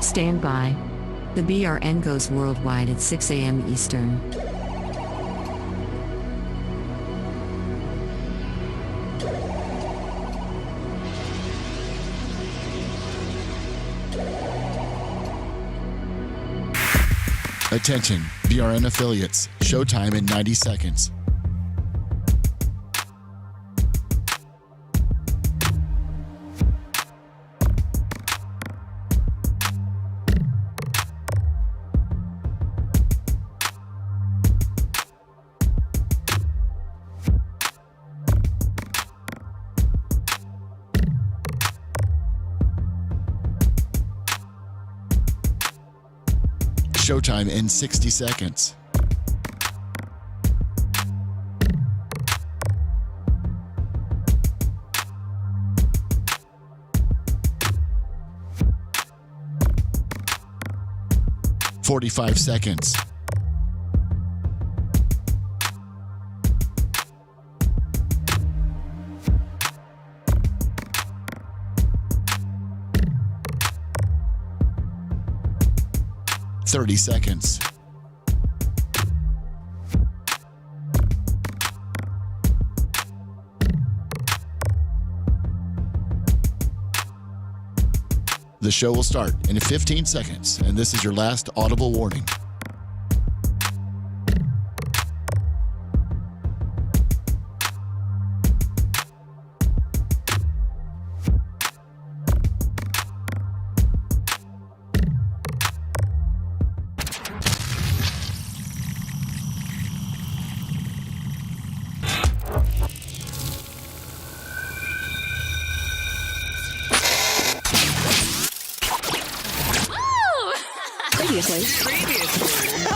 Stand by. The BRN goes worldwide at 6 a.m. Eastern. Attention, BRN affiliates. Showtime in 90 seconds. Showtime in 60 seconds. "45 seconds. "30 seconds. The show will start in 15 seconds, and this is your last audible warning.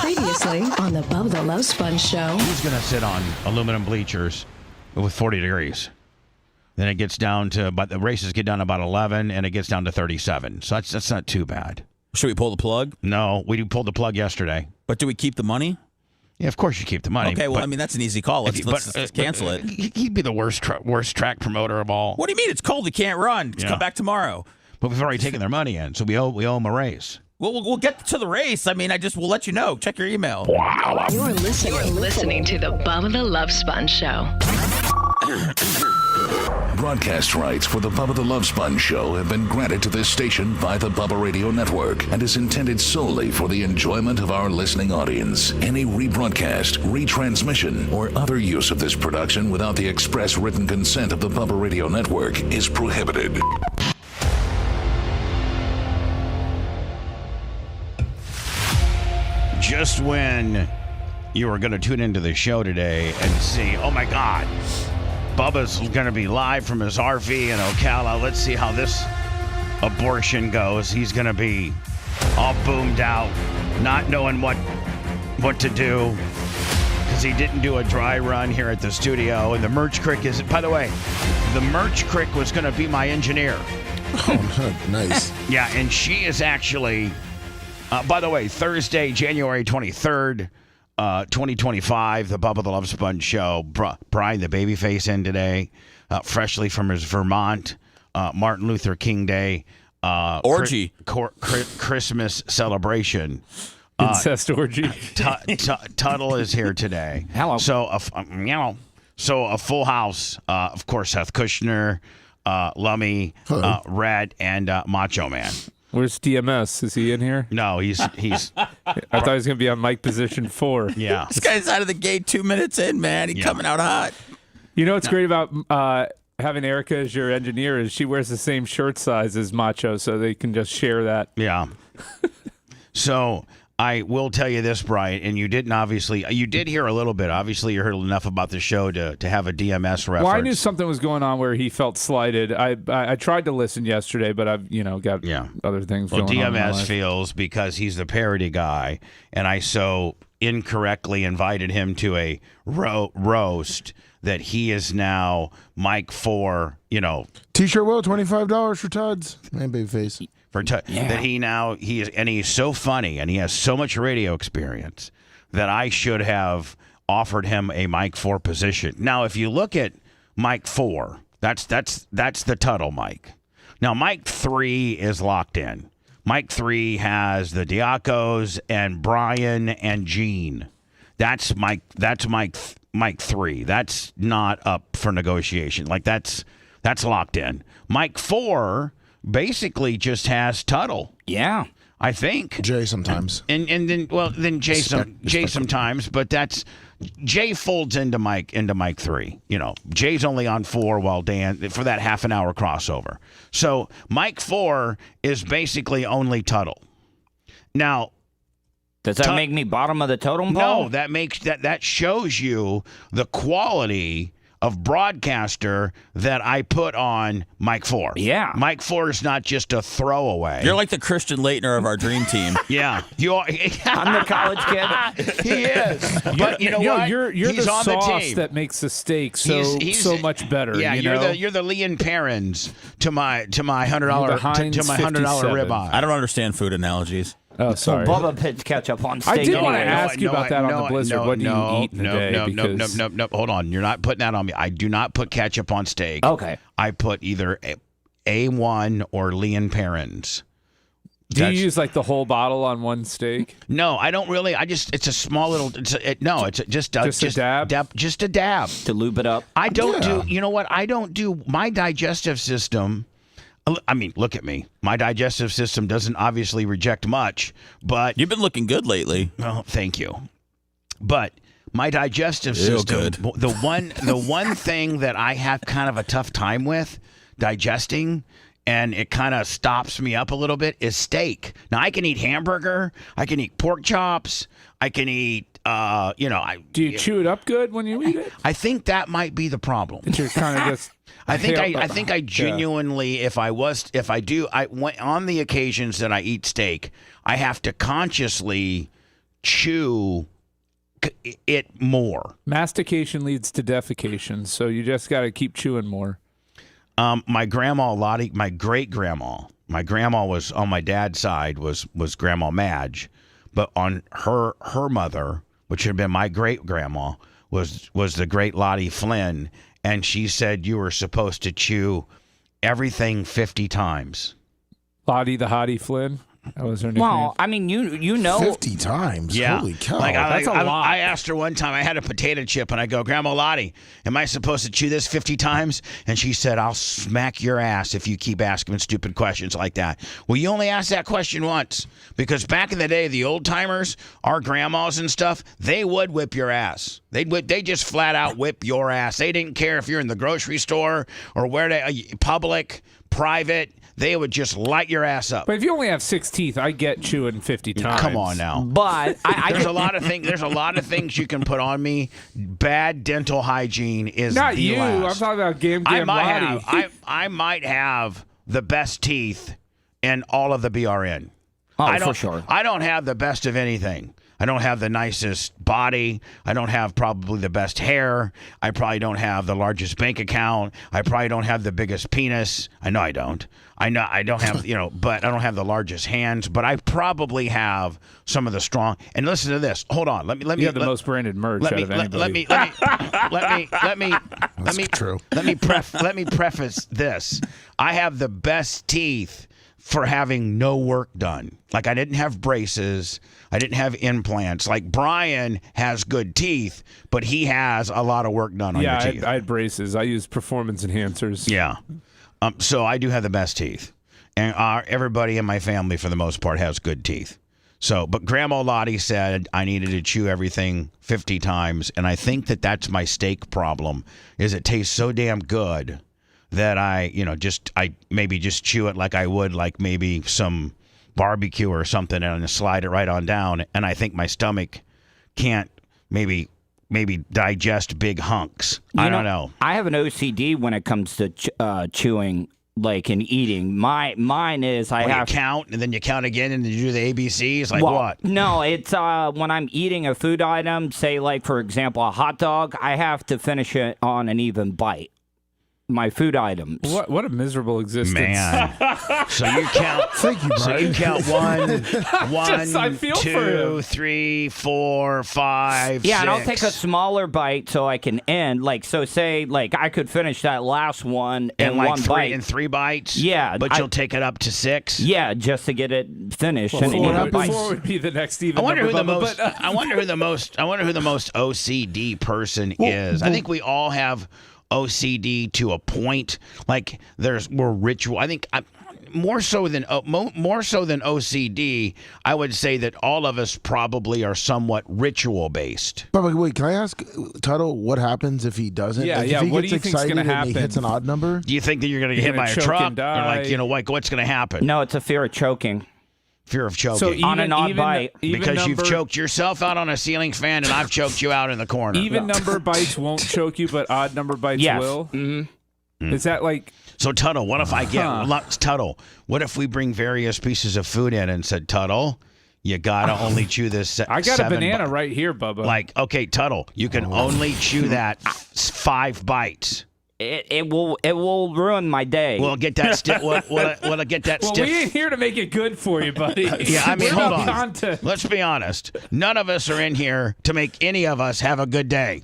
Previously on the Bubba the Love Sponge show. He's going to sit on aluminum bleachers with 40 degrees. Then it gets down to, but the races get down to about 11, and it gets down to 37. So that's not too bad. Should we pull the plug? No, we pulled the plug yesterday. But do we keep the money? Yeah, of course you keep the money. Okay, well, I mean, that's an easy call. Let's cancel it. He'd be the worst track promoter of all. What do you mean? It's cold. He can't run. Come back tomorrow. But we've already taken their money in, so we owe them a race. Well, we'll get to the race. I mean, we'll let you know. Check your email. Wow. You're listening to the Bubba the Love Sponge show. Broadcast rights for the Bubba the Love Sponge show have been granted to this station by the Bubba Radio Network and is intended solely for the enjoyment of our listening audience. Any rebroadcast, retransmission, or other use of this production without the express written consent of the Bubba Radio Network is prohibited. Just when you were going to tune into the show today and see, oh my God, Bubba's going to be live from his RV in Ocala. Let's see how this abortion goes. He's going to be all boomed out, not knowing what to do because he didn't do a dry run here at the studio. And the Merch Crick is, by the way, the Merch Crick was going to be my engineer. Oh, nice. Yeah, and she is actually... by the way, Thursday, January 23rd, 2025, the Bubba the Love Sponge show. Brian the Babyface in today, freshly from his Vermont Martin Luther King Day orgy, Christmas celebration. Incest orgy. Tuttle is here today. Hello. So a full house. Of course, Seth Kushner, Lummy, Red, and Macho Man. Where's DMS? Is he in here? No, he's. I thought he was going to be on mic position 4. Yeah. This guy's out of the gate 2 minutes in, man. He's coming out hot. You know what's great about having Erica as your engineer is she wears the same shirt size as Macho, so they can just share that. Yeah. So I will tell you this, Brian, and you did hear a little bit. Obviously, you heard enough about the show to have a DMS reference. Well, I knew something was going on where he felt slighted. I tried to listen yesterday, but I've got other things going on. Well, DMS feels because he's the parody guy, and I so incorrectly invited him to a roast that he is now Mike 4, T-shirt will $25 for Tuds and Babyface. That he's so funny and he has so much radio experience that I should have offered him a Mike 4 position. Now, if you look at Mike 4, that's the Tuttle Mike. Now, Mike 3 is locked in, Mike 3 has the Diacos and Brian and Gene. That's Mike 3. That's not up for negotiation. Like that's locked in. Mike 4 basically just has Tuttle. Yeah. I think Jay sometimes. And then Jay sometimes, but Jay folds into Mike 3. Jay's only on 4 while Dan for that half an hour crossover. So Mike 4 is basically only Tuttle. Now, does that make me bottom of the totem pole? No, that shows you the quality of broadcaster that I put on Mike 4. Yeah. Mike 4 is not just a throwaway. You're like the Christian Leitner of our dream team. Yeah. You are. I'm the college kid. He is. But you know what? You're He's the on sauce the team. that makes the steak so much better. Yeah, you're the Leon Perrins to my $100 ribeye. I don't understand food analogies. Oh, sorry. Bubba puts ketchup on steak. I did want to ask you about that on the Blizzard. What do you eat in a day? No. Hold on. You're not putting that on me. I do not put ketchup on steak. Okay. I put either A1 or Leon Perrins. Do you use like the whole bottle on one steak? No, I don't really. It's a small little. It's just a dab. Just a dab to lube it up. I don't do. You know what? I don't do my digestive system. I mean, look at me. My digestive system doesn't obviously reject much, but you've been looking good lately. Well, thank you. But my digestive system, the one thing that I have kind of a tough time with digesting, and it kind of stops me up a little bit, is steak. Now I can eat hamburger, I can eat pork chops, I can eat. Do you chew it up good when you eat it? I think that might be the problem. You're kind of just. I think I genuinely, on the occasions that I eat steak, I have to consciously chew it more. Mastication leads to defecation, so you just got to keep chewing more. My grandma Lottie, my great grandma, was on my dad's side was Grandma Madge, but on her mother, which had been my great grandma, was the great Lottie Flynn. And she said you were supposed to chew everything 50 times. Lottie the Hottie Flynn? That was her nickname. Well, I mean, you know. 50 times? Yeah. Holy cow. That's a lot. I asked her one time, I had a potato chip, and I go, Grandma Lottie, am I supposed to chew this 50 times? And she said, I'll smack your ass if you keep asking stupid questions like that. Well, you only asked that question once. Because back in the day, the old timers, our grandmas and stuff, they would whip your ass. They just flat out whip your ass. They didn't care if you're in the grocery store or public, private. They would just light your ass up. But if you only have 6 teeth, I get chewing 50 times. Come on now. But there's a lot of things. There's a lot of things you can put on me. Bad dental hygiene is not the you. last. I'm talking about Gam Lottie. I might have the best teeth in all of the BRN. Oh, for sure. I don't have the best of anything. I don't have the nicest body. I don't have probably the best hair. I probably don't have the largest bank account. I probably don't have the biggest penis. I know I don't. I know I don't have, but I don't have the largest hands. But I probably have some of the strong. And listen to this. Hold on. Let me. You have the most branded merch out of anybody. Let me preface this. I have the best teeth for having no work done. Like I didn't have braces. I didn't have implants. Like Brian has good teeth, but he has a lot of work done on your teeth. Yeah, I had braces. I used performance enhancers. Yeah. So I do have the best teeth. And everybody in my family, for the most part, has good teeth. So, but Grandma Lottie said I needed to chew everything 50 times. And I think that's my steak problem, is it tastes so damn good that I maybe just chew it like I would like maybe some barbecue or something and slide it right on down. And I think my stomach can't maybe digest big hunks. I don't know. I have an OCD when it comes to chewing, like in eating. Mine is I have to count and then you count again and then you do the ABCs. Like what? No, it's when I'm eating a food item, say like for example a hot dog, I have to finish it on an even bite. my food items. What a miserable existence. Man. So you count. Thank you, Brian. So you count one, I feel for two, him. 3, 4, 5. Yeah, and I'll 6. take a smaller bite so I can end. Like, so say, like, I could finish that last one in like one bite. in 3 bites. Yeah, but you'll take it up to 6. Yeah, just to get it finished. Well, and four, eat bites. four would be the next even I wonder who number, the Bubba, most. but, I wonder who the most. I wonder who the most OCD person is. I think we all have OCD to a point. Like we're ritual. I think more so than OCD. I would say that all of us probably are somewhat ritual based. But wait, can I ask Tuttle what happens if he doesn't? Yeah, like, yeah, If he what gets do you think's excited gonna and he happen? hits an odd number? Do you think that you're going to get You're hit by gonna a choke truck, and die. or like what's going to happen? No, it's a fear of choking. Fear of choking. So On an odd bite. Because you've choked yourself out on a ceiling fan, and I've choked you out in the corner. Even number bites won't choke you, but odd number bites Yes. will. Is that like? So Tuttle, what if I get Tuttle? What if we bring various pieces of food in and said, Tuttle, you gotta only chew this. I got a 7 banana right here, Bubba. Like, okay, Tuttle, you can only chew that 5 bites. It will ruin my day. We'll get that stiff. We'll get that well, stiff. we ain't here to make it good for you, buddy. Yeah, I mean, We're hold about on. content. Let's be honest. None of us are in here to make any of us have a good day.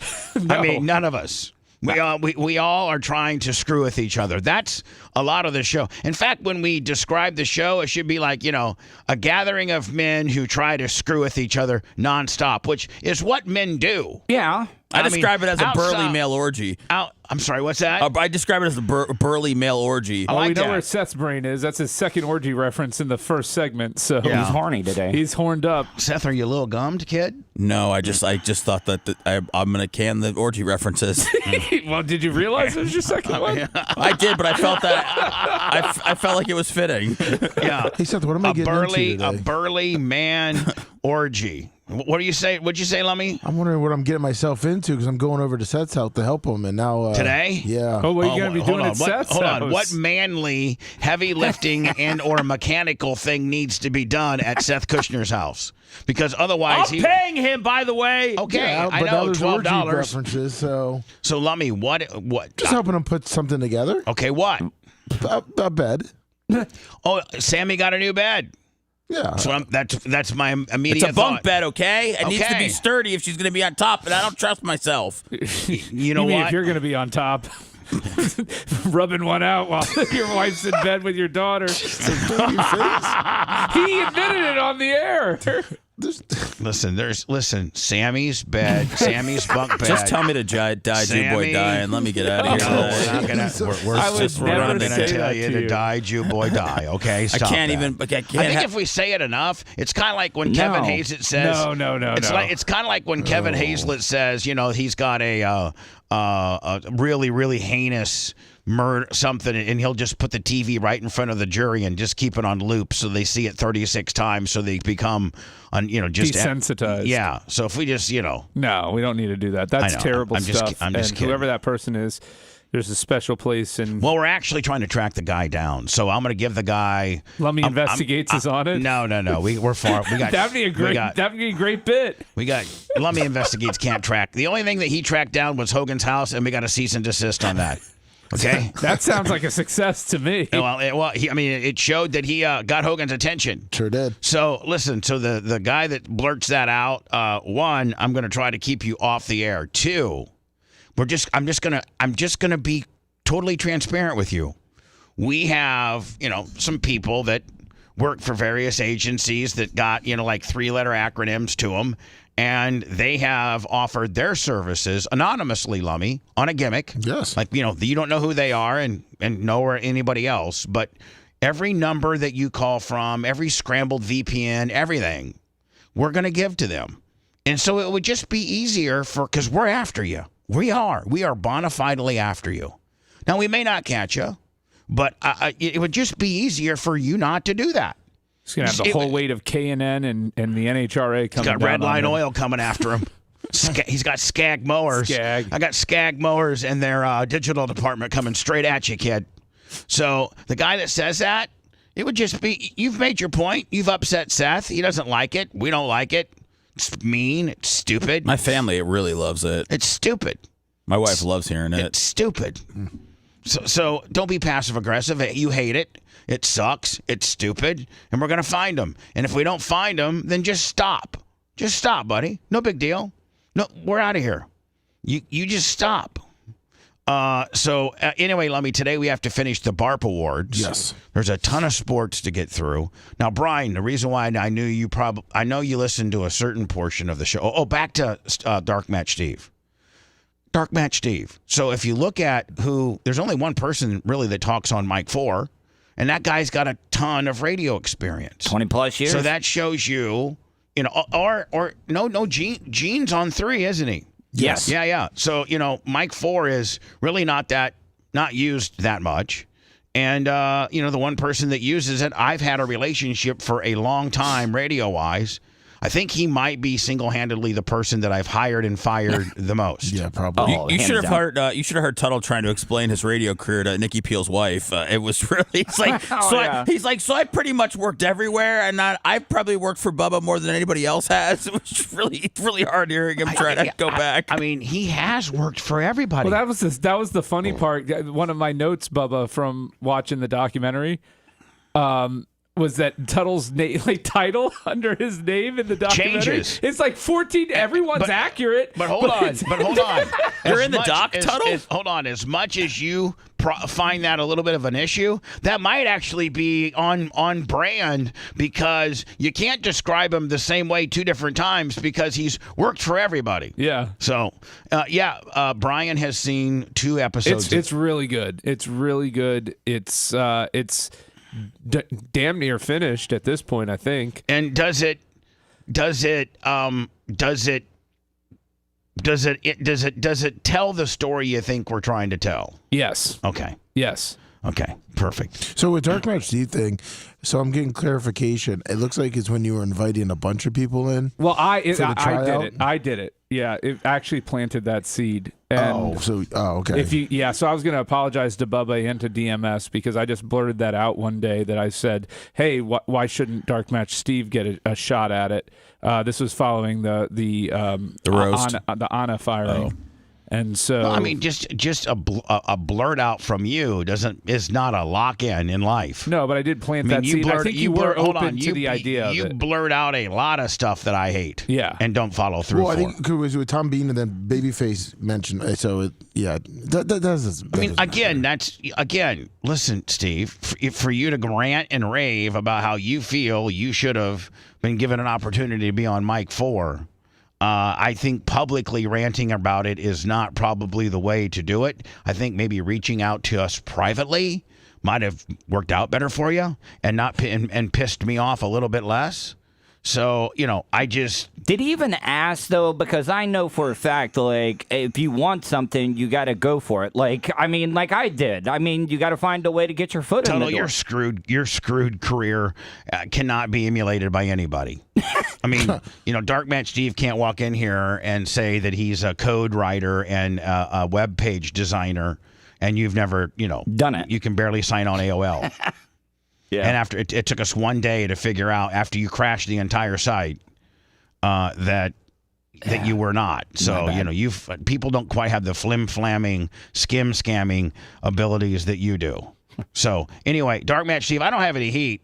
I mean, none of us. We all are trying to screw with each other. That's a lot of the show. In fact, when we describe the show, it should be like, a gathering of men who try to screw with each other nonstop, which is what men do. Yeah. I mean, describe it as a burly outside- male orgy. I'm sorry, what's that? I describe it as a burly male orgy. I Well, like we know that. where Seth's brain is. That's his second orgy reference in the first segment. So Yeah. He's horny today. he's horned up. Seth, are you a little gummed, kid? No, I just thought that I'm gonna can the orgy references. Well, did you realize it was your second one? I did, but I felt that I felt like it was fitting. Yeah. Hey, Seth, what am I getting into A today? burly man orgy. What do you say? What'd you say, Lummy? I'm wondering what I'm getting myself into because I'm going over to Seth's house to help him, and now Today? Yeah. Oh, what are you going to be hold doing on. at Seth's Hold house? on. What manly, heavy lifting and or mechanical thing needs to be done at Seth Kushner's house? Because otherwise, I'm paying him, by the way. Okay, Yeah, I but now know, there's orgy $12. references, so So, Lummy, what? just helping him put something together. Okay, what? A bed. Oh, Sammy got a new bed. Yeah. So that's my immediate It's a bunk thought. bed, okay? It needs to Okay. be sturdy if she's going to be on top, and I don't trust myself. You know You mean what? if you're going to be on top, rubbing one out while your wife's in bed with your daughter? He admitted it on the air. Listen. Sammy's bed, Sammy's bunk bed. Just tell me to die, Jew boy, Sammy. die, and let me get out of here. We're today. not gonna. We're I would just never not gonna say tell that you to to you. die, Jew boy, die. Okay, I stop can't that. even. I I think if we say it enough, it's kind of like when Kevin Hazlett says. No. It's kind of like when Kevin Hazlett says, he's got a really, really heinous murder something, and he'll just put the TV right in front of the jury and just keep it on loop so they see it 36 times so they become, just Desensitized. Yeah. So if we just, No, we don't need to do that. That's I know. terrible I'm just stuff. ki- I'm just and kidding. whoever that person is, there's a special place. And Well, we're actually trying to track the guy down. So I'm going to give the guy. Lummy Investigates is on it. No. We're far. We got. That'd be a great bit. We got. Lummy Investigates can't track. The only thing that he tracked down was Hogan's house, and we got a cease and desist on that. Okay. That sounds like a success to me. It showed that he got Hogan's attention. Sure did. So listen, the guy that blurts that out, one, I'm going to try to keep you off the air. Two, I'm just gonna be totally transparent with you. We have, some people that work for various agencies that got, like 3-letter acronyms to them, and they have offered their services anonymously, Lummy, on a gimmick. Yes. Like, you don't know who they are and nor anybody else, but every number that you call from, every scrambled VPN, everything, we're going to give to them. And so it would just be easier because we're after you. We are bona fidely after you. Now, we may not catch you, but it would just be easier for you not to do that. He's gonna have the whole weight of KNN and the NHRA coming. He's got down Red on Line him. Oil coming after him. He's got Skag mowers. Skag. I got Skag mowers and their digital department coming straight at you, kid. So the guy that says that, it would just be, you've made your point. You've upset Seth. He doesn't like it. We don't like it. It's mean. It's stupid. My family really loves it. It's stupid. My wife loves hearing it. It's stupid. So don't be passive aggressive. You hate it. It sucks. It's stupid. And we're going to find them. And if we don't find them, then just stop. Just stop, buddy. No big deal. No, we're out of here. You just stop. Anyway, Lummy, today we have to finish the BARP Awards. Yes. There's a ton of sports to get through. Now, Brian, the reason why I know you listened to a certain portion of the show. Back to Dark Match Steve. Dark Match Steve. So if you look at there's only one person really that talks on Mike 4, and that guy's got a ton of radio experience. 20 plus years. So that shows you, Gene's on 3, isn't he? Yes. Yeah. So, Mike 4 is really not used that much. And, the one person that uses it, I've had a relationship for a long time radio-wise. I think he might be single-handedly the person that I've hired and fired the most. Yeah, probably. You should have heard. You should have heard Tuttle trying to explain his radio career to Nikki Peel's wife. It was really. It's like so. I pretty much worked everywhere, and I probably worked for Bubba more than anybody else has. It was really hard hearing him try to go back. I mean, he has worked for everybody. Well, that was the funny part. One of my notes, Bubba, from watching the documentary. Was that Tuttle's title under his name in the documentary? Changes. It's like 14. Everyone's accurate. But hold on. You're in the doc, Tuttle? Hold on. As much as you find that a little bit of an issue, that might actually be on brand, because you can't describe him the same way 2 different times, because he's worked for everybody. Yeah. So, Brian has seen 2 episodes. It's really good. It's really good. It's damn near finished at this point, I think. And does it tell the story you think we're trying to tell? Yes. Okay. Yes. Okay. Perfect. So with Dark Match Steve thing, so I'm getting clarification. It looks like it's when you were inviting a bunch of people in. Well, I did tryout? it. I did it. Yeah, it actually planted that seed. And okay. So I was going to apologize to Bubba and to DMS, because I just blurted that out one day, that I said, hey, why shouldn't Dark Match Steve get a shot at it? This was following the roast, the Anna firing. And so, I mean, just a blurt out from you is not a lock in life. No, but I did plant that seed. I think you were open to the idea. You blurt out a lot of stuff that I hate. Yeah, and don't follow through. Well, I think it was with Tom Bean, and then Babyface mentioned. So that doesn't. I mean, again. Listen, Steve, for you to rant and rave about how you feel you should have been given an opportunity to be on Mike 4. I think publicly ranting about it is not probably the way to do it. I think maybe reaching out to us privately might have worked out better for you, and pissed me off a little bit less. So, I just... Did he even ask, though? Because I know for a fact, if you want something, you got to go for it. Like I did. I mean, you got to find a way to get your foot in the door. You're screwed. Your screwed career cannot be emulated by anybody. I mean, Dark Match Steve can't walk in here and say that he's a code writer and a web page designer, and you've never, done it. You can barely sign on AOL. Yeah. And after it took us one day to figure out, after you crashed the entire site, that you were not. So people don't quite have the flim-flamming, scamming abilities that you do. So anyway, Dark Match Steve, I don't have any heat.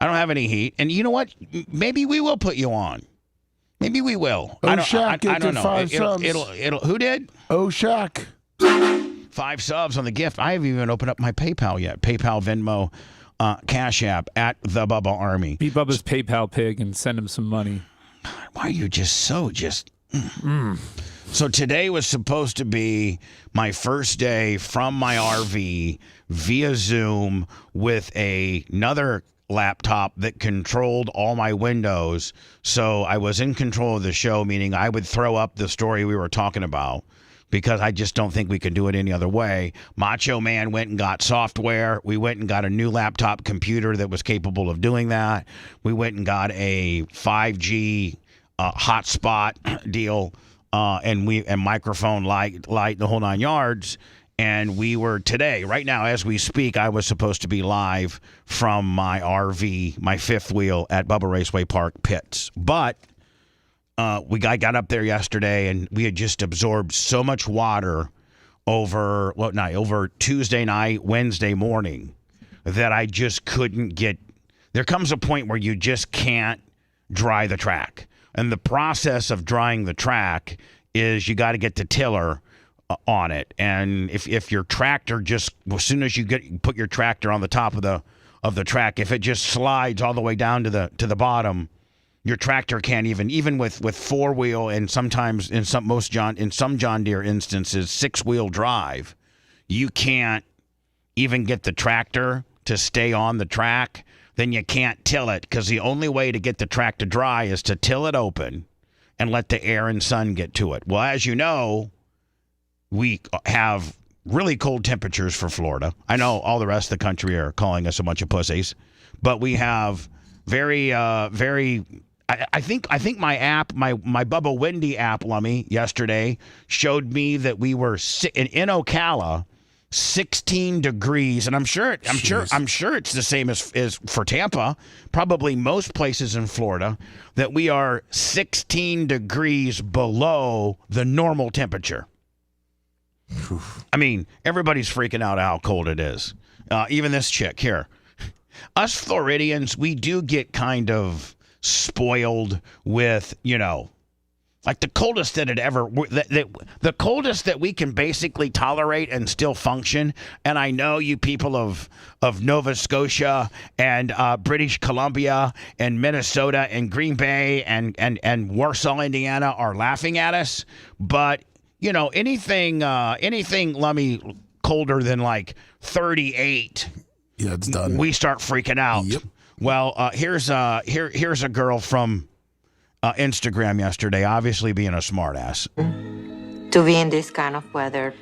And you know what? Maybe we will put you on. Maybe we will. I don't know. 5 subs. It'll. Who did? Shaq. 5 subs on the gift. I haven't even opened up my PayPal yet. PayPal, Venmo, Cash App at the Bubba Army. Be Bubba's PayPal pig and send him some money. Why are you So today was supposed to be my first day from my RV via Zoom with another laptop that controlled all my windows. So I was in control of the show, meaning I would throw up the story we were talking about, because I just don't think we can do it any other way. Macho Man went and got software. We went and got a new laptop computer that was capable of doing that. We went and got a 5G hotspot deal, and microphone light, the whole 9 yards. And we were today, right now, as we speak, I was supposed to be live from my RV, my fifth wheel at Bubba Raceway Park pits. But I got up there yesterday, and we had just absorbed so much water over Tuesday night, Wednesday morning, that I just couldn't get. There comes a point where you just can't dry the track. And the process of drying the track is you got to get the tiller on it. And if your tractor just, as soon as you put your tractor on the top of the track, if it just slides all the way down to the bottom, your tractor can't even with four wheel, and sometimes in some John Deere instances 6-wheel drive, you can't even get the tractor to stay on the track. Then you can't till it, because the only way to get the track to dry is to till it open and let the air and sun get to it. Well, as you know, we have really cold temperatures for Florida. I know all the rest of the country are calling us a bunch of pussies, but we have very. I think my app, my Bubba Windy app, Lummy, yesterday showed me that we were in Ocala, 16 degrees, and I'm sure it's the same as for Tampa, probably most places in Florida, that we are 16 degrees below the normal temperature. I mean, everybody's freaking out how cold it is. Even this chick here. Us Floridians, we do get kind of spoiled with, like the coldest the coldest that we can basically tolerate and still function. And I know you people of Nova Scotia and British Columbia and Minnesota and Green Bay and Warsaw, Indiana are laughing at us. But, anything, Lummy, colder than like 38, yeah, it's done. We start freaking out. Yep. Well, here's a girl from Instagram yesterday, obviously being a smartass. To be in this kind of weather,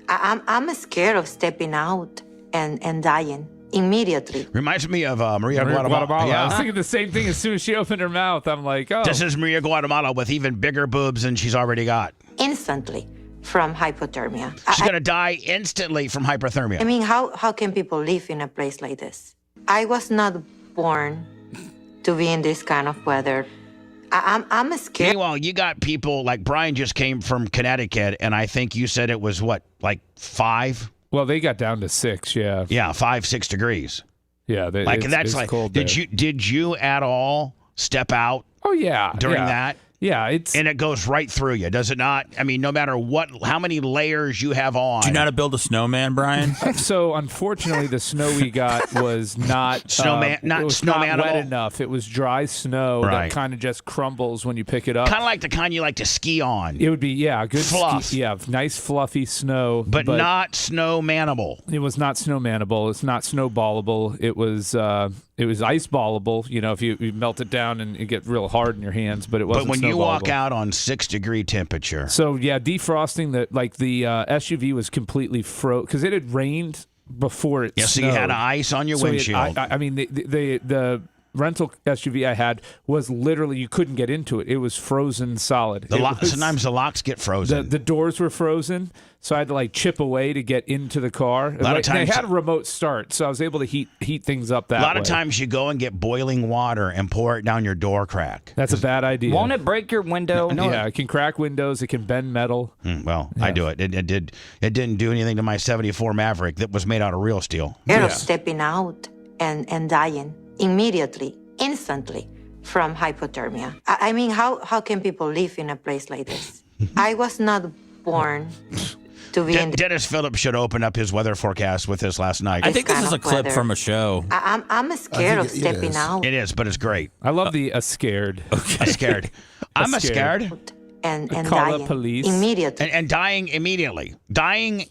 I'm scared of stepping out and dying immediately. Reminds me of Maria Guatemala. Yeah. Yeah. I was thinking the same thing as soon as she opened her mouth. I'm like, oh. This is Maria Guatemala with even bigger boobs than she's already got. Instantly from hypothermia. She's going to die instantly from hypothermia. I mean, how can people live in a place like this? I was not born to be in this kind of weather. I'm scared. Meanwhile, you got people like Brian just came from Connecticut, and I think you said it was what, like 5? Well, they got down to 6, yeah. Yeah, 6 degrees. Yeah, That's like cold. Did you at all step out? Oh yeah, during that. Yeah, and it goes right through you, does it not? I mean, no matter how many layers you have on. Do you know how to build a snowman, Brian? So unfortunately, the snow we got was not snowman, not it was snowman not wet enough. It was dry snow that kind of just crumbles when you pick it up. Kind of like the kind you like to ski on. It would be good fluff. Nice fluffy snow, but not snowmanable. It was not snowmanable. It's not snowballable. It was ice ballable. If you melt it down and it get real hard in your hands, but it wasn't. But when you walk out on 6-degree temperature. So yeah, defrosting the SUV was completely froze because it had rained before it. Yeah, so you had ice on your windshield. I mean the rental SUV I had was literally you couldn't get into it. It was frozen solid. Sometimes the locks get frozen. The doors were frozen, so I had to chip away to get into the car. A lot of times they had a remote start, so I was able to heat things up that way. A lot of times you go and get boiling water and pour it down your door crack. That's a bad idea. Won't it break your window? Yeah, it can crack windows. It can bend metal. I do it. It didn't do anything to my '74 Maverick that was made out of real steel. Scared of stepping out and dying immediately, instantly from hypothermia. I mean, how can people live in a place like this? I was not born to be in. Dennis Phillips should open up his weather forecast with this last night. I think this is a clip from a show. I'm scared of stepping out. It is, but it's great. I love the scared. Okay. Scared. I'm a scared. And call dying the police immediately. And dying immediately. Dying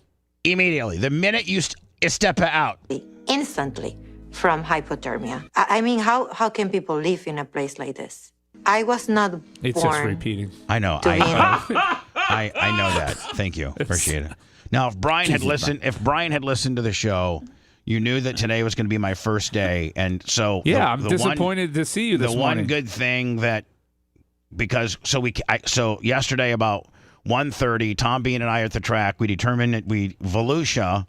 immediately. The minute you step out. Instantly from hypothermia. I mean, how can people live in a place like this? I was not born. It's just repeating. I know. I know that. Thank you. Appreciate it. Now, if Brian had listened to the show, you knew that today was going to be my first day, and so I'm disappointed to see you this morning. The one good thing that so yesterday about 1:30, Tom Bean and I are at the track. We determined that Volusia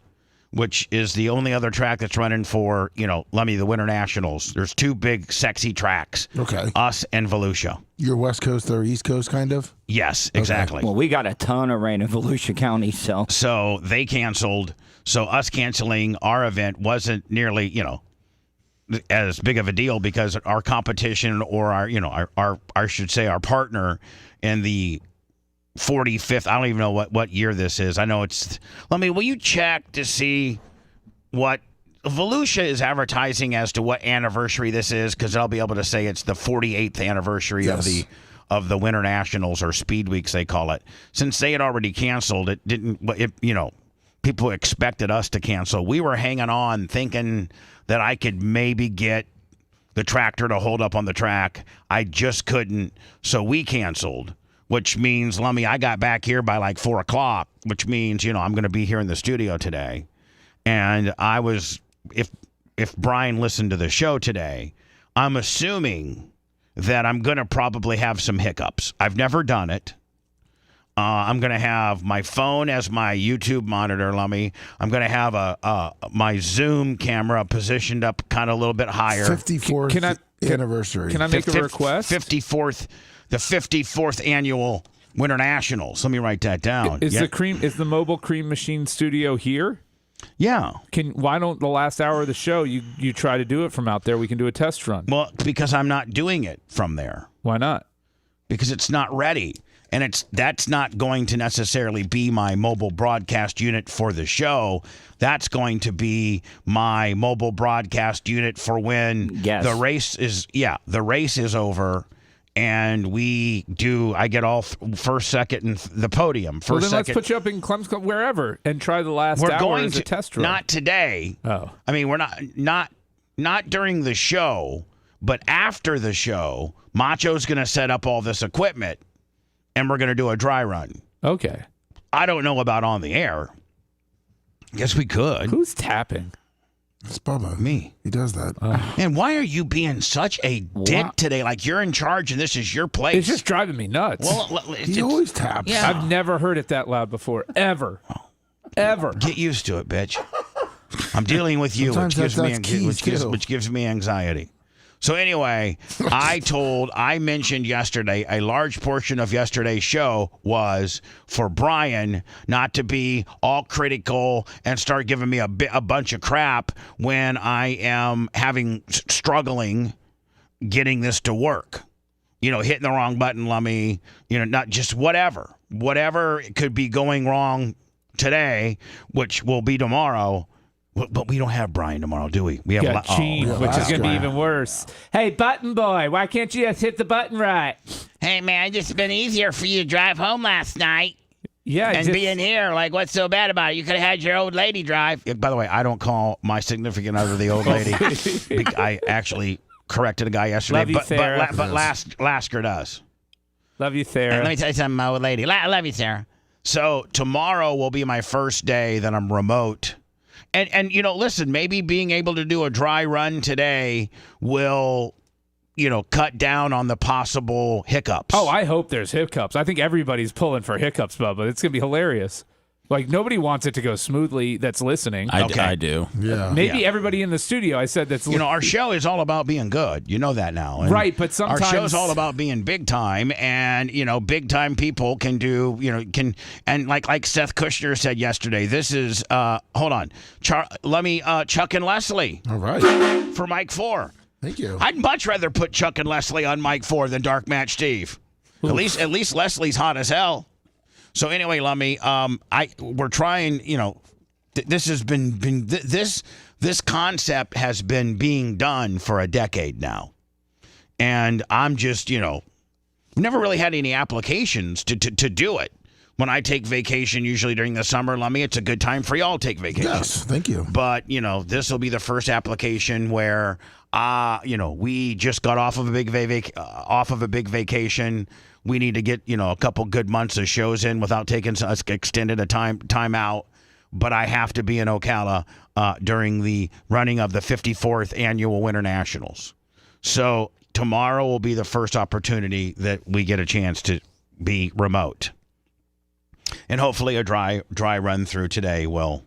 which is the only other track that's running for, Lummy, the Winter Nationals. There's two big, sexy tracks. Okay. Us and Volusia. You're West Coast or East Coast, kind of? Yes, exactly. Well, we got a ton of rain in Volusia County, so. So they canceled. So us canceling our event wasn't nearly, as big of a deal because our competition or our I should say our partner in the 45th, I don't even know what year this is. I know it's, will you check to see what Volusia is advertising as to what anniversary this is? Because I'll be able to say it's the 48th anniversary of the Winter Nationals, or Speed Weeks they call it. Since they had already canceled, people expected us to cancel. We were hanging on thinking that I could maybe get the tractor to hold up on the track. I just couldn't, so we canceled. Which means, Lummy, I got back here by like 4 o'clock, which means, I'm going to be here in the studio today. And I was, if Brian listened to the show today, I'm assuming that I'm going to probably have some hiccups. I've never done it. I'm going to have my phone as my YouTube monitor, Lummy. I'm going to have my Zoom camera positioned up kind of a little bit higher. 54th anniversary. Can I make a request? The 54th annual Winter Nationals. Let me write that down. Is the mobile cream machine studio here? Yeah. Why don't the last hour of the show you try to do it from out there? We can do a test run. Well, because I'm not doing it from there. Why not? Because it's not ready. And that's not going to necessarily be my mobile broadcast unit for the show. That's going to be my mobile broadcast unit for when the race is over. And I get all first, second, and the podium. Let's put you up in Clem's Club, wherever, and try the last hour as a test run. Not today. Oh. I mean, we're not during the show, but after the show, Macho's going to set up all this equipment, and we're going to do a dry run. Okay. I don't know about on the air. Guess we could. Who's tapping? It's Bubba. Me. He does that. And why are you being such a dick today? Like you're in charge and this is your place. It's just driving me nuts. Well, he always taps. Yeah. I've never heard it that loud before. Ever. Ever. Get used to it, bitch. I'm dealing with you, which gives me anxiety. So anyway, I mentioned yesterday, a large portion of yesterday's show was for Brian not to be all critical and start giving me a bunch of crap when I am struggling getting this to work. Hitting the wrong button, Lummy, not just whatever could be going wrong today, which will be tomorrow. But we don't have Brian tomorrow, do we? We have Gene, which is going to be even worse. Hey, button boy, why can't you just hit the button right? Hey, man, it's been easier for you to drive home last night. Yeah, and being here, like, what's so bad about it? You could have had your old lady drive. By the way, I don't call my significant other the old lady. I actually corrected a guy yesterday. Love you, Sarah. But Lasker does. Love you, Sarah. And let me tell you something, my old lady. I love you, Sarah. So tomorrow will be my first day that I'm remote. And listen, maybe being able to do a dry run today will, cut down on the possible hiccups. Oh, I hope there's hiccups. I think everybody's pulling for hiccups, Bubba. It's going to be hilarious. Like, nobody wants it to go smoothly that's listening. I do. Yeah. Maybe everybody in the studio, I said that's... our show is all about being good. You know that now. And right, but sometimes... Our show's all about being big time, and, big time people can do, and like Seth Kushner said yesterday, this is, hold on, Chuck and Leslie. All right. For Mike 4. Thank you. I'd much rather put Chuck and Leslie on Mike 4 than Dark Match Steve. At least Leslie's hot as hell. So anyway, Lummy, we're trying. This concept has been being done for a decade now, and I'm just never really had any applications to do it. When I take vacation, usually during the summer, Lummy, it's a good time for y'all to take vacation. Yes, thank you. But this will be the first application where we just got off of a big vacation. We need to get, a couple good months of shows in without taking us extended a time out. But I have to be in Ocala during the running of the 54th annual Winter Nationals. So tomorrow will be the first opportunity that we get a chance to be remote. And hopefully a dry run through today will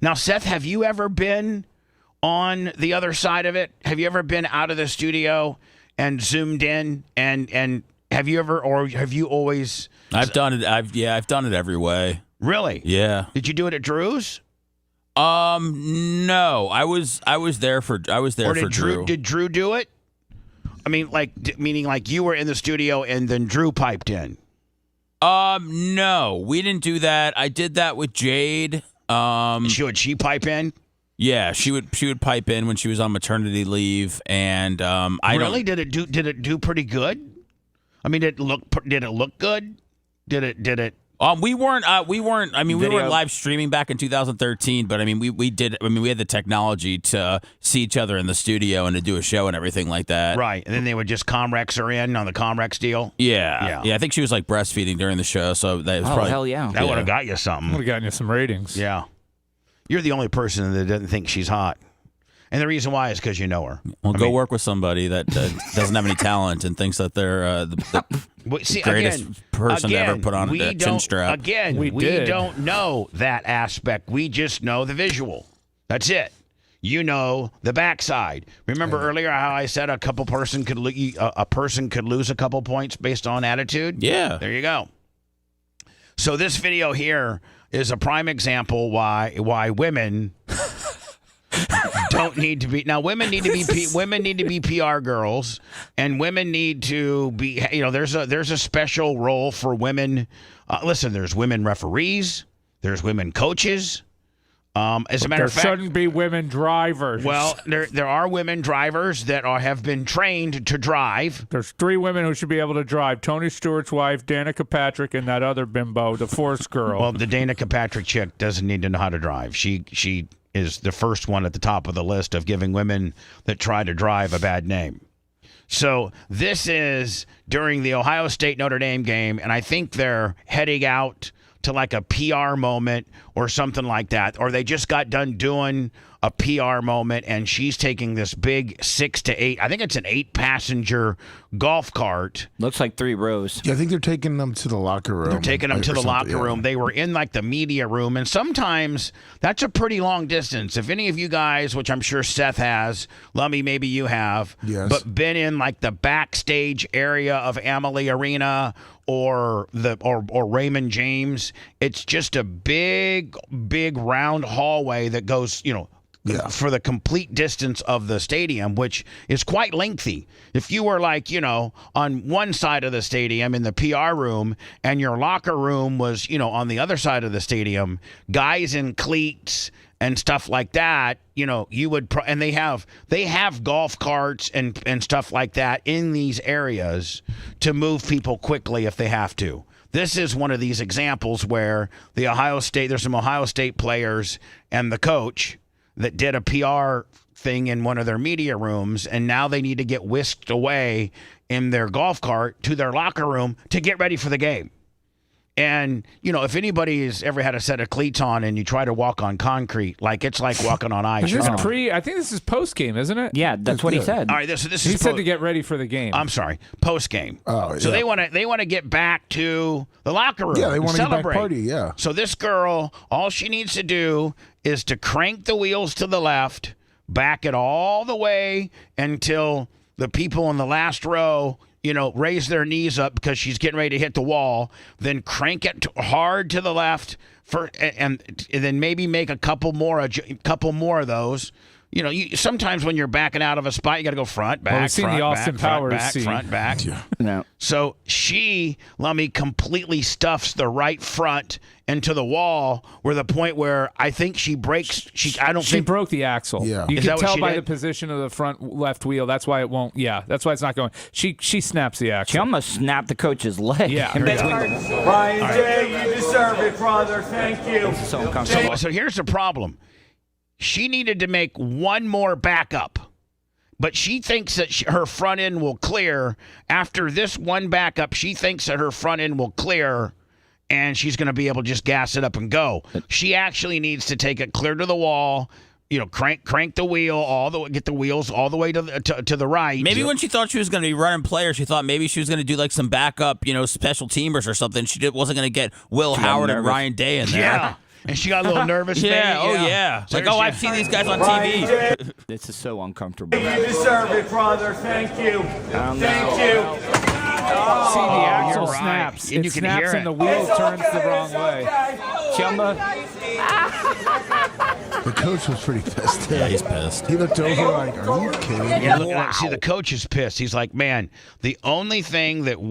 Now, Seth, have you ever been on the other side of it? Have you ever been out of the studio and zoomed in? And have you ever, or have you always? I've done it. I've done it every way. Really? Yeah. Did you do it at Drew's? No. I was there for Drew. Did Drew do it? I mean, meaning you were in the studio and then Drew piped in. No, we didn't do that. I did that with Jade. Would she pipe in? Yeah, she would pipe in when she was on maternity leave, and did it do pretty good? I mean, did it look good? Did it? We weren't. We weren't live streaming back in 2013, but I mean, we did. I mean, we had the technology to see each other in the studio and to do a show and everything like that. Right, and then they would just Comrex her in on the Comrex deal. Yeah. I think she was breastfeeding during the show, so that was probably hell yeah. That would have got you something. Would have gotten you some ratings. Yeah, you're the only person that doesn't think she's hot. And the reason why is because you know her. Well, go work with somebody that doesn't have any talent and thinks that they're the greatest person to ever put on a chin strap. Again, we don't know that aspect. We just know the visual. That's it. You know the backside. Remember earlier how I said a person could lose a couple points based on attitude? Yeah. There you go. So this video here is a prime example why women don't need to be. Now women need to be PR girls, and women need to be, there's a special role for women. Listen, there's women referees, there's women coaches. As a matter of fact, there shouldn't be women drivers. Well, there are women drivers that have been trained to drive. There's 3 women who should be able to drive: Tony Stewart's wife, Danica Patrick, and that other bimbo, the Force girl. Well, the Danica Patrick chick doesn't need to know how to drive. She is the first one at the top of the list of giving women that try to drive a bad name. So this is during the Ohio State Notre Dame game, and I think they're heading out to a PR moment or something like that, or they just got done doing a PR moment, and she's taking this big 6 to 8, I think it's an 8-passenger golf cart. Looks like 3 rows. Yeah, I think they're taking them to the locker room. They're taking them to the locker room. They were in the media room, and sometimes that's a pretty long distance. If any of you guys, which I'm sure Seth has, Lummy, maybe you have, yes, but been in the backstage area of Amalie Arena or Raymond James, it's just a big round hallway that goes, for the complete distance of the stadium, which is quite lengthy. If you were on one side of the stadium in the PR room and your locker room was, on the other side of the stadium, guys in cleats and stuff like that, you would, and they have golf carts and stuff like that in these areas to move people quickly if they have to. This is one of these examples where there's some Ohio State players and the coach that did a PR thing in one of their media rooms, and now they need to get whisked away in their golf cart to their locker room to get ready for the game. And, if anybody has ever had a set of cleats on and you try to walk on concrete, it's like walking on ice. Is this I think this is post-game, isn't it? Yeah, that's what he said. All right, this is he said to get ready for the game. I'm sorry, post-game. Oh, so yeah. they want to get back to the locker room. Yeah, they want to get back celebrate. party, yeah. So this girl, all she needs to do is to crank the wheels to the left, back it all the way until the people in the last row, raise their knees up because she's getting ready to hit the wall, then crank it hard to the left and then maybe make a couple more of those. Sometimes when you're backing out of a spot, you got to go front, back, we've seen front, the Austin back, Powers front, back, scene. front, back. Yeah. No. So Lummy completely stuffs the right front into the wall, where the point where I think she breaks. She broke the axle. Yeah. You Is can that what tell she by did? the position of the front left wheel. That's why it won't. Yeah, that's why it's not going. She snaps the axle. She almost snapped the coach's leg. Yeah. In between. Ryan J, you deserve it, brother. Thank you. So uncomfortable. So here's the problem. She needed to make one more backup, but she thinks that her front end will clear. After this one backup, she thinks that her front end will clear, and she's going to be able to just gas it up and go. She actually needs to take it clear to the wall, crank the wheel get the wheels all the way to the right. Maybe when she thought she was going to be running players, she thought maybe she was going to do some backup, special teamers or something. She wasn't going to get Will Howard and Ryan Day in there. Yeah. And she got a little nervous. Yeah, maybe, oh yeah. It's like, oh, I've seen these guys on TV. This is so uncomfortable. You deserve it, brother. Thank you. Thank you. See, the axle you're right. snaps. And It you can snaps hear and it. the wheel turns the wrong way. Chumba. The coach was pretty pissed. Yeah, he's pissed. He looked over like, are you kidding me? Yeah, look at that. See, the coach is pissed. He's like, man, the only thing that's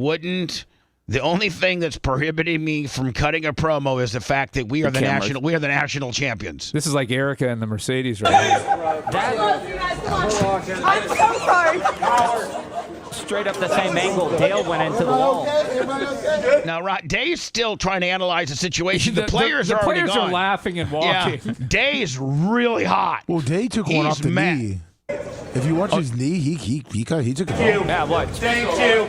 prohibiting me from cutting a promo is the fact that we are the national champions. This is like Erica and the Mercedes right here. I'm so sorry. Straight up the same angle Dale went into the wall. Now, Dave's still trying to analyze the situation. The players the are already players gone. are laughing and walking. Yeah, Dave's really hot. Well, Day took one off the mad. knee. If you watch his knee, he took it off. Yeah, what? Thank you.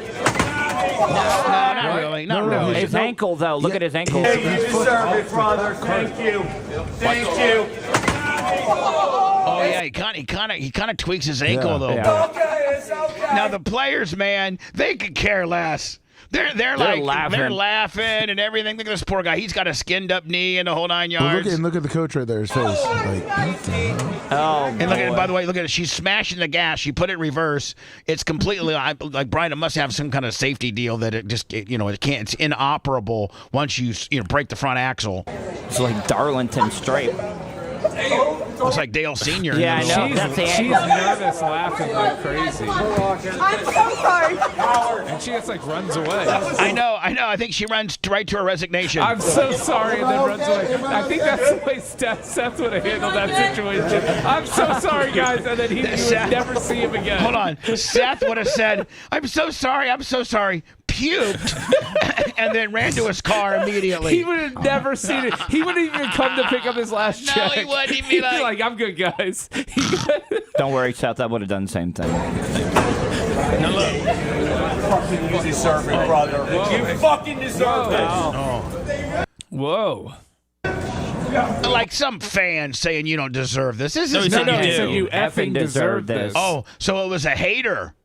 No, not really. Not really. His ankle, though. Look at his ankle. You deserve it, brother. Thank you. Thank you. Oh yeah, he kind of tweaks his ankle a little bit. It's okay. Now the players, man, they could care less. They're laughing and everything. Look at this poor guy. He's got a skinned up knee and the whole 9 yards. Well, look at the coach right there. His face. Like, what the hell? Oh, and look at, by the way, look at it. She's smashing the gas. She put it in reverse. It's completely like Brian. It must have some kind of safety deal that it can't. It's inoperable once you break the front axle. It's like Darlington straight. It's like Dale Senior. Yeah, I know. She's nervous, laughing like crazy. I'm so sorry. And she just like runs away. I know. I think she runs right to her resignation. I'm so sorry, and then runs away. I think that's the way Seth would have handled that situation. I'm so sorry, guys, and then you would never see him again. Hold on. Seth would have said, I'm so sorry, puked, and then ran to his car immediately. He would have never seen it. He wouldn't even come to pick up his last check. No, he wouldn't. He'd be He'd be like, I'm good, guys. Don't worry, Seth. I would have done the same thing. Now look. You deserve it, brother. You fucking deserve it. Whoa. Like some fans saying you don't deserve this. This is No, not he said you effing deserve this. Oh, so it was a hater.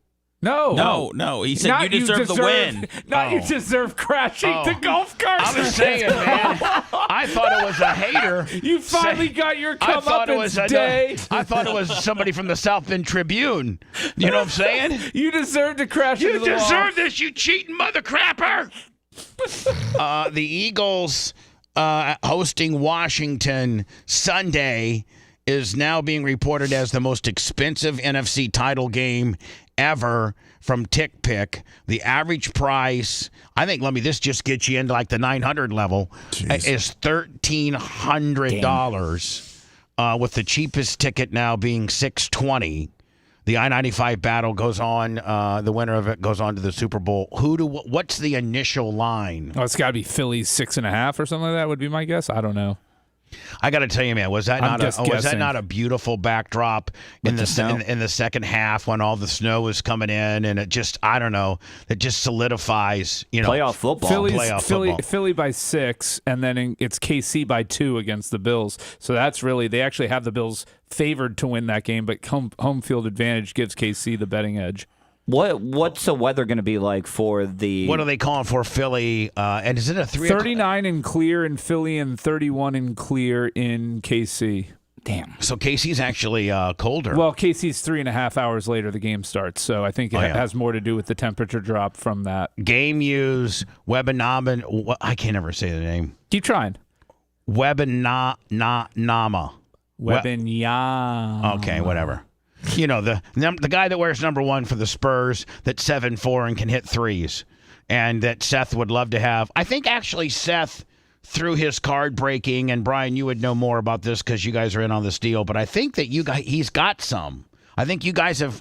No. He said you deserve the win. You deserve crashing the golf cart. I was saying, man. I thought it was a hater. You finally got your comeuppance day. I thought it was somebody from the South Bend Tribune. You know what I'm saying? You deserve to crash into the wall. You deserve this, you cheating mother crapper. The Eagles hosting Washington Sunday is now being reported as the most expensive NFC title game ever from TickPick. The average price, I think, this just gets you into like the 900 level, is $1,300, with the cheapest ticket now being $620. The I-95 battle goes on. The winner of it goes on to the Super Bowl. What's the initial line? Oh, it's got to be Phillies 6.5 or something like that would be my guess. I don't know. I got to tell you, man, was that not a beautiful backdrop in the second half when all the snow was coming in, and it just, I don't know, it just solidifies, playoff football. Philly by 6, and then it's KC by 2 against the Bills. So that's really, they actually have the Bills favored to win that game, but home field advantage gives KC the betting edge. What's the weather going to be like for the... What are they calling for Philly? And is it a 39 in clear in Philly and 31 in clear in KC. Damn. So KC's actually colder. Well, KC's 3.5 hours later the game starts, so I think it has more to do with the temperature drop from that. Game use, Webanama. I can't ever say the name. Keep trying. Webanama. Webinyama. Okay, whatever. The guy that wears number 1 for the Spurs, that's 7'4" and can hit threes, and that Seth would love to have. I think actually Seth, through his card breaking, and Brian, you would know more about this because you guys are in on this deal, but I think that he's got some. I think you guys have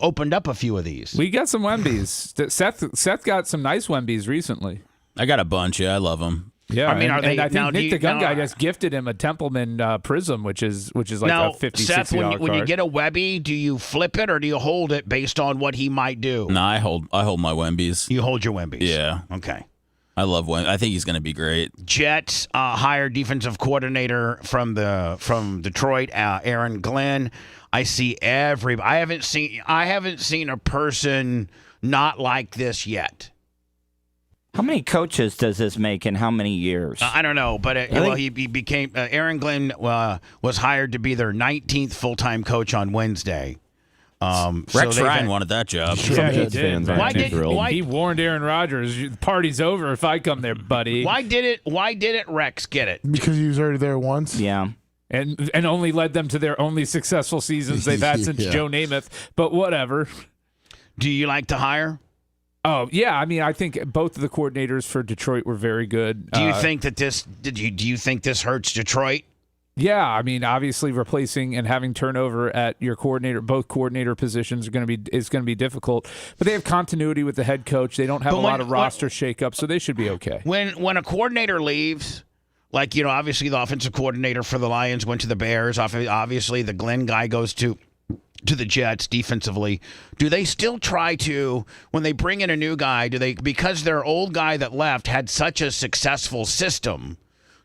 opened up a few of these. We got some Wembies. Seth got some nice Wembies recently. I got a bunch. Yeah, I love them. Yeah, I mean, I think Nick the Gun Guy just gifted him a Templeman Prism, which is like a 50, Seth, $60 card. when you get a Webby, do you flip it or do you hold it based on what he might do? No, I hold my Wembies. You hold your Wembies? Yeah. Okay. I love Wemby. I think he's going to be great. Jets hired defensive coordinator from Detroit, Aaron Glenn. I haven't seen a person not like this yet. How many coaches does this make in how many years? I don't know, but he became Aaron Glenn was hired to be their 19th full-time coach on Wednesday. Rex Ryan wanted that job. Yeah, he did. Why He warned Aaron Rodgers, "The party's over if I come there, buddy." Why didn't Rex get it? Because he was already there once. Yeah. And only led them to their only successful seasons they've had since Joe Namath. But whatever. Do you like to hire? Oh yeah, I mean, I think both of the coordinators for Detroit were very good. Do you think that do you think this hurts Detroit? Yeah, I mean, obviously replacing and having turnover at your both coordinator positions is going to be difficult. But they have continuity with the head coach. They don't have a lot of roster shakeup, so they should be okay. When a coordinator leaves, like obviously the offensive coordinator for the Lions went to the Bears. Obviously, the Glenn guy goes to the Jets defensively. Do they still try to, when they bring in a new guy, because their old guy that left had such a successful system,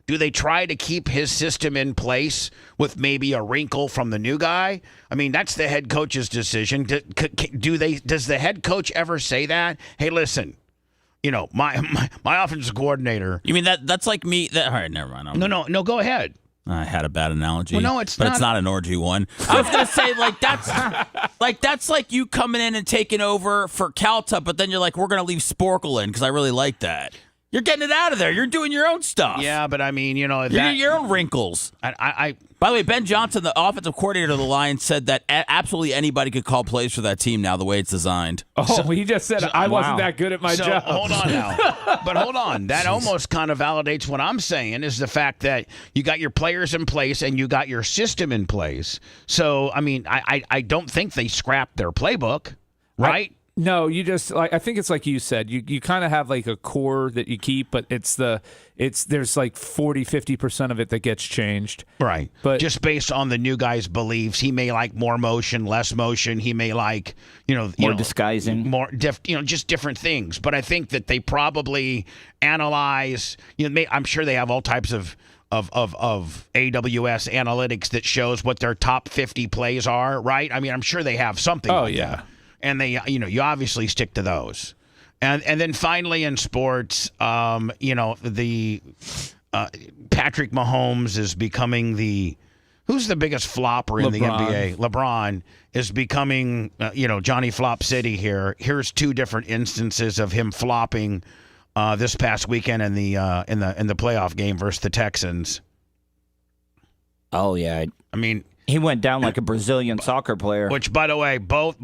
do they try to keep his system in place with maybe a wrinkle from the new guy? I mean, that's the head coach's decision. Does the head coach ever say that? Hey, listen, my offensive coordinator. You mean that's like me? All right, never mind. No, go ahead. I had a bad analogy. Well, no, it's but not. It's not an orgy one. I was gonna say that's like you coming in and taking over for Calta, but then you're like, we're gonna leave Sporkle in because I really like that. You're getting it out of there. You're doing your own stuff. Yeah, but I mean, your own wrinkles. By the way, Ben Johnson, the offensive coordinator of the Lions, said that absolutely anybody could call plays for that team now, the way it's designed. He just said I wasn't that good at my job. Hold on now. But hold on. That almost kind of validates what I'm saying is the fact that you got your players in place and you got your system in place. So, I mean, I don't think they scrapped their playbook, right? No, you just I think it's like you said. You kind of have like a core that you keep, but there's like 40-50% of it that gets changed. Right. But just based on the new guy's beliefs, he may like more motion, less motion. He may like more disguising, more just different things. But I think that they probably analyze. I'm sure they have all types of AWS analytics that shows what their top 50 plays are. Right. I mean, I'm sure they have something. Oh like yeah. That. And they, you obviously stick to those, and then finally in sports, the Patrick Mahomes is becoming who's the biggest flopper in the NBA? LeBron is becoming, Johnny Flop City here. Here's two different instances of him flopping this past weekend in the playoff game versus the Texans. Oh yeah, I mean. He went down like a Brazilian soccer player. Which, by the way, both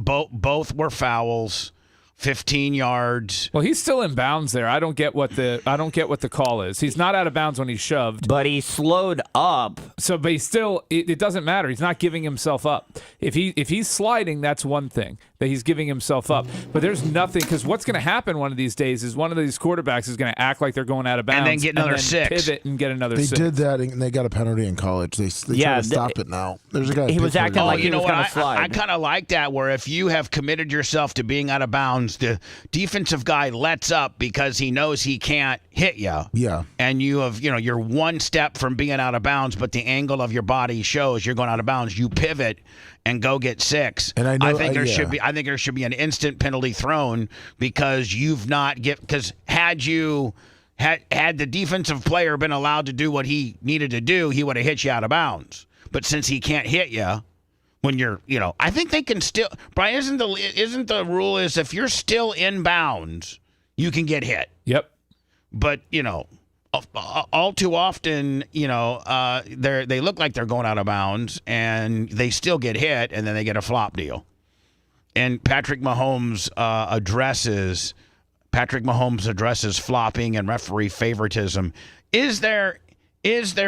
were fouls, 15 yards. Well, he's still in bounds there. I don't get what the call is. He's not out of bounds when he's shoved, but he slowed up. So, but it doesn't matter. He's not giving himself up. If he's sliding, that's one thing that he's giving himself up. But there's nothing, because what's going to happen one of these days is one of these quarterbacks is going to act like they're going out of bounds and then get another six, pivot and get another. They six. did that and they got a penalty in college. They try to stop it now. There's a guy. He was acting like he was going to slide. I kind of like that, where if you have committed yourself to being out of bounds, the defensive guy lets up because he knows he can't hit you. Yeah. And you're one step from being out of bounds, but the angle of your body shows you're going out of bounds. You pivot and go get six. And I think there should be an instant penalty thrown because you've not because had the defensive player been allowed to do what he needed to do, he would have hit you out of bounds. But since he can't hit you when you're, I think they can still. Brian, isn't the rule is if you're still in bounds, you can get hit. Yep. But all too often, they look like they're going out of bounds and they still get hit, and then they get a flop deal. And Patrick Mahomes addresses flopping and referee favoritism. Is there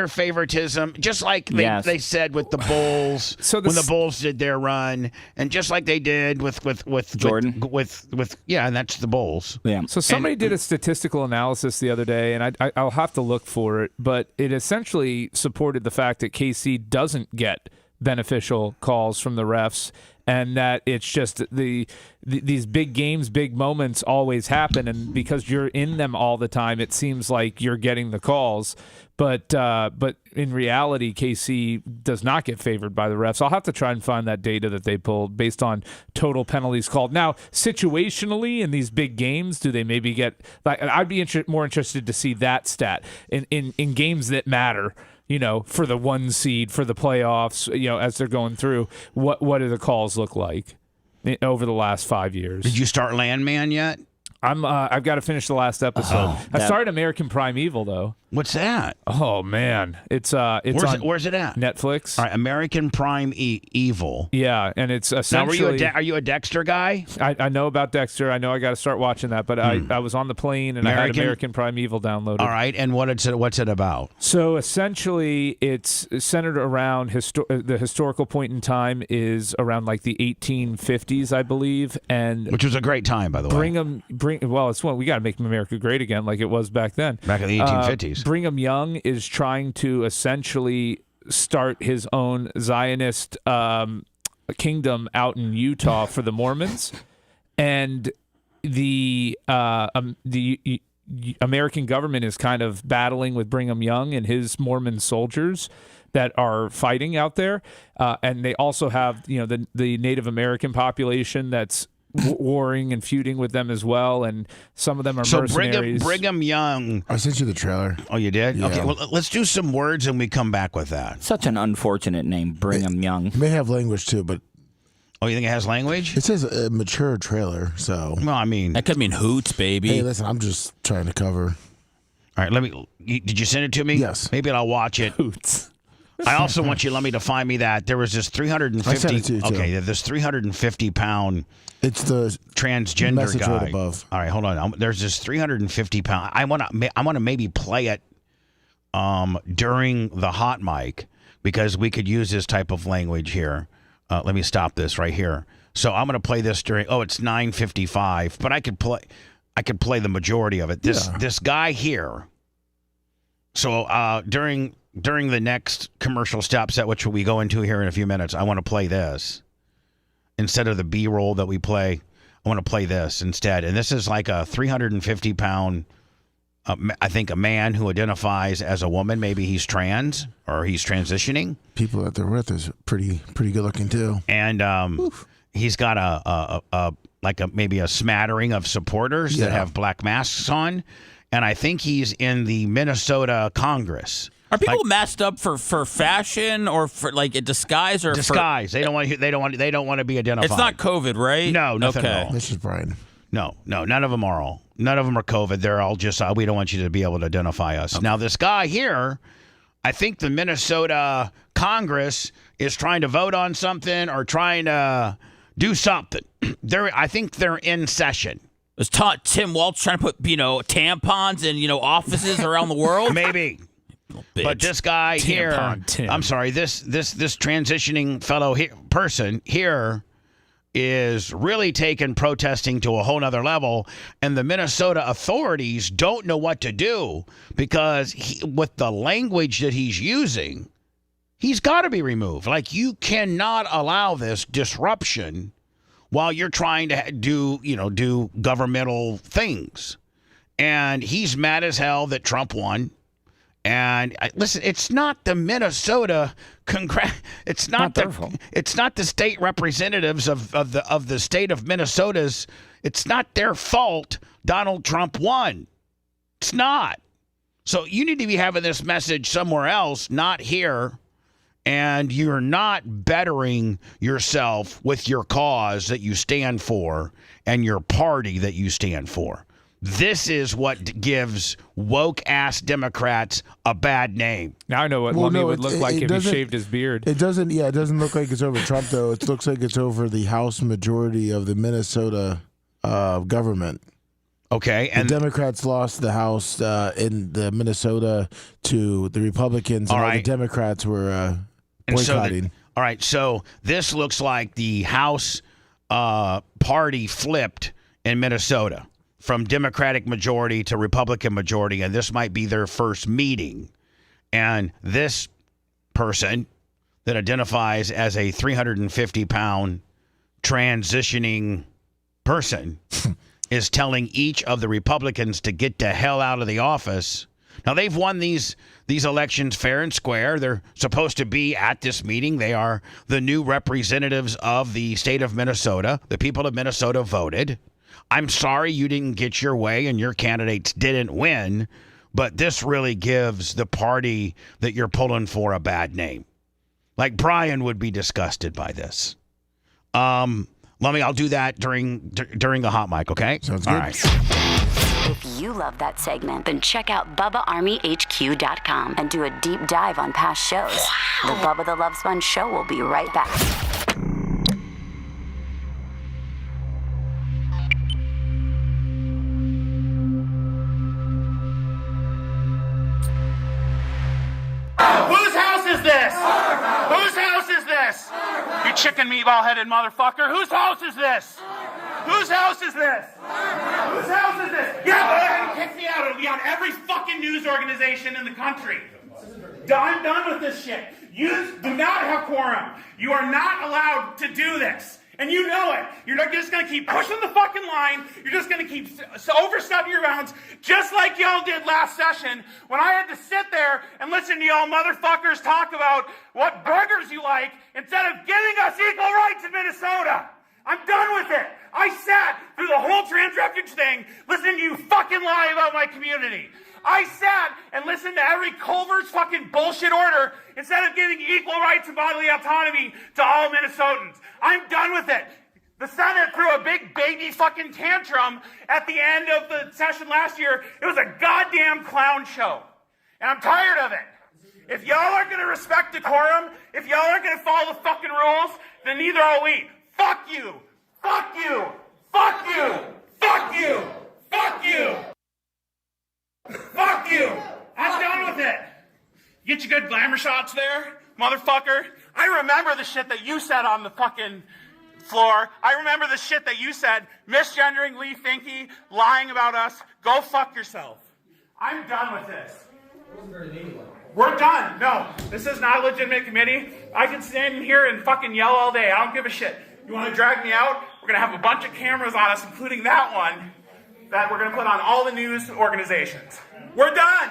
favoritism? Just like they said with the Bulls when the Bulls did their run, and just like they did with Jordan, and that's the Bulls. Yeah. So somebody did a statistical analysis the other day, and I'll have to look for it, but it essentially supported the fact that KC doesn't get beneficial calls from the refs. and that it's just these big games, big moments always happen, and because you're in them all the time, it seems like you're getting the calls. But in reality, KC does not get favored by the refs. I'll have to try and find that data that they pulled based on total penalties called. Now, situationally in these big games, do they maybe get? Like, I'd be more interested to see that stat in games that matter. For the 1 seed, for the playoffs, as they're going through. What do the calls look like over the last 5 years? Did you start Landman yet? I've got to finish the last episode. I started American Primeval though. What's that? Oh man, it's where's it at? Netflix. All right, American Evil. Yeah, and it's essentially. Now, are you a Dexter guy? I know about Dexter. I know I got to start watching that, but I was on the plane and I had American Primeval downloaded. All right, and what's it about? So essentially, it's centered around the historical point in time is around like the 1850s, I believe, and which was a great time, by the way. It's one we got to make America great again, like it was back then. Back in the 1850s. Brigham Young is trying to essentially start his own Zionist kingdom out in Utah for the Mormons, and the American government is kind of battling with Brigham Young and his Mormon soldiers that are fighting out there, and they also have the Native American population that's warring and feuding with them as well, and some of them are mercenaries. Brigham Young. I sent you the trailer. Oh, you did? Yeah. Okay, well, let's do some words and we come back with that. Such an unfortunate name, Brigham Young. It may have language too, but... Oh, you think it has language? It says a mature trailer, so... Well, I mean... That could mean hoots, baby. Hey, listen, I'm just trying to cover. All right, did you send it to me? Yes. Maybe I'll watch it. Hoots. I also want you to let me to find me that there was this 350... I sent it to you, too. Okay, this 350-pound... It's the transgender message guy. right above. All right, hold on. There's this 350-pound. I want to maybe play it during the hot mic because we could use this type of language here. Let me stop this right here. So I'm going to play this during. Oh, it's 9:55, but I could play the majority of it. This guy here. So during the next commercial stop set, which we go into here in a few minutes, I want to play this. Instead of the B-roll that we play, I want to play this instead. And this is like a 350-pound, I think, a man who identifies as a woman. Maybe he's trans or he's transitioning. People that they're with is pretty good looking too. And he's got maybe a smattering of supporters that have black masks on. And I think he's in the Minnesota Congress. Are people masked up for fashion or for like a disguise or disguise? They don't want to be identified. It's not COVID, right? No, nothing okay. at all. This is Brian. No, none of them are all. None of them are COVID. They're all just we don't want you to be able to identify us. Okay. Now this guy here, I think the Minnesota Congress is trying to vote on something or trying to do something. I think they're in session. Is Tim Walz trying to put tampons in offices around the world? Maybe. But this guy here, I'm sorry, this transitioning fellow person here is really taking protesting to a whole nother level, and the Minnesota authorities don't know what to do because with the language that he's using, he's got to be removed. Like, you cannot allow this disruption while you're trying to do governmental things. And he's mad as hell that Trump won. And listen, it's not the Minnesota It's not the state representatives of the state of Minnesota's. It's not their fault Donald Trump won. It's not. So you need to be having this message somewhere else, not here. And you're not bettering yourself with your cause that you stand for and your party that you stand for. This is what gives woke-ass Democrats a bad name. Now I know what Lummy would look like if he shaved his beard. It doesn't look like it's over Trump, though. It looks like it's over the House majority of the Minnesota government. Okay. And the Democrats lost the House in the Minnesota to the Republicans, and all the Democrats were boycotting. All right, so this looks like the House party flipped in Minnesota from Democratic majority to Republican majority, and this might be their first meeting. And this person that identifies as a 350-pound transitioning person is telling each of the Republicans to get the hell out of the office. Now, they've won these elections fair and square. They're supposed to be at this meeting. They are the new representatives of the state of Minnesota. The people of Minnesota voted. I'm sorry you didn't get your way and your candidates didn't win, but this really gives the party that you're pulling for a bad name. Like, Brian would be disgusted by this. I'll do that during the hot mic, okay? Sounds good. All right. If you love that segment, then check out BubbaArmyHQ.com and do a deep dive on past shows. The Bubba the Love Sponge Show will be right back. Whose house is this? Whose house is this? You chicken meatball-headed motherfucker. Whose house is this? Whose house is this? Whose house is this? Yeah, go ahead and kick me out. It'll be on every fucking news organization in the country. I'm done with this shit. You do not have quorum. You are not allowed to do this. And you know it. You're not just going to keep pushing the fucking line. You're just going to keep overstepping your bounds, just like y'all did last session when I had to sit there and listen to y'all motherfuckers talk about what burgers you like instead of giving us equal rights in Minnesota. I'm done with it. I sat through the whole trans refuge thing listening to you fucking lie about my community. I sat and listened to every Culver's fucking bullshit order instead of giving equal rights and bodily autonomy to all Minnesotans. I'm done with it. The Senate threw a big baby fucking tantrum at the end of the session last year. It was a goddamn clown show. And I'm tired of it. If y'all aren't going to respect decorum, if y'all aren't going to follow the fucking rules, then neither are we. Fuck you. Fuck you. Fuck you. Fuck you. Fuck you. Fuck you! I'm done with it! Get your good glamour shots there, motherfucker. I remember the shit that you said on the fucking floor. I remember the shit that you said, misgendering Lee Finke, lying about us. Go fuck yourself. I'm done with this. We're done. No, this is not a legitimate committee. I can stand in here and fucking yell all day. I don't give a shit. You want to drag me out? We're going to have a bunch of cameras on us, including that one, that we're going to put on all the news organizations. We're done.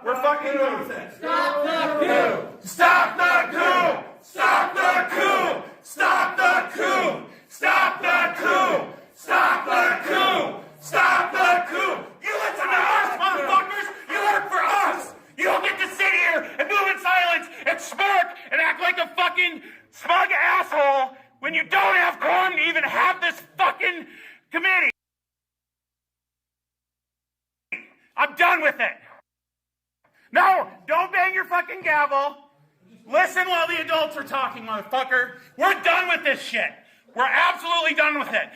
We're fucking done with it. Stop the coup. Stop the coup. Stop the coup. Stop the coup. Stop the coup. Stop the coup. Stop the coup. You listen to us, motherfuckers. You work for us. You don't get to sit here and move in silence and smirk and act like a fucking smug asshole when you don't have quorum to even have this fucking committee. I'm done with it. No, don't bang your fucking gavel. Listen while the adults are talking, motherfucker. We're done with this shit. We're absolutely done with it.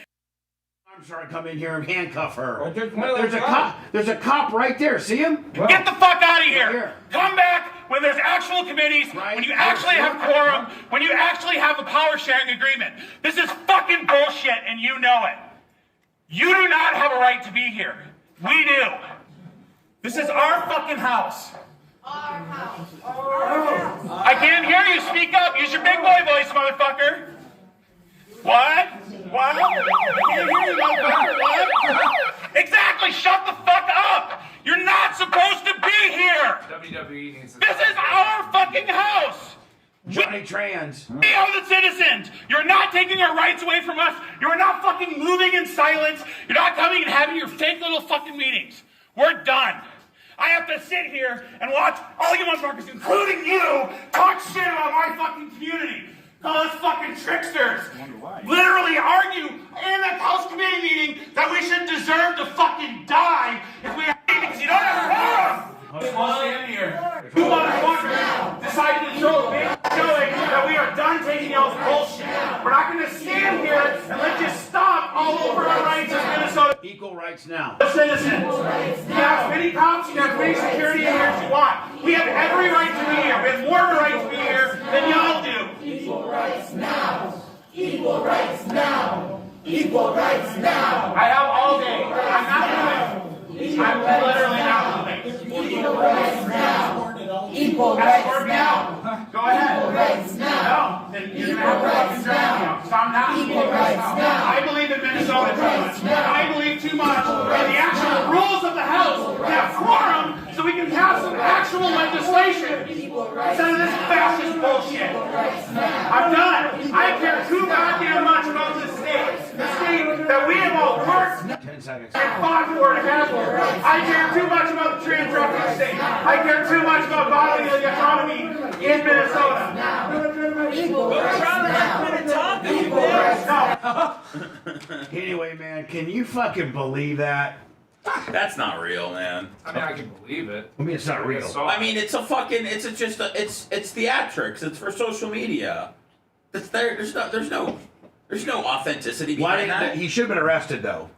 I'm sorry, come in here and handcuff her. There's a cop right there. See him? Get the fuck out of here. Come back when there's actual committees, when you actually have quorum, when you actually have a power sharing agreement. This is fucking bullshit and you know it. You do not have a right to be here. We do. This is our fucking house. Our house. I can't hear you. Speak up. Use your big boy voice, motherfucker. What? What? I can't hear you, motherfucker. What? Exactly. Shut the fuck up. You're not supposed to be here. WWE needs to. This is our fucking house. Johnny Trans. We are the citizens. You're not taking our rights away from us. You're not fucking moving in silence. You're not coming and having your fake little fucking meetings. We're done. I have to sit here and watch all you motherfuckers, including you, talk shit about my fucking community. Call us fucking tricksters. Literally argue in a House committee meeting that we should deserve to fucking die if we have because you don't have quorum. Stand here. You motherfuckers decided to throw a big showing that we are done taking y'all's bullshit. We're not going to stand here and let you stomp all over our rights in Minnesota. Equal rights now. Citizens. You have as many cops, you have as many security in here as you want. We have every right to be here. We have more of a right to be here than y'all do. Equal rights now. Equal rights now. Equal rights now. I have all day. I'm not moving. I'm literally not moving. Equal rights now. Equal rights now. Go ahead. Equal rights now. No. then you're going to have to fucking drag me out, because I'm not equal rights now. I believe in Minnesota too much. I believe too much in the actual rules of the House to have quorum so we can pass some actual legislation instead of this fascist bullshit. I'm done. I care too goddamn much about this state. The state that we have all worked and fought for and had for. I care too much about the trans state. I care too much about bodily autonomy in Minnesota. Anyway, man, can you fucking believe that? That's not real, man. I mean, I can believe it. I mean, it's not real. I mean, it's theatrics. It's for social media. It's there. There's no authenticity behind that. He should have been arrested, though.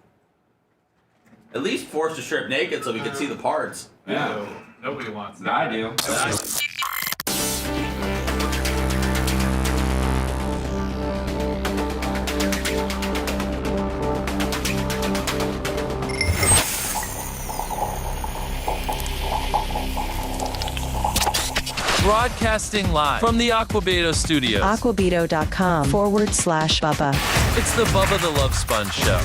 At least forced to strip naked so we could see the parts. Yeah. Nobody wants that. I do. Broadcasting live from the Aquabedo studios. Aquabedo.com/Bubba. It's the Bubba the Love Sponge Show.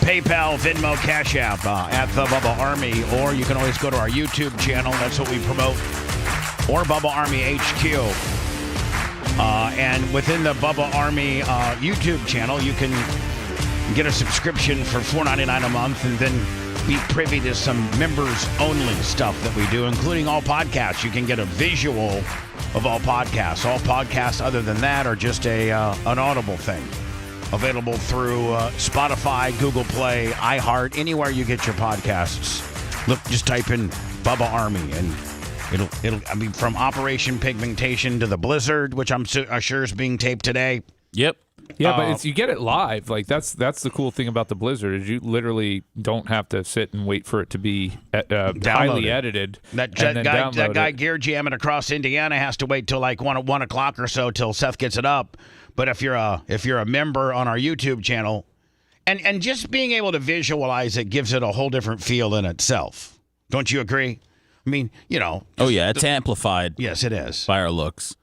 PayPal, Venmo, Cash App at the Bubba Army, or you can always go to our YouTube channel. That's what we promote, or Bubba Army HQ. And within the Bubba Army YouTube channel, you can get a subscription for $4.99 a month and then be privy to some members-only stuff that we do, including all podcasts. You can get a visual of all podcasts. All podcasts other than that are just an audible thing. Available through Spotify, Google Play, iHeart, anywhere you get your podcasts. Look, just type in Bubba Army and it'll. I mean, from Operation Pigmentation to the Blizzard, which I'm sure is being taped today. Yep. Yeah, but you get it live. Like that's the cool thing about the Blizzard is you literally don't have to sit and wait for it to be highly edited. That guy gear jamming across Indiana has to wait till like 1 o'clock or so till Seth gets it up. But if you're a member on our YouTube channel, and just being able to visualize it gives it a whole different feel in itself. Don't you agree? I mean, you know. Oh yeah, it's amplified. Yes, it is by our looks.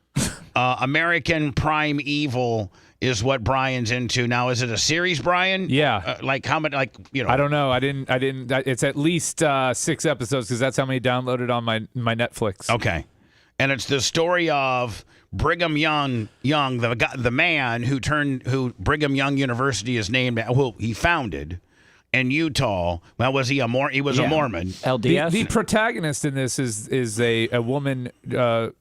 American Prime Evil is what Brian's into now. Is it a series, Brian? Yeah. Like how many? Like, you know. I don't know. I didn't. It's at least 6 episodes because that's how many downloaded on my Netflix. Okay, and it's the story of Brigham Young, the man who Brigham Young University is named. Well, he founded in Utah. Well, was he a Mormon? He was a Mormon. LDS. The protagonist in this is a woman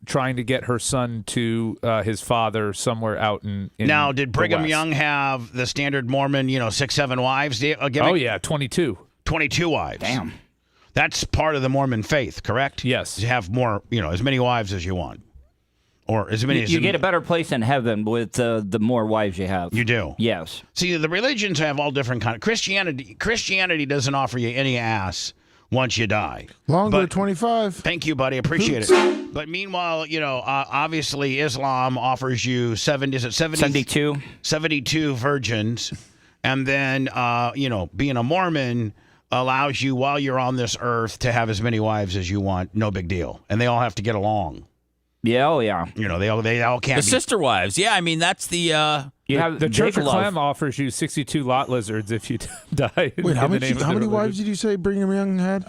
trying to get her son to his father somewhere out in Now, did Brigham West. Young have the standard Mormon, 6, 7 wives? Oh yeah, 22. 22 wives. Damn. That's part of the Mormon faith, correct? Yes. You have more, as many wives as you want. Or as many as you get a better place in heaven with the more wives you have. You do. Yes. See, the religions have all different kinds. Christianity doesn't offer you any ass once you die. Longer 25. Thank you, buddy. Appreciate it. But meanwhile, obviously Islam offers you 72 virgins, and then being a Mormon allows you while you're on this earth to have as many wives as you want. No big deal, and they all have to get along. Yeah, oh yeah. They all can't. The sister wives. Yeah, I mean that's the. The Church of Clem offers you 62 lot lizards if you die. Wait, how many wives did you say Brigham Young had?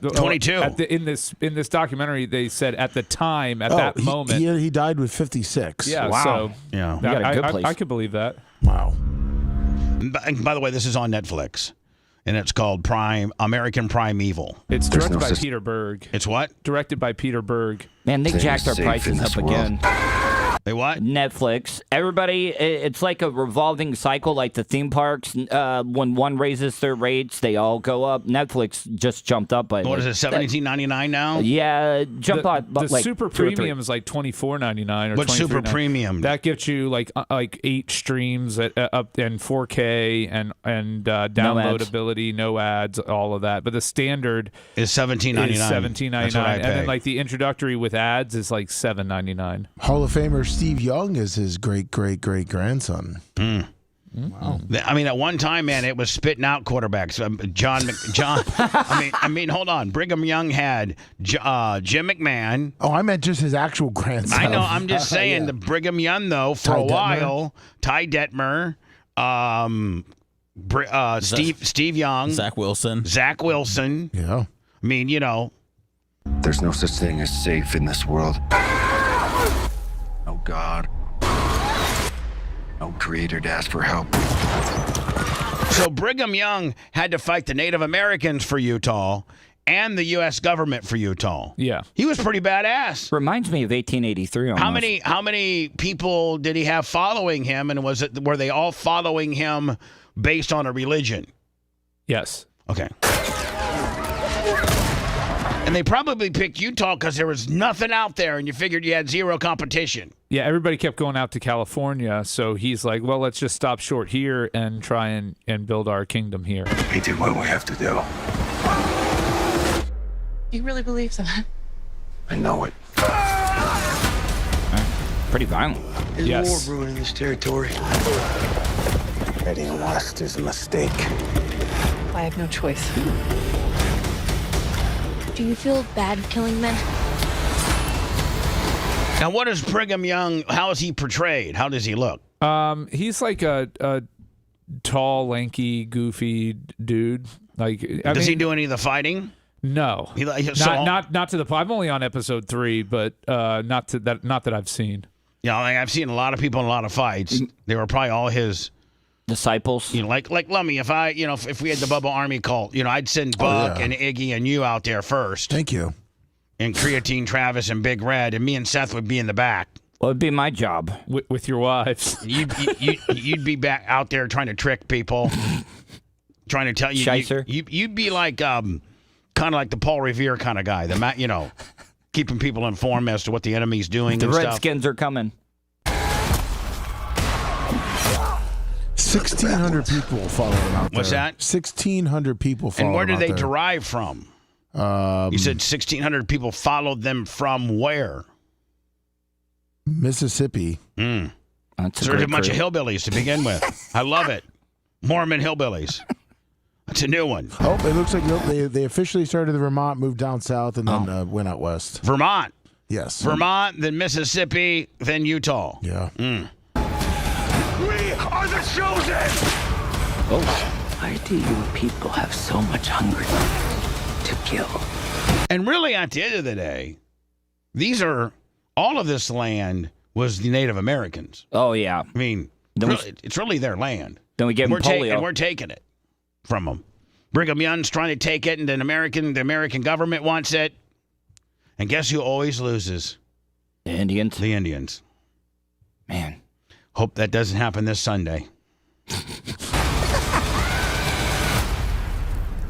22. In this documentary, they said at the time, that moment, he died with 56. Yeah. Wow. So yeah, you got a good place. I could believe that. Wow. And by the way, this is on Netflix. And it's called American Prime Evil. It's directed by Peter Berg. It's what? Directed by Peter Berg. Man, they jacked their prices up again. They what? Netflix. Everybody, it's like a revolving cycle, like the theme parks. When one raises their rates, they all go up. Netflix just jumped up by. What is it? $17.99 now? Yeah, the super premium is like $24.99 or What's super $23.99. premium? That gets you like 8 streams up and 4K and downloadability, no ads, all of that. But the standard is $17.99. Is $17.99, and then like the introductory with ads is like $7.99. Hall of Famer Steve Young is his great grandson. Wow. I mean, at one time, man, it was spitting out quarterbacks. John. I mean, hold on. Brigham Young had Jim McMahon. Oh, I meant just his actual grandson. I know. I'm just saying the Brigham Young, though, for Ty a while. Ty Detmer, Steve Young, Zach Wilson. Yeah. I mean, you know. There's no such thing as safe in this world. No God. No creator to ask for help. So Brigham Young had to fight the Native Americans for Utah and the U.S. government for Utah. Yeah. He was pretty badass. Reminds me of 1883 almost. How many people did he have following him, and were they all following him based on a religion? Yes. Okay. And they probably picked Utah because there was nothing out there, and you figured you had zero competition. Yeah, everybody kept going out to California, so he's like, well, let's just stop short here and try and build our kingdom here. We do what we have to do. You really believe that? I know it. Pretty violent. There's Yes. more ruining this territory. Heading west is a mistake. I have no choice. Do you feel bad killing men? Now, what is Brigham Young? How is he portrayed? How does he look? He's like a tall, lanky, goofy dude. Like, Does he do any of the fighting? No, not to the. I'm only on episode 3, but not that I've seen. Yeah, I've seen a lot of people in a lot of fights. They were probably all his disciples. You know, like Lummy. If we had the Bubba Army cult, I'd send Buck and Iggy and you out there first. Thank you. And Creatine Travis and Big Red, and me and Seth would be in the back. Well, it'd be my job with your wives. You'd be back out there trying to trick people, trying to tell you. Shicer. You'd be like kind of like the Paul Revere kind of guy. Keeping people informed as to what the enemy's doing. The and Redskins are coming. 1,600 people follow him out there. What's that? 1,600 people follow him. And where did they out there. derive from? You said 1,600 people followed them from where? Mississippi. So there's a bunch of hillbillies to begin with. I love it. Mormon hillbillies. That's a new one. Oh, it looks like they officially started in Vermont, moved down south, and then went out west. Vermont. Yes. Vermont, then Mississippi, then Utah. Yeah. We are the chosen! Why do you people have so much hunger to kill? And really, at the end of the day, all of this land was the Native Americans. Oh, yeah. I mean, it's really their land. Then we gave them polio. And we're taking it from them. Brigham Young's trying to take it, and then the American government wants it. And guess who always loses? The Indians. The Indians. Man. Hope that doesn't happen this Sunday.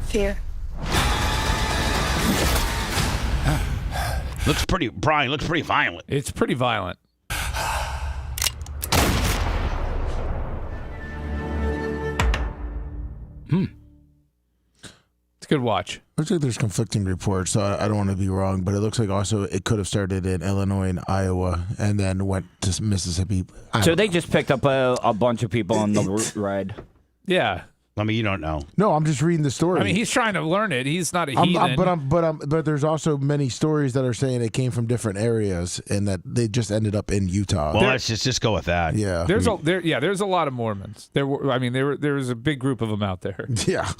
Fear. Brian, looks pretty violent. It's pretty violent. It's a good watch. Looks like there's conflicting reports, so I don't want to be wrong, but it looks like also it could have started in Illinois and Iowa and then went to Mississippi. So they just picked up a bunch of people on the route ride. Yeah. I mean, you don't know. No, I'm just reading the story. I mean, he's trying to learn it. He's not a heathen. But there's also many stories that are saying it came from different areas and that they just ended up in Utah. Well, let's just go with that. Yeah. There's a lot of Mormons. There was a big group of them out there. Yeah.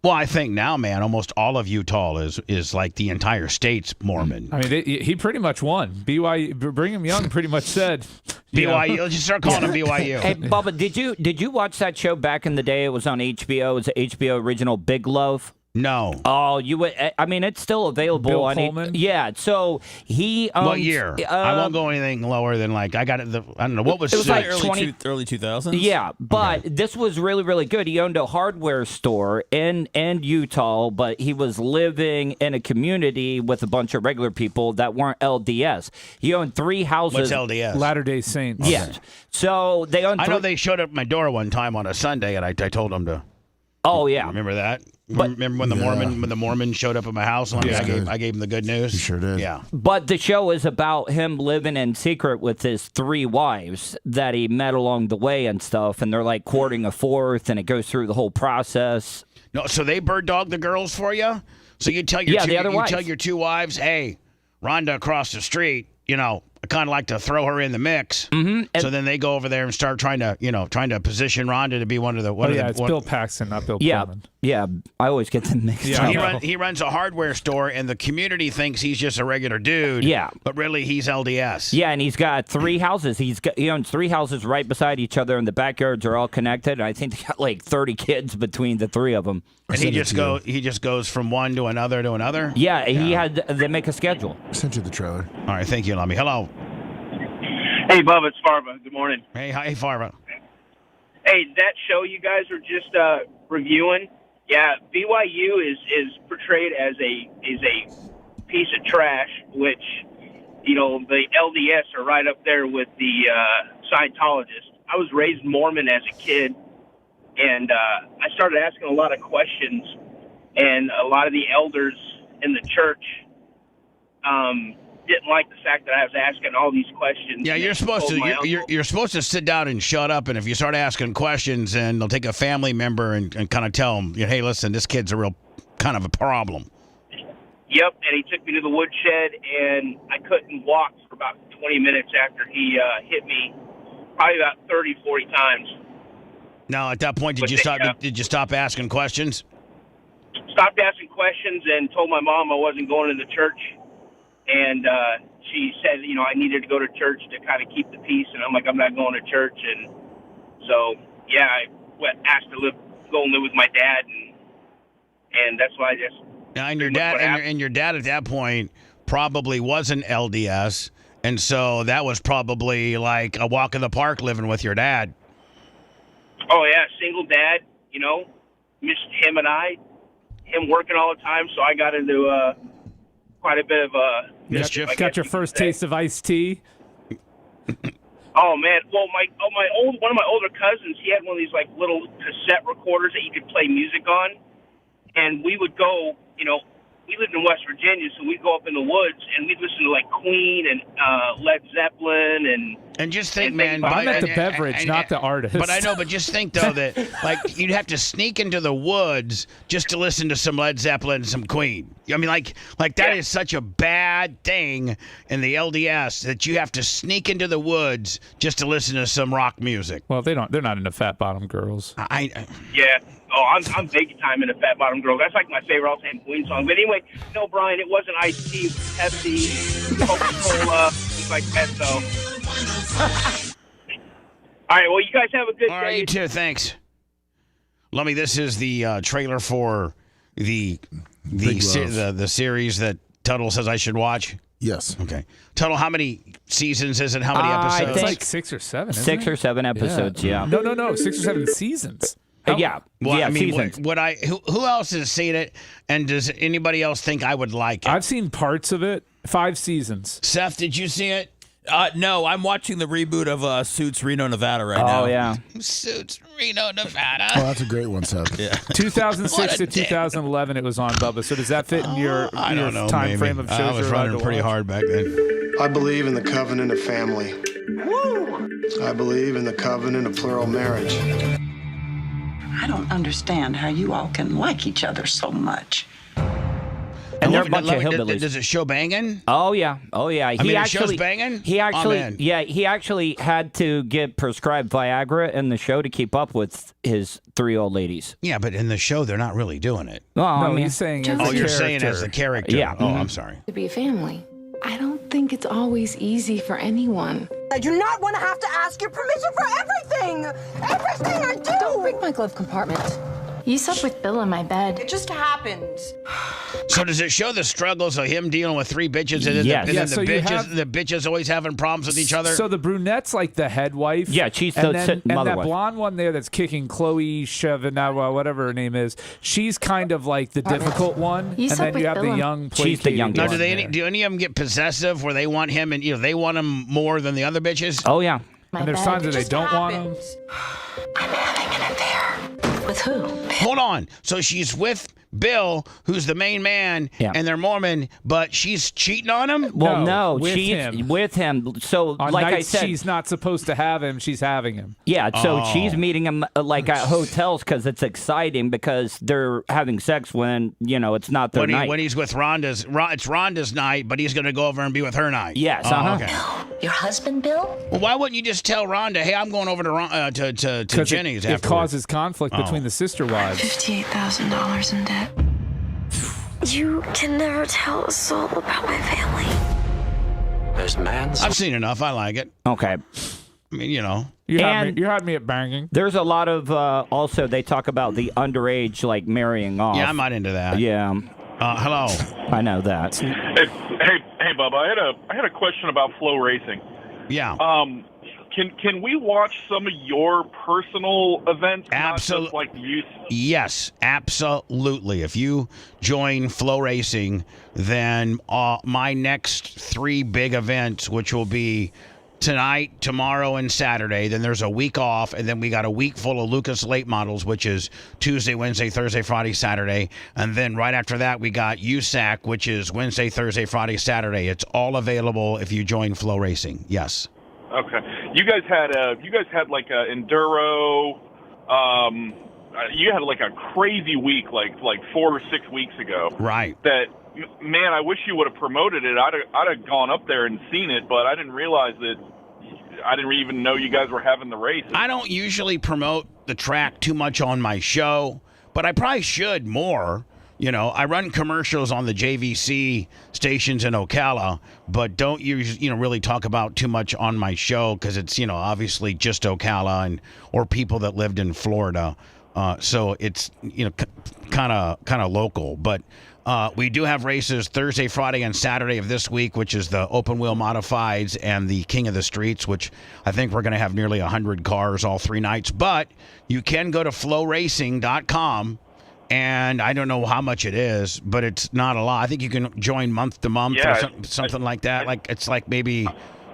Well, I think now, man, almost all of Utah is like the entire state's Mormon. I mean, he pretty much won. Brigham Young pretty much said BYU. Let's just start calling him BYU. Hey, Bubba, did you watch that show back in the day? It was on HBO. It was the HBO original Big Love. No. Oh, you would. I mean, it's still available. Bill on Pullman? Yeah. So he. What year? I won't go anything lower than I got it. I don't know what was. It was like early 2000s. Yeah, but this was really, really good. He owned a hardware store in Utah, but he was living in a community with a bunch of regular people that weren't LDS. He owned 3 houses. What's LDS? Latter-day Saints. Yes. So they owned. I know they showed up at my door one time on a Sunday, and I told them to. Oh yeah. Remember that? Remember when the Mormon showed up at my house? And I gave him the good news. You sure did. Yeah. But the show is about him living in secret with his 3 wives that he met along the way and stuff, and they're like courting a 4th, and it goes through the whole process. No, so they bird dog the girls for you. So you tell your tell your 2 wives, hey, Rhonda across the street, I kind of like to throw her in the mix. Mm-hmm. So then they go over there and start trying to position Rhonda to be one of the. It's Bill Paxton, not Bill Pullman. Yeah, I always get them mixed up. He runs a hardware store, and the community thinks he's just a regular dude. Yeah, but really he's LDS. Yeah, and he got 3 houses. He owns 3 houses right beside each other, and the backyards are all connected. And I think they got like 30 kids between the 3 of them. And he just goes from one to another to another. Yeah, they make a schedule. Sent you the trailer. All right, thank you, Lummy. Hello. Hey, Bubba, it's Farva. Good morning. Hey, hi, Farva. Hey, that show you guys were just reviewing, yeah, BYU is portrayed as a piece of trash, which, the LDS are right up there with the Scientologists. I was raised Mormon as a kid, and I started asking a lot of questions, and a lot of the elders in the church didn't like the fact that I was asking all these questions. Yeah, you're supposed to sit down and shut up, and if you start asking questions, and they'll take a family member and kind of tell them, hey, listen, this kid's a real kind of a problem. Yep, and he took me to the woodshed, and I couldn't walk for about 20 minutes after he hit me, probably about 30, 40 times. Now, at that point, did you stop asking questions? Stopped asking questions and told my mom I wasn't going to the church. And she said, I needed to go to church to kind of keep the peace. And I'm like, I'm not going to church. And so, yeah, I asked to go and live with my dad. And that's why I just... And your dad at that point probably wasn't LDS. And so that was probably like a walk in the park living with your dad. Oh, yeah, single dad, missed him and him working all the time. So I got into... quite a bit of mischief. Got your first taste of iced tea? Oh man! Well, one of my older cousins, he had one of these like little cassette recorders that you could play music on, and we would go. We lived in West Virginia, so we'd go up in the woods and we'd listen to like Queen and Led Zeppelin and just think, man. I meant the beverage, not the artist. But I know, but just think though that like you'd have to sneak into the woods just to listen to some Led Zeppelin and some Queen. I mean, like that is such a bad thing in the LDS that you have to sneak into the woods just to listen to some rock music. Well, they're not into Fat Bottom Girls. Yeah. Oh, I'm big time into Fat Bottom Girls. That's like my favorite all-time Queen song. But anyway, no, Brian, it wasn't Ice Tea, Pepsi, Coca-Cola, things like that. So, all right. Well, you guys have a good day. All right, you too. Thanks. Lummy, this is the trailer for the series that Tuttle says I should watch. Yes. Okay. Tuttle, how many seasons is it? How many episodes? It's like 6 or 7. 6 or 7 episodes. Yeah. No. 6 or 7 seasons. Yeah. Well, yeah, I mean, seasons. who else has seen it, and does anybody else think I would like it? I've seen parts of it. 5 seasons. Seth, did you see it? No, I'm watching the reboot of Suits Reno, Nevada right now. Oh, yeah. Suits Reno, Nevada. Oh, that's a great one, Seth. Yeah. 2006 to 2011 it was on, Bubba. So does that fit in your time frame of shows? I was running pretty hard back then. I believe in the covenant of family. Woo! I believe in the covenant of plural marriage. I don't understand how you all can like each other so much. And they're a bunch of hillbillies. Does it show banging? Oh yeah. It shows banging? He actually had to get prescribed Viagra in the show to keep up with his 3 old ladies. Yeah, but in the show they're not really doing it. No, he's saying as you're saying as a character. Yeah. Oh, I'm sorry. To be a family. I don't think it's always easy for anyone. I do not want to have to ask your permission for everything! Everything I do! Don't break my glove compartment. You slept with Bill in my bed. It just happened. So does it show the struggles of him dealing with 3 bitches and then, the bitches always having problems with each other? So the brunette's like the head wife. Yeah, she's and the mother that wife. blonde one there that's kicking Chloe Shevinawa, whatever her name is, she's kind of like the difficult one. You and then you have the young She's the young Now, one. do any of them get possessive where they want him and they want him more than the other bitches? Oh yeah. And there's times that they don't want him. I'm having an affair. With who? Hold on. So she's with Bill, who's the main man, and they're Mormon, but she's cheating on him? Well, no, with she's him. with him. So, On like I nights said, she's not supposed to have him. She's having him. yeah, so Oh. she's meeting him like at hotels because it's exciting because they're having sex when, it's not their night. When he's with Rhonda's, it's Rhonda's night, but he's going to go over and be with her night. Yes, Okay. Your husband, Bill? Well, why wouldn't you just tell Rhonda, hey, I'm going over to Jenny's it afterwards? causes conflict between the sister wives. $58,000 in debt. You can never tell a soul about my family. There's man's. I've seen enough. I like it. Okay. I mean, You had me at banging. There's a lot of also they talk about the underage like marrying off. Yeah, I'm not into that. Yeah. Hello. I know that. Hey, Bubba. I had a question about Flow Racing. Yeah. Can we watch some of your personal events? Absolutely. Not just like youth. Yes, absolutely. If you join Flow Racing, then my next 3 big events, which will be tonight, tomorrow, and Saturday. Then there's a week off, and then we got a week full of Lucas late models, which is Tuesday, Wednesday, Thursday, Friday, Saturday. And then right after that, we got USAC, which is Wednesday, Thursday, Friday, Saturday. It's all available if you join Flow Racing. Yes. Okay. You guys had like a enduro. You had like a crazy week, like 4 or 6 weeks ago. Right. That, man, I wish you would have promoted it. I'd have gone up there and seen it, but I didn't realize that. I didn't even know you guys were having the race. I don't usually promote the track too much on my show, but I probably should more. I run commercials on the JVC stations in Ocala, but don't usually, really talk about too much on my show because it's, obviously just Ocala or people that lived in Florida. So it's, kind of local. But we do have races Thursday, Friday, and Saturday of this week, which is the open wheel modifieds and the King of the Streets, which I think we're going to have nearly 100 cars all 3 nights. But you can go to flowracing.com. And I don't know how much it is, but it's not a lot. I think you can join month to month or something like that. It's like maybe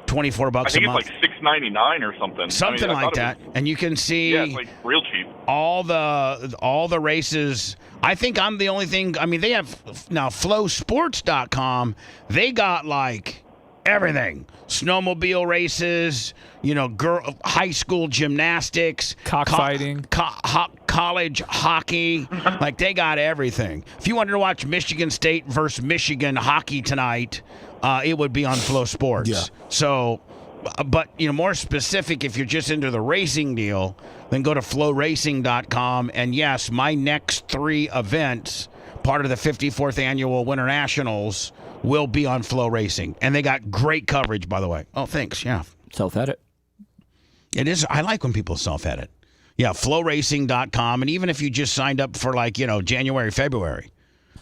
$24 a month. I think it's like $6.99 or something. Something like that. And you can see it's like real cheap. all the races. I think I'm the only thing. I mean, they have now flowsports.com. They got like everything. Snowmobile races, high school gymnastics, cockfighting, college hockey. Like, they got everything. If you wanted to watch Michigan State versus Michigan hockey tonight, it would be on Flow Sports. Yeah. So, but, more specific, if you're just into the racing deal, then go to flowracing.com. And, yes, my next 3 events, part of the 54th Annual Winter Nationals, will be on Flow Racing. And they got great coverage, by the way. Oh, thanks. Yeah. Self-edit. It is. I like when people self-edit. Yeah, flowracing.com. And even if you just signed up for January, February,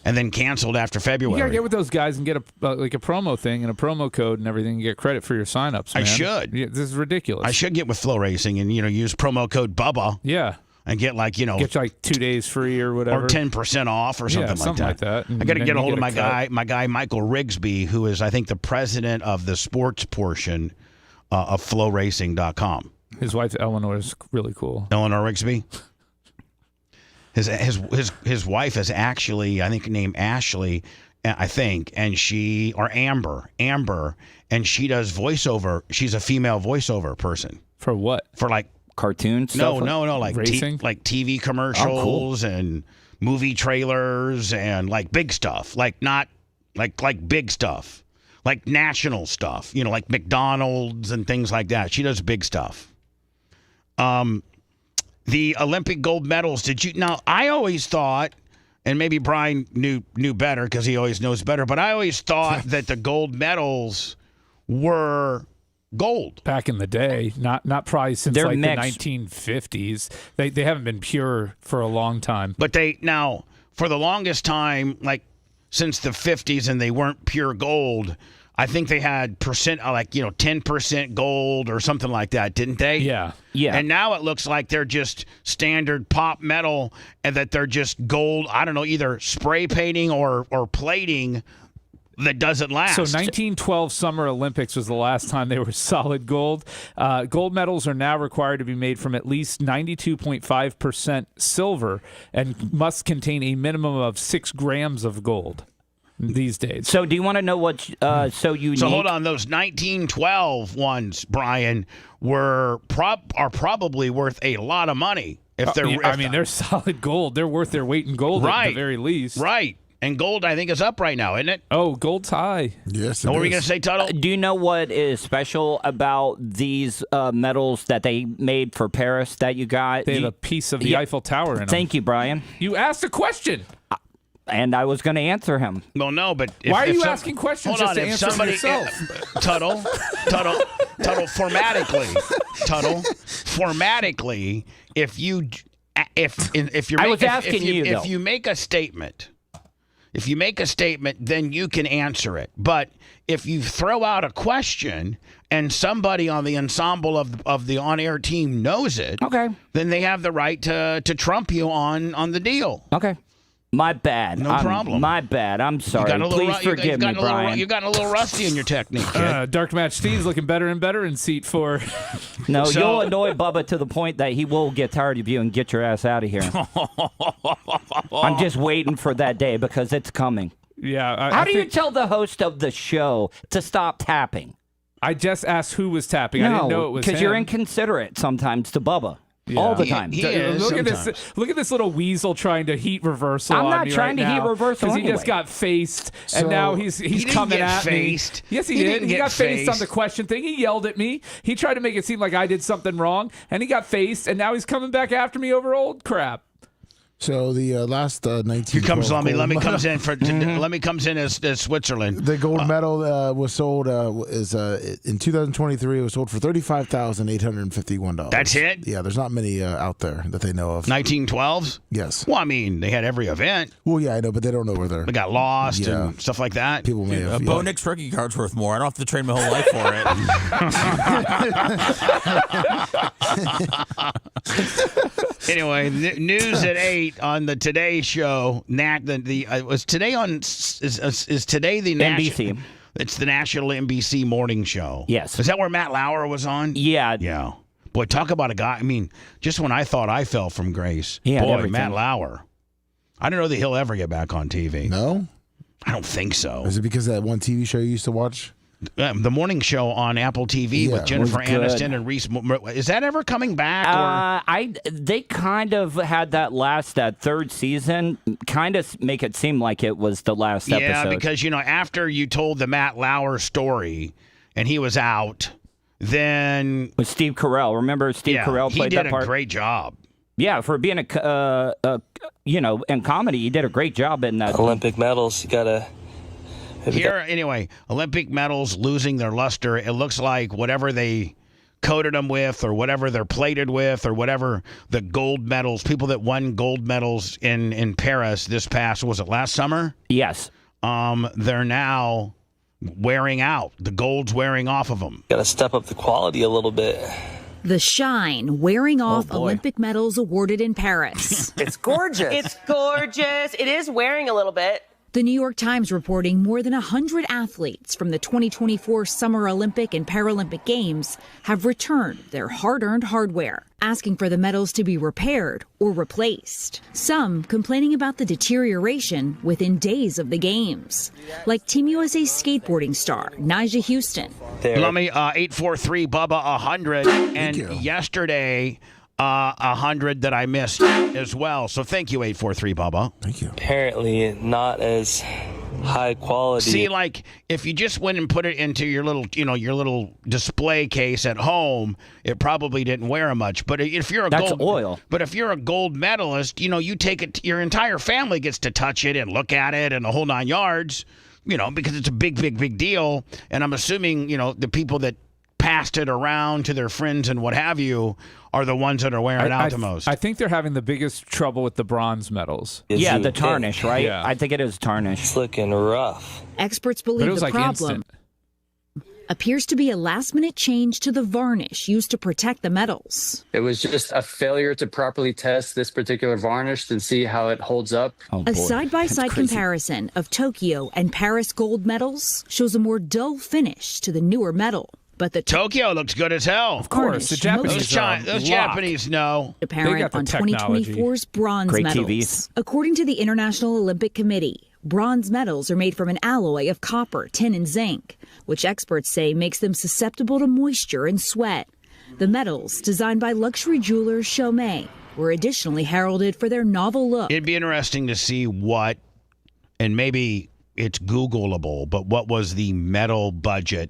and then canceled after February. You got to get with those guys and get a promo thing and a promo code and everything and get credit for your signups, man. I should. Yeah, this is ridiculous. I should get with Flow Racing and, use promo code Bubba. Yeah. And get get 2 days free or whatever, or 10% off or something like that. I got to get a hold of my guy Michael Rigsby, who is I think the president of the sports portion of FlowRacing.com. His wife Eleanor is really cool. Eleanor Rigsby. His wife is actually I think named Ashley, I think, and Amber, and she does voiceover. She's a female voiceover person. For what? For like. Cartoons? No, like racing, like TV commercials and movie trailers and like big stuff, like not like big stuff, like national stuff, like McDonald's and things like that. She does big stuff. The Olympic gold medals. Did you? Now, I always thought, and maybe Brian knew better because he always knows better, but I always thought that the gold medals were gold back in the day, not probably since They're like mixed. the 1950s. They haven't been pure for a long time. But now for the longest time, like since the 50s, and they weren't pure gold. I think they had 10% gold or something like that, didn't they? Yeah. And now it looks like they're just standard pop metal, and that they're just gold. I don't know, either spray painting or plating that doesn't last. So 1912 Summer Olympics was the last time they were solid gold. Gold medals are now required to be made from at least 92.5% silver and must contain a minimum of 6 grams of gold these days. So do you want to know what so hold on, those 1912 ones, Brian, are probably worth a lot of money. If they're they're solid gold. They're worth their weight in gold at the very least. Right. And gold, I think, is up right now, isn't it? Oh, gold's high. Yes, What were you going to say, Tuttle? Do you know what is special about these medals that they made for Paris that you got? They have a piece of the Eiffel Tower in them. Thank you, Brian. You asked a question. And I was going to answer him. Well, no, but... Why are you asking questions just to answer them yourself? Tuttle, formatically, if you make a statement... If you make a statement, then you can answer it. But if you throw out a question and somebody on the ensemble of the on-air team knows it, then they have the right to trump you on the deal. Okay. My bad. No problem. My bad. I'm sorry. Please forgive me, Brian. You've gotten a little rusty in your technique, kid. Dark Match Steve's looking better and better in seat 4. No, you'll annoy Bubba to the point that he will get tired of you and get your ass out of here. I'm just waiting for that day because it's coming. Yeah. How do you tell the host of the show to stop tapping? I just asked who was tapping. I didn't know it was him. Because you're inconsiderate sometimes to Bubba. Yeah. All the time. Look at this little weasel trying to heat reversal. I'm not on me trying right to now, heat reversal because he just got faced, So and now he's coming at faced. me. Yes, he did. He got faced on the question thing. He yelled at me. He tried to make it seem like I did something wrong, and he got faced, and now he's coming back after me over old crap. So the last 19. Here comes Lummy comes in as Switzerland. The gold medal was sold in 2023. It was sold for $35,851. That's it? Yeah, there's not many out there that they know of. 1912s? Yes. Well, I mean, they had every event. Well, yeah, I know, but they don't know where they're. They got lost and stuff like that. People may have. Bo Nick's rookie card's worth more. I don't have to train my whole life for it. Anyway, news at 8 on the Today Show. Was today on? Is today the NBC? It's the national NBC morning show. Yes. Is that where Matt Lauer was on? Yeah. Yeah. Boy, talk about a guy. I mean, just when I thought I fell from grace, boy, Matt Lauer. I don't know that he'll ever get back on TV. No, I don't think so. Is it because of that one TV show you used to watch? The morning show on Apple TV with Jennifer Aniston and Reese. Is that ever coming back? They kind of had that third season, kind of make it seem like it was the last episode. Yeah, because after you told the Matt Lauer story and he was out, then with Steve Carell. Remember Steve Carell played that part? He did a great job. Yeah, for being in comedy, he did a great job in that. Olympic medals, you gotta. Here, anyway, Olympic medals losing their luster. It looks like whatever they coated them with or whatever they're plated with or whatever the gold medals, people that won gold medals in Paris this past, was it last summer? Yes. They're now wearing out. The gold's wearing off of them. Got to step up the quality a little bit. The shine wearing off Olympic medals awarded in Paris. It's gorgeous. It's gorgeous. It is wearing a little bit. The New York Times reporting more than 100 athletes from the 2024 Summer Olympic and Paralympic Games have returned their hard-earned hardware, asking for the medals to be repaired or replaced. Some complaining about the deterioration within days of the Games, like Team USA skateboarding star Nyjah Houston. Let me 843-BUBBA 100, and yesterday 100 that I missed as well. So thank you, 843-BUBBA. Thank you. Apparently not as high quality. See, like if you just went and put it into your little display case at home, it probably didn't wear much. But if you're But if you're a gold medalist, you take it. Your entire family gets to touch it and look at it and the whole 9 yards. Because it's a big deal. And I'm assuming the people that passed it around to their friends and what have you are the ones that are wearing out the most. I think they're having the biggest trouble with the bronze medals. Yeah, the tarnish, right? Yeah. I think it is tarnish. It's looking rough. Experts believe the problem appears to be a last-minute change to the varnish used to protect the medals. It was just a failure to properly test this particular varnish and see how it holds up. A side-by-side comparison of Tokyo and Paris gold medals shows a more dull finish to the newer medal. But the Tokyo looks good as hell. Of course, the Japanese those Japanese know. Apparent on 2024's bronze Great medals. TVs. According to the International Olympic Committee, bronze medals are made from an alloy of copper, tin, and zinc, which experts say makes them susceptible to moisture and sweat. The medals, designed by luxury jeweler Chaumet, were additionally heralded for their novel look. It'd be interesting to see what, and maybe it's Googleable, but what was the medal budget?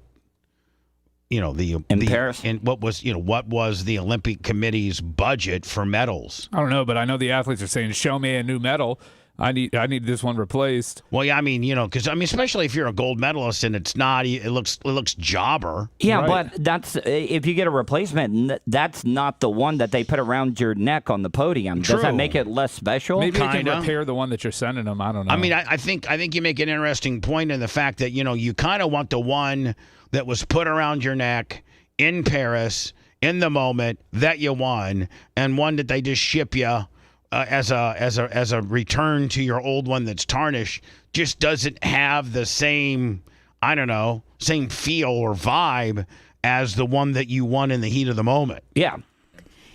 Paris, and what was the Olympic Committee's budget for medals? I don't know, but I know the athletes are saying, "Show me a new medal. I need this one replaced." Well, yeah, because especially if you're a gold medalist and it's not, it looks jobber. Yeah, Right. but that's if you get a replacement, that's not the one that they put around your neck on the podium. True. Does that make it less special? Maybe they Kinda. can repair the one that you're sending them. I don't know. I mean, I think you make an interesting point in the fact that you kind of want the one that was put around your neck in Paris in the moment that you won, and one that they just ship you as a return to your old one that's tarnished just doesn't have the same feel or vibe as the one that you won in the heat of the moment. Yeah.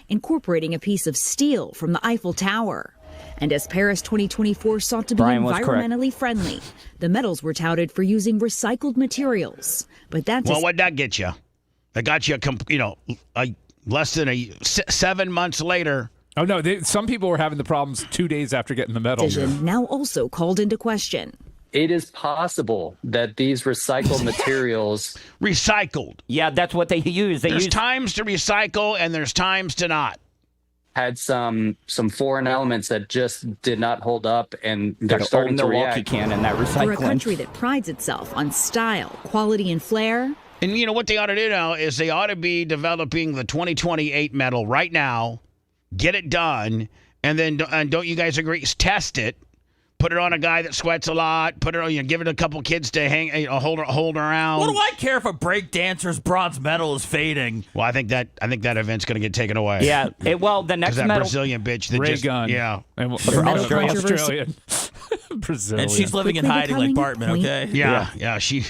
Incorporating a piece of steel from the Eiffel Tower. And as Paris 2024 sought to be Brian was correct. environmentally friendly, the medals were touted for using recycled materials. But that Well, what'd that get you? That got you, less than 7 months later. Oh no, some people were having the problems 2 days after getting the medal. decision now also called into question. It is possible that these recycled materials... Recycled. Yeah, that's what they use. There's times to recycle and there's times to not. had some foreign elements that just did not hold up, and they're Got starting to Milwaukee react. can in that For a recycling. country that prides itself on style, quality, and flair, And you know what they ought to do now is they ought to be developing the 2028 medal right now, get it done, and then don't you guys agree? Test it, put it on a guy that sweats a lot, put it on, give it a couple kids to hold around. What do I care if a break dancer's bronze medal is fading? Well, I think that event's going to get taken away. Yeah, the next that medal, Brazilian bitch that Ray just gun. yeah. And The medal controversy- Australian. Brazilian. And she's living in Quickly hiding like becoming Bartman, point- okay? Yeah, she.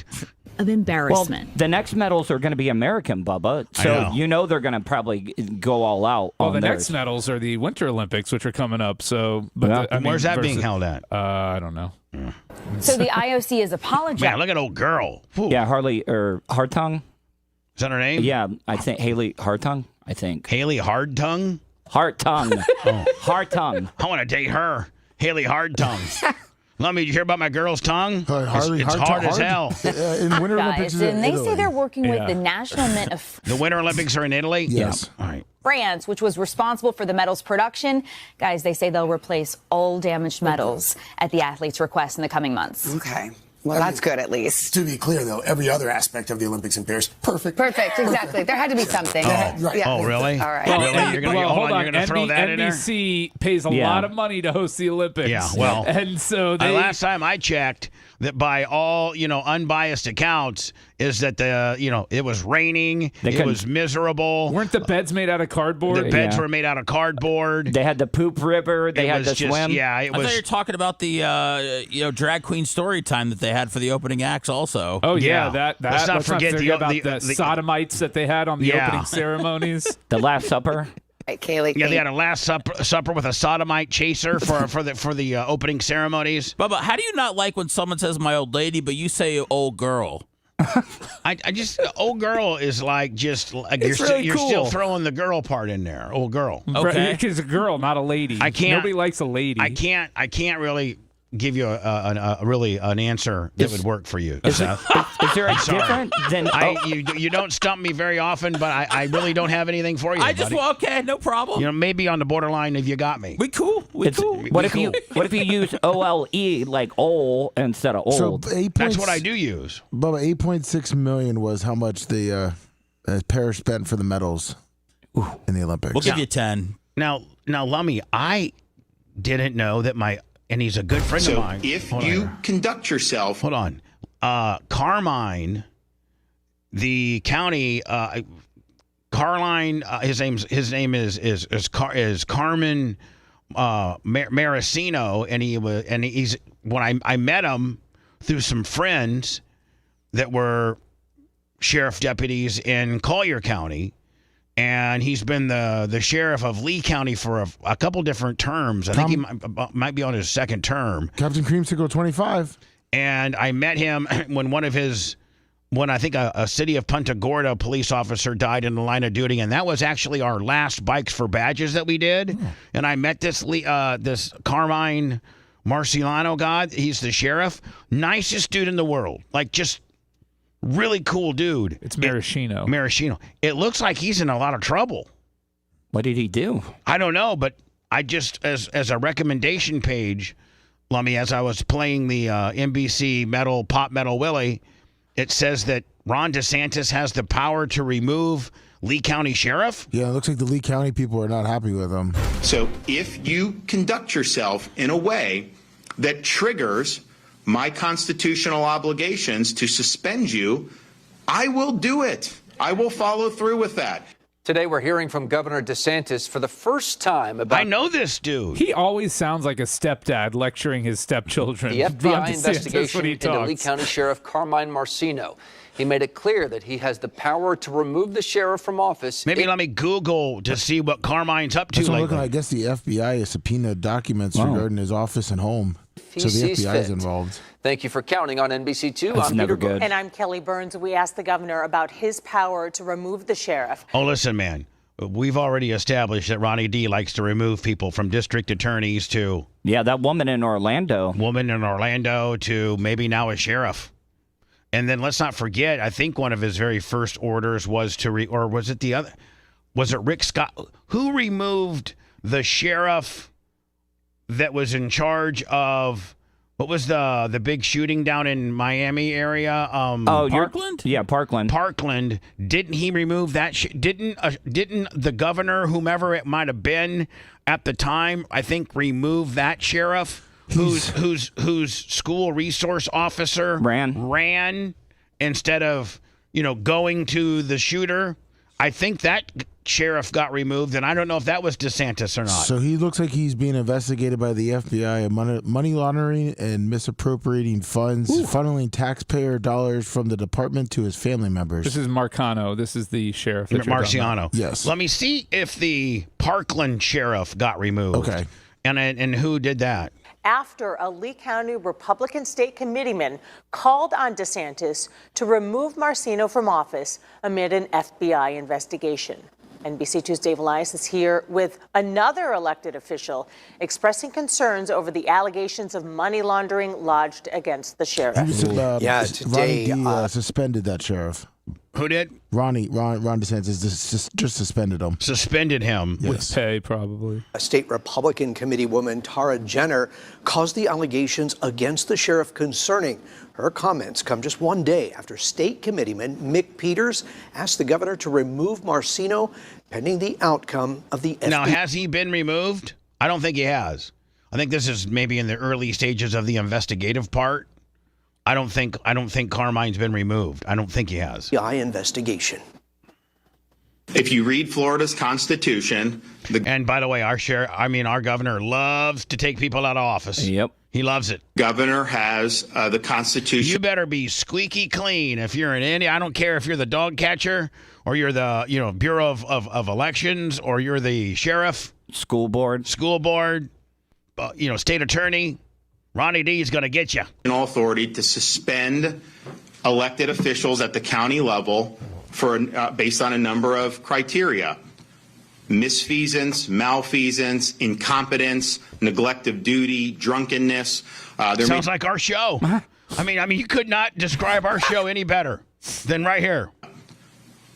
of embarrassment. the next medals are going to be American, Bubba. So they're going to probably go all out Well, on the theirs. next medals are the Winter Olympics, which are coming up. So, but Yeah. Where's that being held at? I don't know. So the IOC is apologizing. Man, look at old girl. Whew. Yeah, Harley or Hartung. Is that her name? Yeah, I think Haley Hartung. I think Haley Hardtongue. Hartung. Hartung. I want to date her, Haley Hardtongue. Let me. Did you hear about my girl's tongue? It's hard as hell. In Winter Olympics, Guys, and they say they're working with the National Mint of The Winter Olympics are in Italy? Yes. All right. France, which was responsible for the medals production. Guys, they say they'll replace all damaged medals at the athletes' request in the coming months. Okay. Well, that's good at least. To be clear, though, every other aspect of the Olympics in Paris, perfect. Perfect, exactly. There had to be something. Right. Yeah. Oh, really? All right. Really? You're gonna, hold on. You're going to throw that in there? NBC pays a lot of money to host the Olympics. Yeah, well. And so they... last time I checked, that by all, unbiased accounts, is that it was raining, it was miserable. Weren't the beds made out of cardboard? The beds were made out of cardboard. They had the poop river. They had the swim. Yeah, I thought you were talking about the drag queen story time that they had for the opening acts also. Oh yeah, that Let's not forget the sodomites that they had on the opening ceremonies. The Last Supper. Right, Kaylee. Yeah, they had a Last Supper with a sodomite chaser for the opening ceremonies. Bubba, how do you not like when someone says "my old lady" but you say "old girl"? I just old girl is like just like It's you're really still cool. throwing the girl part in there. Old girl. Okay, it's a girl, not a lady. I can't. Nobody likes a lady. I can't really give you an answer that would work for you. Is there a sorry. different than? You don't stump me very often, but I really don't have anything for you. buddy. Okay, no problem. Maybe on the borderline if you got me. We cool. What if you use OLE like ol instead of old? So That's what I do use. Bubba, 8.6 million was how much the Paris spent for the medals in the Olympics. We'll give you 10. Now, Lummy, I didn't know that and he's a good friend of mine. If you conduct yourself... Hold on. Carmine the county, Carline, his name is Carmen Maracino, and he's when I met him through some friends that were sheriff deputies in Collier County, and he's been the sheriff of Lee County for a couple different terms. I think he might be on his second term. Captain Creamsicle 25. And I met him when I think a city of Punta Gorda police officer died in the line of duty, and that was actually our last Bikes for Badges that we did. And I met this Carmine Marciano guy. He's the sheriff. Nicest dude in the world. Like, just really cool dude. It's Maraschino. Maraschino. It looks like he's in a lot of trouble. What did he do? I don't know, but I just, as a recommendation page, Lummy, as I was playing the NBC Pop Metal Willie, it says that Ron DeSantis has the power to remove Lee County Sheriff? Yeah, it looks like the Lee County people are not happy with him. So if you conduct yourself in a way that triggers my constitutional obligations to suspend you, I will do it. I will follow through with that. Today, we're hearing from Governor DeSantis for the first time about... I know this dude. He always sounds like a stepdad lecturing his stepchildren. The FBI investigation into Lee County Sheriff Carmine Marcino. He made it clear that he has the power to remove the sheriff from office. Maybe let me Google to see what Carmine's up to. That's what I'm looking at. I guess the FBI has subpoenaed documents regarding his office and home. So the FBI is involved. Thank you for counting on NBC2. I'm Peter Good. And I'm Kelly Burns. We asked the governor about his power to remove the sheriff. Oh, listen, man. We've already established that Ronnie D likes to remove people from district attorneys to... Yeah, that woman in Orlando. To maybe now a sheriff. And then let's not forget, I think one of his very first orders was to... or was it the other? Was it Rick Scott? Who removed the sheriff that was in charge of... What was the big shooting down in Miami area? Parkland? Yeah, Parkland. Parkland. Didn't he remove that? Didn't the governor, whomever it might have been at the time, I think, remove that sheriff whose school resource officer ran instead of going to the shooter? I think that sheriff got removed, and I don't know if that was DeSantis or not. So he looks like he's being investigated by the FBI of money laundering and misappropriating funds, funneling taxpayer dollars from the department to his family members. This is Marcano. This is the sheriff. Marciano. Yes. Let me see if the Parkland sheriff got removed. Okay. And who did that? After a Lee County Republican state committeeman called on DeSantis to remove Marcino from office amid an FBI investigation. NBC2's Dave Elias is here with another elected official expressing concerns over the allegations of money laundering lodged against the sheriff. Today Ronnie D, suspended that sheriff. Who did? Ron DeSantis just suspended him. Suspended him. Yes. With pay, probably. A state Republican committee woman, Tara Jenner, calls the allegations against the sheriff concerning. Her comments come just one day after state committeeman Mick Peters asked the governor to remove Marcino pending the outcome of the FBI. Now, has he been removed? I don't think he has. I think this is maybe in the early stages of the investigative part. I don't think Carmine's been removed. I don't think he has. FBI investigation. If you read Florida's Constitution, and by the way, our governor loves to take people out of office. Yep. He loves it. Governor has the Constitution. You better be squeaky clean if you're in any. I don't care if you're the dog catcher or you're the Bureau of Elections or you're the sheriff, school board, state attorney. Ronnie D is going to get you. Authority to suspend elected officials at the county level for based on a number of criteria: misfeasance, malfeasance, incompetence, neglect of duty, drunkenness. Sounds like our show. I mean, you could not describe our show any better than right here.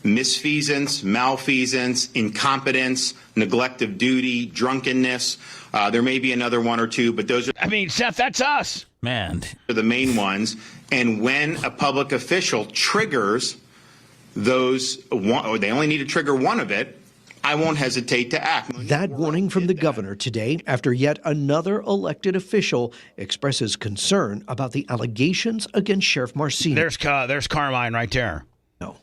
Misfeasance, malfeasance, incompetence, neglect of duty, drunkenness. There may be another one or two, but those are... Seth, that's us. Man. Are the main ones. And when a public official triggers those, or they only need to trigger one of it, I won't hesitate to act. That warning from the governor today after yet another elected official expresses concern about the allegations against Sheriff Marcino. There's Carmine right there.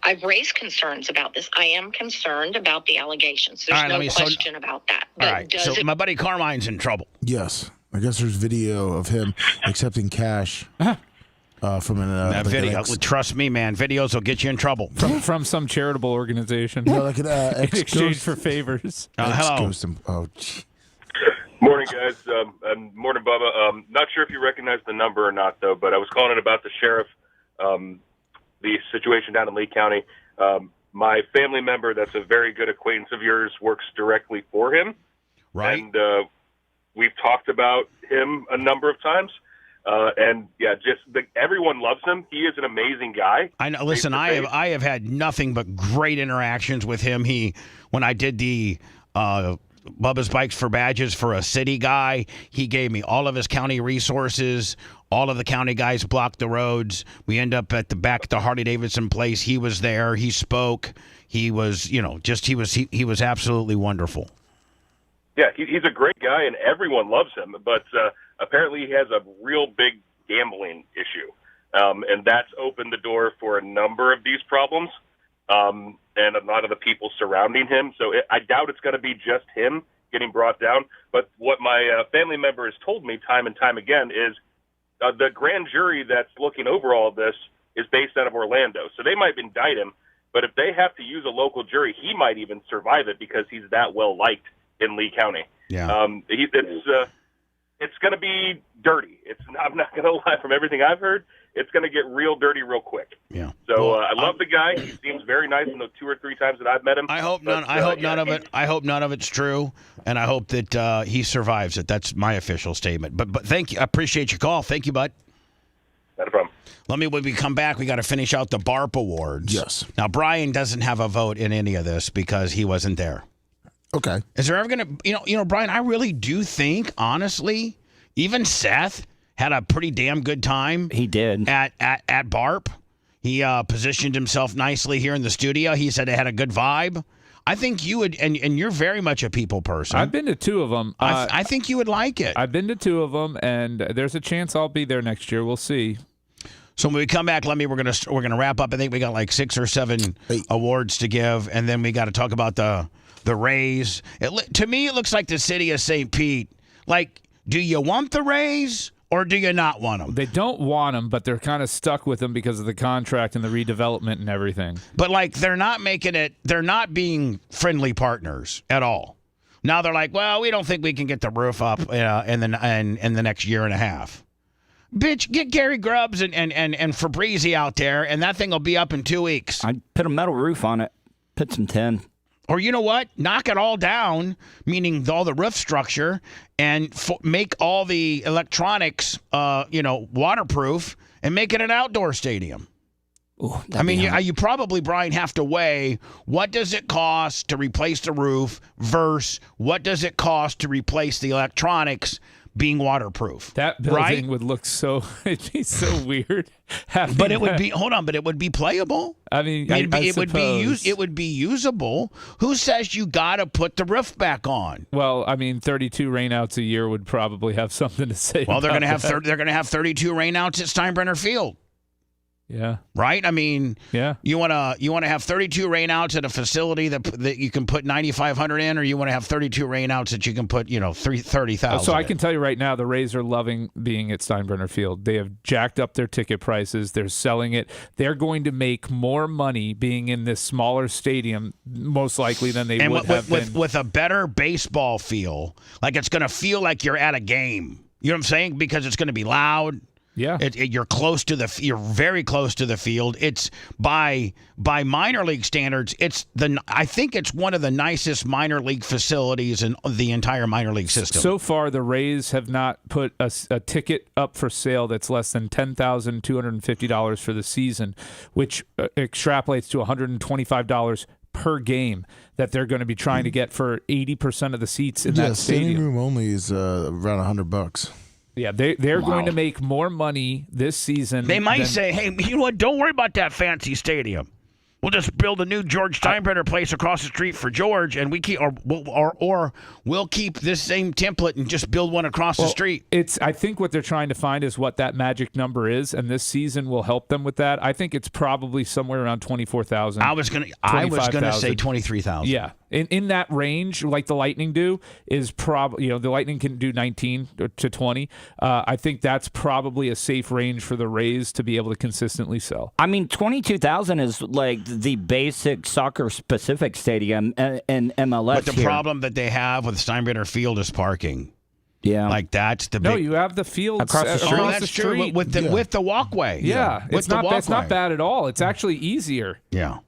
I've raised concerns about this. I am concerned about the allegations. There's no question about that. But All right, so my buddy Carmine's in trouble. Yes. I guess there's video of him accepting cash from an video. Trust me, man. Videos will get you in trouble. From some charitable organization. No, like an in exchange for favors. Hello. Oh, gee. Morning, guys. Morning, Bubba. Not sure if you recognize the number or not, though, but I was calling in about the sheriff, the situation down in Lee County. My family member, that's a very good acquaintance of yours, works directly for him. Right. And we've talked about him a number of times. And yeah, everyone loves him. He is an amazing guy. I know. Listen, I have had nothing but great interactions with him. When I did the Bubba's Bikes for Badges for a city guy, he gave me all of his county resources. All of the county guys blocked the roads. We end up at the back at the Harley-Davidson place. He was there. He spoke. He was, he was absolutely wonderful. Yeah, he's a great guy, and everyone loves him. But apparently he has a real big gambling issue, and that's opened the door for a number of these problems and a lot of the people surrounding him. So I doubt it's going to be just him getting brought down. But what my family member has told me time and time again is the grand jury that's looking over all of this is based out of Orlando. So they might indict him, but if they have to use a local jury, he might even survive it because he's that well-liked in Lee County. Yeah. It's going to be dirty. I'm not going to lie. From everything I've heard, it's going to get real dirty real quick. Yeah. So I love the guy. He seems very nice in the 2 or 3 times that I've met him. I hope none of it's true, and I hope that he survives it. That's my official statement. But thank you. I appreciate your call. Thank you, bud. Not a problem. When we come back, we got to finish out the BARP awards. Yes. Now Brian doesn't have a vote in any of this because he wasn't there. Okay. Is there ever going to, Brian, I really do think, honestly, even Seth had a pretty damn good time. He did. At BARP. He positioned himself nicely here in the studio. He said it had a good vibe. I think you would, and you're very much a people person. I've been to 2 of them. I think you would like it. I've been to 2 of them, and there's a chance I'll be there next year. We'll see. So when we come back, we're gonna wrap up. I think we got like 6 or 7 awards to give, and then we got to talk about the Rays. To me, it looks like the city of St. Pete. Like, do you want the Rays or do you not want them? They don't want them, but they're kind of stuck with them because of the contract and the redevelopment and everything. But like, they're not making it. They're not being friendly partners at all. Now they're like, well, we don't think we can get the roof up in the next year and a half. Bitch, get Gary Grubbs and Fabrizi out there, and that thing will be up in 2 weeks. I'd put a metal roof on it. Put some tin. Or you know what? Knock it all down, meaning all the roof structure, and make all the electronics, waterproof, and make it an outdoor stadium. Ooh, I mean, you probably, Brian, have to weigh what does it cost to replace the roof versus what does it cost to replace the electronics being waterproof. That building would look it'd be so weird. But it would be, but it would be playable. I mean, it would be usable. Who says you got to put the roof back on? Well, I mean, 32 rainouts a year would probably have something to say. Well, they're going to have 32 rainouts at Steinbrenner Field. Yeah. Right? I mean, yeah. You want to have 32 rainouts at a facility that you can put 9,500 in, or you want to have 32 rainouts that you can put 30,000. So I can tell you right now, the Rays are loving being at Steinbrenner Field. They have jacked up their ticket prices. They're selling it. They're going to make more money being in this smaller stadium, most likely, than they would have been with a better baseball feel. Like it's going to feel like you're at a game. You know what I'm saying? Because it's going to be loud. Yeah, you're very close to the field. It's by minor league standards. I think it's one of the nicest minor league facilities in the entire minor league system. So far, the Rays have not put a ticket up for sale that's less than $10,250 for the season, which extrapolates to $125 per game that they're going to be trying to get for 80% of the seats in that stadium. Standing room only is around $100. Yeah, they're going to make more money this season. They might say, hey, you know what? Don't worry about that fancy stadium. We'll just build a new George Steinbrenner place across the street for George, and we keep, or we'll keep this same template and just build one across the street. I think what they're trying to find is what that magic number is, and this season will help them with that. I think it's probably somewhere around 24,000. I was gonna say 23,000. Yeah, in that range, like the Lightning do, is probably the Lightning can do 19 to 20. I think that's probably a safe range for the Rays to be able to consistently sell. I mean, 22,000 is like the basic soccer-specific stadium in MLS. But the problem that they have with Steinbrenner Field is parking. Yeah, like that's the no. big... You have the field across the street. Oh, that's true. With the walkway. Yeah, it's not. That's not bad at all. It's actually easier. Yeah.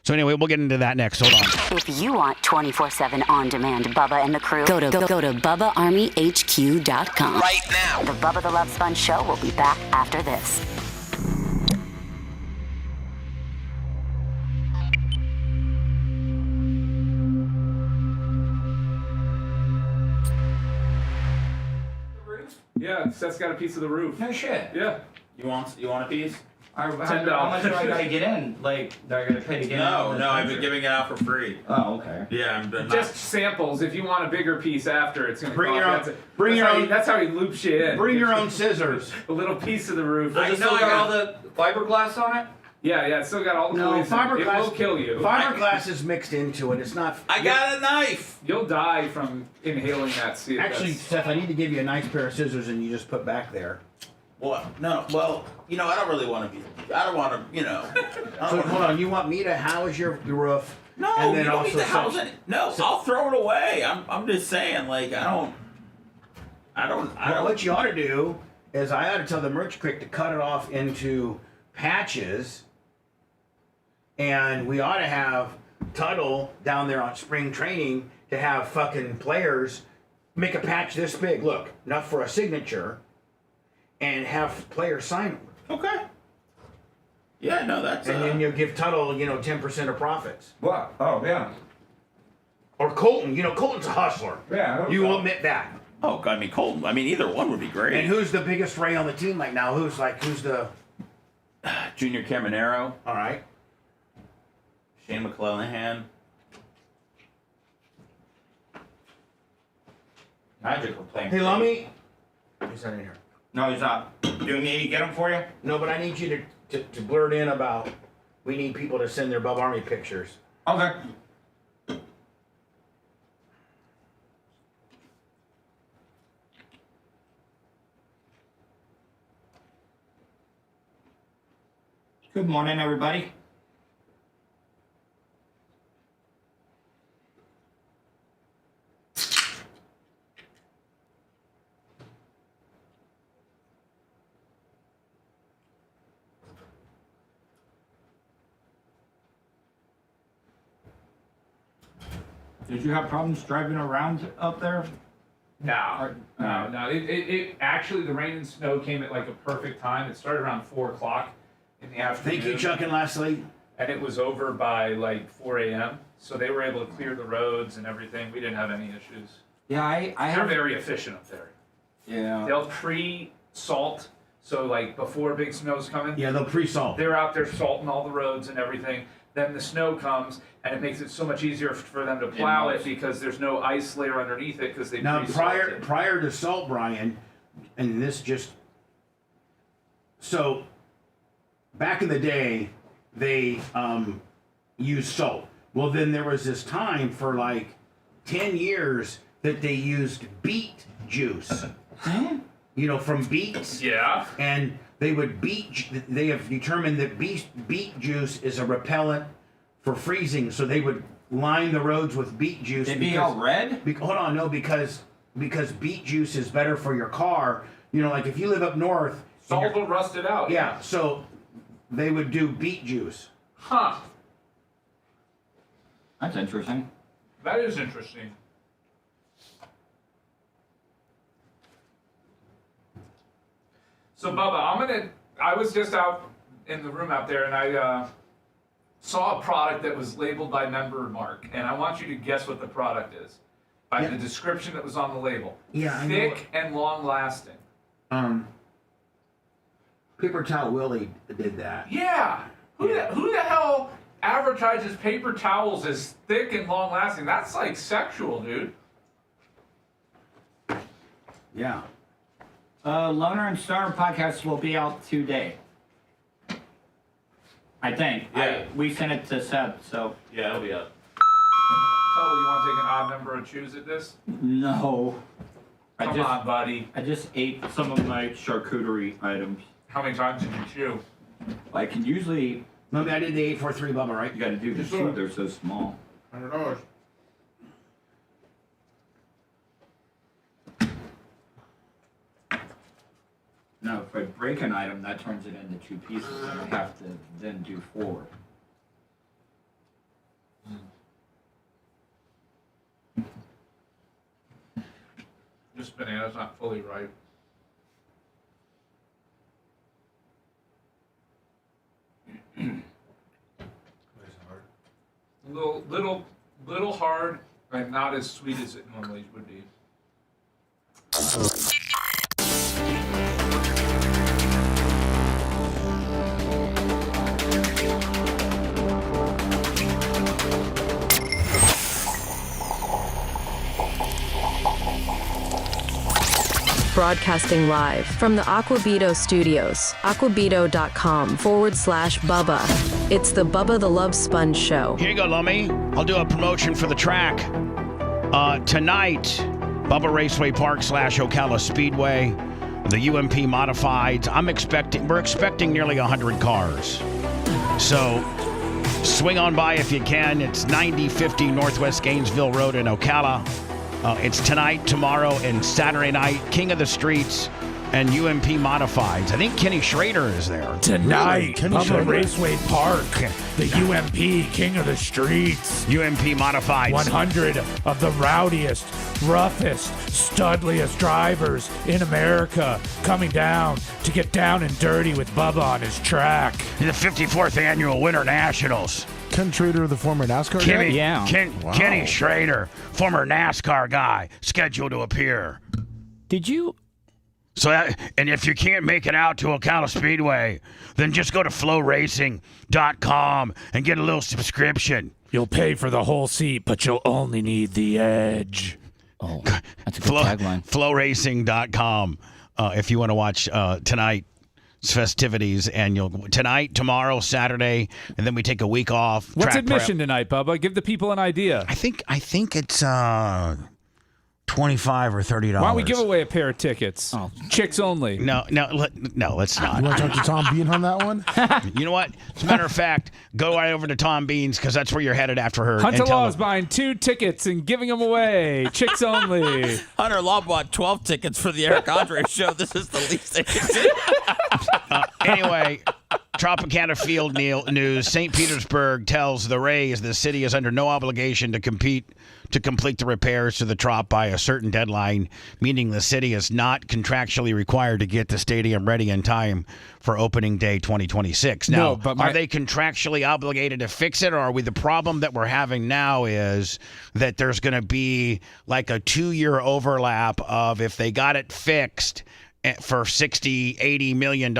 So anyway, we'll get into that next. Hold on. If you want 24/7 on-demand Bubba and the crew, go to BubbaArmyHQ.com right now. The Bubba the Love Sponge show will be back after this. Yeah, Seth's got a piece of the roof. No shit. Yeah. You want a piece? How much do I gotta get in? Like, do I gotta pay to get in? No, I've been giving it out for free. Oh, okay. Yeah, I'm not... Just samples. If you want a bigger piece after, it's gonna bring cost your you. own. Bring your own. That's how he loops you in. Bring your own scissors. A little piece of the roof. I know. I got all the fiberglass on it. Yeah, it's still got all the No, poison. fiberglass. It will kill you. Fiberglass is mixed into it. It's not. I got a knife. You'll die from inhaling that seed. Actually, Seth, I need to give you a nice pair of scissors, and you just put back there. What? No. Well, I don't really want to be. I don't want to. So hold on. You want me to house your roof? No, and then you don't also need to house it. No, I'll throw it away. I'm just saying, like, I don't. What you ought to do is I ought to tell the merch crick to cut it off into patches, and we ought to have Tuttle down there on spring training to have fucking players make a patch this big. Look, enough for a signature, and have players sign them. Okay. Yeah, no, that's. And then you'll give Tuttle, 10% of profits. What? Oh, yeah. Or Colton. Colton's a hustler. Yeah. You will admit that. Oh, Colton. Either one would be great. And who's the biggest Ray on the team right now? Who's the Junior Caminero? All right. Shane McClellan. Magic will play. Hey, Lummy. He's not in here. No, he's not. Do you need me to get him for you? No, but I need you to blurt in about we need people to send their Bub Army pictures. Okay. Good morning, everybody. Did you have problems driving around up there? No. It actually, the rain and snow came at like a perfect time. It started around 4 o'clock in the afternoon. Thank you, Chuck and Leslie. And it was over by like 4 a.m. So they were able to clear the roads and everything. We didn't have any issues. Yeah, They're very efficient up there. Yeah. They'll pre-salt. So like before big snow's coming. Yeah, they'll pre-salt. They're out there salting all the roads and everything. Then the snow comes, and it makes it so much easier for them to plow it because there's no ice layer underneath it because they Now, pre-salted. prior to salt, Brian, and this just so back in the day, they used salt. Well, then there was this time for like 10 years that they used beet juice. From beets. Yeah. And they would they have determined that beet juice is a repellent for freezing, so they would line the roads with beet juice. It'd be all red? Hold on, no, because beet juice is better for your car. Like if you live up north. Salt will rust it out. Yeah, so they would do beet juice. Huh. That's interesting. That is interesting. So Bubba, I was just out in the room out there and I saw a product that was labeled by member Mark, and I want you to guess what the product is by the description that was on the label. Yeah, I know. Thick and long lasting. Paper Towel Willie did that. Yeah. Who the hell advertises paper towels as thick and long lasting. That's like sexual, dude. Yeah. Loner and Stoner podcast will be out today. I think. Yeah. We sent it to Seb, so. Yeah, it'll be up. Tuttle, you want to take an odd number of chews at this? No. Come on, buddy. I just ate some of my charcuterie items. How many times did you chew? I can usually. Maybe I did the 843 Bubba, right? You got to do the two. They're so small. $100. No, if I break an item, that turns it into 2 pieces, and I have to then do 4. This banana's not fully ripe. Little hard, and not as sweet as it normally would be. Broadcasting live from the Aquabito studios, aquabito.com/Bubba. It's the Bubba the Love Sponge show. Here you go, Lummy. I'll do a promotion for the track. Tonight, Bubba Raceway Park / Ocala Speedway, the UMP Modifieds. We're expecting nearly 100 cars. So swing on by if you can. It's 9050 Northwest Gainesville Road in Ocala. It's tonight, tomorrow, and Saturday night. King of the Streets and UMP Modifieds. I think Kenny Schrader is there. Tonight, Bubba Raceway Park, the UMP King of the Streets. UMP Modifieds. 100 of the rowdiest, roughest, studliest drivers in America coming down to get down and dirty with Bubba on his track. The 54th Annual Winter Nationals. Ken Schrader, the former NASCAR guy? Yeah. Kenny Schrader, former NASCAR guy, scheduled to appear. Did you? So, and if you can't make it out to Ocala Speedway, then just go to flowracing.com and get a little subscription. You'll pay for the whole seat, but you'll only need the edge. Oh, that's a good tagline. Flowracing.com if you want to watch tonight's festivities, and tonight, tomorrow, Saturday, and then we take a week off. What's admission tonight, Bubba? Give the people an idea. I think it's $25 or $30. Why don't we give away a pair of tickets? Oh. Chicks only. No, let's not. You want to talk to Tom Bean on that one? You know what? As a matter of fact, go right over to Tom Bean's because that's where you're headed after her. Hunter Law is buying 2 tickets and giving them away. Chicks only. Hunter Law bought 12 tickets for the Eric Andre show. This is the least they can do. Anyway, Tropicana Field news. St. Petersburg tells the Rays the city is under no obligation to complete the repairs to the Trop by a certain deadline, meaning the city is not contractually required to get the stadium ready in time for opening day 2026. Now, are they contractually obligated to fix it, or are we? The problem that we're having now is that there's going to be like a 2-year overlap of if they got it fixed for $60-80 million,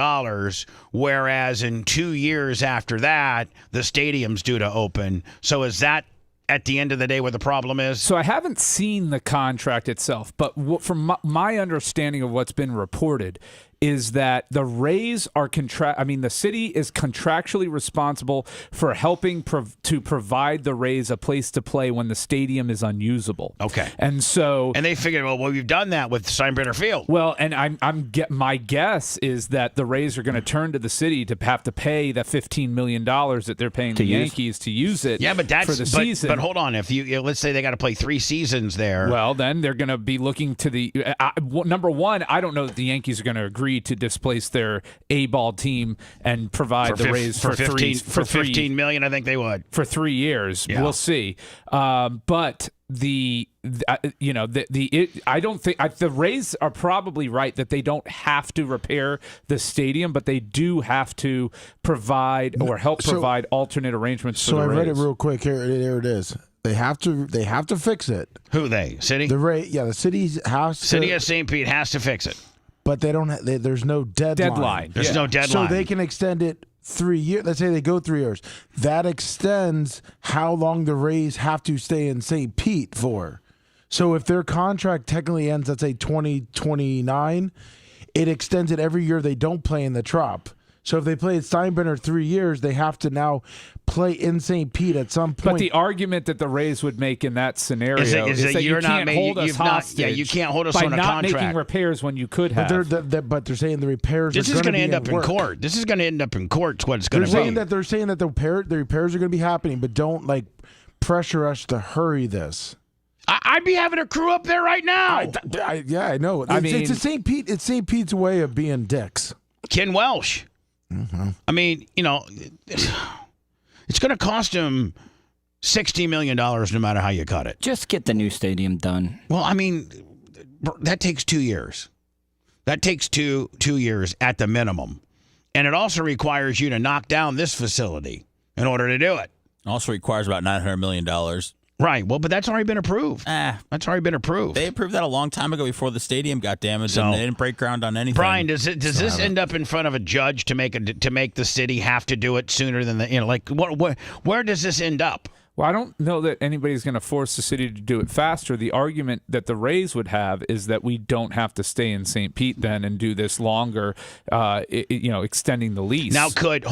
whereas in 2 years after that, the stadium's due to open. So is that at the end of the day what the problem is? So I haven't seen the contract itself, but from my understanding of what's been reported is that the Rays are the city is contractually responsible for helping to provide the Rays a place to play when the stadium is unusable. Okay. And they figured, well, we've done that with Steinbrenner Field. Well, and my guess is that the Rays are going to turn to the city to have to pay the $15 million that they're paying the Yankees to use it. Yeah, but that's for the season. But hold on, if you let's say they got to play 3 seasons there. Well, then they're going to be looking to the number one. I don't know that the Yankees are going to agree to displace their A-ball team and provide the Rays for $15 million. I think they would for 3 years. Yeah. We'll see. But I don't think the Rays are probably right that they don't have to repair the stadium, but they do have to provide or help provide alternate arrangements for the Rays. So I read it real quick. Here it is. They have to fix it. Who they? City? The city's house. City of St. Pete has to fix it. But they don't. There's no deadline. There's no deadline. So they can extend it 3 years, let's say they go 3 years, that extends how long the Rays have to stay in St. Pete for. So if their contract technically ends, let's say 2029, it extends it every year they don't play in the Trop. So if they play at Steinbrenner 3 years, they have to now play in St. Pete at some point. But the argument that the Rays would make in that scenario is that you're you can't hold us hostage. You can't hold us by on a not contract. making repairs when you could have. But they're saying the repairs. This is going to end up in court. This is going to end up in court. What it's going to be. They're saying that the repairs are going to be happening, but don't pressure us to hurry this. I'd be having a crew up there right now. I know. It's St. Pete. It's St. Pete's way of being dicks. Ken Welsh. Mm-hmm. I mean, it's going to cost him $60 million no matter how you cut it. Just get the new stadium done. Well, I mean, that takes 2 years. That takes two years at the minimum. And it also requires you to knock down this facility in order to do it. Also requires about $900 million. Right. Well, but that's already been approved. That's already been approved. They approved that a long time ago before the stadium got damaged, and they didn't break ground on anything. Brian, does this end up in front of a judge to make the city have to do it sooner than where does this end up? Well, I don't know that anybody's going to force the city to do it faster. The argument that the Rays would have is that we don't have to stay in St. Pete then and do this longer, extending the lease. Now, could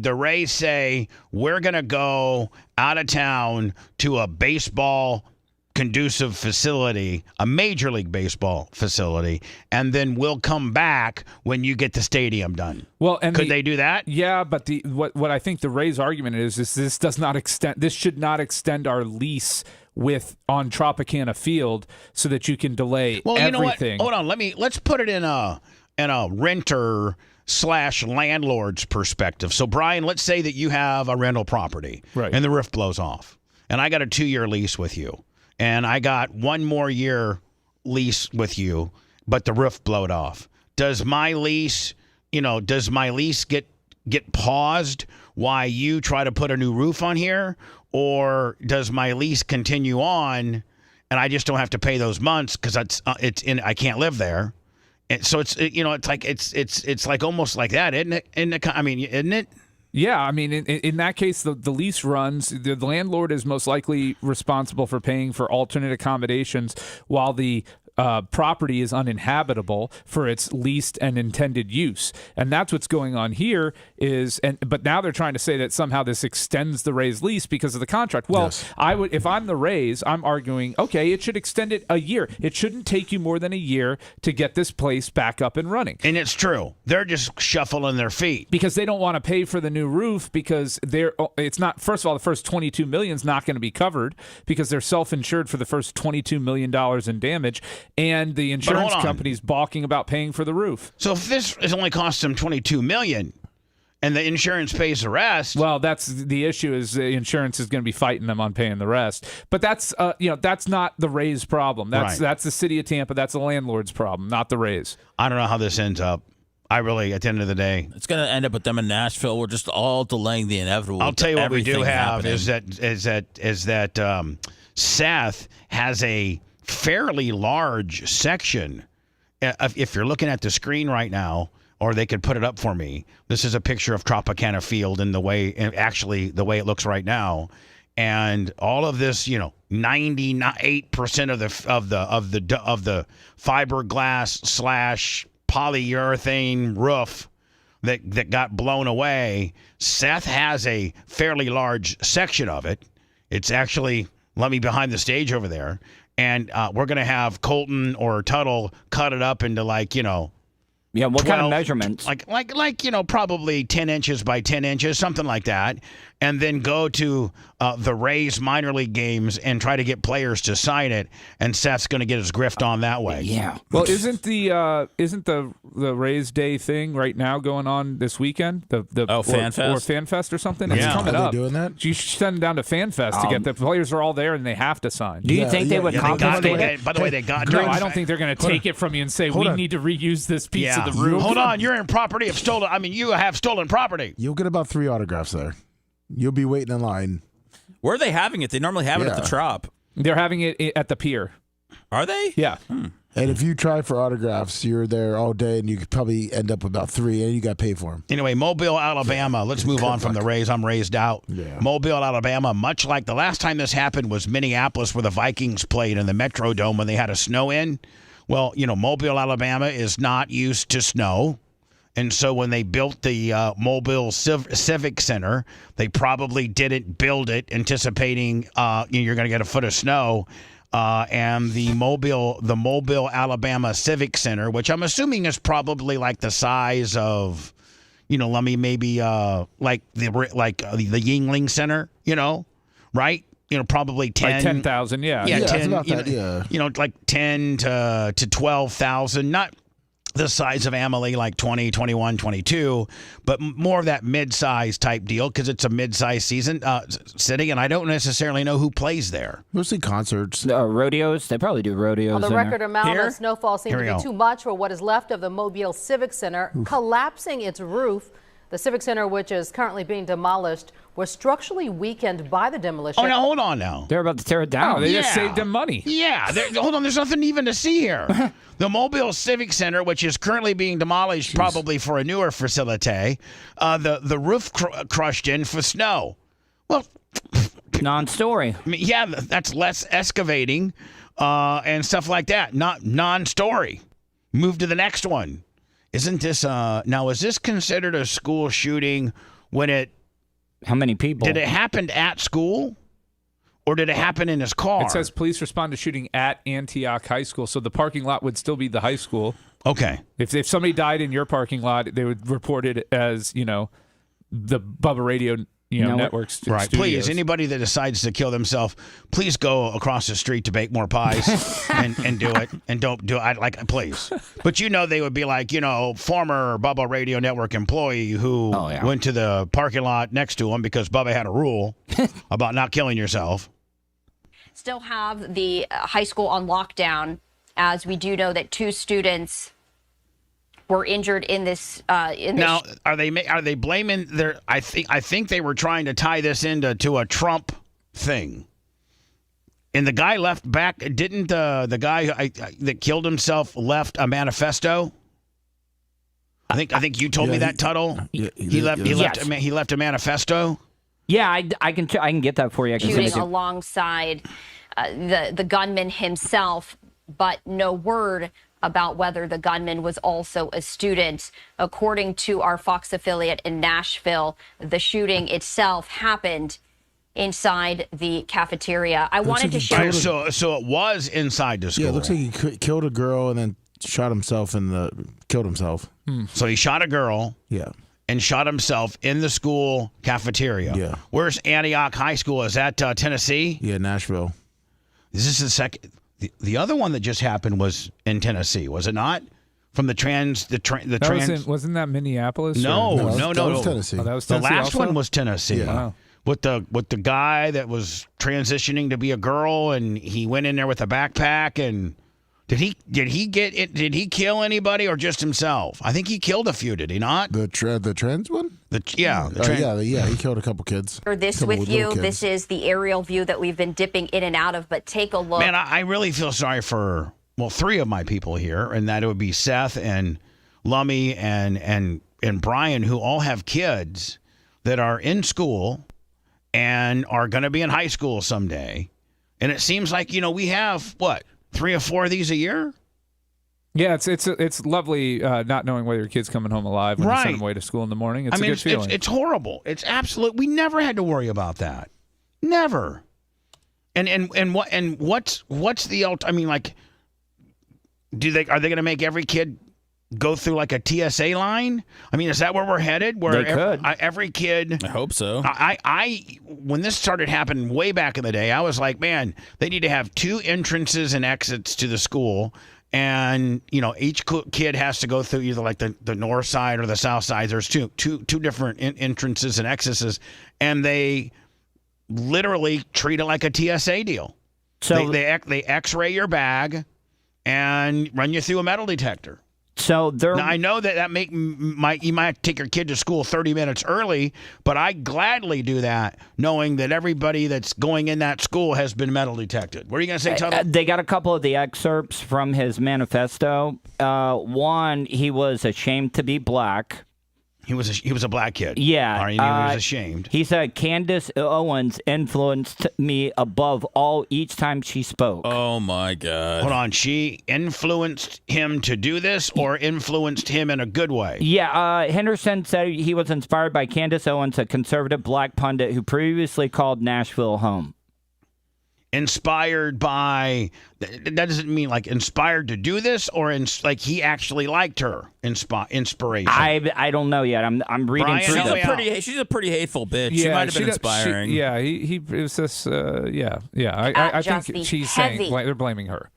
the Rays say, we're going to go out of town to a baseball conducive facility, a Major League Baseball facility, and then we'll come back when you get the stadium done? Well, and could they do that? Yeah, but what I think the Rays' argument is this does not extend. This should not extend our lease on Tropicana Field so that you can delay everything. You know what? Hold on. Let's put it in a renter / landlord's perspective. So, Brian, let's say that you have a rental property, right, and the roof blows off, and I got a 2-year lease with you. And I got 1 more year lease with you, but the roof blowed off. Does my lease get paused while you try to put a new roof on here, or does my lease continue on, and I just don't have to pay those months because I can't live there? And so it's like almost like that, isn't it? Isn't it? Yeah, I mean, in that case, the lease runs. The landlord is most likely responsible for paying for alternate accommodations while the property is uninhabitable for its leased and intended use. And that's what's going on here but now they're trying to say that somehow this extends the Rays lease because of the contract. Well, yes. If I'm the Rays, I'm arguing, okay, it should extend it a year. It shouldn't take you more than a year to get this place back up and running. And it's true. They're just shuffling their feet. Because they don't want to pay for the new roof because it's not, first of all, the first $22 million is not going to be covered because they're self-insured for the first $22 million in damage. And the insurance company's balking about paying for the roof. So if this is only cost them $22 million, and the insurance pays the rest, well, that's the issue. Is the insurance is going to be fighting them on paying the rest. But that's that's not the Rays' problem. That's the city of Tampa. That's the landlord's problem, not the Rays. I don't know how this ends up. I really, at the end of the day, it's going to end up with them in Nashville. We're just all delaying the inevitable. I'll tell you what we do have is that Seth has a fairly large section. If you're looking at the screen right now, or they could put it up for me. This is a picture of Tropicana Field the way it looks right now, and all of this, 98% of the fiberglass / polyurethane roof that got blown away. Seth has a fairly large section of it. It's actually behind the stage over there. And we're going to have Colton or Tuttle cut it up into what 12, kind of measurements? Like probably 10 inches by 10 inches, something like that. And then go to the Rays minor league games and try to get players to sign it. And Seth's going to get his grift on that way. Yeah. Well, isn't the Rays Day thing right now going on this weekend? Fan Fest or Fan Fest or something? It's coming up. Are they doing that? You should send them down to Fan Fest to get the players are all there and they have to sign. Do you think they would confiscate it? By the way, they got. No, I don't think they're going to take it from you and say we need to reuse this piece of the roof. Hold on, you're in property of stolen. I mean, you have stolen property. You'll get about 3 autographs there. You'll be waiting in line. Where are they having it? They normally have it at the Trop. They're having it at the pier. Are they? Yeah. And if you try for autographs, you're there all day, and you could probably end up with about 3, and you got to pay for them. Anyway, Mobile, Alabama. Let's move on from the Rays. I'm raised out. Yeah. Mobile, Alabama, much like the last time this happened was Minneapolis, where the Vikings played in the Metrodome when they had a snow in. Well, Mobile, Alabama is not used to snow. And so when they built the Mobile Civic Center, they probably didn't build it anticipating you're going to get a foot of snow. And the Mobile, Alabama Civic Center, which I'm assuming is probably like the size of, maybe like the Yingling Center, right? Probably 10. Like 10,000, yeah. Yeah, 10, about that, yeah. Like 10 to 12,000, not the size of Amalie, like 20, 21, 22, but more of that mid-size type deal because it's a mid-size city, and I don't necessarily know who plays there. Mostly concerts. Rodeos. They probably do rodeos. Well, the record amount of snowfall seemed to Here we be go. too much for what is left of the Mobile Civic Center, collapsing its roof. The Civic Center, which is currently being demolished, was structurally weakened by the demolition. Oh, now hold on now. They're about to tear it down. Oh, they just saved them money. Yeah, hold on. There's nothing even to see here. The Mobile Civic Center, which is currently being demolished, probably for a newer facility, the roof crushed in for snow. Well, non-story. I mean, yeah, that's less excavating and stuff like that. Not non-story. Move to the next one. Isn't this now? Is this considered a school shooting when it? How many people? Did it happen at school? Or did it happen in his car? It says police respond to shooting at Antioch High School, so the parking lot would still be the high school. Okay. If somebody died in your parking lot, they would report it as, the Bubba Radio network right. studios. Please, anybody that decides to kill themselves, please go across the street to bake more pies and do it. And don't do it. Please. But they would be like, former Bubba Radio Network employee who went to the parking lot next to him because Bubba had a rule about not killing yourself. Still have the high school on lockdown, as we do know that 2 students were injured in this. Now, are they blaming their? I think they were trying to tie this into a Trump thing. And the guy left back. Didn't the guy that killed himself left a manifesto? I think you told me that, Tuttle. He left a manifesto. Yeah, I can get that for you. I can shooting alongside the gunman himself, but no word about whether the gunman was also a student. According to our Fox affiliate in Nashville, the shooting itself happened inside the cafeteria. I wanted to share. So it was inside the school. Yeah, it looks like he killed a girl and then shot himself killed himself. So he shot a girl. Yeah. And shot himself in the school cafeteria. Yeah. Where's Antioch High School? Is that Tennessee? Yeah, Nashville. Is this the second? The other one that just happened was in Tennessee, was it not? From wasn't that Minneapolis? No. That was Tennessee. Oh, that was the Tennessee last also? one was Tennessee. Yeah. Wow. With the guy that was transitioning to be a girl, and he went in there with a backpack. And did he kill anybody or just himself? I think he killed a few. Did he not? The trans one? Yeah, he killed a couple kids. This with you. This is the aerial view that we've been dipping in and out of, but take a look. Man, I really feel sorry for 3 of my people here, and that it would be Seth and Lummy and Brian, who all have kids that are in school and are going to be in high school someday. And it seems like, we have 3 or 4 of these a year? Yeah, it's lovely not knowing whether your kid's coming home alive when you send them away to school in the morning. It's a good feeling. It's horrible. It's absolute. We never had to worry about that. Never. And what's the I mean, like, are they going to make every kid go through like a TSA line? I mean, is that where we're headed? Where they could. Every kid. I hope so. When this started happening way back in the day, I was like, man, they need to have 2 entrances and exits to the school. And, each kid has to go through either like the north side or the south side. There's two different entrances and exits. And they literally treat it like a TSA deal. So they X-ray your bag and run you through a metal detector. So now, I know that you might take your kid to school 30 minutes early, but I gladly do that, knowing that everybody that's going in that school has been metal detected. What are you going to say, Tuttle? They got a couple of the excerpts from his manifesto. One, he was ashamed to be black. He was a black kid. Yeah. Or he was ashamed. He said, Candace Owens influenced me above all each time she spoke. Oh, my God. Hold on. She influenced him to do this or influenced him in a good way? Yeah. Henderson said he was inspired by Candace Owens, a conservative black pundit who previously called Nashville home. Inspired by, that doesn't mean like inspired to do this, or like he actually liked her. Inspiration. I don't know yet. I'm reading Brian, through she's she's a pretty hateful bitch. She might have been inspiring. He was this. I think she's saying they're blaming her.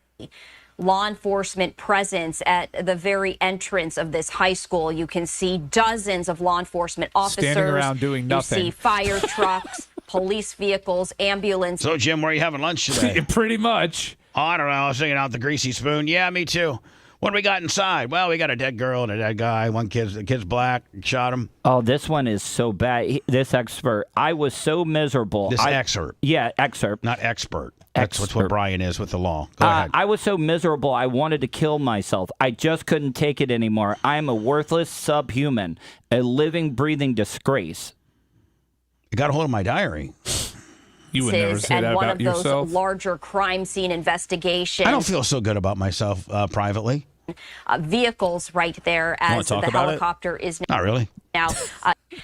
Law enforcement presence at the very entrance of this high school. You can see dozens of law enforcement officers standing around doing nothing. You see fire trucks, police vehicles, ambulance. So, Jim, where are you having lunch today? Pretty much. Oh, I don't know. I was thinking out the greasy spoon. Yeah, me too. What do we got inside? Well, we got a dead girl and a dead guy. The kid's black. Shot him. Oh, this one is so bad. This expert. I was so miserable. Excerpt. Yeah, excerpt. Not expert. That's what Brian is with the law. Go ahead. I was so miserable, I wanted to kill myself. I just couldn't take it anymore. I am a worthless subhuman, a living, breathing disgrace. You got a hold of my diary. You would never say that about yourself. And one of those larger crime scene investigations. I don't feel so good about myself privately. Vehicles right there as the helicopter is not really now.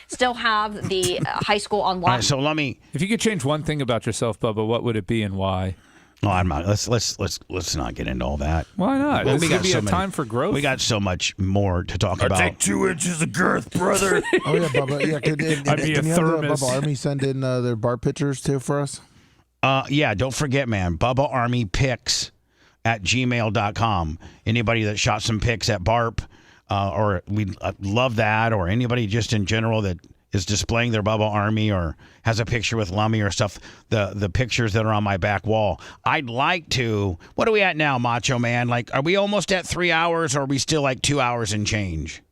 Still have the high school on lock. Right, so let me. If you could change one thing about yourself, Bubba, what would it be and why? No, I'm not. Let's not get into all that. Why not? Well, we got so time for growth. We got so much more to talk about. I take 2 inches of girth, brother. Oh yeah, Bubba. Yeah, can you have the Bubba Army send in their bar pictures too for us? Yeah, don't forget, man. Bubba Army Pics at gmail.com. Anybody that shot some pics at BARP, or we love that, or anybody just in general that is displaying their Bubba Army or has a picture with Lummy or stuff, the pictures that are on my back wall. I'd like to, what are we at now, Macho Man? Like, are we almost at 3 hours, or are we still like 2 hours and change?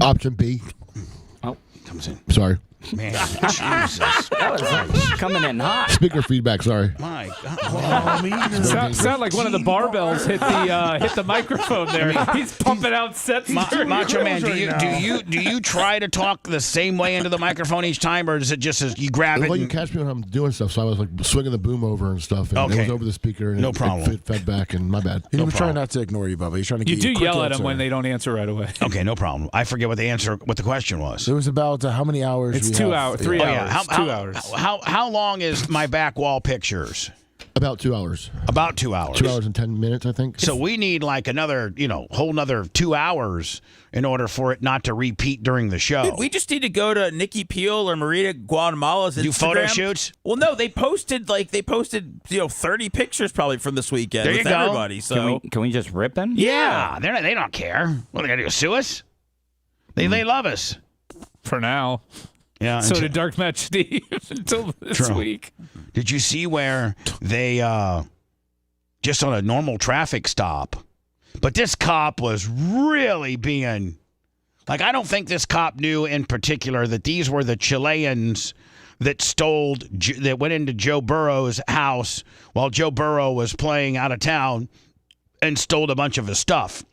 Option B. Oh, comes in. Sorry. Man, Jesus. That was coming in hot. Speaker feedback, sorry. My God. Sound like one of the barbells hit the microphone there. He's pumping out sets. Macho Man, do you try to talk the same way into the microphone each time, or is it just as you grab it? Well, you catch me when I'm doing stuff, so I was like swinging the boom over and stuff. And okay. It was over the speaker, and no problem. It fed back, and my bad. He was trying not to ignore you, Bubba. He's trying to get you a quick yell at answer. them when they don't answer right away. Okay, no problem. I forget what the question was. It was about how many hours. It's 2 hours, 3 hours. Yeah. 2 hours. How long is my back wall pictures? About 2 hours. About 2 hours. 2 hours and 10 minutes, I think. So we need like another, whole nother 2 hours in order for it not to repeat during the show. Dude, we just need to go to Nikki Peel or Marita Guatemala's Instagram. Do photo shoots? Well, no, they posted 30 pictures probably from this weekend there with you go. everybody. So Can we just rip them? Yeah, they don't care. What are they gonna do? Sue us? They love us. For now. Yeah. So did Dark Match Steve until this week. Did you see where they just on a normal traffic stop, but this cop was really being like, I don't think this cop knew in particular that these were the Chileans that went into Joe Burrow's house while Joe Burrow was playing out of town and stole a bunch of his stuff.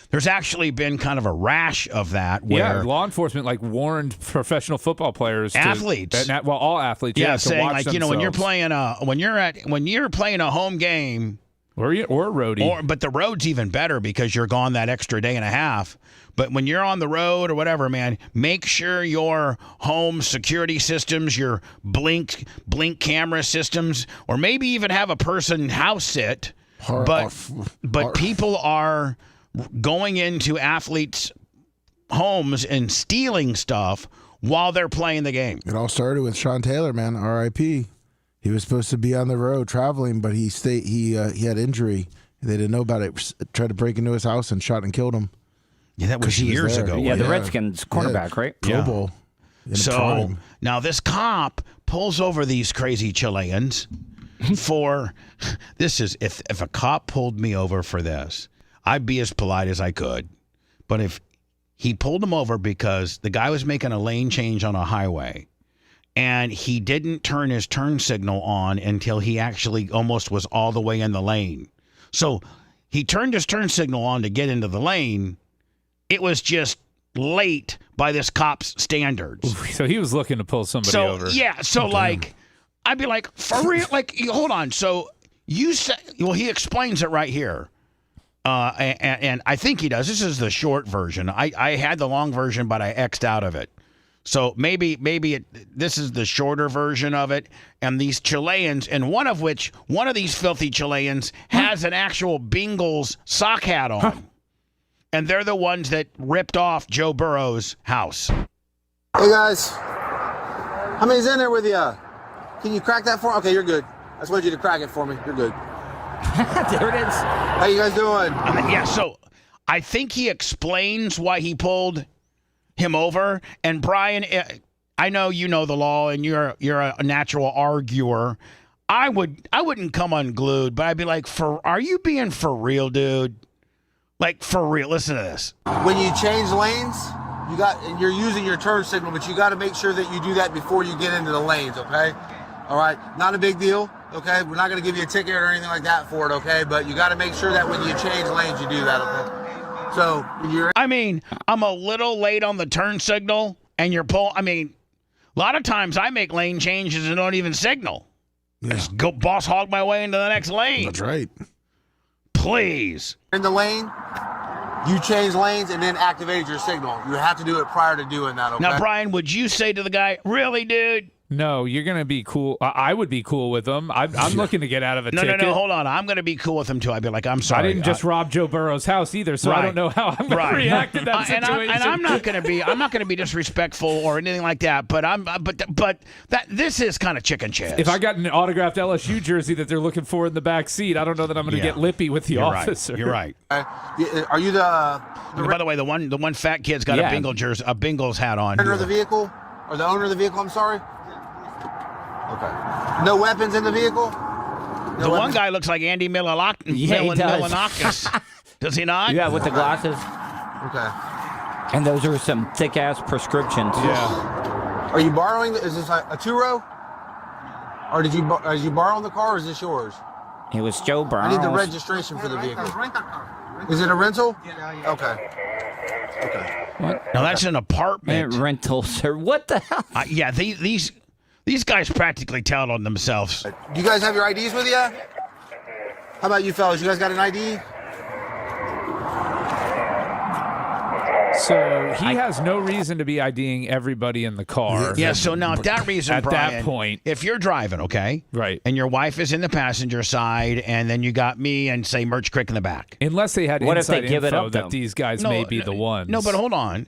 There's actually been kind of a rash of that. Where law enforcement warned professional football players, athletes, all athletes, saying to watch when you're playing when you're playing a home game or a roadie, but the road's even better because you're gone that extra day and a half. But when you're on the road or whatever, man, make sure your home security systems, your blink camera systems, or maybe even have a person house sit. But people are going into athletes' homes and stealing stuff while they're playing the game. It all started with Sean Taylor, man. R.I.P. He was supposed to be on the road traveling, but he had injury. They didn't know about it. Tried to break into his house and shot and killed him. Yeah, that was years ago. Yeah, the Redskins cornerback, right? Pro Bowl. So now this cop pulls over these crazy Chileans for this is if a cop pulled me over for this, I'd be as polite as I could. But if he pulled him over because the guy was making a lane change on a highway, and he didn't turn his turn signal on until he actually almost was all the way in the lane. So he turned his turn signal on to get into the lane. It was just late by this cop's standards. So he was looking to pull somebody over. Yeah, so like, I'd be like, for real? Like, hold on. So you said, well, he explains it right here. And I think he does. This is the short version. I had the long version, but I X'd out of it. So maybe this is the shorter version of it. And these Chileans, and one of these filthy Chileans has an actual Bengals sock hat on. And they're the ones that ripped off Joe Burrow's house. Hey, guys. How many's in there with you? Can you crack that for me? Okay, you're good. I just wanted you to crack it for me. You're good. There it is. How you guys doing? Yeah, so I think he explains why he pulled him over. And Brian, I know you know the law and you're a natural arguer. I wouldn't come unglued, but I'd be like, are you being for real, dude? Like, for real, listen to this. When you change lanes, you're using your turn signal, but you got to make sure that you do that before you get into the lanes, okay? All right, not a big deal, okay? We're not going to give you a ticket or anything like that for it, okay? But you got to make sure that when you change lanes, you do that, okay? So I'm a little late on the turn signal, and a lot of times I make lane changes and don't even signal. Yeah. Just go boss hog my way into the next lane. That's right. Please. In the lane, you change lanes and then activated your signal. You have to do it prior to doing that, okay? Now, Brian, would you say to the guy, really, dude? No, you're going to be cool. I would be cool with him. I'm looking to get out of a ticket. No, hold on. I'm going to be cool with him, too. I'd be like, I'm sorry. I didn't just rob Joe Burrow's house either, so I don't know how I'm going to react to that situation. And I'm not going to be disrespectful or anything like that, but this is kind of chicken shit. If I got an autographed LSU jersey that they're looking for in the back seat, I don't know that I'm going to get lippy with the officer. You're right. Are you the by the way, the one fat kid's got a Bengals hat on. Owner of the vehicle? Or the owner of the vehicle, I'm sorry? Okay. No weapons in the vehicle? The one guy looks like Andy Milonakis. Does he not? Yeah, with the glasses. Okay. And those are some thick-ass prescriptions. Yeah. Are you borrowing? Is this a two-row? Or did you borrow the car, or is this yours? It was Joe Burrow. I need the registration for the vehicle. Is it a rental? Yeah. Okay. What? Now that's an apartment. Rental, sir. What the hell? Yeah, these guys practically tell on themselves. Do you guys have your IDs with you? How about you fellas? You guys got an ID? So he has no reason to be IDing everybody in the car. Yeah, so now at that reason, at Brian, that point, if you're driving, okay? Right. And your wife is in the passenger side, and then you got me and, say, Merch Crick in the back. Unless they had what inside if they give info it up, that these guys may be the ones. No, but hold on.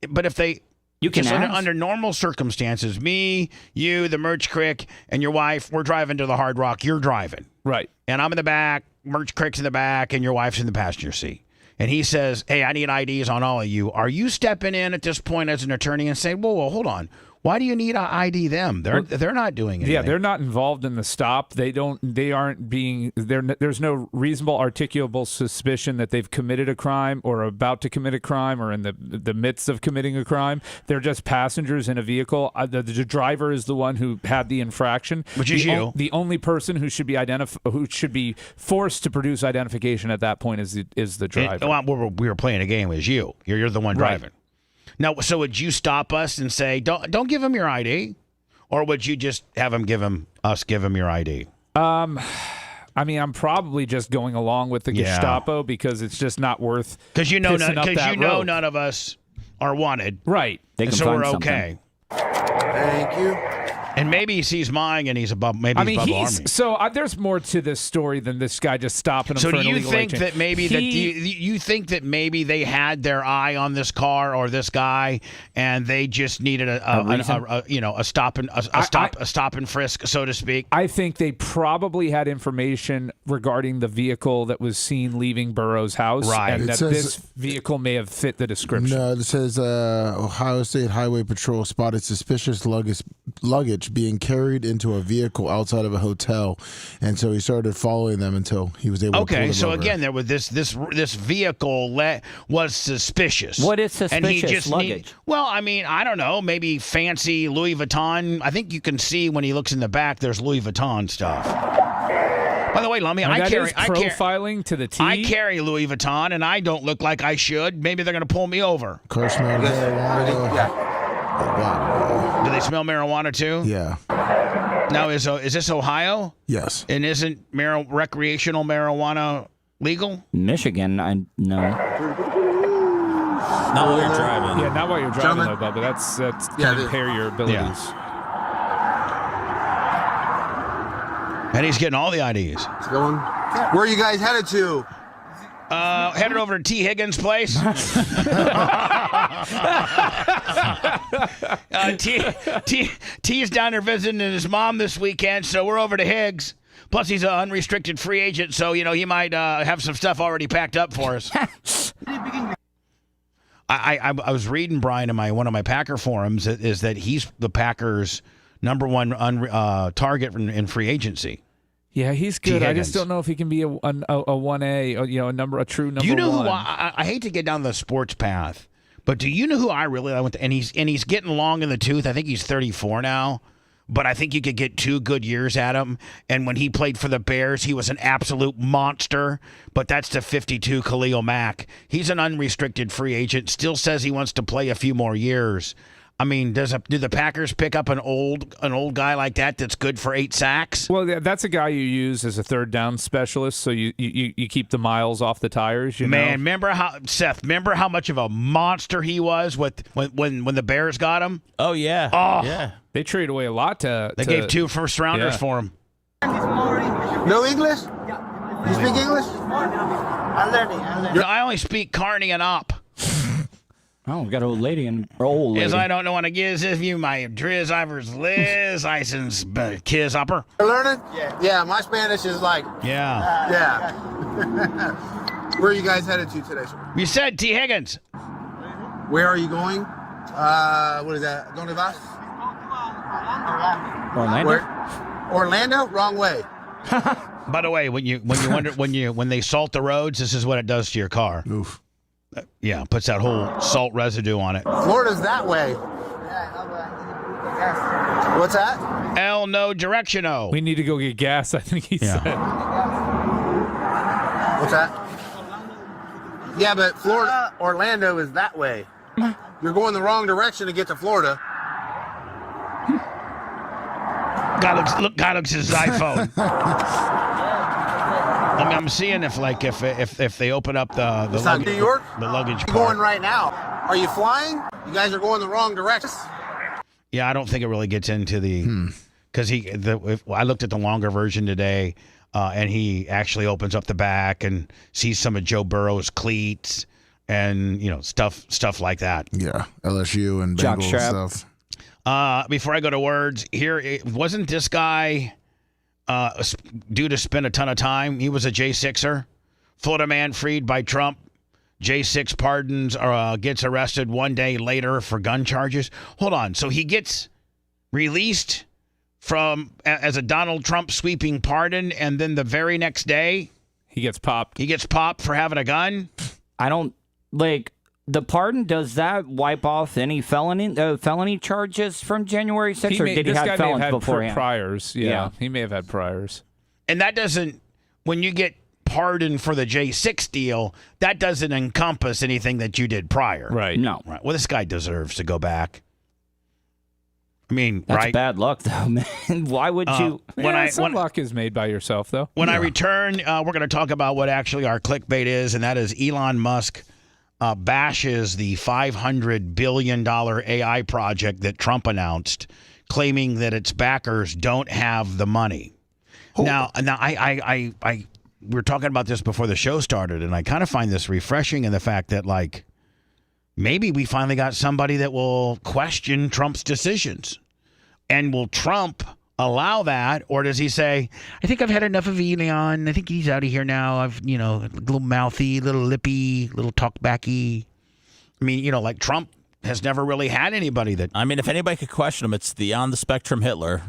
But if they... You can ask. Under normal circumstances, me, you, the Merch Crick, and your wife, we're driving to the Hard Rock. You're driving. Right. And I'm in the back, Merch Crick's in the back, and your wife's in the passenger seat. And he says, hey, I need IDs on all of you. Are you stepping in at this point as an attorney and saying, whoa, hold on. Why do you need to ID them? They're not doing anything. Yeah, they're not involved in the stop. There's no reasonable articulable suspicion that they've committed a crime or are about to commit a crime or in the midst of committing a crime. They're just passengers in a vehicle. The driver is the one who had the infraction. Which is you. The only person who should be forced to produce identification at that point is the driver. We were playing a game as you. You're the one driving. Now, so would you stop us and say, don't give him your ID? Or would you just have him give him your ID? I'm probably just going along with the Gestapo because it's just not worth because none of us are wanted. Right. So we're okay. Thank you. And maybe he sees mine and he's above. Maybe he's above Army. So there's more to this story than this guy just stopping him. So for do an you illegal think lane that maybe you think that maybe they had their eye on this car or this guy and they just needed a stop and frisk, so to speak? I think they probably had information regarding the vehicle that was seen leaving Burrow's house, and that this vehicle may have fit the description. No, it says Ohio State Highway Patrol spotted suspicious luggage approach being carried into a vehicle outside of a hotel, and so he started following them until he was able to pull them so over. again, there was this vehicle was suspicious. What is suspicious? And he just luggage? I don't know, maybe fancy Louis Vuitton. I think you can see when he looks in the back, there's Louis Vuitton stuff. By the way, Lummy, that is profiling to the T. I carry Louis Vuitton, and I don't look like I should. Maybe they're going to pull me over. Car smell marijuana. Yeah. Do they smell marijuana too? Yeah. Now, is this Ohio? Yes. And isn't recreational marijuana legal? Michigan, I know. Not while you're driving. Yeah, not while you're driving, though, Bubba. That's can impair your abilities. Yeah. And he's getting all the IDs. It's going. Where are you guys headed to? Headed over to T. Higgins' place. T's down there visiting his mom this weekend, so we're over to Higgs. Plus, he's an unrestricted free agent, so he might have some stuff already packed up for us. I was reading, Brian, in one of my Packer forums is that he's the Packers' number one target in free agency. Yeah, he's good. I just don't know if he can be a 1A, a true number one. Do you know who I hate to get down the sports path, but do you know who I really went to? And he's getting long in the tooth. I think he's 34 now, but I think you could get 2 good years at him. And when he played for the Bears, he was an absolute monster. But that's the 52 Khalil Mack. He's an unrestricted free agent. Still says he wants to play a few more years. I mean, do the Packers pick up an old guy like that that's good for 8 sacks? Well, that's a guy you use as a third down specialist, so you keep the miles off the tires. Man, remember how much of a monster he was when the Bears got him? Oh yeah, yeah. They traded away a lot to. They gave 2 first rounders for him. No English? You speak English? I'm learning. I only speak Carney and Op. Oh, we got an old lady and old lady. Yes, I don't know what to give you my driver's license, kiss upper. You're learning? Yeah, my Spanish is like. Yeah. Yeah. Where are you guys headed to today, sir? You said T. Higgins. Where are you going? What is that? ¿Dónde vas? Orlando. Where? Orlando? Wrong way. By the way, when they salt the roads, this is what it does to your car. Oof. Yeah, puts that whole salt residue on it. Florida's that way. What's that? El no directional. We need to go get gas, I think he said. What's that? Yeah, but Florida, Orlando is that way. You're going the wrong direction to get to Florida. Guy looks at his iPhone. I'm seeing if they open up the New York? the luggage You're part. going right now. Are you flying? You guys are going the wrong direction. Yeah, I don't think it really gets into the because I looked at the longer version today, and he actually opens up the back and sees some of Joe Burrow's cleats and stuff like that. Yeah, LSU and Bengals stuff. Before I go to words, wasn't this guy due to spend a ton of time? He was a J6er. Florida man freed by Trump. J6 pardons gets arrested 1 day later for gun charges. Hold on. So he gets released as a Donald Trump sweeping pardon, and then the very next day he gets popped. He gets popped for having a gun? I don't the pardon, does that wipe off any felony charges from January 6th, or did he have felons beforehand? Priors, yeah. He may have had priors. And that doesn't, when you get pardoned for the J6 deal, that doesn't encompass anything that you did prior. Right. No. Right. Well, this guy deserves to go back. I mean, that's bad luck, though, man. Why would you? Some luck is made by yourself, though. When I return, we're going to talk about what actually our clickbait is, and that is Elon Musk bashes the $500 billion AI project that Trump announced, claiming that its backers don't have the money. Now, I we were talking about this before the show started, and I kind of find this refreshing in the fact that, maybe we finally got somebody that will question Trump's decisions. And will Trump allow that, or does he say, I think I've had enough of Elon. I think he's out of here now. I've, a little mouthy, little lippy, little talkbacky. I mean, Trump has never really had anybody that. I mean, if anybody could question him, it's the on the spectrum Hitler.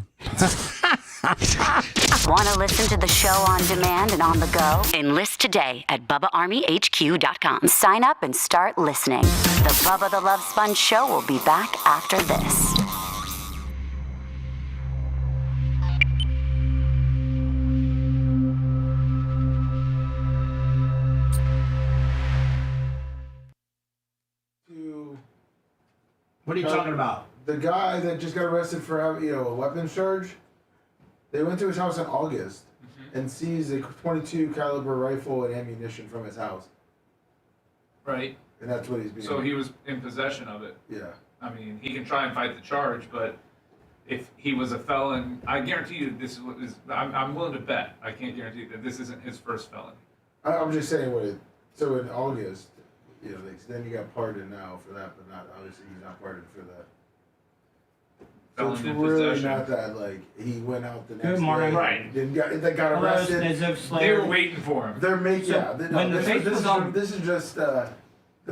Want to listen to the show on demand and on the go? Enlist today at BubbaArmyHQ.com. Sign up and start listening. The Bubba the Love Sponge Show will be back after this. What are you talking about? The guy that just got arrested for having, a weapons charge. They went to his house in August and seized a .22 caliber rifle and ammunition from his house. Right. And that's what he's being. So he was in possession of it. Yeah. I mean, he can try and fight the charge, but if he was a felon, I guarantee you this is what is. I'm willing to bet. I can't guarantee that this isn't his first felony. I'm just saying so in August, then he got pardoned now for that, but not obviously he's not pardoned for that. So it's really not that he went out the next Good morning. day. Right. They got arrested. They were waiting for him. They're making. This is just the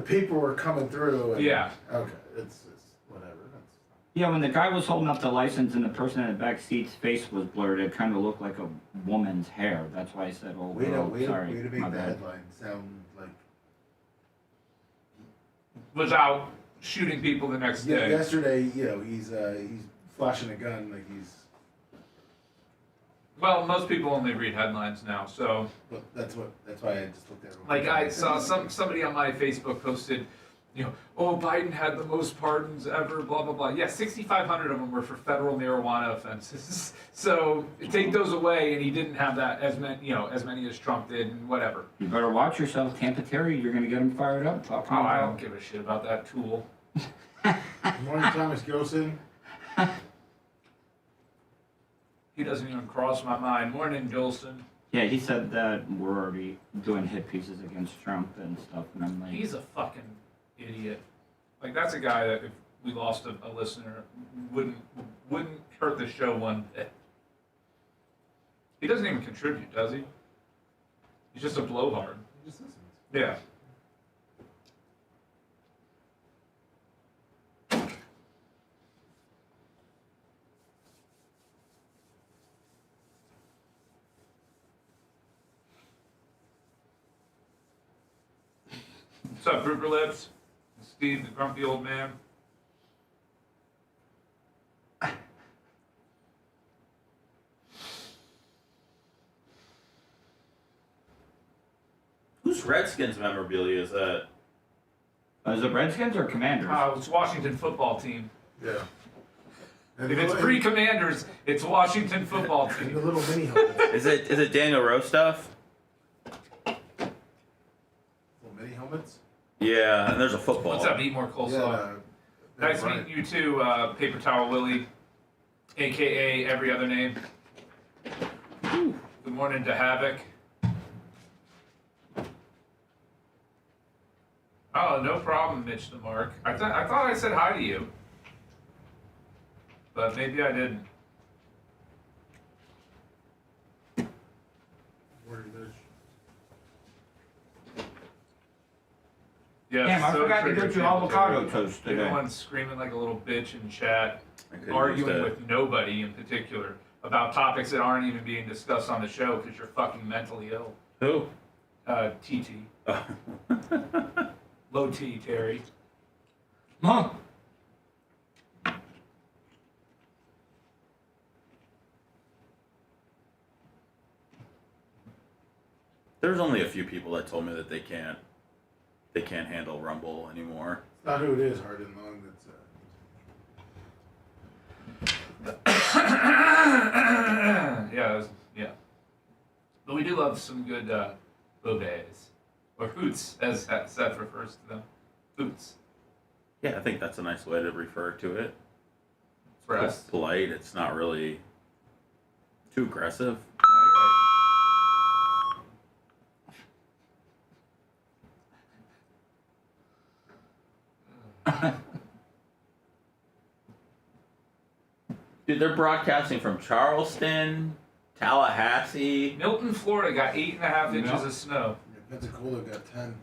paperwork coming through. And, yeah. Okay. It's whatever. Yeah, when the guy was holding up the license and the person in the back seat's face was blurred, it kind of looked like a woman's hair. That's why I said, "Oh, sorry." Way to make the headline sound like. Was out shooting people the next day. Yesterday, he's flashing a gun like he's. Well, most people only read headlines now, so. But that's why I just looked at it. Like I saw somebody on my Facebook posted, oh, Biden had the most pardons ever, blah blah blah. Yeah, 6,500 of them were for federal marijuana offenses. So take those away, and he didn't have that as many, as many as Trump did, and whatever. You better watch yourself, Tampa Terry. You're gonna get him fired up. Oh, I don't give a shit about that tool. Good morning, Thomas Gilson. He doesn't even cross my mind. Morning, Gilson. Yeah, he said that we're already doing hit pieces against Trump and stuff, and I'm like, He's a fucking idiot. Like, that's a guy that if we lost a listener, wouldn't hurt the show one bit. He doesn't even contribute, does he? He's just a blowhard. He just listens. Yeah. What's up, Grouper Lips? Steve, the grumpy old man. Whose Redskins memorabilia is that? Is it Redskins or Commanders? It's Washington football team. Yeah. If it's pre-Commanders, it's Washington football team. The little mini helmets. Is it Daniel Rowe stuff? Little mini helmets? Yeah, and there's a football. What's up, Eat More Coleslaw? Nice meeting you too, Paper Towel Willie, a.k.a. every other name. Good morning to Havoc. Oh, no problem, Mitch the Mark. I thought I said hi to you. But maybe I didn't. Yes, Damn, I forgot to get you avocado toast today. Everyone's screaming like a little bitch in chat, arguing with nobody in particular about topics that aren't even being discussed on the show because you're fucking mentally ill. Who? TT. Low T, Terry. Huh? There's only a few people that told me that they can't handle Rumble anymore. It's not who it is, hard and long. Yeah. But we do love some good bobets. Or hoots, as Seth refers to them. Hoots. Yeah, I think that's a nice way to refer to it. For It's us. polite. It's not really too aggressive. Dude, they're broadcasting from Charleston, Tallahassee. Milton, Florida got 8.5 inches of snow. Pensacola got 10.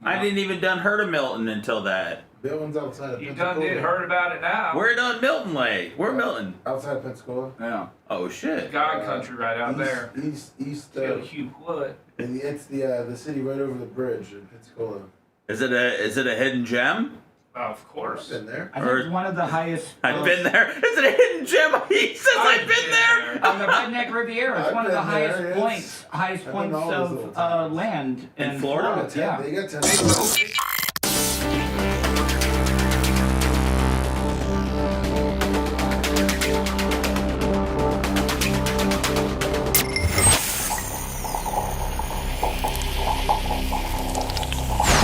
I didn't even done heard of Milton until that. Milton's outside of You Pensacola. done did heard about it now. Where done Milton lay? Where Milton? Outside of Pensacola. Yeah. Oh shit. God country right out there. East. Hugh Wood. And it's the city right over the bridge in Pensacola. Is it a hidden gem? Of course. I've been there. I think it's one of the highest. I've been there. Is it a hidden gem? He says I've been there. On the Redneck Riviera, it's I've one of the been there. highest I've points been all those of land In Florida? Yeah. They got 10.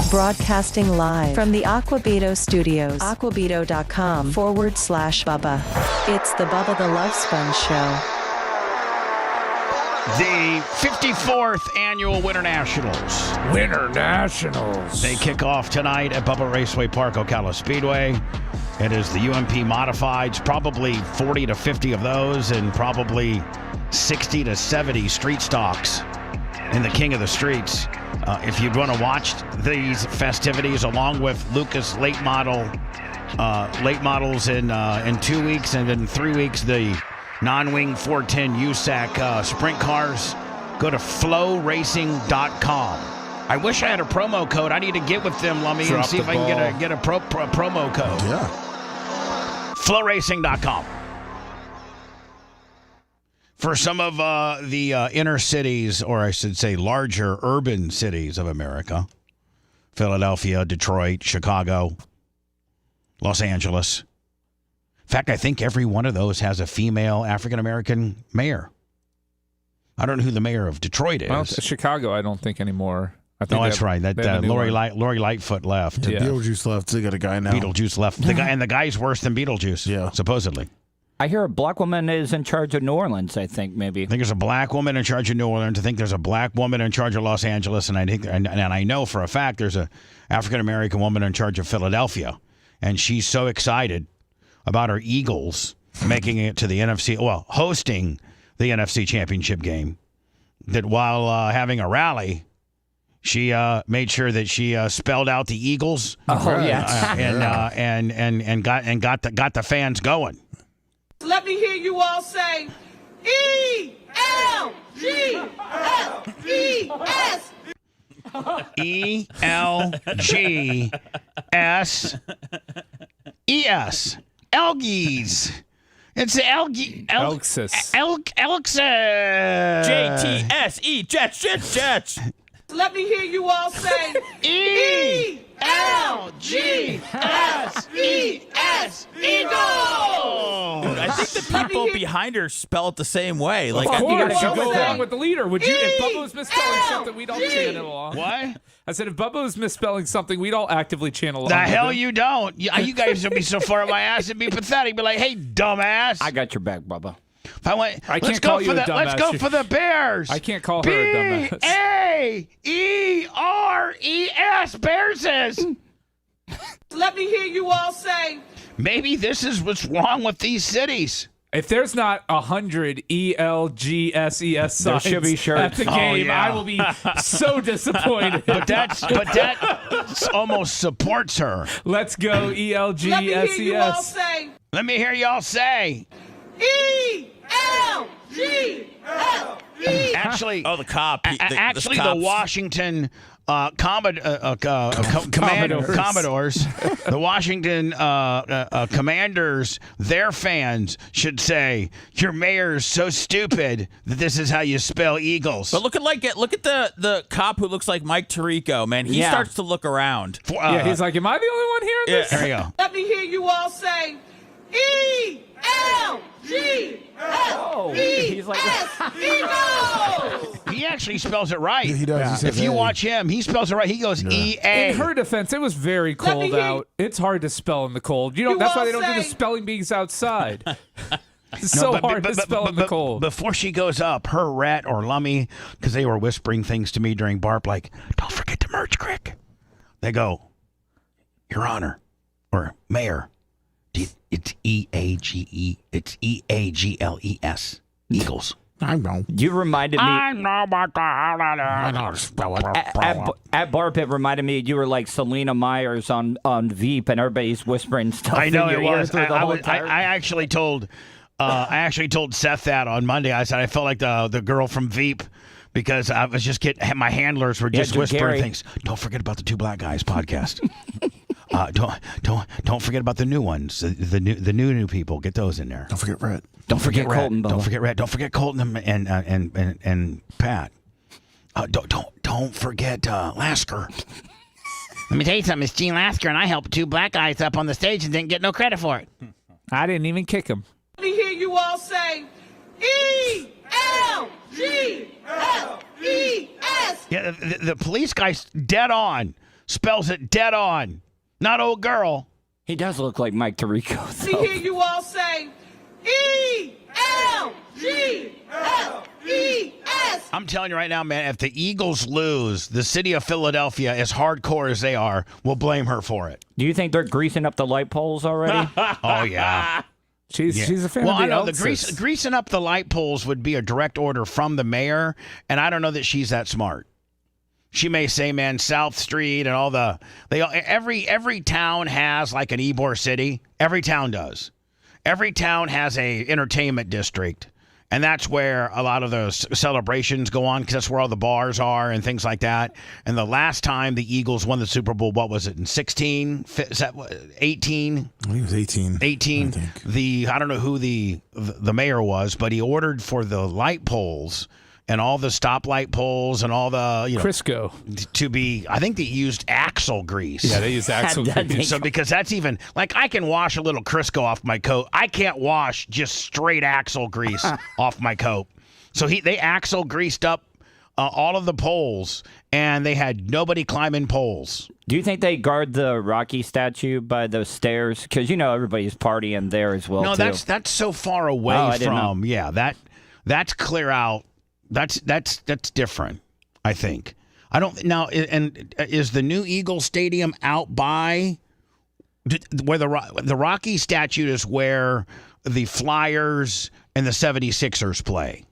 Broadcasting live from the Aquabito studios. Aquabito.com/Bubba. It's the Bubba the Love Sponge Show. The 54th annual Winter Nationals. Winter Nationals. They kick off tonight at Bubba Raceway Park, Ocala Speedway. It is the UMP Modifieds, probably 40 to 50 of those, and probably 60 to 70 street stocks in the King of the Streets. If you'd want to watch these festivities along with Lucas late models in 2 weeks, and in 3 weeks the non-wing 410 USAC sprint cars, go to flowracing.com. I wish I had a promo code. I need to get with them, Lummy, and see if I can get a promo code. Yeah. Flowracing.com. For some of the inner cities, or I should say larger urban cities of America, Philadelphia, Detroit, Chicago, Los Angeles. In fact, I think every one of those has a female African-American mayor. I don't know who the mayor of Detroit is. Well, Chicago, I don't think anymore. I think no, that's right. That Lori Lightfoot left. Yeah. Beetlejuice left. They got a guy now. Beetlejuice left. The guy's worse than Beetlejuice. Yeah, supposedly. I hear a black woman is in charge of New Orleans, I think, maybe. I think there's a black woman in charge of New Orleans. I think there's a black woman in charge of Los Angeles. And I know for a fact there's a African-American woman in charge of Philadelphia. And she's so excited about her Eagles making it to the hosting the NFC Championship game, that while having a rally, she made sure that she spelled out the Eagles. Oh, yes. And got the fans going. Let me hear you all say, E-L-G-S-E-S. E-L-G-S-E-S. Elgies. It's Elxus. Elxus. J-T-S-E. Jets. Let me hear you all say, E-L-G-S-E-S. Eagles. I think the people behind her spell it the same way. Like, of course, you go say, along with the leader. Would you? If Bubba was misspelling something, we'd all chant it along. What? I said, if Bubba was misspelling something, we'd all actively chant along. The hell you don't. You guys would be so far up my ass and be pathetic. Be like, hey, dumbass. I got your back, Bubba. Let's go for the Bears. I can't call her a dumbass. B-A-E-R-E-S. Bearses. Let me hear you all say, maybe this is what's wrong with these cities. If there's not 100 ELGSES signs should be shirts. at the game, yeah. I will be so disappointed. But that almost supports her. Let's go ELGSES. let me hear you all say, Let me hear y'all say. E-L-G-S-E-S. Actually, the cop. The Washington Commodores, the Washington Commanders, their fans should say, "Your mayor's so stupid that this is how you spell Eagles." But look at the cop who looks like Mike Tirico, man. He starts to look around. He's like, "Am I the only one hearing this?" There you go. Let me hear you all say, E-L-G-S-E-S. He's like, Eagles. He actually spells it right. He does. He says if you A. watch him, he spells it right. He goes E-A. In her defense, it was very cold out. It's hard to spell in the cold. That's why they don't do the spelling bees outside. It's so hard to spell in the cold. Before she goes up, her rat or Lummy, because they were whispering things to me during BARP, like, don't forget the merge crick. They go, Your Honor, or Mayor, it's E-A-G-E, it's E-A-G-L-E-S, Eagles. I know. You reminded me. I know about the I know how to spell it. At Bar Pit reminded me you were like Selena Myers on Veep, and everybody's whispering stuff. I know in your it ear was. through the whole entire- I actually told Seth that on Monday. I said I felt like the girl from Veep because I was just getting my handlers were just whispering things. Don't forget about the Two Black Guys podcast. Don't forget about the new ones. The new people. Get those in there. Don't forget Red. Don't forget Colton. Don't forget Red. Don't forget Colton and Pat. Don't forget Lasker. Let me tell you something. It's Gene Lasker, and I helped two black guys up on the stage and didn't get no credit for it. I didn't even kick him. Let me hear you all say ELGLES. Yeah, the police guy's dead on. Spells it dead on. Not old girl. He does look like Mike Tirico. Let me hear you all say ELGLES. I'm telling you right now, man, if the Eagles lose, the city of Philadelphia, as hardcore as they are, will blame her for it. Do you think they're greasing up the light poles already? Oh, yeah. She's a fan well, of the I know Elks. greasing up the light poles would be a direct order from the mayor, and I don't know that she's that smart. She may say, man, South Street and all every town has like an Ybor City. Every town does. Every town has a entertainment district, and that's where a lot of those celebrations go on because that's where all the bars are and things like that. And the last time the Eagles won the Super Bowl, what was it, in 16? Is that 18? I think it was 18. 18. I think. I don't know who the mayor was, but he ordered for the light poles and all the stoplight poles and all the Crisco to be. I think they used axle grease. Yeah, they use axle grease. So because that's even like I can wash a little Crisco off my coat. I can't wash just straight axle grease off my coat. So they axle greased up all of the poles, and they had nobody climbing poles. Do you think they guard the Rocky statue by those stairs? Because everybody's partying there as well. No, too. that's so far away from. Yeah, that's clear out. That's different, I think. I don't now. And is the new Eagle Stadium out by where the Rocky statue is where the Flyers and the 76ers play?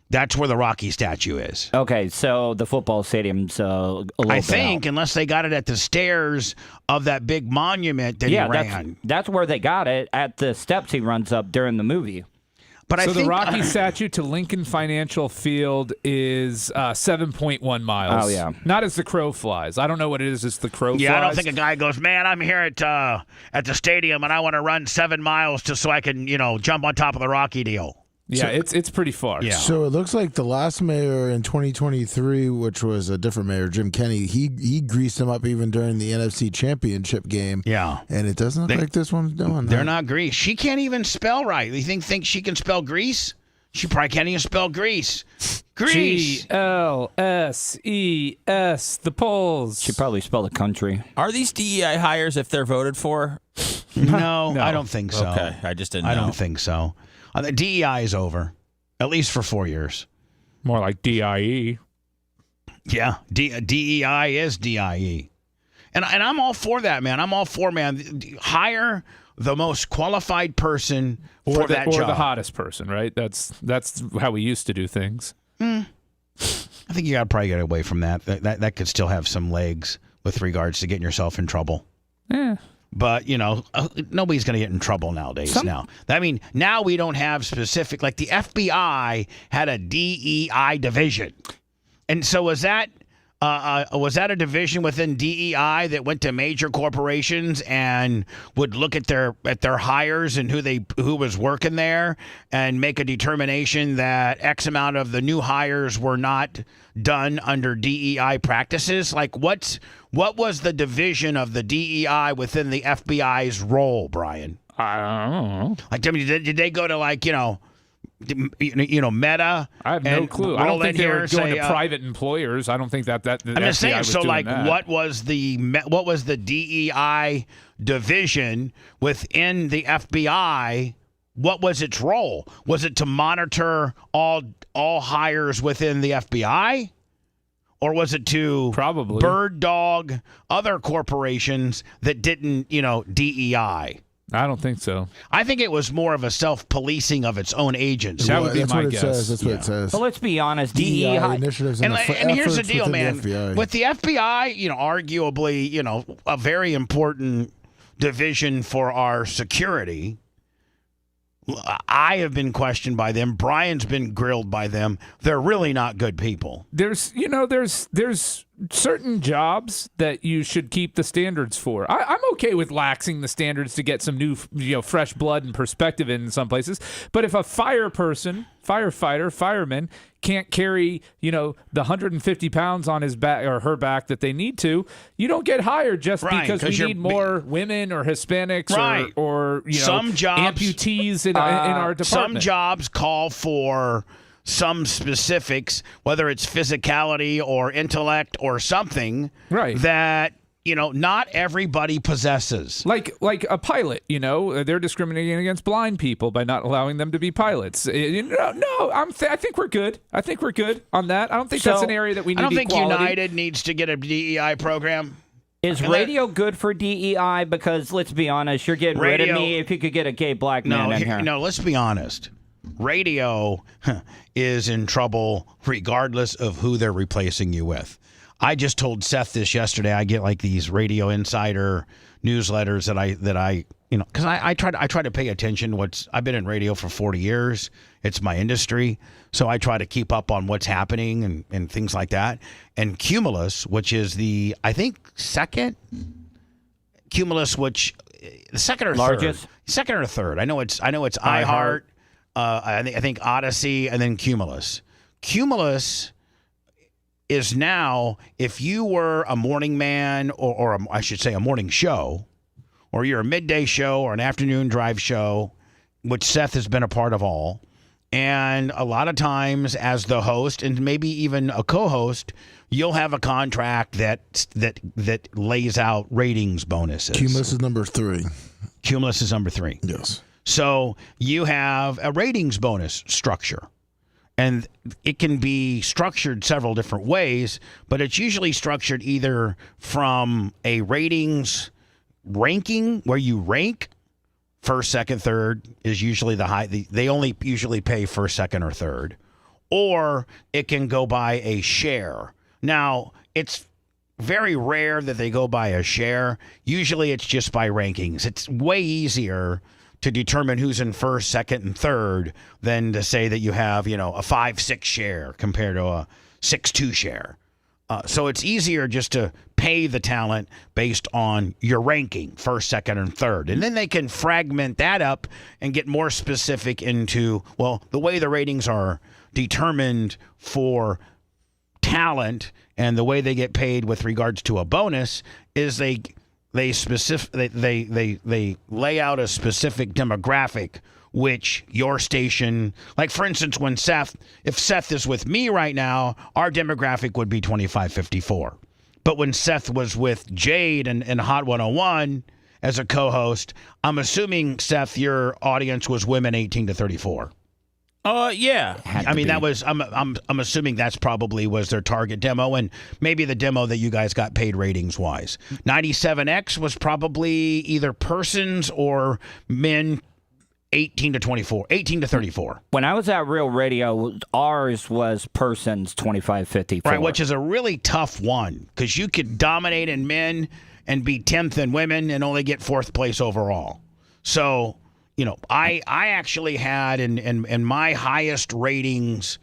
That's where the Rocky statue is. Okay, so the football stadium's a little I bit think, out. unless they got it at the stairs of that big monument that he ran. That's where they got it, at the steps he runs up during the movie. But the Rocky statue to Lincoln Financial Field is 7.1 miles. Oh, yeah. Not as the crow flies. I don't know what it is as the crow flies. Yeah, I don't think a guy goes, man, I'm here at the stadium and I want to run 7 miles just so I can, jump on top of the Rocky deal. Yeah, it's pretty far. Yeah. So it looks like the last mayor in 2023, which was a different mayor, Jim Kenney, he greased him up even during the NFC Championship game. Yeah. And it doesn't look like this one's doing that. They're not grease. She can't even spell right. You think she can spell grease? She probably can't even spell grease. Grease. GLSES, the polls. She probably spelled the country. Are these DEI hires if they're voted for? No, I don't think so. Okay, I just didn't know. I don't think so. The DEI is over, at least for 4 years. More like DIE. Yeah, DEI is DIE. And I'm all for that, man. I'm all for, man, hire the most qualified person for that job. Or the hottest person, right? That's how we used to do things. I think you got to probably get away from that. That could still have some legs with regards to getting yourself in trouble. Yeah. But, nobody's going to get in trouble nowadays now. I mean, now we don't have specific, like the FBI had a DEI division. And so was that a division within DEI that went to major corporations and would look at their hires and who was working there and make a determination that X amount of the new hires were not done under DEI practices? Like what was the division of the DEI within the FBI's role, Brian? I don't know. Like, I mean, did they go to Meta? I have no clue. I don't think they were going to private employers. I don't think that the I'm just saying. was So, doing that. what was the DEI division within the FBI? What was its role? Was it to monitor all hires within the FBI? Or was it to probably bird dog other corporations that didn't, DEI? I don't think so. I think it was more of a self-policing of its own agents. That would be That's my what guess. it says. That's what it says. Well, let's be honest. DEI initiatives and here's the efforts deal, within man. the FBI. With the FBI, arguably, a very important division for our security. I have been questioned by them. Brian's been grilled by them. They're really not good people. There's certain jobs that you should keep the standards for. I'm okay with laxing the standards to get some new, fresh blood and perspective in some places. But if a firefighter, fireman can't carry, the 150 pounds on his back or her back that they need to, you don't get hired just because we need more women or Hispanics or some jobs, amputees in our department. Some jobs call for some specifics, whether it's physicality or intellect or something that not everybody possesses. Like a pilot, they're discriminating against blind people by not allowing them to be pilots. I think we're good. I think we're good on that. I don't think that's an area that we need. I don't think equality. United needs to get a DEI program. Is radio good for DEI? Because let's be honest, you're getting rid of me if you could get a gay black man in here. No, let's be honest. Radio is in trouble regardless of who they're replacing you with. I just told Seth this yesterday. I get like these Radio Insider newsletters that I because I try to pay attention. I've been in radio for 40 years. It's my industry, so I try to keep up on what's happening and things like that. And Cumulus, which is the second Cumulus, which the second or largest, second or third. I know it's iHeart. I think Odyssey, and then Cumulus. Cumulus is now, if you were a morning man or I should say a morning show, or you're a midday show or an afternoon drive show, which Seth has been a part of all, and a lot of times as the host and maybe even a co-host, you'll have a contract that lays out ratings bonuses. Cumulus is number 3. Cumulus is number 3. Yes. So you have a ratings bonus structure, and it can be structured several different ways, but it's usually structured either from a ratings ranking where you rank first, second, third is usually the high. They only usually pay first, second, or third, or it can go by a share. Now, it's very rare that they go by a share. Usually it's just by rankings. It's way easier to determine who's in first, second, and third than to say that you have, a 5-6 share compared to a 6-2 share. So it's easier just to pay the talent based on your ranking, first, second, and third. And then they can fragment that up and get more specific into, the way the ratings are determined for talent and the way they get paid with regards to a bonus is they lay out a specific demographic which your station, like for instance, if Seth is with me right now, our demographic would be 25-54. But when Seth was with Jade and Hot 101 as a co-host, I'm assuming, Seth, your audience was women 18 to 34. Yeah. I mean, that was I'm assuming that's probably was their target demo, and maybe the demo that you guys got paid ratings wise. 97X was probably either persons or men 18 to 34. When I was at Real Radio, ours was persons 25-54. Right, which is a really tough one because you could dominate in men and be 10th in women and only get 4th place overall. So, I actually had in my highest ratings,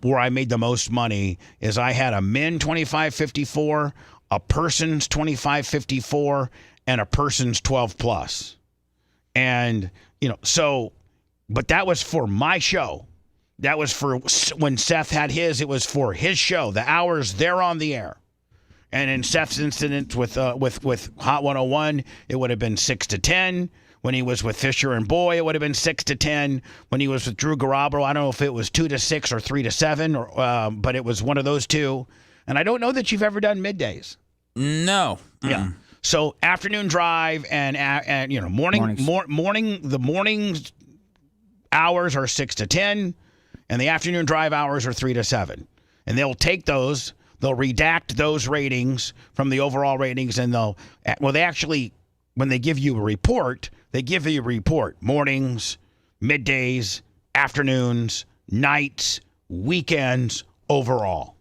where I made the most money is I had a men 25-54, a person's 25-54, and a person's 12 plus. And, but that was for my show. That was for when Seth had his, it was for his show, the hours they're on the air. And in Seth's incident with Hot 101, it would have been 6 to 10. When he was with Fisher and Boy, it would have been 6 to 10. When he was with Drew Garabro, I don't know if it was 2 to 6 or 3 to 7, but it was one of those two. And I don't know that you've ever done middays. No. Yeah. So afternoon drive and morning. The morning hours are 6 to 10, and the afternoon drive hours are 3 to 7. And they'll take those. They'll redact those ratings from the overall ratings, and they actually when they give you a report, they give you a report mornings, middays, afternoons, nights, weekends, overall.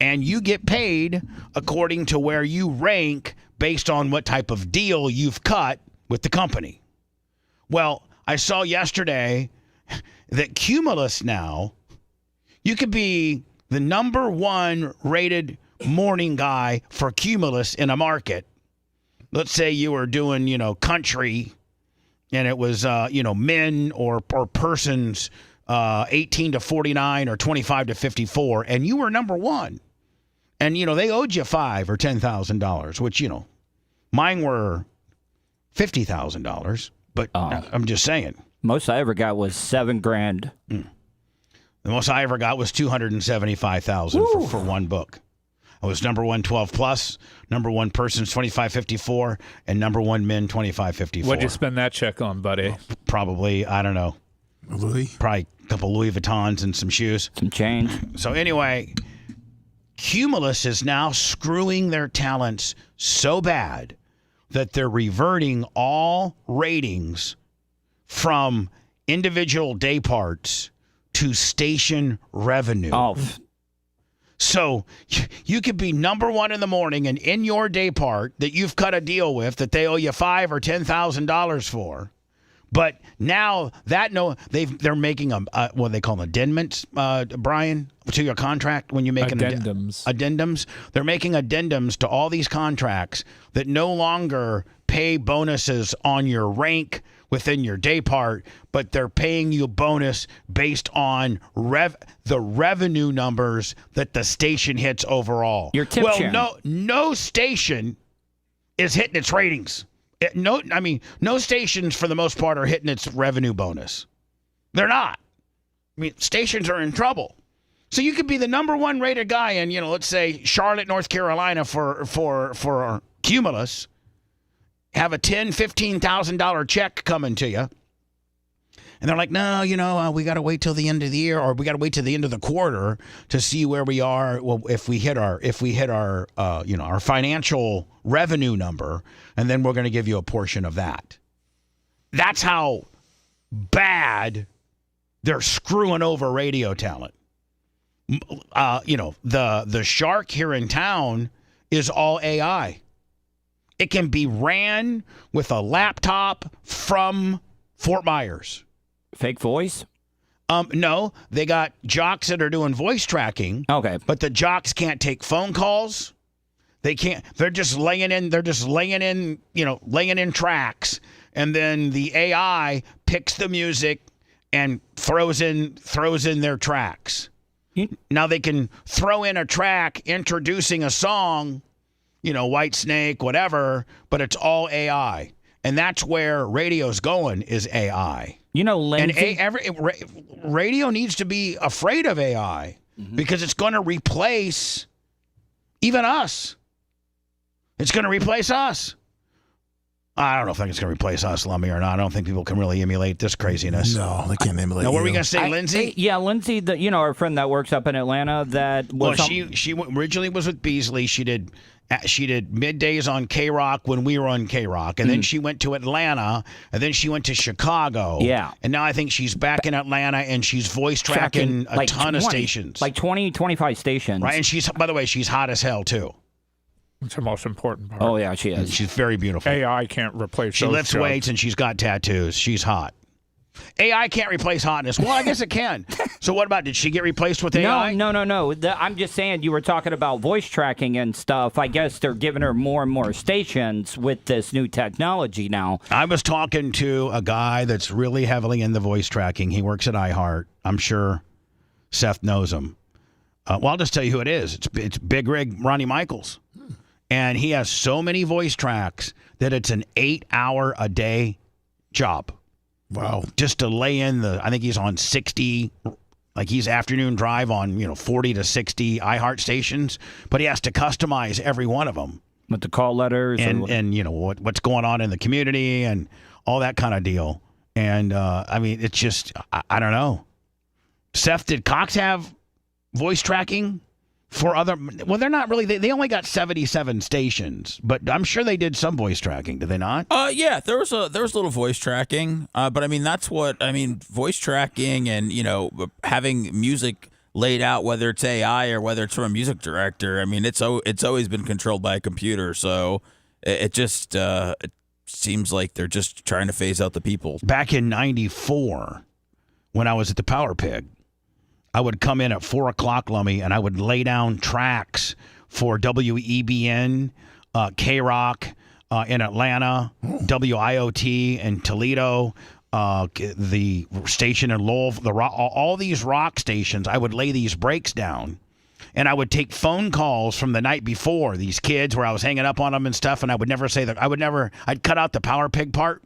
And you get paid according to where you rank based on what type of deal you've cut with the company. Well, I saw yesterday that Cumulus now, you could be the number 1 rated morning guy for Cumulus in a market. Let's say you were doing, country, and it was, men or persons 18 to 49 or 25 to 54, and you were number 1. And, they owed you $5,000 or $10,000, which, mine were $50,000. But I'm just saying. Most I ever got was $7,000. The most I ever got was $275,000 for one book. I was number 1 12 plus, number 1 persons 25-54, and number 1 men 25-54. What'd you spend that check on, buddy? Probably, I don't know. Louis? Probably a couple Louis Vuittons and some shoes. Some change. So anyway, Cumulus is now screwing their talents so bad that they're reverting all ratings from individual day parts to station revenue. Oh. So you could be number 1 in the morning, and in your day part that you've cut a deal with that they owe you $5,000 or $10,000 for. But now that they're making what they call addendums, Brian, to your contract when you make addendums. Addendums. They're making addendums to all these contracts that no longer pay bonuses on your rank within your day part, but they're paying you a bonus based on the revenue numbers that the station hits overall. Your tip sharing. No station is hitting its ratings. No stations for the most part are hitting its revenue bonus. They're not. Stations are in trouble. So you could be the number 1 rated guy in, let's say Charlotte, North Carolina for Cumulus, have a $10,000, $15,000 check coming to you. And they're like, no, we got to wait till the end of the year, or we got to wait till the end of the quarter to see where we are. Well, if we hit our our financial revenue number, and then we're going to give you a portion of that. That's how bad they're screwing over radio talent. The shark here in town is all AI. It can be ran with a laptop from Fort Myers. Fake voice? No, they got jocks that are doing voice tracking. Okay. But the jocks can't take phone calls. They can't. They're just laying in tracks, and then the AI picks the music and throws in their tracks. Now they can throw in a track introducing a song, White Snake, whatever, but it's all AI. And that's where radio's going, is AI. Lindsay. And radio needs to be afraid of AI because it's going to replace even us. It's going to replace us. I don't know if it's going to replace us, Lummy, or not. I don't think people can really emulate this craziness. No, they can't emulate. Now, what were we going to say, Lindsay? Yeah, Lindsay, our friend that works up in Atlanta. She originally was with Beasley. She did middays on K-Rock when we were on K-Rock, and then she went to Atlanta, and then she went to Chicago. Yeah. And now I think she's back in Atlanta, and she's voice tracking a ton of stations. Like 20, 25 stations. Right, and by the way, she's hot as hell, too. It's the most important part. Oh, yeah, she is. She's very beautiful. AI can't replace She lifts weights, and she's got tattoos. She's hot. AI can't replace hotness. Well, I guess it can. So what about, did she get replaced with AI? No. I'm just saying, you were talking about voice tracking and stuff. I guess they're giving her more and more stations with this new technology now. I was talking to a guy that's really heavily in the voice tracking. He works at iHeart. I'm sure Seth knows him. Well, I'll just tell you who it is. It's Big Rig Ronnie Michaels. And he has so many voice tracks that it's an 8-hour-a-day job. Wow. Just to lay in I think he's on 60, like he's afternoon drive on, 40 to 60 iHeart stations, but he has to customize every one of them. With the call letters. And what's going on in the community and all that kind of deal. And, it's just, I don't know. Seth, did Cox have voice tracking for other. Well, they're not really. They only got 77 stations, but I'm sure they did some voice tracking. Did they not? Yeah, there was a little voice tracking, but I mean voice tracking and having music laid out, whether it's AI or whether it's from a music director. I mean, it's always been controlled by a computer, so it just it seems like they're just trying to phase out the people. Back in '94, when I was at the Power Pig, I would come in at 4 o'clock, Lummy, and I would lay down tracks for WEBN, K-Rock in Atlanta, WIOT in Toledo, the station in Louisville, all these rock stations. I would lay these breaks down, and I would take phone calls from the night before, these kids where I was hanging up on them and stuff, and I would never say that. I'd cut out the Power Pig part.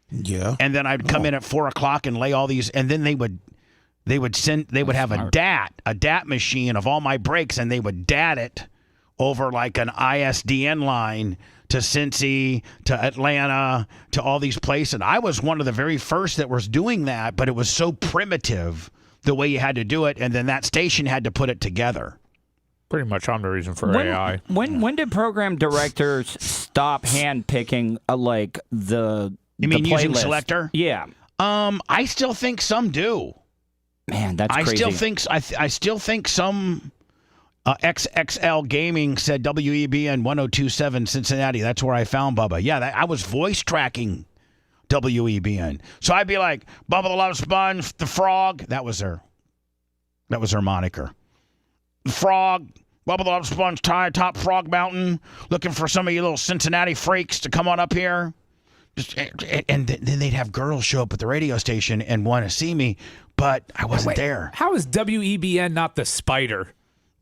Yeah. And then I'd come in at 4 o'clock and lay all these, and then they would have a DAT machine of all my breaks, and they would DAT it over like an ISDN line to Cincy, to Atlanta, to all these places. And I was one of the very first that was doing that, but it was so primitive the way you had to do it, and then that station had to put it together. Pretty much I'm the reason for AI. When did program directors stop handpicking like the You mean the using playlist? Selector? Yeah. I still think some do. Man, that's I crazy. still think some XXL Gaming said WEBN 1027 Cincinnati. That's where I found Bubba. Yeah, I was voice tracking WEBN. So I'd be like, Bubba the Love Sponge, the Frog. That was her moniker. The Frog, Bubba the Love Sponge, top Frog Mountain. Looking for some of you little Cincinnati freaks to come on up here. And then they'd have girls show up at the radio station and want to see me, but I wasn't there. How is WEBN not the spider?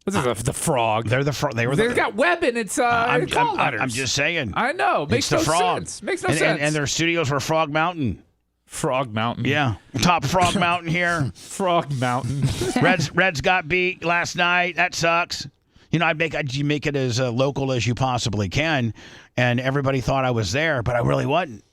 This is the frog. They're the frog. They've got web in its call letters. I'm just saying. I know. Makes it's no the frog. sense. Makes no sense. And their studios were Frog Mountain. Frog Mountain. Yeah. Top Frog Mountain here. Frog Mountain. Reds got beat last night. That sucks. You know, you make it as local as you possibly can, and everybody thought I was there, but I really wasn't.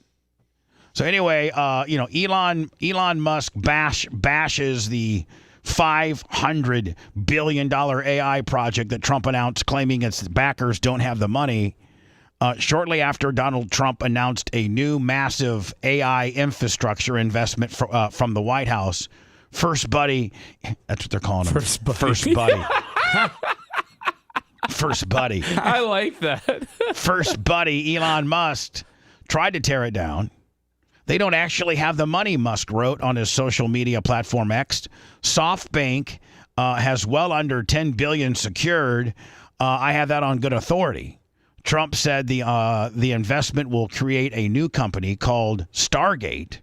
So anyway, Elon Musk bashes the $500 billion AI project that Trump announced, claiming its backers don't have the money. Shortly after Donald Trump announced a new massive AI infrastructure investment from the White House, First Buddy, that's what they're calling him. First Buddy. First Buddy. I like that. First Buddy, Elon Musk, tried to tear it down. They don't actually have the money, Musk wrote on his social media platform X. SoftBank has well under $10 billion secured. I have that on good authority. Trump said the investment will create a new company called Stargate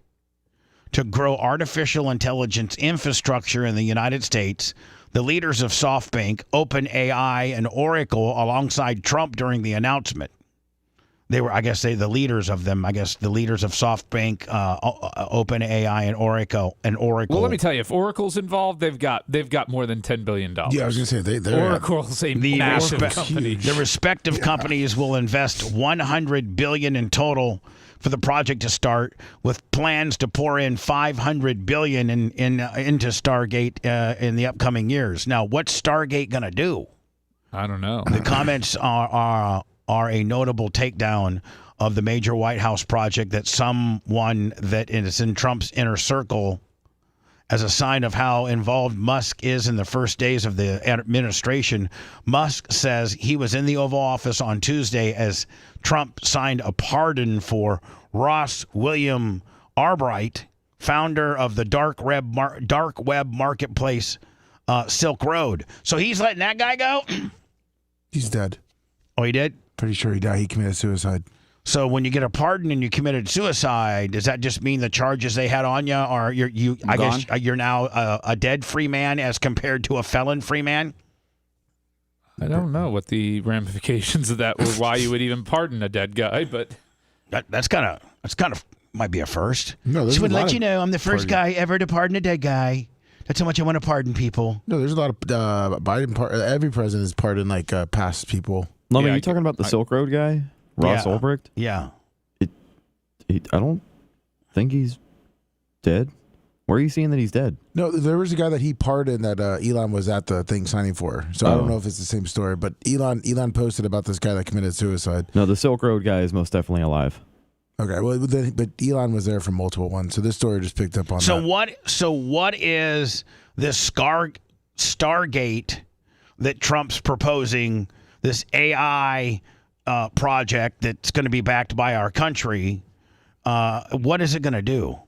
to grow artificial intelligence infrastructure in the United States. The leaders of SoftBank, OpenAI, and Oracle alongside Trump during the announcement. They were, the leaders of them. The leaders of SoftBank, OpenAI, and Oracle. Well, let me tell you, if Oracle's involved, they've got more than $10 billion. Yeah, I was going to say they're Oracle's a massive company. The respective companies will invest $100 billion in total for the project to start, with plans to pour in $500 billion into Stargate in the upcoming years. Now, what's Stargate going to do? I don't know. The comments are a notable takedown of the major White House project that someone that is in Trump's inner circle, as a sign of how involved Musk is in the first days of the administration. Musk says he was in the Oval Office on Tuesday as Trump signed a pardon for Ross William Albright, founder of the dark web marketplace Silk Road. So he's letting that guy go? He's dead. Oh, he did? Pretty sure he died. He committed suicide. So when you get a pardon and you committed suicide, does that just mean the charges they had on you are I guess you're now a dead free man as compared to a felon free man? I don't know what the ramifications of that were, why you would even pardon a dead guy, but that's kind of might be a first. No, just would let you know I'm the first guy ever to pardon a dead guy. That's how much I want to pardon people. No, there's a lot of Biden. Every president has pardoned past people. Lummy, you talking about the Silk Road guy, Ross Ulbricht? Yeah. I don't think he's dead. Where are you seeing that he's dead? No, there was a guy that he pardoned that Elon was at the thing signing for. So I don't know if it's the same story, but Elon posted about this guy that committed suicide. No, the Silk Road guy is most definitely alive. Okay, well, but Elon was there for multiple ones, so this story just picked up on that. So what is this Stargate that Trump's proposing? This AI project that's going to be backed by our country. What is it going to do?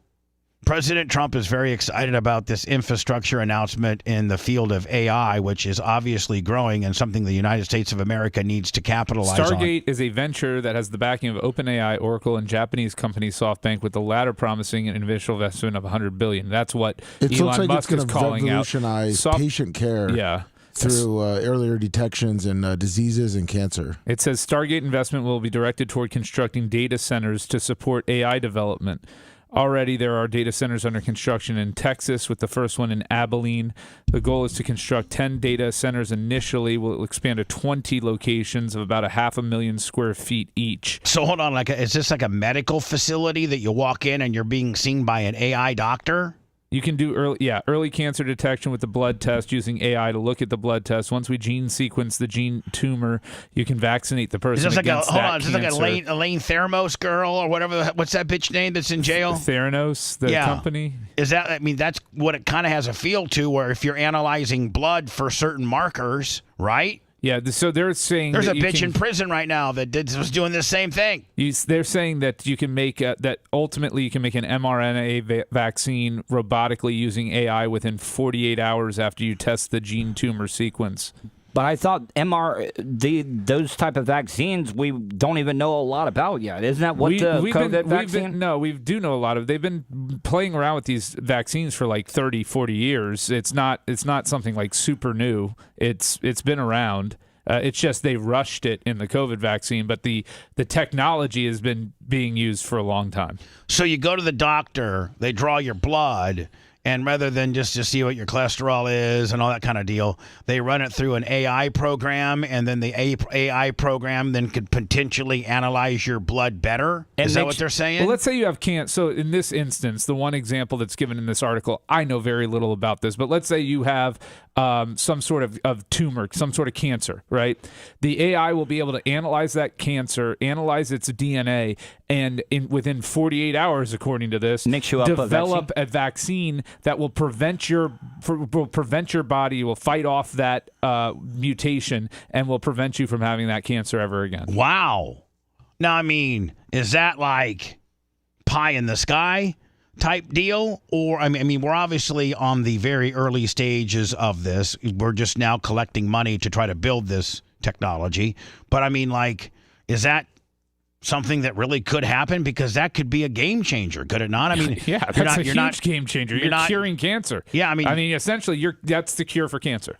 President Trump is very excited about this infrastructure announcement in the field of AI, which is obviously growing and something the United States of America needs to capitalize on. Stargate is a venture that has the backing of OpenAI, Oracle, and Japanese company SoftBank, with the latter promising an initial investment of $100 billion. That's what Elon Musk is calling out. It's going to revolutionize patient care. Yeah. Through earlier detections and diseases and cancer. It says Stargate investment will be directed toward constructing data centers to support AI development. Already, there are data centers under construction in Texas, with the first one in Abilene. The goal is to construct 10 data centers initially. Will expand to 20 locations of about 500,000 square feet each. So hold on, is this like a medical facility that you walk in and you're being seen by an AI doctor? You can do early cancer detection with the blood test using AI to look at the blood test. Once we gene sequence the gene tumor, you can vaccinate the person Is this against like that is this like Elaine Theranos girl or whatever? What's that bitch name that's in jail? Theranos, the company. Is that? I mean, that's what it kind of has a feel to. Where if you're analyzing blood for certain markers, right? Yeah, so they're saying there's a bitch in prison right now that was doing the same thing. They're saying that you can make that ultimately you can make an mRNA vaccine robotically using AI within 48 hours after you test the gene tumor sequence. But I thought those type of vaccines we don't even know a lot about yet. Isn't that what COVID vaccine? We do know a lot of. They've been playing around with these vaccines for like 30, 40 years. It's not something like super new. It's been around. It's just they rushed it in the COVID vaccine, but the technology has been being used for a long time. So you go to the doctor, they draw your blood, and rather than just to see what your cholesterol is and all that kind of deal, they run it through an AI program, and then the AI program then could potentially analyze your blood better? Is that what they're saying? Well, let's say you have cancer. So in this instance, the one example that's given in this article, I know very little about this, but let's say you have some sort of tumor, some sort of cancer, right? The AI will be able to analyze that cancer, analyze its DNA, and within 48 hours, according to this, develop a vaccine that will prevent your body, will fight off that mutation, and will prevent you from having that cancer ever again. Wow. Now, I mean, is that like pie in the sky type deal? Or, I mean, we're obviously on the very early stages of this. We're just now collecting money to try to build this technology. But, I mean, like, is that something that really could happen? Because that could be a game changer, could it not? I mean, yeah, that's a huge game changer. You're curing cancer. Yeah, I mean, essentially, that's the cure for cancer.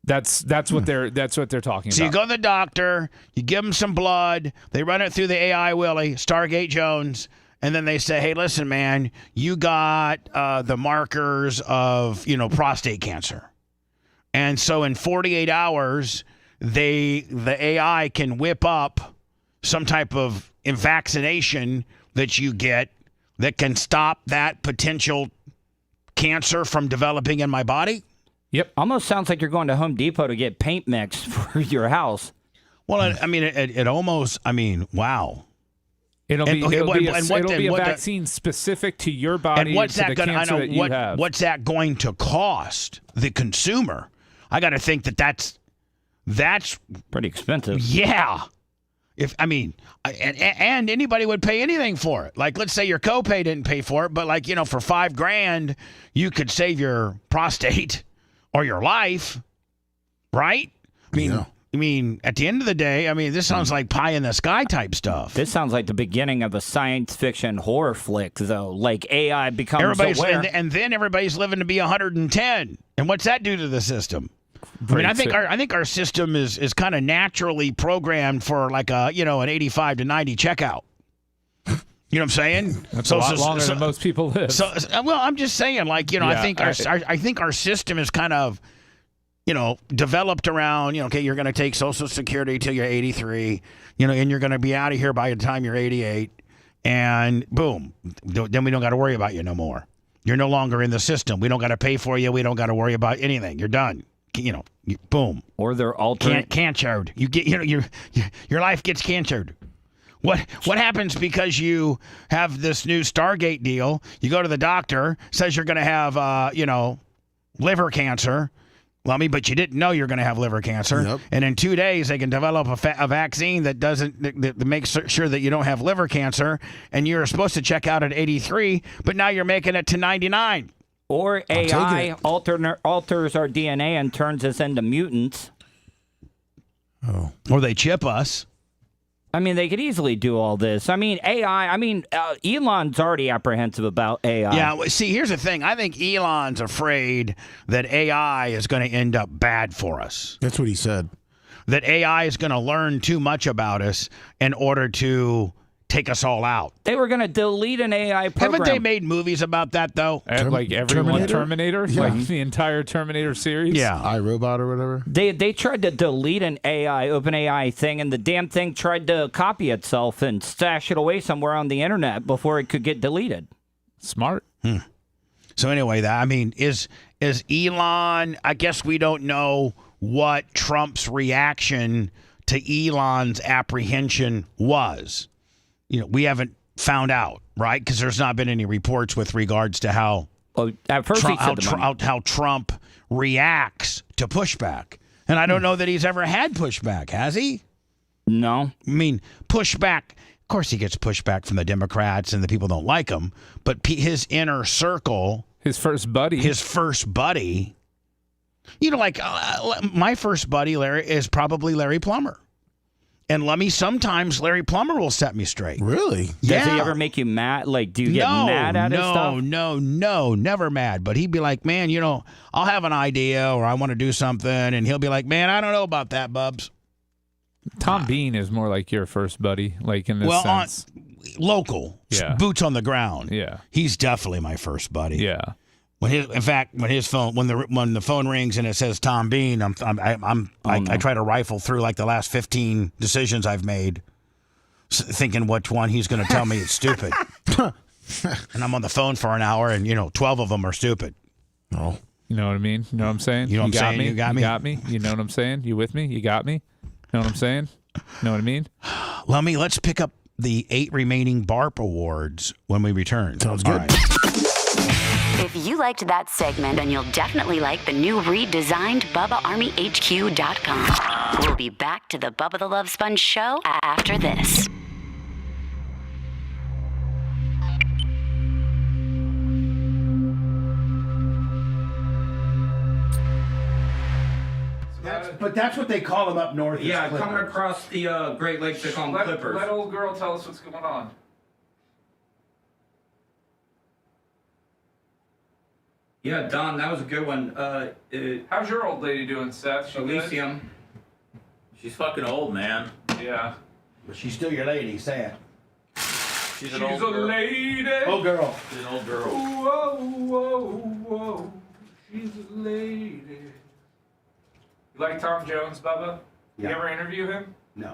That's what they're talking about. So you go to the doctor, you give them some blood, they run it through the AI Willie, Stargate Jones, and then they say, hey, listen, man, you got the markers of, prostate cancer. And so in 48 hours, the AI can whip up some type of vaccination that you get that can stop that potential cancer from developing in my body? Yep. Almost sounds like you're going to Home Depot to get paint mix for your house. Well, it almost, wow. It'll be a vaccine specific to your body and what's that you have. What's that going to cost the consumer? I got to think that's pretty expensive. Yeah. And anybody would pay anything for it. Like, let's say your copay didn't pay for it, but for $5,000, you could save your prostate or your life, right? I mean, at the end of the day, this sounds like pie in the sky type stuff. This sounds like the beginning of a science fiction horror flick, though. Like AI becomes aware. And then everybody's living to be 110. And what's that do to the system? I think our system is kind of naturally programmed for like an 85 to 90 checkout. You know what I'm saying? That's a lot longer than most people live. Well, I'm just saying, I think our system is kind of, developed around, okay, you're going to take Social Security till you're 83, and you're going to be out of here by the time you're 88, and boom, then we don't got to worry about you no more. You're no longer in the system. We don't got to pay for you. We don't got to worry about anything. You're done. Boom. Or they're alternate. Cancered. You get, your life gets cancered. What happens because you have this new Stargate deal? You go to the doctor, says you're going to have, liver cancer. But you didn't know you're going to have liver cancer. Yep. And in 2 days, they can develop a vaccine that makes sure that you don't have liver cancer. And you're supposed to check out at 83, but now you're making it to 99. Or AI alters our DNA and turns us into mutants. Oh. Or they chip us. I mean, they could easily do all this. I mean, AI, Elon's already apprehensive about AI. Yeah, see, here's the thing. I think Elon's afraid that AI is going to end up bad for us. That's what he said. That AI is going to learn too much about us in order to take us all out. They were going to delete an AI program. Haven't they made movies about that, though? Like everyone Terminator? Yeah. Like the entire Terminator series? Yeah. iRobot or whatever? They tried to delete an OpenAI thing, and the damn thing tried to copy itself and stash it away somewhere on the internet before it could get deleted. Smart. So anyway, is Elon, I guess we don't know what Trump's reaction to Elon's apprehension was. We haven't found out, right? Because there's not been any reports with regards to how how Trump reacts to pushback. And I don't know that he's ever had pushback, has he? No. I mean, pushback. Of course, he gets pushback from the Democrats and the people don't like him. But his inner circle, his first buddy, my first buddy, Larry, is probably Larry Plummer. And sometimes Larry Plummer will set me straight. Really? Yeah. Does he ever make you mad? Like, do you get mad at his stuff? No, never mad. But he'd be like, man, I'll have an idea or I want to do something. And he'll be like, man, I don't know about that, Bubs. Tom Bean is more like your first buddy, like in this sense. Local. Yeah. Boots on the ground. Yeah. He's definitely my first buddy. Yeah. When the phone rings and it says Tom Bean, I try to rifle through like the last 15 decisions I've made, thinking which one he's going to tell me is stupid. And I'm on the phone for an hour, and 12 of them are stupid. Oh, you know what I mean? You know what I'm saying? You know what I'm saying? Me? You got me. You got me. You know what I'm saying? You with me? You got me. Know what I'm saying? Know what I mean? Lummy, let's pick up the 8 remaining BARP awards when we return. Sounds good. Right. If you liked that segment, then you'll definitely like the new redesigned BubbaArmyHQ.com. We'll be back to the Bubba the Love Sponge show after this. But that's what they call them up north. Yeah, coming across the Great Lakes, they call them clippers. Let old girl tell us what's going on. Yeah, Don, that was a good one. How's your old lady doing, Seth? She Elysium. good? She's fucking old, man. Yeah. But she's still your lady, say it. She's an old girl. Lady. Old girl. She's an old girl. Whoa, whoa, whoa. She's a lady. You like Tom Jones, Bubba? Yeah. You ever interview him? No.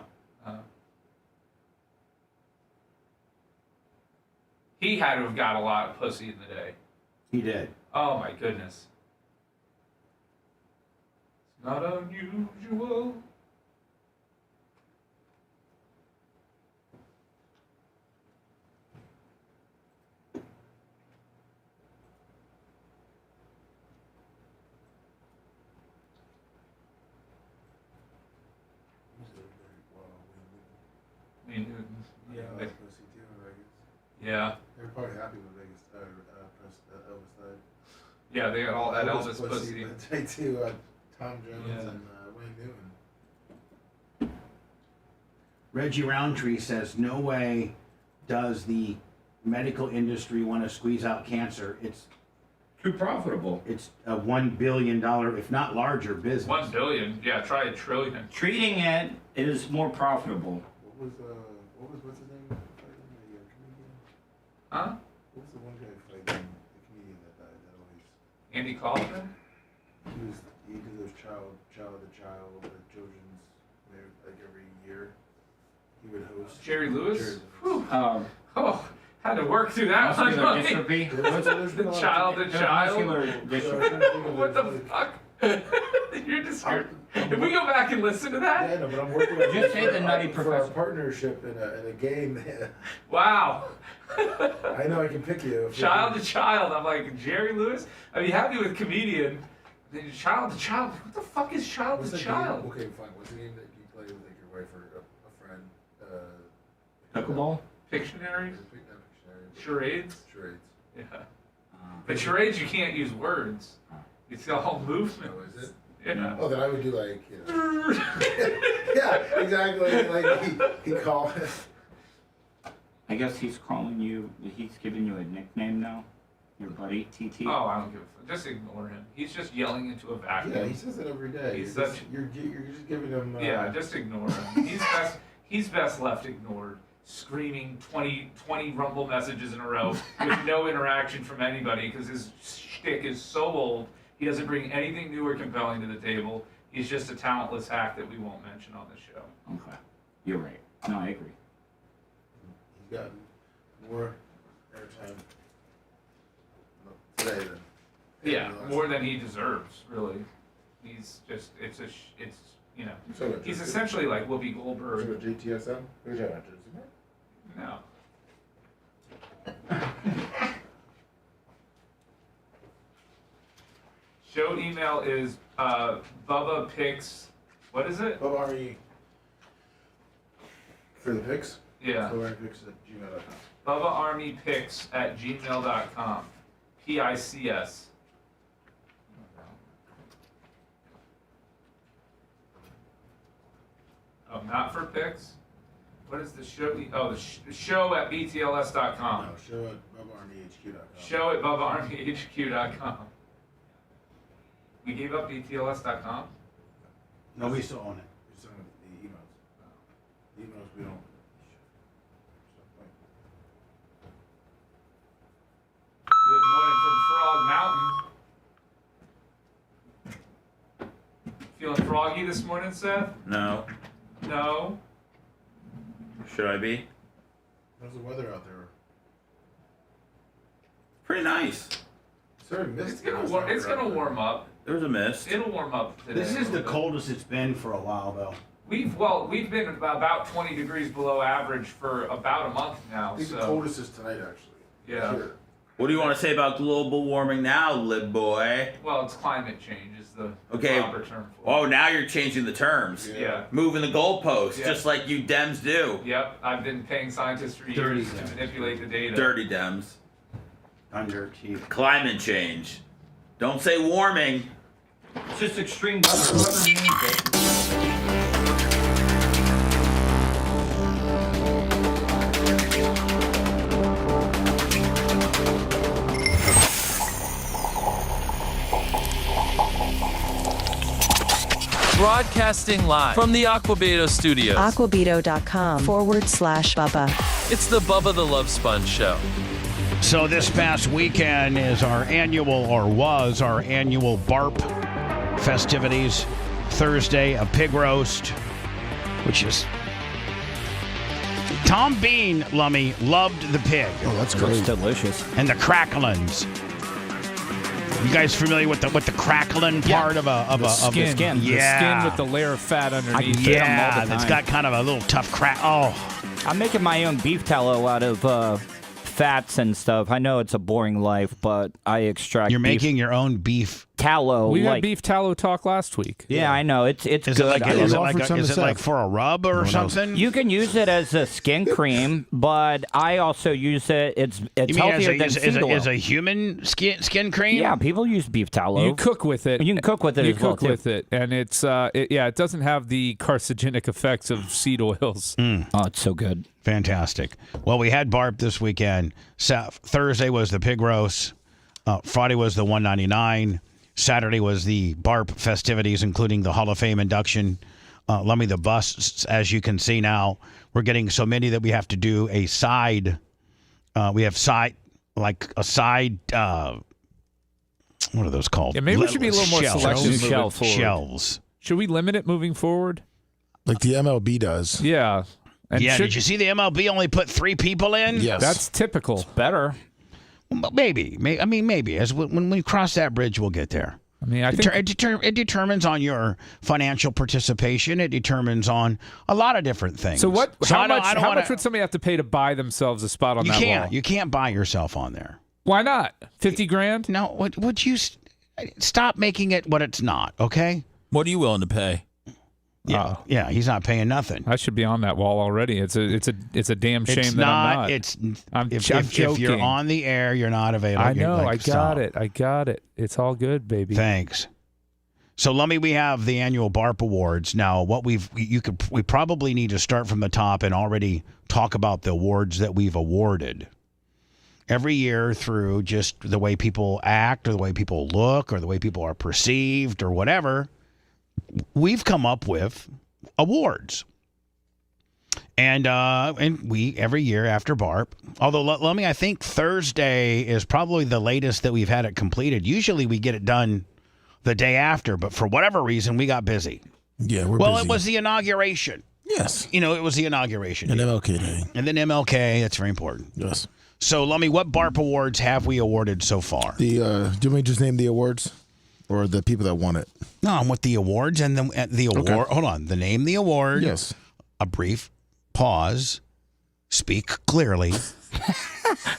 He had to have got a lot of pussy in the day. He did. Oh my goodness. It's not unusual. Yeah. They're probably happy with Vegas Elvis died. Yeah, they got all that Elvis pussy. They too, Tom Jones and Wayne Newton. Reggie Roundtree says, no way does the medical industry want to squeeze out cancer. It's too profitable. It's a $1 billion, if not larger, business. 1 billion? Yeah, try $1 trillion. Treating it is more profitable. What's his name? The comedian? Huh? What was the one guy fighting the comedian that died? That always. Andy Kaufman? He did those child to child, the children's, like every year. He would host. Jerry Lewis? Oh, Had to work through that one. Muscular dystrophy. The child to child. Muscular dystrophy. What the fuck? You're just scared. If we go back and listen to that. Yeah, no, but I'm working on Just say the nutty for professor. our partnership in a game. Wow. I know I can pick you. Child to child. I'm like, Jerry Lewis? I mean, you have me with comedian. Then child to child. What the fuck is child to child? Okay, fine. What's the game that you play with like your wife or a friend? Pickleball? Pictionary? Charades? Charades. Yeah. But charades, you can't use words. It's all movement. Oh, is it? Yeah. Oh, then I would do like, yeah, exactly. Like he called. I guess he's calling you, he's giving you a nickname now? Your buddy, TT? Oh, I don't give a fuck. Just ignore him. He's just yelling into a vacuum. Yeah, he says it every day. You're just giving him. Yeah, just ignore him. He's best left ignored. Screaming 20 Rumble messages in a row with no interaction from anybody because his shtick is so old. He doesn't bring anything new or compelling to the table. He's just a talentless hack that we won't mention on this show. Okay. You're right. No, I agree. He's got more airtime today than. Yeah, more than he deserves, really. He's just, you know, he's essentially like Whoopi Goldberg. JTSM? Who's that? No. Show email is Bubba Picks. What is it? Bubba Army. For the picks? Yeah. Bubba Army Picks at gmail.com. Bubba Army Picks at gmail.com. PICS. Oh, not for picks? What is the show? Oh, the show at btls.com. No, show at BubbaArmyHQ.com. Show at BubbaArmyHQ.com. We gave up btls.com? No, we still own it. We still own the emails. The emails we don't. Good morning from Frog Mountain. Feeling froggy this morning, Seth? No. No. Should I be? How's the weather out there? Pretty nice. It's gonna warm up. There was a mist. It'll warm up today. This is the coldest it's been for a while, though. We've been about 20 degrees below average for about a month now. I think so. the coldest is tonight, actually. Yeah. Here. What do you want to say about global warming now, lib boy? Well, it's climate change is the proper term for it. Oh, now you're changing the terms. Yeah. Moving the goalposts, Yeah. just like you Dems do. Yep, I've been paying scientists for years to manipulate the data. Dirty Dems. Under teeth. Climate change. Don't say warming. It's just extreme weather. Whoever named it. Broadcasting live from the Aquabeto studios. Aquabeto.com/Bubba. It's the Bubba the Love Sponge show. So this past weekend is our annual, or was our annual BARP festivities. Thursday, a pig roast, which is... Tom Bean, Lummy, loved the pig. Oh, that's great. It's delicious. And the cracklins. You guys familiar with the crackling part of a skin? Yeah. The skin with the layer of fat underneath. Yeah, it's got kind of a little tough crack. Oh, I'm making my own beef tallow out of fats and stuff. I know it's a boring life, but I extract. You're making your own beef tallow. We had beef tallow talk last week. Yeah, I know. It's is good. Is it like for a rub or something? You can use it as a skin cream, but I also use it. It's You mean healthier than seed oil. as a human skin cream? Yeah, people use beef tallow. You cook with it. You can cook with it You as well, cook with it, and it's it doesn't have the carcinogenic effects of seed oils. Oh, it's so good. Fantastic. Well, we had BARP this weekend. Thursday was the pig roast. Friday was the 199. Saturday was the BARP festivities, including the Hall of Fame induction. Lummy the busts, as you can see now. We're getting so many that we have to do a side. We have side. What are those called? Yeah, maybe we should be a little more selective. Shelves. Should we limit it moving forward? Like the MLB does. Yeah. And did you see the MLB only put 3 people in? Yes. That's typical. It's better. Maybe. Maybe. As when we cross that bridge, we'll get there. I mean, I think it determines on your financial participation. It determines on a lot of different things. So how much would somebody have to pay to buy themselves a spot on that wall? You can't buy yourself on there. Why not? 50 grand? No. Would you stop making it what it's not? Okay. What are you willing to pay? Yeah. He's not paying nothing. I should be on that wall already. It's a damn shame I'm not. If you're on the air, you're not available. I know. I got it. It's all good, baby. Thanks. So, Lummy, we have the annual BARP Awards. Now, we probably need to start from the top and already talk about the awards that we've awarded. Every year through just the way people act or the way people look or the way people are perceived or whatever, we've come up with awards. And we, every year after BARP, although, Lummy, I think Thursday is probably the latest that we've had it completed. Usually we get it done the day after, but for whatever reason, we got busy. Yeah, we're busy. Well, it was the inauguration. Yes. It was the inauguration. And MLK Day. And then MLK, that's very important. Yes. So, Lummy, what BARP awards have we awarded so far? Do you want me to just name the awards? Or the people that won it? No, I'm with the awards and the award. Okay. Hold on. The name, the award. Yes. A brief pause. Speak clearly.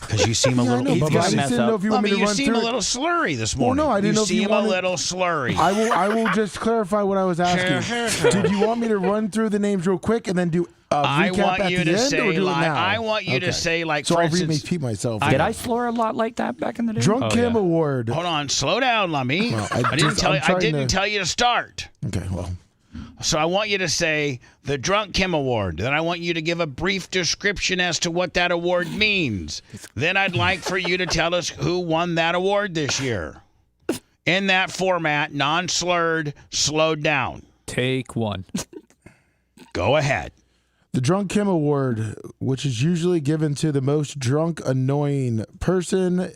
Because you seem a little. I just didn't know if you want me to run seem through a little slurry this morning. Well, no, I didn't know if you seem wanted... a little slurry. I will just clarify what I was asking. Did you want me to run through the names real quick and then do a recap at the end, or do it now? I want you to say, like, so for I'll instance, repeat myself. Did I slur a lot like that back in the day? Drunk Kim Award. Hold on, slow down, Lummy. Well, I didn't tell you to start. Okay, well. So I want you to say the Drunk Kim Award. Then I want you to give a brief description as to what that award means. Then I'd like for you to tell us who won that award this year. In that format, non-slurred, slowed down. Take one. Go ahead. The Drunk Kim Award, which is usually given to the most drunk, annoying person,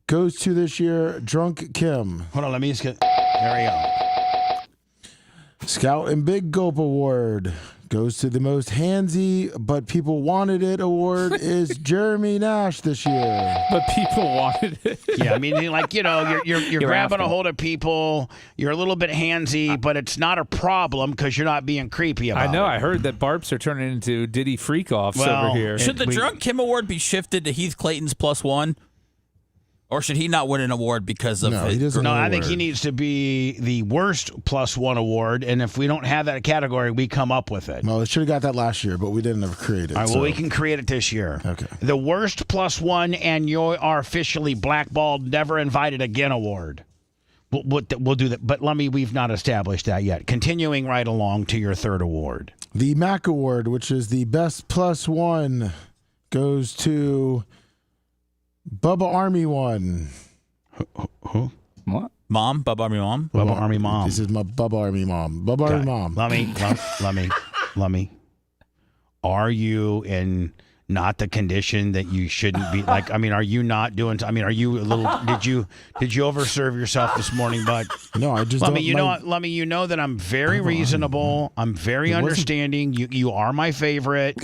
goes to this year Drunk Kim. Hold on, let me just get... There we go. Scout and Big Gulp Award goes to the most handsy, but people wanted it award is Jeremy Nash this year. But people wanted it. Yeah, I mean, like, you're grabbing a hold of people. You're a little bit handsy, but it's not a problem because you're not being creepy about it. I know. I heard that BARPs are turning into Diddy freak-offs over here. Should the Drunk Kim Award be shifted to Heath Clayton's +1? Or should he not win an award because of it? No, I think he needs to be the worst +1 award, and if we don't have that category, we come up with it. Well, it should have got that last year, but we didn't ever create it. All right, well, we can create it this year. Okay. The worst +1 and you are officially blackballed, never invited again award. We'll do that. But, Lummy, we've not established that yet. Continuing right along to your third award. The Mac Award, which is the best +1, goes to... Bubba Army one. Who? What? Mom? Bubba Army Mom? Bubba Army Mom. This is my Bubba Army Mom. Bubba Army Mom. Lummy. Are you in not the condition that you shouldn't be? Like, I mean, are you not doing? I mean, are you a little? Did you overserve yourself this morning, bud? No, I just. Lummy, you know what? Lummy, you know that I'm very reasonable. I'm very understanding. You are my favorite.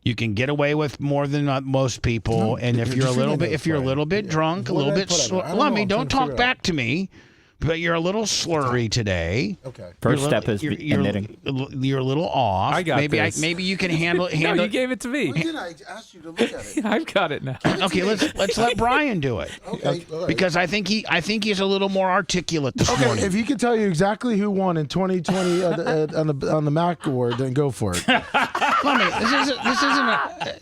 You can get away with more than most people, and if you're a little bit drunk, a little bit Lummy, don't talk back to me. But you're a little slurry today. Okay. First step is admitting. You're a little off. I got this. Maybe you can handle. No, you gave it to me. When did I ask you to look at it? I've got it now. Okay, let's let Brian do it. Okay. Right. Because I think he's a little more articulate this morning. If he can tell you exactly who won in 2020 on the Mac Award, then go for it. Lummy,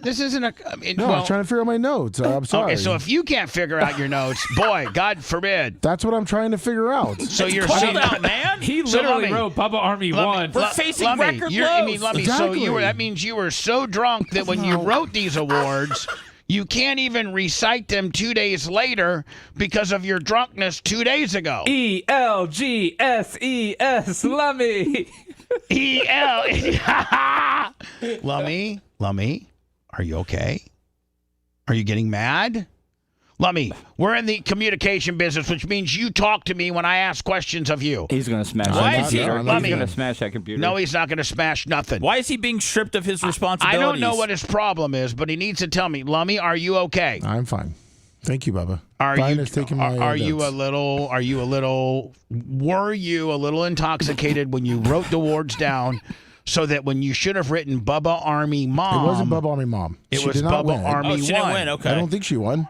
this isn't a. I mean, no, I'm trying to figure out my notes. I'm sorry. Okay, so if you can't figure out your notes, boy, God forbid. That's what I'm trying to figure out. So you're cold out, man. He literally wrote Bubba Army 1. We're facing record lows. I mean, Lummy, Exactly. so that means you were so drunk that when you wrote these awards, you can't even recite them 2 days later because of your drunkenness 2 days ago. ELGSES, Lummy. Lummy, are you okay? Are you getting mad? Lummy, we're in the communication business, which means you talk to me when I ask questions of you. He's going to smash Why that is he? computer. Lummy. He's going to smash that computer. No, he's not going to smash nothing. Why is he being stripped of his responsibilities? I don't know what his problem is, but he needs to tell me. Lummy, are you okay? I'm fine. Thank you, Bubba. Are Brian you is taking my were you a little intoxicated when you wrote the words down so that when you should have written Bubba Army Mom? It wasn't Bubba Army Mom. It She was did not Bubba win. Army she 1. didn't win. Okay. I don't think she won.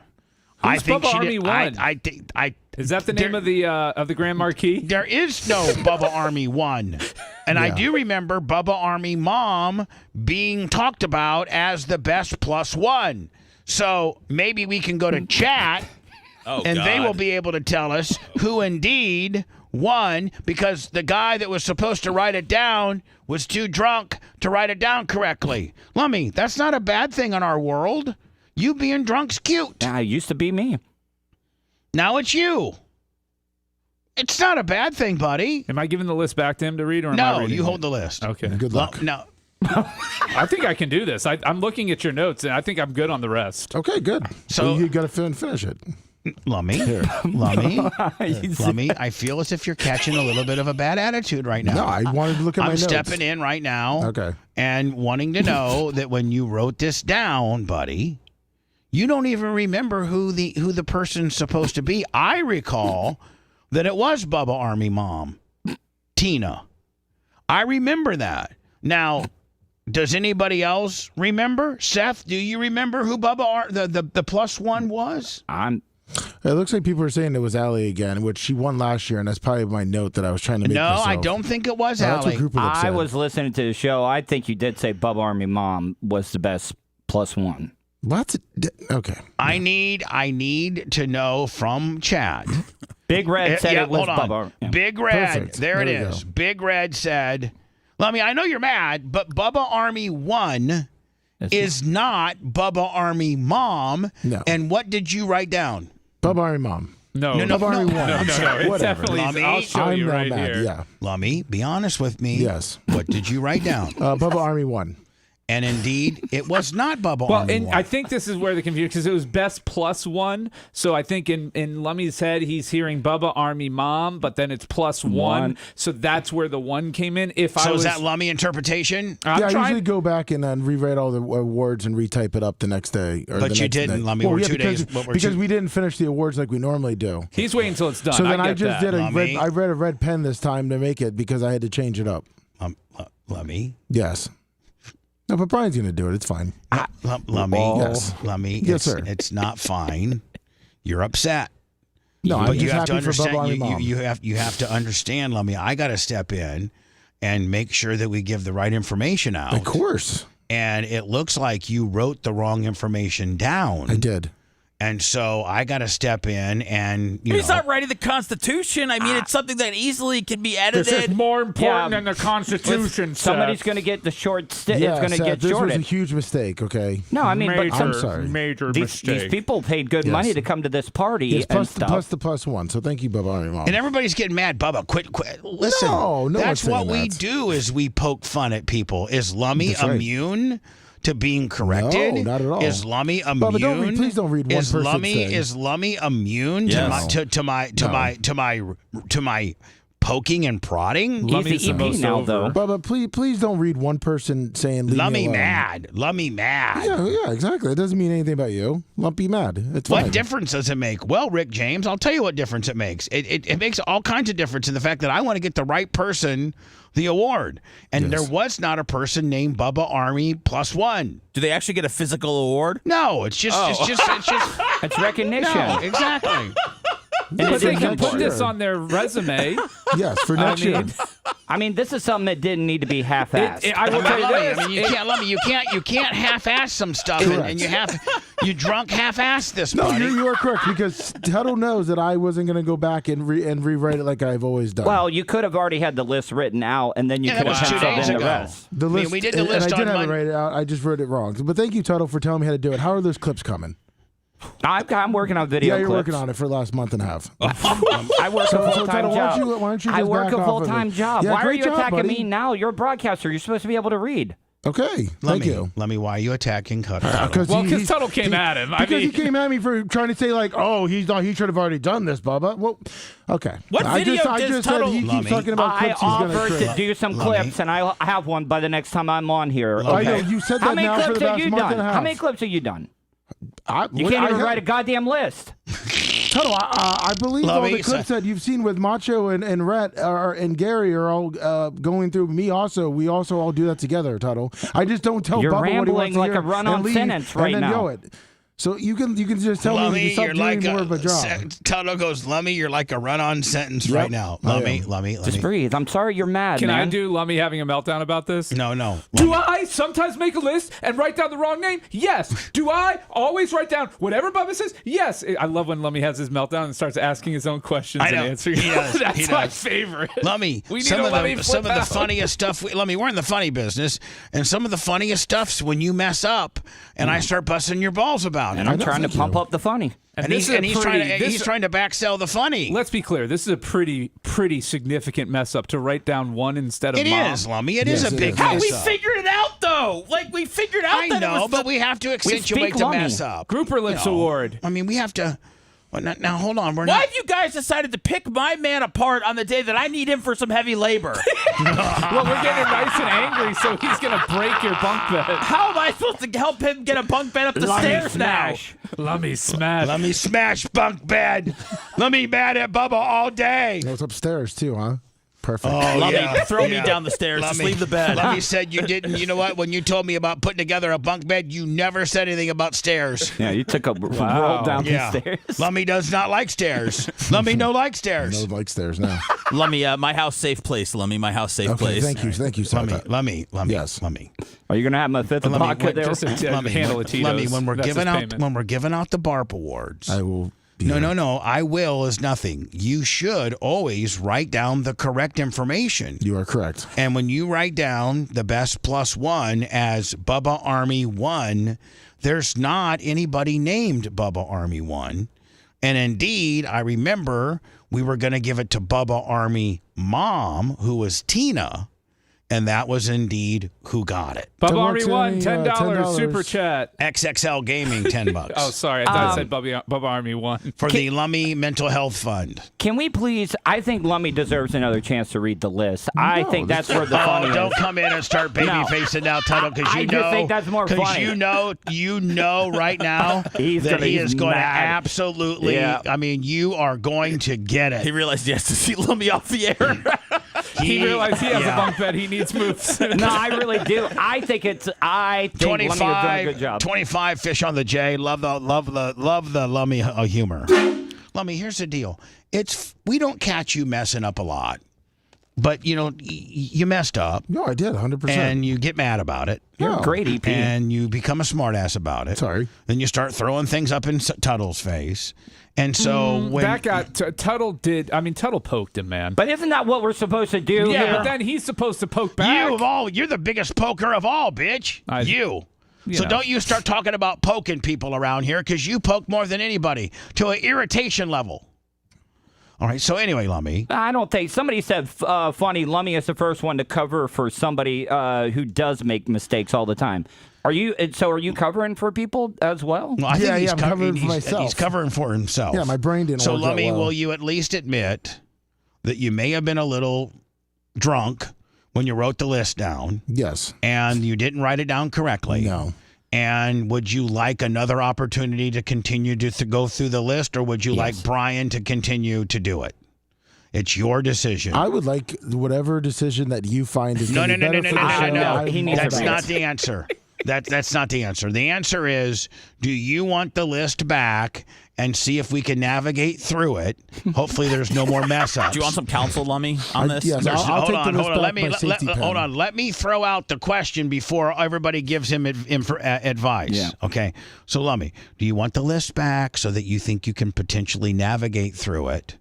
I Who's think Bubba she Army did. 1? Is that the name of the Grand Marquis? There is no Bubba Army 1. And I do remember Bubba Army Mom being talked about as the best +1. So maybe we can go to chat and they will be able to tell us who indeed won, because the guy that was supposed to write it down was too drunk to write it down correctly. Lummy, that's not a bad thing in our world. You being drunk's cute. It used to be me. Now it's you. It's not a bad thing, buddy. Am I giving the list back to him to read, or am I No, reading you it? hold the list. Okay. Good luck. No. I think I can do this. I'm looking at your notes, and I think I'm good on the rest. Okay, good. So you got to finish it. Lummy, Lummy, I feel as if you're catching a little bit of a bad attitude right now. No, I wanted to look at my I'm notes. stepping in right now. Okay. And wanting to know that when you wrote this down, buddy, you don't even remember who the person's supposed to be. I recall that it was Bubba Army Mom, Tina. I remember that. Now, does anybody else remember? Seth, do you remember who Bubba the +1 was? It looks like people are saying it was Allie again, which she won last year, and that's probably my note that I was trying to make. No, myself. I don't think it was That's what Allie. I was listening to the show. I think you did say Bubba Army Mom was the best +1. Lots of okay. I need to know from chat. Big Red said it was hold on. Bubba. Yeah. Big Red, Perfect. there it There we is. go. Big Red said, Lummy, I know you're mad, but Bubba Army 1 is not Bubba Army Mom. No. And what did you write down? Bubba Army Mom. No, Bubba Army 1. I'm sorry. It Whatever. definitely is. I'll show I'm you not right mad. here. Yeah. Lummy, be honest with me. Yes. What did you write down? Bubba Army 1. And indeed, it was not Bubba Well, Army and 1. I think this is where the confusion, because it was best +1. So I think in Lummy's head, he's hearing Bubba Army Mom, but then it's +1. So that's where the 1 came in. Is that Lummy interpretation? I usually go back and then rewrite all the words and retype it up the next day. Or But the you next didn't, day. Lummy. We're 2 days. Because we didn't finish the awards like we normally do. He's waiting until it's done. So then I get just that. did I read a red pen this time to make it because I had to change it up. Lummy? Yes. No, but Brian's going to do it. It's fine. Lummy, Yes. Lummy, Yes, sir. It's not fine. You're upset. No, but I'm you just have to happy for Bubba Army understand. Mom. You have to understand, Lummy. I got to step in and make sure that we give the right information out. Of course. And it looks like you wrote the wrong information down. I did. And so I got to step in and He's not writing the Constitution. I mean, it's something that easily can be edited. This is more important than the Constitution. Somebody's Seth. going to get the short stick. Yeah, it's going to Seth, get this shorted. was a huge mistake, okay? No, I mean, but I'm sorry. Major these mistake. people paid good money to come to this party Yes, and plus stuff. the +1. So thank you, Bubba Army Mom. And everybody's getting mad. Bubba, quit. Listen, No that's one's what saying we that. do is we poke fun at people. Is Lummy That's right. immune to being corrected? No, not at all. Is Lummy immune? Bubba, please don't read one is person's Lummy, thing. Is Lummy immune Yes. to my poking and prodding? He's the EP now, though. Bubba, please don't read one person saying leave Lummy me alone. mad. Lummy mad. Yeah, exactly. It doesn't mean anything about you. Lumpy mad. It's What fine. difference does it make? Well, Rick James, I'll tell you what difference it makes. It makes all kinds of difference in the fact that I want to get the right person the award. And there was not a person named Bubba Army +1. Do they actually get a physical award? No, it's just It's recognition. No, exactly. But they can put Sure. this on their resume. Yes, for next year. I mean, this is something that didn't need to be half-assed. I will tell you this. I mean, you can't half-ass some stuff, and you drunk half-ass this. No, buddy. you are correct because Tuttle knows that I wasn't going to go back and rewrite it like I've always done. Well, you could have already had the list written out, and then you Yeah, could that have was 2 penciled days in the ago. rest. the list, we did the and list I did on have it Monday. write it out. I just wrote it wrong. But thank you, Tuttle, for telling me how to do it. How are those clips coming? I'm working on video Yeah, you're clips. working on it for the last month and a half. I work a full-time Tuttle, job. why don't you I just work back a off of full-time it? job. Yeah, Why are great you job, attacking buddy. me now? You're a broadcaster. You're supposed to be able to read. Okay, thank you. Lummy, why are you attacking Tuttle? Because Tuttle came at him. Because he came at me for trying to say like, oh, he should have already done this, Bubba. Well, okay. What video I does just Tuttle? said he keeps talking about clips I he's going offered to to do some clips, and I have one by the next time I'm on here. I know, Okay. you said How that many now for clips the have past you month done? and a half. How many clips have you done? You I can't even write a goddamn list. Tuttle, I believe all the clips that you've seen with Macho and Rhett and Gary are all going through me also. We also all do that together, Tuttle. I just don't tell You're Bubba what he rambling wants to like hear a run-on and leave sentence right and then now. go it. So you can just tell me to stop doing more of a job. Tuttle goes, Lummy, you're like a run-on sentence right now. Lummy. Just breathe. I'm sorry you're mad, Can man. I do Lummy having a meltdown about this? No. Do I sometimes make a list and write down the wrong name? Yes. Do I always write down whatever Bubba says? Yes. I love when Lummy has his meltdown and starts asking his own questions and answering. He does. That's my favorite. Lummy, we need some of the out. funniest stuff. Lummy, we're in the funny business, and some of the funniest stuff's when you mess up, and I start busting your balls about it. And I'm trying to pump up the funny. And he's trying to backsell the funny. Let's be clear. This is a pretty significant mess up to write down one instead of It mom. is, Lummy. It is a big How mess we up. figured it out though? Like we figured out I that know, it was but we have to accentuate the mess up. Grouper Lips Award. I mean, we have to. Well, now hold on. Why have you guys decided to pick my man apart on the day that I need him for some heavy labor? Well, we're getting nice and angry, so he's going to break your bunk bed. How am I supposed to help him get a bunk bed up the stairs smash. Lummy smash. Lummy smash bunk bed. Lummy mad at Bubba all day. It's upstairs too, huh? Perfect. Oh, Lummy, yeah. throw me down the stairs. Just leave the bed. Lummy said you didn't. You know what? When you told me about putting together a bunk bed, you never said anything about stairs. Yeah, you took a roll down the stairs. Lummy does not like stairs. Lummy no like stairs. No like stairs now. Lummy, my house safe place. Lummy, my house safe place. Thank you, sir. Lummy. Yes. Lummy. Are you gonna have my fifth vodka there? Lummy, when we're giving out the BARP awards, I will. No. I will is nothing. You should always write down the correct information. You are correct. And when you write down the best plus one as Bubba Army 1, there's not anybody named Bubba Army 1. And indeed, I remember we were going to give it to Bubba Army Mom, who was Tina. And that was indeed who got it. Bubba Army $1, $10 super chat. XXL Gaming, $10. Oh, sorry. I thought I said Bubba Army 1. For the Lummy Mental Health Fund. Can we please? I think Lummy deserves another chance to read the list. I think that's where the funny is. Don't come in and start baby facing now, Tuttle, because I just think that's more funny. Because you know right now that he is going to absolutely. Yeah. I mean, you are going to get it. He realized he has to see Lummy off the air. He realized he has a bunk bed. He needs moves. No, I really do. I think Lummy has done a good job. 25 fish on the J. Love the Lummy humor. Lummy, here's the deal. We don't catch you messing up a lot. But, you messed up. No, I did, 100%. And you get mad about it. You're a great EP. And you become a smartass about it. Sorry. Then you start throwing things up in Tuttle's face. And so when that got Tuttle did. I mean, Tuttle poked him, man. But isn't that what we're supposed to do? Yeah, here? but then he's supposed to poke back. You're the biggest poker of all, bitch. So don't you start talking about poking people around here, because you poke more than anybody to an irritation level. All right. So anyway, Lummy. I don't think somebody said funny. Lummy is the first one to cover for somebody who does make mistakes all the time. Are you covering for people as well? I think I'm covering for myself. He's covering for himself. Yeah, my brain didn't work that Lummy, well. will you at least admit that you may have been a little drunk when you wrote the list down? Yes. And you didn't write it down correctly? No. And would you like another opportunity to continue to go through the list, or would you like Brian to continue to do it? It's your decision. I would like whatever decision that you find is better for the show. That's not the answer. That's not the answer. The answer is, do you want the list back and see if we can navigate through it? Hopefully there's no more mess ups. Do you want some counsel, Lummy, on this? Yes, I'll take the list back. Hold on. Let me throw out the question before everybody gives him advice. Yeah. Okay. So, Lummy, do you want the list back so that you think you can potentially navigate through it?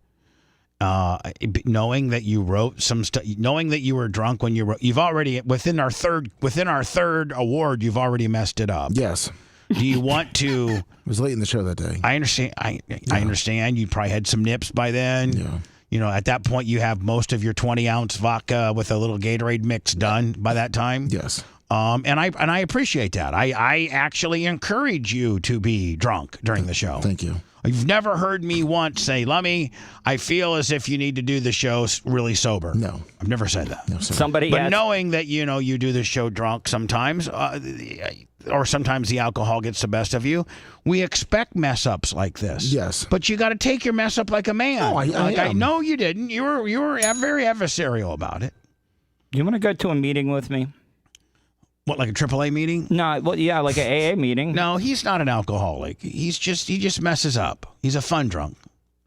Knowing that you wrote some stuff, knowing that you were drunk when you wrote, you've already within our third award, you've already messed it up. Yes. Do you want to? It was late in the show that day. I understand. I understand. You probably had some nips by then. Yeah. at that point you have most of your 20-ounce vodka with a little Gatorade mix done by that time. Yes. And I appreciate that. I actually encourage you to be drunk during the show. Thank you. You've never heard me once say, Lummy, I feel as if you need to do the show really sober. No. I've never said that. No, sir. But knowing that, you do the show drunk sometimes, or sometimes the alcohol gets the best of you, we expect mess ups like this. Yes. But you got to take your mess up like a man. Oh, I am. No, you didn't. You were very adversarial about it. You want to go to a meeting with me? What, like a AAA meeting? No, well, yeah, like an AA meeting. No, he's not an alcoholic. He just messes up. He's a fun drunk.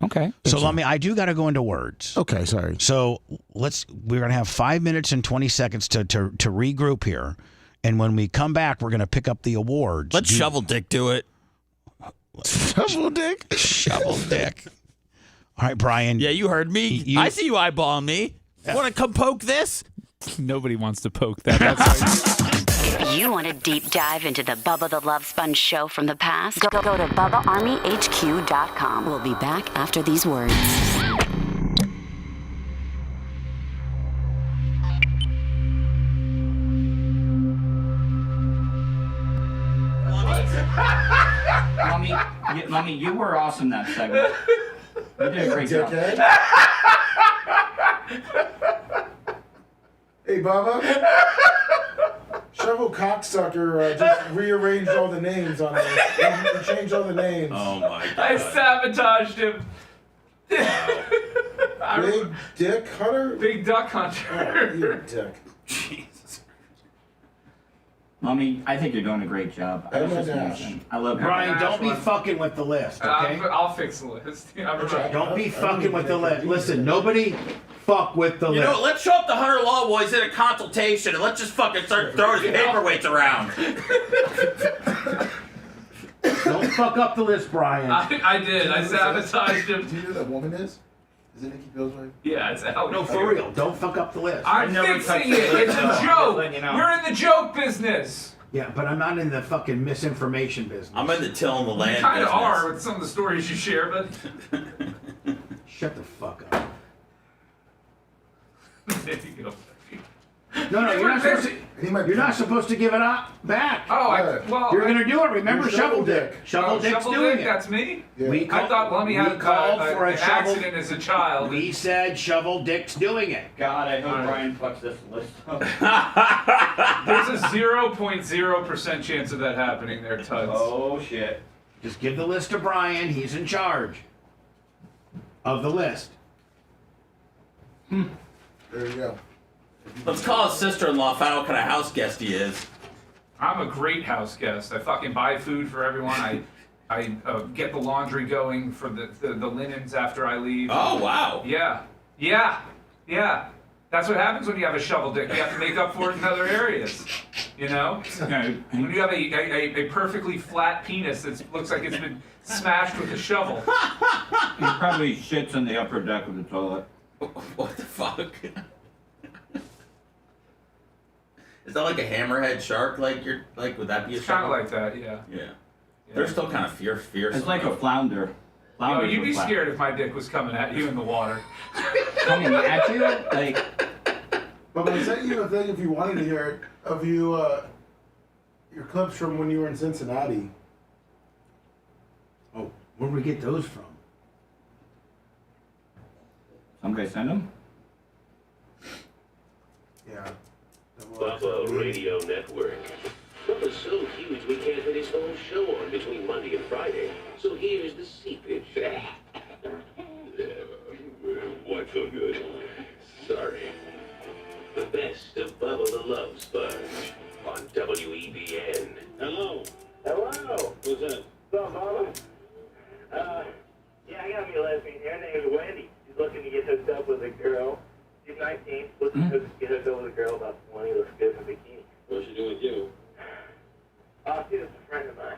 Okay. So I do got to go into words. Okay, sorry. So we're gonna have 5 minutes and 20 seconds to regroup here, and when we come back, we're gonna pick up the awards. Let Shovel Dick do it. Shovel Dick. Shovel Dick. All right, Brian. Yeah, you heard me. I see you eyeballing me. Want to come poke this? Nobody wants to poke that. That's If you want a deep dive into the Bubba the Love Sponge show from the past, go to BubbaArmyHQ.com. We'll be back after these words. Mommy, you were awesome that segment. You did a great job. Hey, Bubba. Shovel Cocksucker just rearranged all the names on this. He changed all the names. Oh my god. I sabotaged him. Big Dick Hunter? Big Duck Hunter. Oh, you're a dick. Jesus. Mommy, I think you're doing a great job. I love Brian, don't be fucking with the list, okay? I'll fix the list. Don't be fucking with the list. Listen, nobody fuck with the list. You know, let's show up the Hunter Law Boys in a consultation and let's just fucking start throwing paperweights around. Don't fuck up the list, Brian. I did. I sabotaged him. Do you know who that woman is? Is it Nikki Bill's wife? Yeah, it's out. No, for real. Don't fuck up the list. I'm fixing it. It's a joke. We're in the joke business. Yeah, but I'm not in the fucking misinformation business. I'm in the tilling the land You kind of business. are with some of the stories you share, but Shut the fuck up. there you go. No, you're not supposed to give it up back. Oh, you're gonna do it. Remember, Shovel Dick. Shovel Dick's doing it. That's me. Yeah. I thought Lummy had we called for a an shovel accident as a child. We said Shovel Dick's doing it. God, I hope Brian fucks this list up. There's a 0.0% chance of that happening there, Tuds. Oh shit! Just give the list to Brian. He's in charge of the list. There you go. Let's call his sister-in-law, find out what kind of house guest he is. I'm a great house guest. I fucking buy food for everyone. I get the laundry going for the linens after I leave. Oh, wow. Yeah. That's what happens when you have a shovel dick. You have to make up for it in other areas. You know? When you have a perfectly flat penis that looks like it's been smashed with a shovel. He probably shits in the upper deck of the toilet. What the fuck? Is that like a hammerhead shark? Would that be a It's kind shark? of like that, yeah. They're still kind of fierce. It's like a flounder. Oh, you'd be scared if my dick was coming at you in the water. Coming at you? Like. But I sent you a thing if you wanted to hear it of you, your clips from when you were in Cincinnati. Oh, where'd we get those from? Somebody send them? Yeah. Bubba Radio Network. Bubba's so huge we can't fit his whole show on between Monday and Friday. So here's the seepage. What's so good? Sorry. The best of Bubba the Love Sponge on WEBN. Hello. Hello. Who's that? What's up, Bubba? Yeah, I got me a lesbian here. Her name is Wendy. She's looking to get hooked up with a girl. She's 19. Looking to get hooked up with a girl about 20. Looks good in a bikini. What's she doing with you? She's just a friend of mine.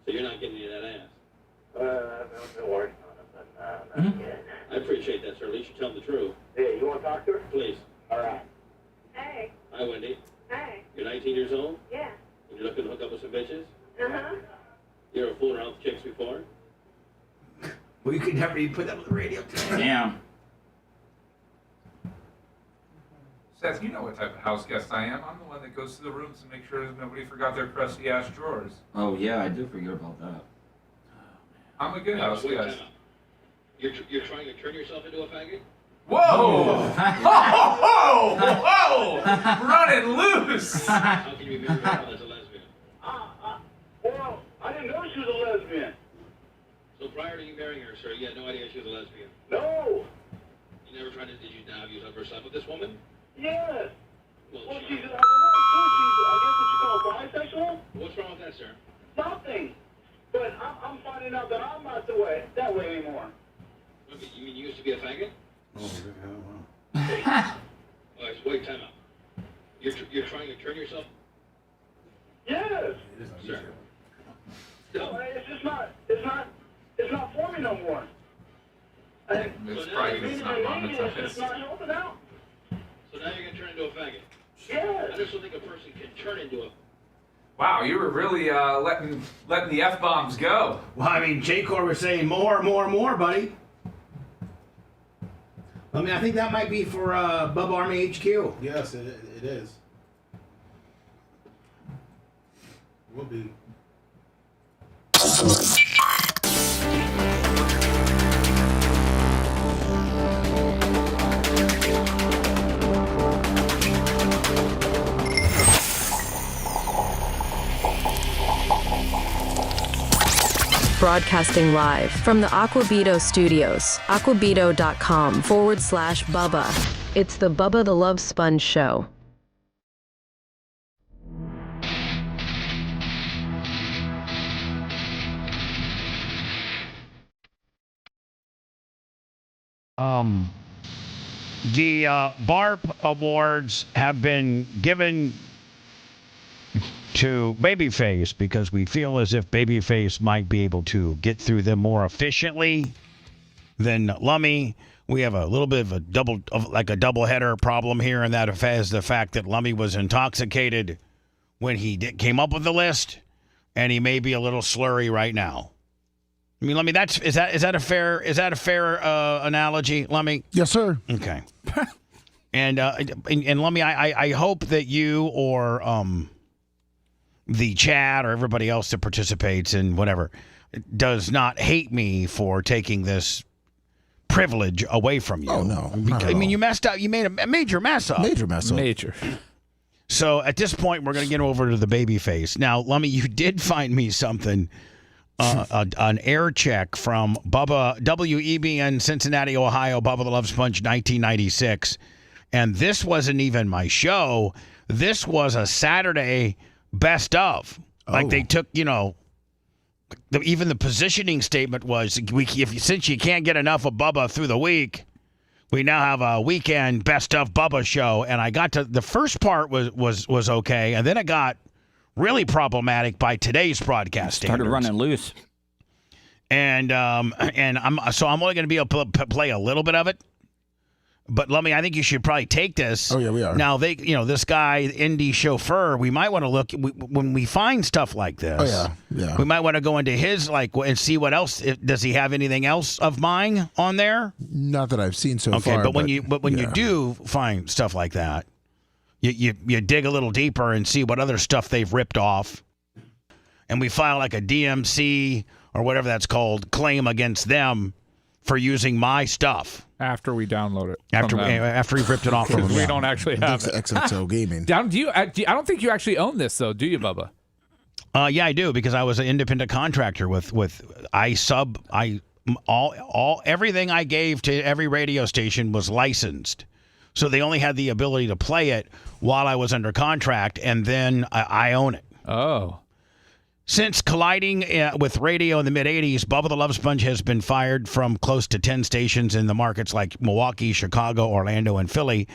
So you're not getting any of that ass? I've been working on it, but not yet. I appreciate that, sir. At least you tell them the truth. Yeah, you want to talk to her? Please. All right. Hey. Hi, Wendy. Hey. You're 19 years old? Yeah. And you're looking to hook up with some bitches? Uh-huh. You ever fooled around with chicks before? Well, you could never even put that on the radio. Damn. Seth, you know what type of house guest I am. I'm the one that goes to the rooms and makes sure nobody forgot their crusty ass drawers. Oh yeah, I do forget about that. I'm a good house guest. You're trying to turn yourself into a faggot? Whoa! Whoa! Whoa! Running loose! How can you be married a girl that's a lesbian? Well, I didn't know she was a lesbian. So prior to you marrying her, sir, you had no idea she was a lesbian? No. You never tried to, did you have you ever slept with this woman? Yes. Well, She's, I guess what you call bisexual? what's wrong with that, sir? Nothing. But I'm finding out that I'm not that way anymore. Okay, you mean you used to be a faggot? Oh, All right, so wait, time out. You're trying to turn yourself? Yes. Sir. No, it's not for me no more. It's probably because it's not monetized. It's not helping out. So now you're going to turn into a faggot? Yes. I just don't think a person can turn into a... Wow, you were really letting the F-bombs go. Well, I mean, J-Core was saying more, buddy. I mean, I think that might be for Bubba Army HQ. Yes, it is. Will be. Broadcasting live from the Aquabito studios, aquabito.com/Bubba. It's the Bubba the Love Sponge Show. The BARP awards have been given to Babyface because we feel as if Babyface might be able to get through them more efficiently than Lummy. We have a little bit of a double header problem here, and that is the fact that Lummy was intoxicated when he came up with the list, and he may be a little slurry right now. I mean, Lummy, is that a fair analogy, Lummy? Yes, sir. Okay. And Lummy, I hope that you or the chat or everybody else that participates in whatever does not hate me for taking this privilege away from you. Oh, no. I mean, you messed up. You made a major mess up. Major. So at this point, we're going to get over to the Babyface. Now, Lummy, you did find me something, an air check from Bubba, WEBN, Cincinnati, Ohio, Bubba the Love Sponge, 1996. And this wasn't even my show. This was a Saturday best of. Like they took, even the positioning statement was, since you can't get enough of Bubba through the week, we now have a weekend best of Bubba show. And I got to the first part was okay, and then it got really problematic by today's broadcast standards. Started running loose. And I'm only going to be able to play a little bit of it. But Lummy, I think you should probably take this. Oh yeah, we are. Now this guy, indie chauffeur, we might want to look when we find stuff like this. Oh yeah. We might want to go into his and see what else. Does he have anything else of mine on there? Not that I've seen so far. Okay, but when you do find stuff like that, you dig a little deeper and see what other stuff they've ripped off, and we file like a DMC or whatever that's called claim against them for using my stuff. After we download it. After we've ripped it off from them. We don't actually have it. XXO Gaming. I don't think you actually own this, though, do you, Bubba? Yeah, I do, because I was an independent contractor with everything I gave to every radio station was licensed. So they only had the ability to play it while I was under contract, and then I own it. Oh. Since colliding with radio in the mid-'80s, Bubba the Love Sponge has been fired from close to 10 stations in the markets like Milwaukee, Chicago, Orlando, and Philly.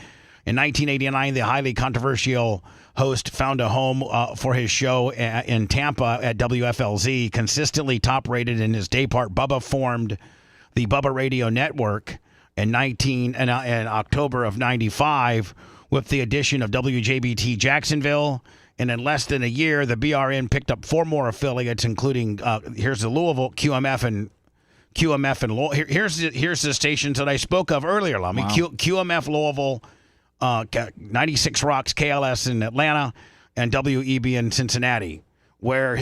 In 1989, the highly controversial host found a home for his show in Tampa at WFLZ, consistently top-rated in his day part. Bubba formed the Bubba Radio Network in October of 95 with the addition of WJBT Jacksonville. And in less than a year, the BRN picked up 4 more affiliates, including here's the Louisville QMF and here's the stations that I spoke of earlier, Lummy. Wow. QMF Louisville, 96 Rocks KLS in Atlanta, and WEB in Cincinnati, where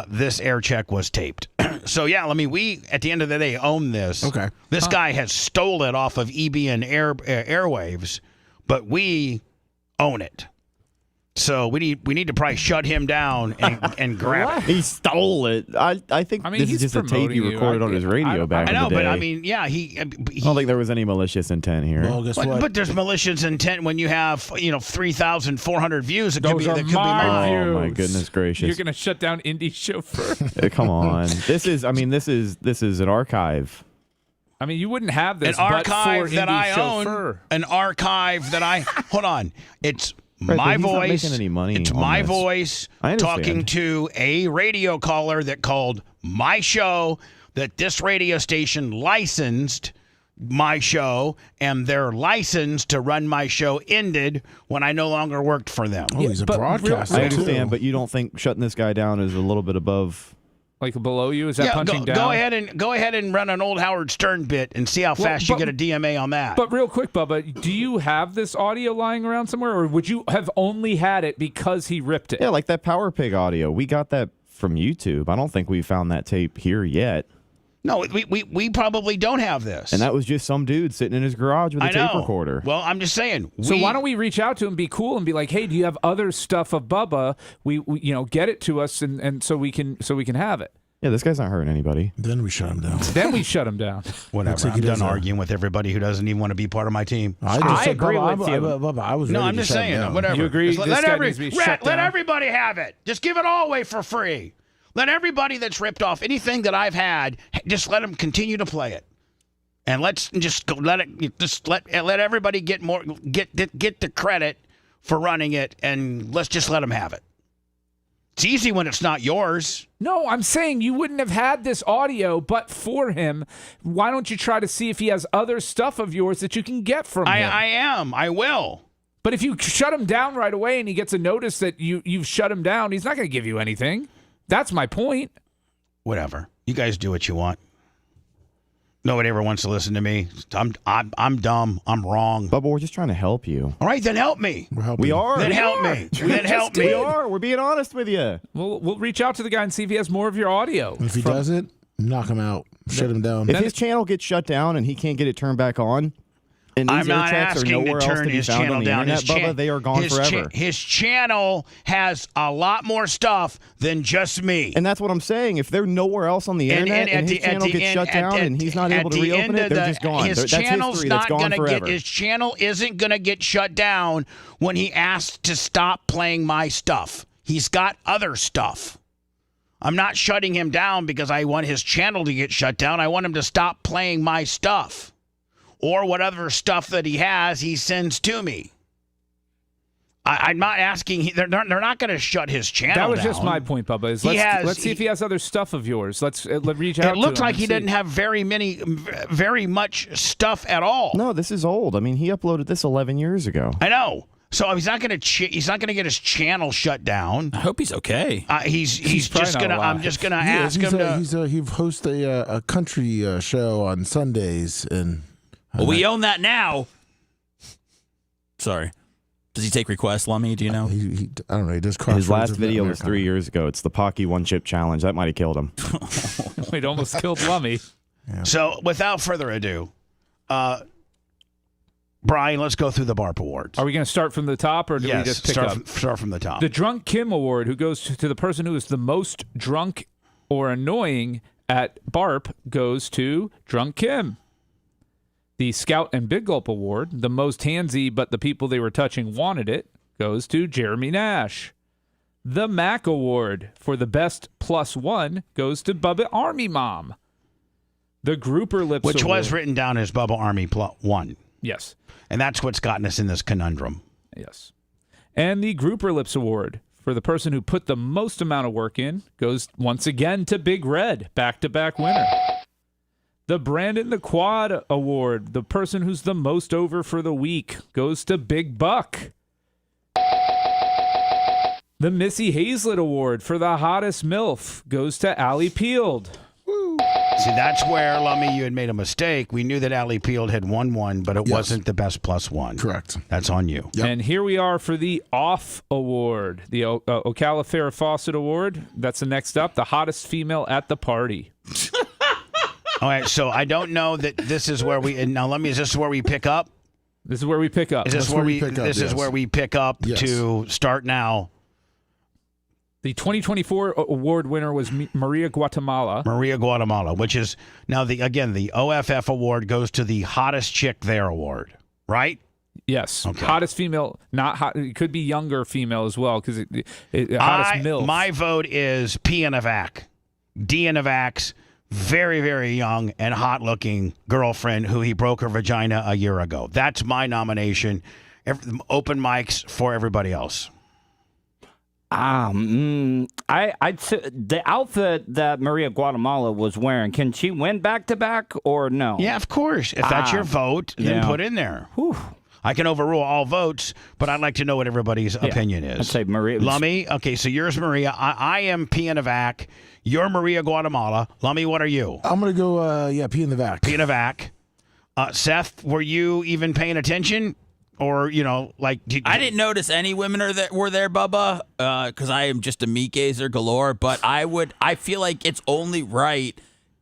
this air check was taped. So, yeah, I mean, we, at the end of the day, own this. Okay. This guy has stole it off of EBN airwaves, but we own it. So we need to probably shut him down and grab it. He stole it. I think this is he's just a tape he promoting you. recorded on his radio back I in know, the day. but I mean, yeah, he I don't think there was any malicious intent here. Well, guess what? but there's malicious intent when you have 3,400 views. It Those could are be my views. Oh my goodness gracious! You're gonna shut down Indie Chauffeur. Come on, this is an archive. I mean, you wouldn't have this an archive but for that Indie I Chauffeur. own. An archive that I hold on. It's Right, my but he's not voice. making any money It's on my this. voice I understand. talking to a radio caller that called my show that this radio station licensed my show, and their license to run my show ended when I no longer worked for them. Oh, he's a broadcaster. I understand, but you don't think shutting this guy down is a little bit above? Like below you? Is that punching down? Go ahead and run an old Howard Stern bit and see how fast you get a DMA on that. But real quick, Bubba, do you have this audio lying around somewhere, or would you have only had it because he ripped it? Yeah, like that Power Pig audio. We got that from YouTube. I don't think we found that tape here yet. No, we probably don't have this. And that was just some dude sitting in his garage with a tape recorder. Well, I'm just saying. So why don't we reach out to him, be cool, and be like, "Hey, do you have other stuff of Bubba? We get it to us, and so we can have it." Yeah, this guy's not hurting anybody. Then we shut him down. Then we shut him down. Whatever. Like I'm done arguing with everybody who doesn't even want to be part of my team. I agree with you. Bubba, I was No, ready I'm to just shut him saying. down. Whatever. You agree? Just This guy needs to be shut let down? everybody have it. Just give it all away for free. Let everybody that's ripped off anything that I've had, just let them continue to play it. And let's just go, let everybody get the credit for running it, and let's just let them have it. It's easy when it's not yours. No, I'm saying you wouldn't have had this audio but for him. Why don't you try to see if he has other stuff of yours that you can get from him? I will. But if you shut him down right away and he gets a notice that you've shut him down, he's not going to give you anything. That's my point. Whatever. You guys do what you want. Nobody ever wants to listen to me. I'm dumb. I'm wrong. Bubba, we're just trying to help you. All right, then help me. We're helping. We are. Then help me. Then help me. We are. We're being honest with you. We'll reach out to the guy and see if he has more of your audio. If he doesn't, knock him out. Shut him down. If his channel gets shut down and he can't get it turned back on, and these I'm not air checks are asking nowhere to else turn to be his found channel on the down. internet, Bubba, they are gone forever. His channel has a lot more stuff than just me. And that's what I'm saying. If they're nowhere else on the internet and his channel gets shut down and he's not able to reopen it, they're just gone. His That's channel's history. That's not gone gonna forever. his channel isn't going to get shut down when he asks to stop playing my stuff. He's got other stuff. I'm not shutting him down because I want his channel to get shut down. I want him to stop playing my stuff. Or whatever stuff that he has, he sends to me. I'm not asking. They're not going to shut his channel down. That was just my point, Bubba. Is let's see if he has other stuff of yours. Let's reach out to him. It looks like and he see. didn't have very much stuff at all. No, this is old. I mean, he uploaded this 11 years ago. I know. So he's not going to get his channel shut down. I hope he's okay. He's probably just not going to. alive. I'm just going to ask him to. He hosts a country show on Sundays, and Well, we own that now. Sorry. Does he take requests, Lummy? Do you know? I don't know. He does His last video was 3 years ago. It's the Pocky One Chip Challenge. That might have killed him. It almost killed Lummy. So without further ado, Brian, let's go through the BARP Awards. Are we going to start from the top, or do we just pick up? Start from the top. The Drunk Kim Award, who goes to the person who is the most drunk or annoying at BARP, goes to Drunk Kim. The Scout and Big Gulp Award, the most handsy but the people they were touching wanted it, goes to Jeremy Nash. The Mac Award for the best +1 goes to Bubba Army Mom. The Grouper Lips Which Award, was written down as Bubba Army +1. Yes. And that's what's gotten us in this conundrum. Yes. And the Grouper Lips Award for the person who put the most amount of work in goes once again to Big Red, back-to-back winner. The Brandon the Quad Award, the person who's the most over for the week, goes to Big Buck. The Missy Hazlett Award for the hottest MILF goes to Allie Peeled. See, that's where, Lummy, you had made a mistake. We knew that Allie Peeled had won one, but it wasn't the best plus one. Correct. That's on you. And here we are for the Off Award, the Ocala Farrah Fawcett Award. That's the next up, the hottest female at the party. All right, so I don't know that this is where we. Now, Lummy, is this where we pick up? This is where we pick up. Is this where we pick up? This is where we pick up to start now. The 2024 award winner was Maria Guatemala. Maria Guatemala, which is now the OFF award goes to the hottest chick there award, right? Yes, hottest female, not hot. It could be younger female as well because hottest MILF. My vote is P. Navac, D. Navac's very, very young and hot-looking girlfriend who he broke her vagina a year ago. That's my nomination. Open mics for everybody else. I'd say the outfit that Maria Guatemala was wearing, can she win back-to-back or no? Yeah, of course. If that's your vote, then put in there. Whew. I can overrule all votes, but I'd like to know what everybody's opinion is. I'd say Maria. Lummy, okay, so yours Maria. I am P. Navac. You're Maria Guatemala. Lummy, what are you? I'm going to go, P in the vac. P. Navac. Seth, were you even paying attention? Or, like... I didn't notice any women were there, Bubba, because I am just a meat gazer galore, but I feel like it's only right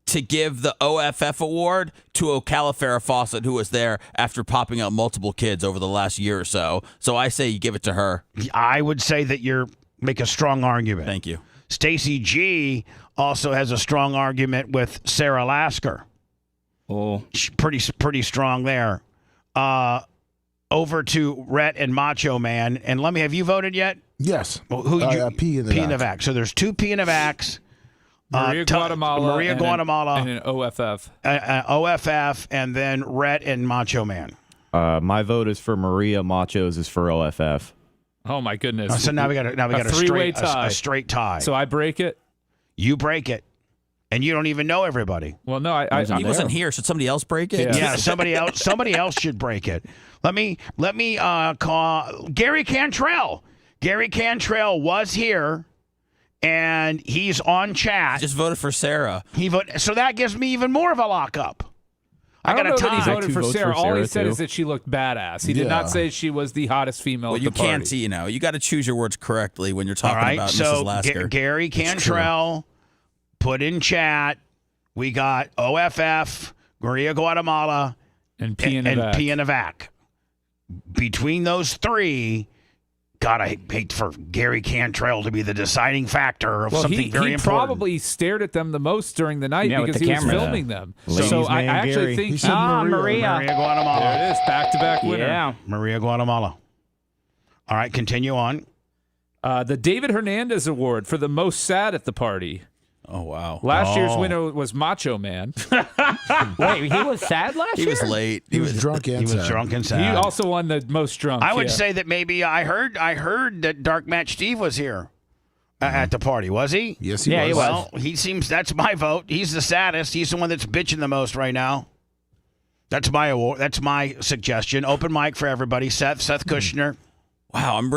to give the OFF award to Ocala Farrah Fawcett, who was there after popping out multiple kids over the last year or so. So I say you give it to her. I would say that make a strong argument. Thank you. Stacey G also has a strong argument with Sarah Lasker. Oh. She's pretty strong there. Over to Rhett and Macho Man. And Lummy, have you voted yet? Yes. Well, P in the vac. So there's two P in the vacs. Maria Guatemala. And an OFF. OFF, and then Rhett and Macho Man. My vote is for Maria. Macho's is for OFF. Oh my goodness! So now we got a three-way tie. A straight tie. So I break it. You break it, and you don't even know everybody. Well, no, he wasn't here. Should somebody else break it? Yeah, somebody else should break it. Let me call Gary Cantrell. Gary Cantrell was here, and he's on chat. Just voted for Sarah. So that gives me even more of a lockup. I don't got know a tie. that he voted for Sarah. All he said too. is that she looked badass. He did not say she was the hottest female at the party. Well, you can't, you got to choose your words correctly when you're talking about Mrs. Lasker. Gary Cantrell put in chat, we got OFF, Maria Guatemala, and P. Navac. Between those three, God, I hate for Gary Cantrell to be the deciding factor of something very important. He probably stared at them the most during the night because he was filming them. So I actually think Maria Guatemala. There it is, back-to-back winner. Yeah. Maria Guatemala. All right, continue on. The David Hernandez Award for the most sad at the party. Oh, wow. Last year's winner was Macho Man. Wait, he was sad last year? He was late. He was drunk and sad. He was drunk and sad. He also won the most drunk. I would say that maybe I heard that Dark Match Steve was here at the party. Was he? Yes, he was. Well, he seems. That's my vote. He's the saddest. He's the one that's bitching the most right now. That's my award. That's my suggestion. Open mic for everybody. Seth Kushner. Wow, I'm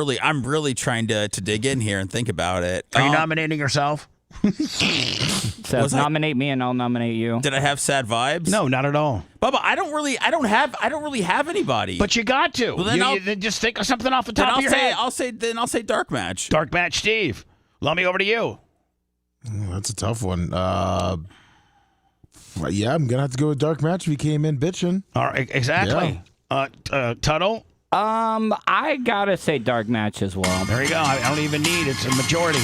really trying to dig in here and think about it. Are you nominating yourself? Seth, nominate me and I'll nominate you. Did I have sad vibes? No, not at all. Bubba, I don't really have anybody. But you got to. Well, then then just think of something off the top of your head. I'll say Dark Match. Dark Match Steve. Lummy, over to you. That's a tough one. Yeah, I'm gonna have to go with Dark Match if he came in bitching. All right, exactly. Yeah. Tuttle. I gotta say Dark Match as well. There you go. I don't even need it's a majority.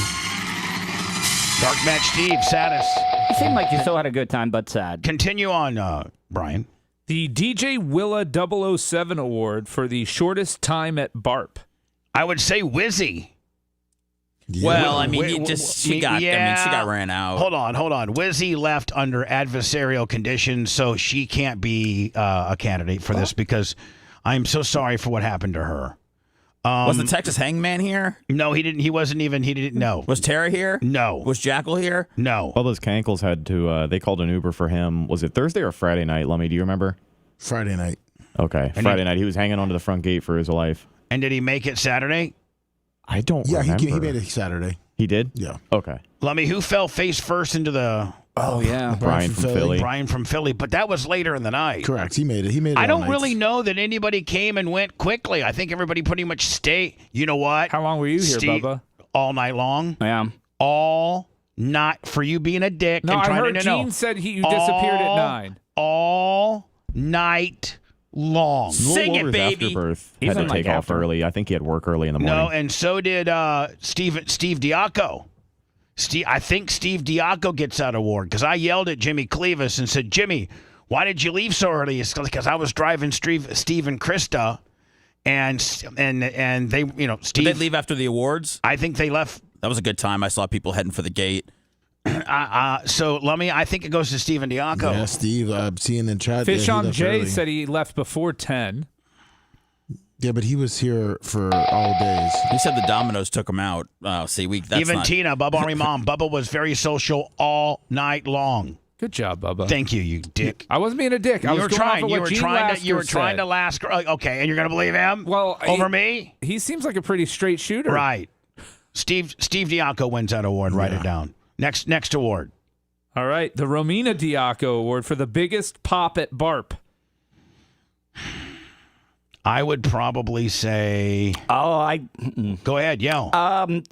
Dark Match Steve, saddest. You seemed like you still had a good time, but sad. Continue on, Brian. The DJ Willa 007 Award for the shortest time at BARP. I would say Wizzy. Yeah. Well, I mean, she got ran out. Hold on. Wizzy left under adversarial conditions, so she can't be a candidate for this because I'm so sorry for what happened to her. Was the Texas Hangman here? No, he didn't. He didn't know. Was Tara here? No. Was Jackal here? No. Bubba's Cankles had to, they called an Uber for him. Was it Thursday or Friday night, Lummy? Do you remember? Friday night. Okay. Friday night. He was hanging onto the front gate for his life. And did he make it Saturday? I don't remember. Yeah, he made it Saturday. He did? Yeah. Okay. Lummy, who fell face first into the Oh yeah, Brian from Philly. Brian from Philly, but that was later in the night. Correct. He made it. I all don't nights. really know that anybody came and went quickly. I think everybody pretty much stayed. You know what? How long were you here, Bubba? All night long. Yeah. All night for you being a dick. No, and I trying heard to Gene said you disappeared at 9. All night long. Sing it, baby. Afterbirth He's had to in, take like, off after. early. I think he had work early in the morning. No, and so did Steve Diaco. I think Steve Diaco gets that award because I yelled at Jimmy Clevis and said, Jimmy, why did you leave so early? It's because I was driving Steve and Krista, and they, Steve. Did they leave after the awards? I think they left. That was a good time. I saw people heading for the gate. So Lummy, I think it goes to Steven Diaco. Yeah, Steve. I'm seeing in chat. Fish he on left Jay early. said he left before 10. Yeah, but he was here for all days. He said the Dominoes took him out. That's Even not... Tina, Bubba Army Mom. Bubba was very social all night long. Good job, Bubba. Thank you, you dick. I wasn't being a dick. I You was were going trying. off of You what were Gene trying to. You were Lasker trying said. to last. Okay, and you're going to believe him? Well, over me? He seems like a pretty straight shooter. Right. Steve Diaco wins that award. Write it down. Next award. All right, the Romina Diaco Award for the biggest pop at BARP. I would probably say. Go ahead, yell.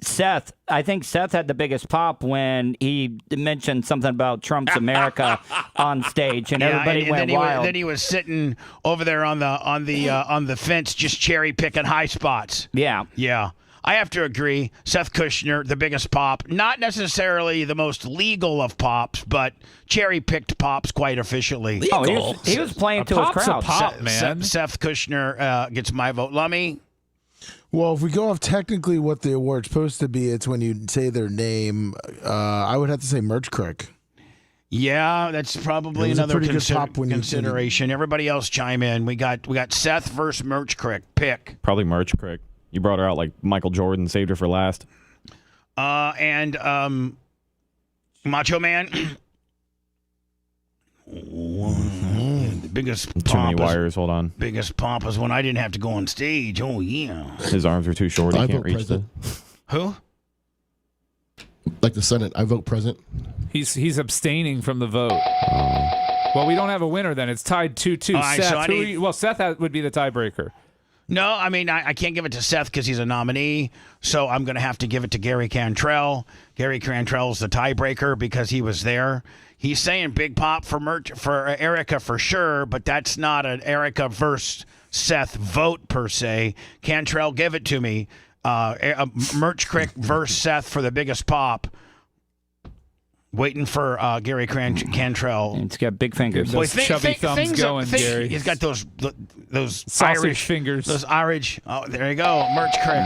Seth. I think Seth had the biggest pop when he mentioned something about Trump's America on stage, and everybody went wild. Then he was sitting over there on the fence, just cherry picking high spots. Yeah. Yeah. I have to agree. Seth Kushner, the biggest pop. Not necessarily the most legal of pops, but cherry-picked pops quite officially. Oh, he was playing to his crowd. Seth Kushner gets my vote. Lummy? Well, if we go off technically what the award's supposed to be, it's when you say their name. I would have to say Merch Crick. Yeah, that's probably another consideration. Everybody else chime in. We got Seth versus Merch Crick. Pick. Probably Merch Crick. You brought her out like Michael Jordan, saved her for last. And Macho Man. The biggest pop. Too many wires. Hold on. Biggest pop is when I didn't have to go on stage. Oh yeah. His arms were too short. He I can't vote reach the. present. Who? Like the Senate, I vote present. He's abstaining from the vote. Well, we don't have a winner then. It's tied 2-2. right, Seth, Seth would be the tiebreaker. No, I mean, I can't give it to Seth because he's a nominee, so I'm going to have to give it to Gary Cantrell. Gary Cantrell's the tiebreaker because he was there. He's saying big pop for Erica for sure, but that's not an Erica versus Seth vote per se. Cantrell, give it to me. Merch Crick versus Seth for the biggest pop. Waiting for Gary Cantrell. It's got big fingers. Those chubby thumbs going, Gary. He's got those sausage Irish fingers. Those Irish. Oh, there you go. Merch Crick.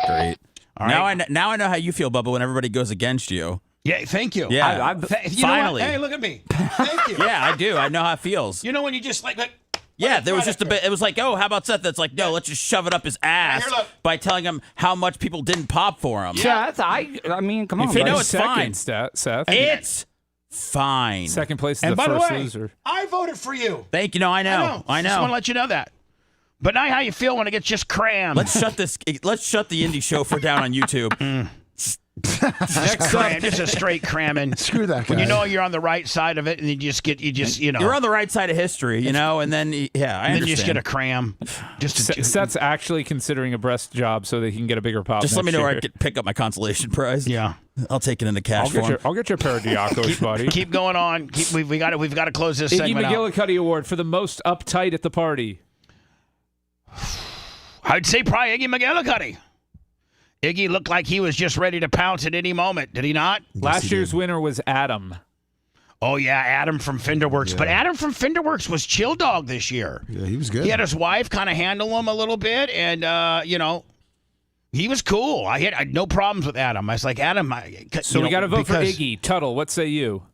Great. All right. Now I know how you feel, Bubba, when everybody goes against you. Yeah, thank you. Yeah, you know what? finally. Hey, look at me. Thank you. Yeah, I do. I know how it feels. You know when you just like yeah, there was just a bit. It was like, oh, how about Seth? That's like, no, let's just shove it up his ass by telling him how much people didn't pop for him. Seth, I mean, come on. You know, it's fine. Seth. It's fine. Second place is and the by first the way, loser. I voted for you. Thank you. No, I know. I know. Just want to let you know that. But now how you feel when it gets just crammed. Let's shut the indie show for down on YouTube. Next up, just a straight cramming. Screw that guy. When you know you're on the right side of it, and you're on the right side of history, and then I understand. Then you just get a cram. Seth's actually considering a breast job so that he can get a bigger pop. Just let me next know where year. I can pick up my consolation prize. Yeah, I'll take it in the cash form. I'll get you a pair of Diacos, buddy. Keep going on. We've got to close this Iggy segment out. McGillicuddy Award for the most uptight at the party. I'd say probably Iggy McGillicuddy. Iggy looked like he was just ready to pounce at any moment. Did he not? Last year's winner was Adam. Oh, yeah, Adam from Fenderworks. Yeah. But Adam from Fenderworks was chill dog this year. Yeah, he was good. He had his wife kind of handle him a little bit, and, he was cool. I had no problems with Adam. I was like, Adam. So we got to vote for Iggy. Tuttle, what say you?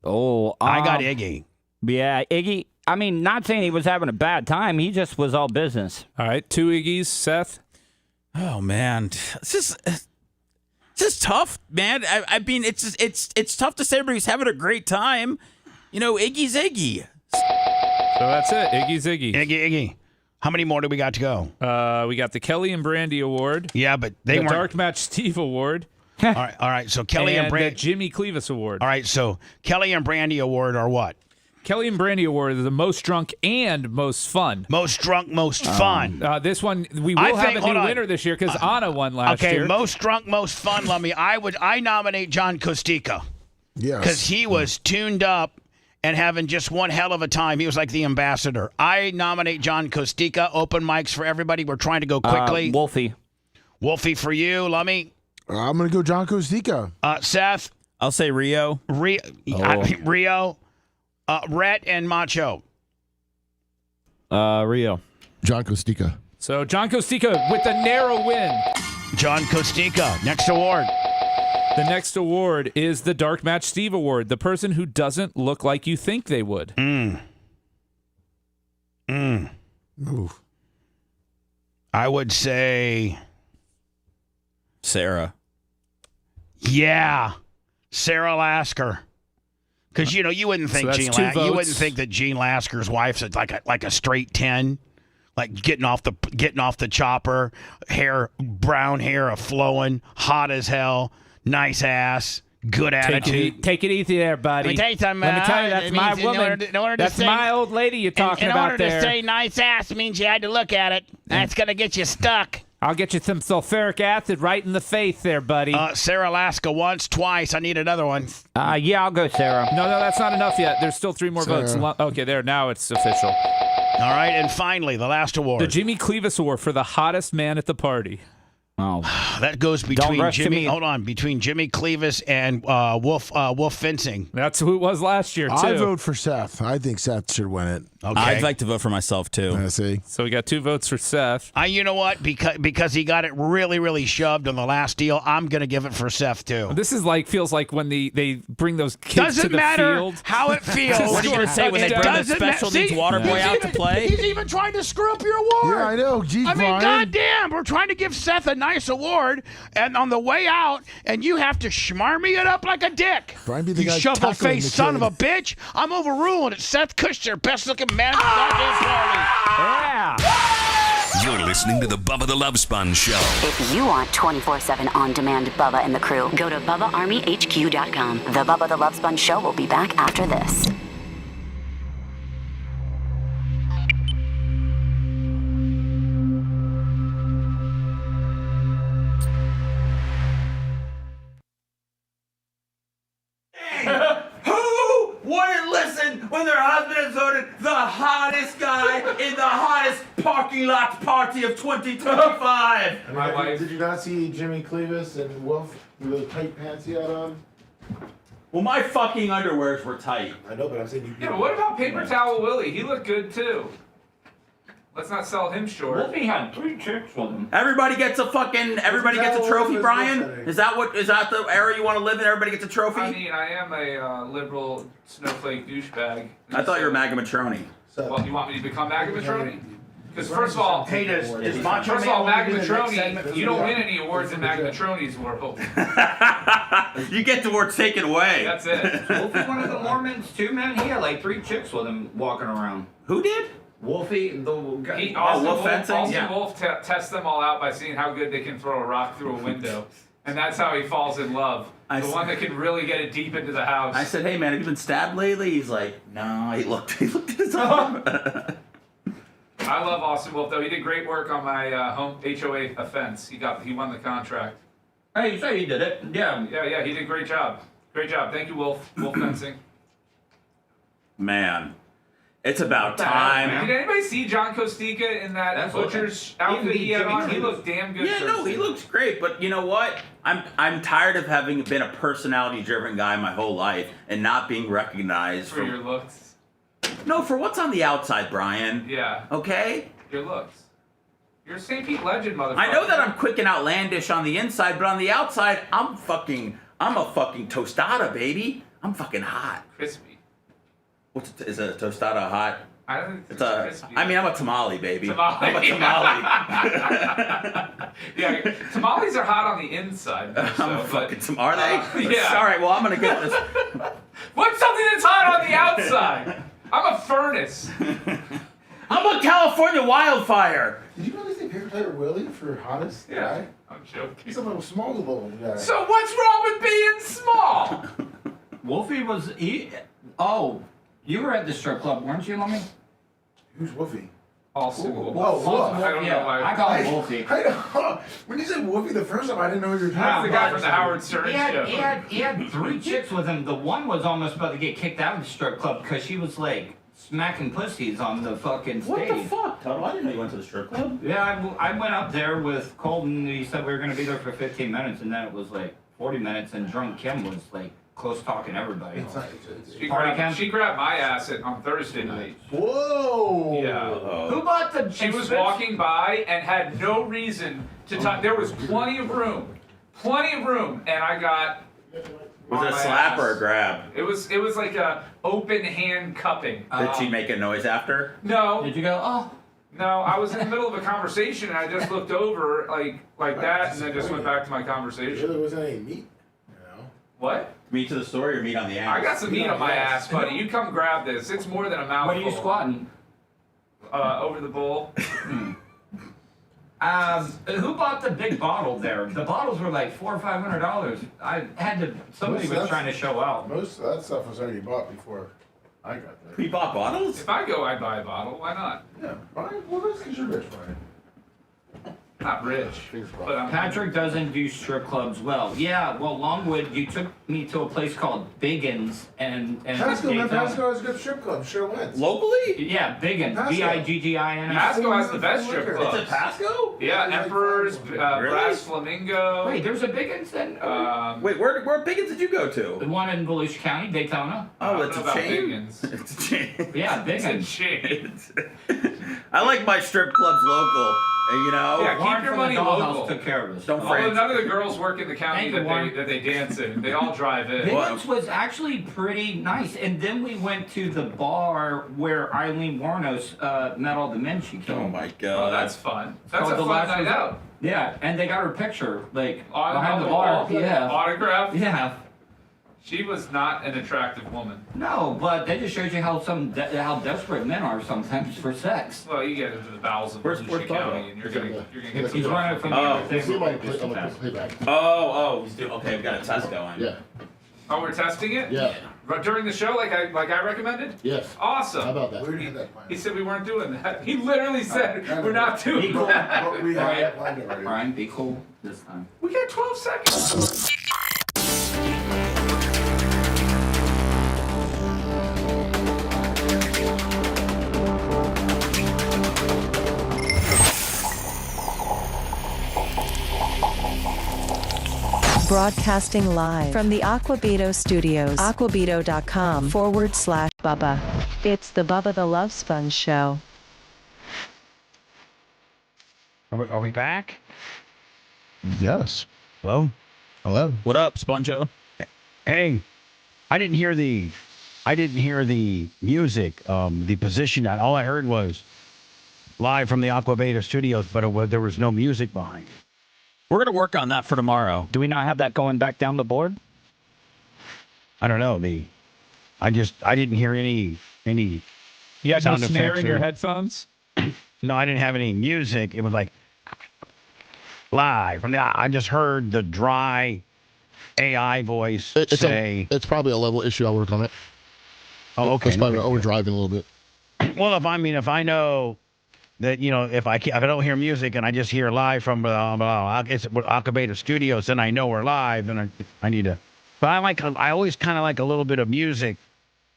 Oh, I got Iggy. Yeah, Iggy. I mean, not saying he was having a bad time. He just was all business. All right, 2 Iggies. Seth? Oh, man. It's just tough, man. I mean, it's tough to say everybody's having a great time. Iggy's Iggy. So that's it. Iggy's Iggy. Iggy. How many more do we got to go? We got the Kelly and Brandy Award. Yeah, but the Dark Match Steve Award. All right. So Kelly and the Brandy. Jimmy Clevis Award. All right. So Kelly and Brandy Award are what? Kelly and Brandy Award is the most drunk and most fun. Most drunk, most fun. This one we will have a new winner this year because Anna won last year. Okay, most drunk, most fun, Lummy. I nominate John Costica. Yes. Because he was tuned up and having just one hell of a time. He was like the ambassador. I nominate John Costica. Open mics for everybody. We're trying to go quickly. Wolfie. Wolfie for you, Lummy. I'm going to go John Costica. Seth. I'll say Rio. Rio. Rhett and Macho. Rio. John Costica. So John Costica with the narrow win. John Costica. Next award. The next award is the Dark Match Steve Award. The person who doesn't look like you think they would. Oof. I would say Sarah. Yeah. Sarah Lasker. Because you wouldn't think So that's two you wouldn't votes. think that Gene Lasker's wife's like a straight 10, like getting off the chopper, brown hair, flowing, hot as hell, nice ass, good attitude. Take it easy there, buddy. Let me tell you something. Let me tell you, that's my woman. That's my old lady you're talking about there. In order to say nice ass means you had to look at it. That's gonna get you stuck. I'll get you some sulfuric acid right in the face there, buddy. Sarah Lasker once, twice. I need another one. Yeah, I'll go Sarah. No, that's not enough yet. There's still 3 more votes. Okay, there. Now it's official. All right, and finally, the last award. The Jimmy Clevis Award for the hottest man at the party. Oh, that goes between Jimmy. Hold on, between Jimmy Clevis and Wolf Fencing. That's who it was last year too. I vote for Seth. I think Seth should win it. Okay. I'd like to vote for myself too. I see. So we got 2 votes for Seth. You know what? Because he got it really, really shoved on the last deal, I'm gonna give it for Seth too. This is feels like when they bring those kids to the matter field. how it feels. What are you gonna say when they bring the special needs water boy out to play? He's even trying to screw up your award. Yeah, I know. Jeez, I mean, Brian. goddamn, we're trying to give Seth a nice award, and on the way out, and you have to schmarmy it up like a dick. Brian be the You guy shovel tackling face the son kid. of a bitch. I'm overruling it. Seth Kushner, best looking man at the goddamn party. Yeah. You're listening to the Bubba the Love Sponge Show. If you want 24/7 on-demand Bubba and the crew, go to BubbaArmyHQ.com. The Bubba the Love Sponge Show will be back after this. Who wouldn't listen when their husband is voted the hottest guy in the hottest parking lot party of 2025? My wife. Did you not see Jimmy Clevis and Wolf with those tight pants he had on? Well, my fucking underwears were tight. I know, but I'm saying you. Yeah, but what about Paper Towel Willie? He looked good too. Let's not sell him short. Wolfie had 3 chicks with him. Everybody gets a trophy, Brian? Is that the era you want to live in? Everybody gets a trophy? I mean, I am a liberal snowflake douchebag. I thought you were Magamatroni. Well, you want me to become Magamatroni? Because first of all, Hey, does Macho first of all, Man wanna do the next segment? Magamatroni, you don't win any awards in Magamatroni's world. You get the word taken away. That's it. Wolfie's one of the Mormons too, man. He had like 3 chicks with him walking around. Who did? Wolfie, the guy. Austin Wolf tests them all out by seeing how good they can throw a rock through a window. And that's how he falls in love. The one that can really get it deep into the house. I said, hey man, have you been stabbed lately? He's like, no. He looked at his arm. I love Austin Wolf though. He did great work on my home HOA offense. He won the contract. Hey, you say he did it? Yeah. Yeah. He did a great job. Great job. Thank you, Wolf. Wolf fencing. Man, it's about time. Did anybody see John Costica in that butcher's outfit he had on? He looked damn good. Yeah, no, he looks great. But you know what? I'm tired of having been a personality-driven guy my whole life and not being recognized for your looks. No, for what's on the outside, Brian. Yeah. Okay? Your looks. You're a St. Pete legend, motherfucker. I know that I'm quick and outlandish on the inside, but on the outside, I'm a fucking tostada, baby. I'm fucking hot. Crispy. Is a tostada hot? I don't think it's crispy. I mean, I'm a tamale, baby. Tamale. I'm a tamale. Yeah, tamales are hot on the inside. Are they? Yeah. All right, well, I'm going to get this. What's something that's hot on the outside? I'm a furnace. I'm a California wildfire. Did you really say Paper Tiger Willie for hottest guy? I'm joking. He's a little small little guy. So what's wrong with being small? Wolfie was Oh, you were at the strip club, weren't you, Lummy? Who's Wolfie? Also, Whoa. I don't know why. I call him Wolfie. When you said Wolfie the first time, I didn't know who you were That's talking the guy about. from the Howard Stern show. He had 3 chicks with him. The one was almost about to get kicked out of the strip club because she was like smacking pussies on the fucking stage. What the fuck, Tuttle? I didn't know you went to the strip club. Yeah, I went up there with Colton. He said we were going to be there for 15 minutes, and then it was like 40 minutes, and drunk Kim was like close talking everybody. She grabbed my ass on Thursday night. Whoa! Yeah. Who bought the? She was walking by and had no reason to talk. There was plenty of room, and I got. Was it a slap or a grab? It was like a open hand cupping. Did she make a noise after? No. Did you go? Oh. No, I was in the middle of a conversation and I just looked over like that and then just went back to my conversation. There wasn't any meat. What? Meat to the story or meat on the ass? I got some meat on my ass, buddy. You come grab this. It's more than a mouthful. What are you squatting? Over the bowl. Who bought the big bottle there? The bottles were like $400 or $500. I had to. Somebody was trying to show out. Most of that stuff was already bought before I got there. You bought bottles? If I go, I'd buy a bottle. Why not? Yeah, Brian. Well, that's because you're rich, Brian. Not rich, but I'm Patrick doesn't do strip clubs well. Yeah, well, Longwood, you took me to a place called Biggins and Pasco has a good strip club. Sure went. Locally? Yeah, Biggins. Pasco. Biggins. Pasco has the best strip clubs. It's a Pasco? Yeah, Emperor's, Brass Flamingo. Wait, there's a Biggins then? Wait, where Biggins did you go to? The one in Volusia County, Daytona. Oh, it's a chain? Biggins. It's a chain. Yeah, It's a Biggins. chain. I like my strip clubs local, you know? Yeah, keep your money local. Took care of us. Don't Although France. none of the girls work in the county Thank you, Warren. that they dance in. They all drive in. Biggins was actually pretty nice. And then we went to the bar where Eileen Warnos met all the men she killed. Oh my god. Oh, that's fun. That's Called a The fun Last night Resort. out. Yeah, and they got her picture, like, On behind the the bar. wall? Yeah. Autograph? Yeah. She was not an attractive woman. No, but that just shows you how how desperate men are sometimes for sex. Well, you get into the bowels of Where's Volusia Bubba? County, and you're gonna get He's some running from the Oh. other See thing. my playback. Oh, okay, we've got a test going. Yeah. Oh, we're testing it? Yeah. But during the show, like I recommended? Yes. Awesome. How about that? We already had that plan. He said we weren't doing that. He literally said we're not doing that. But we had that planned already. Brian, be cool this time. We got 12 seconds. Broadcasting live from the Aquabito Studios. Aquabito.com/Bubba. It's the Bubba the Love Sponge Show. Are we back? Yes. Hello? Hello. What up, Sponjo? Hey, I didn't hear the music, the position. All I heard was live from the Aquabeta Studios, but there was no music behind it. We're going to work on that for tomorrow. Do we not have that going back down the board? I don't know. I didn't hear any You had no sound snare effects in your or- headphones? No, I didn't have any music. It was like live from the. I just heard the dry AI voice say. It's probably a level issue. I'll work on it. Oh, okay. It's probably overdriving a little bit. Well, if I know that, if I don't hear music and I just hear live from it's Aquabeta Studios, then I know we're live. Then I need to. But I always kind of like a little bit of music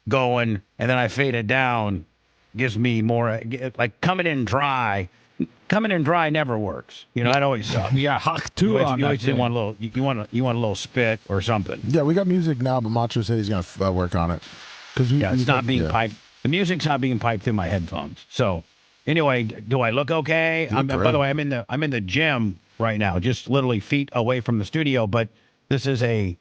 going, and then I fade it down. Gives me more like coming in dry. Coming in dry never works. That always sucks. Yeah, hot too You on that always thing. want a little. You want a little spit or something. Yeah, we got music now, but Macho said he's gonna work on it. It's not being piped. The music's not being piped through my headphones. So anyway, do I look okay? By the way, I'm in the gym right now, just literally feet away from the studio. But this is a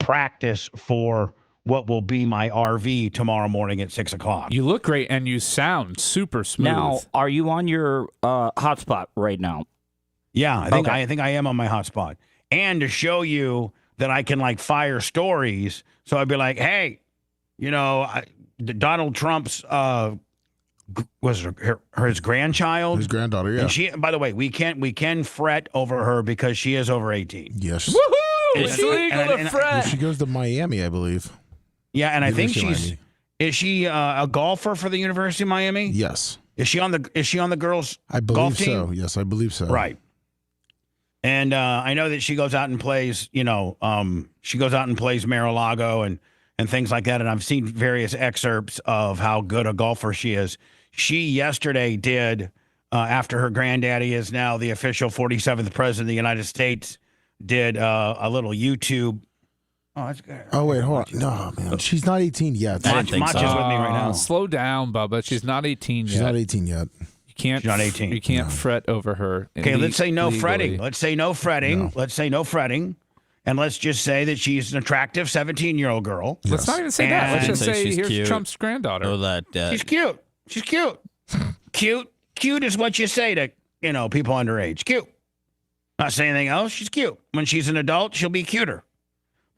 practice for what will be my RV tomorrow morning at 6 o'clock. You look great and you sound super smooth. Now, are you on your hotspot right now? Yeah, I think I am on my hotspot. And to show you that I can fire stories, so I'd be like, hey, Donald Trump's was his grandchild, his granddaughter. Yeah. And she, by the way, we can fret over her because she is over 18. Yes. Woohoo! It's legal to fret. She goes to Miami, I believe. Yeah, and I think University is she a golfer for the University of Miami? Yes. Is she on the girls' I believe golf team? so. Yes, I believe so. Right. And I know that she goes out and plays, she goes out and plays Mar-a-Lago and things like that. And I've seen various excerpts of how good a golfer she is. She yesterday did, after her granddaddy is now the official 47th president of the United States, did a little YouTube. Oh, that's good. Oh, wait, hold on. No, man. She's not 18 yet. Mach is with me right now. Slow down, Bubba. She's not 18 yet. She's not 18 yet. You can't. She's not 18. You can't fret over her. Okay, let's say no legally. fretting. Let's say no fretting. No. Let's say no fretting. And let's just say that she's an attractive 17-year-old girl. Let's not even say that. Let's just say she's here's cute. Trump's granddaughter. Or that. She's cute. She's cute. Cute is what you say to, people underage. Cute. Not saying anything else. She's cute. When she's an adult, she'll be cuter.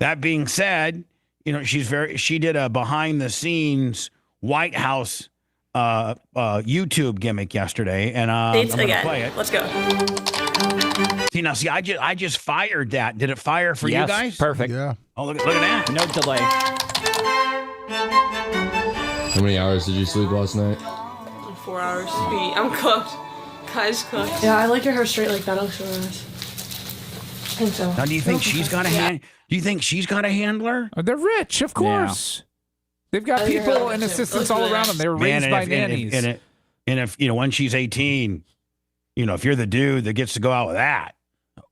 That being said, she did a behind the scenes White House YouTube gimmick yesterday, and I'm going to play it. Let's go. See, I just fired that. Did it fire for you guys? Perfect. Yeah. Oh, look at that. No delay. How many hours did you sleep last night? 4 hours. I'm cooked. Kai's cooked. Yeah, I like your hair straight like that. It looks really nice. I think so. Now, do you think she's got a hand? Do you think she's got a handler? They're rich, of course. They've got people and assistants all around them. They were raised by nannies. And if when she's 18, if you're the dude that gets to go out with that.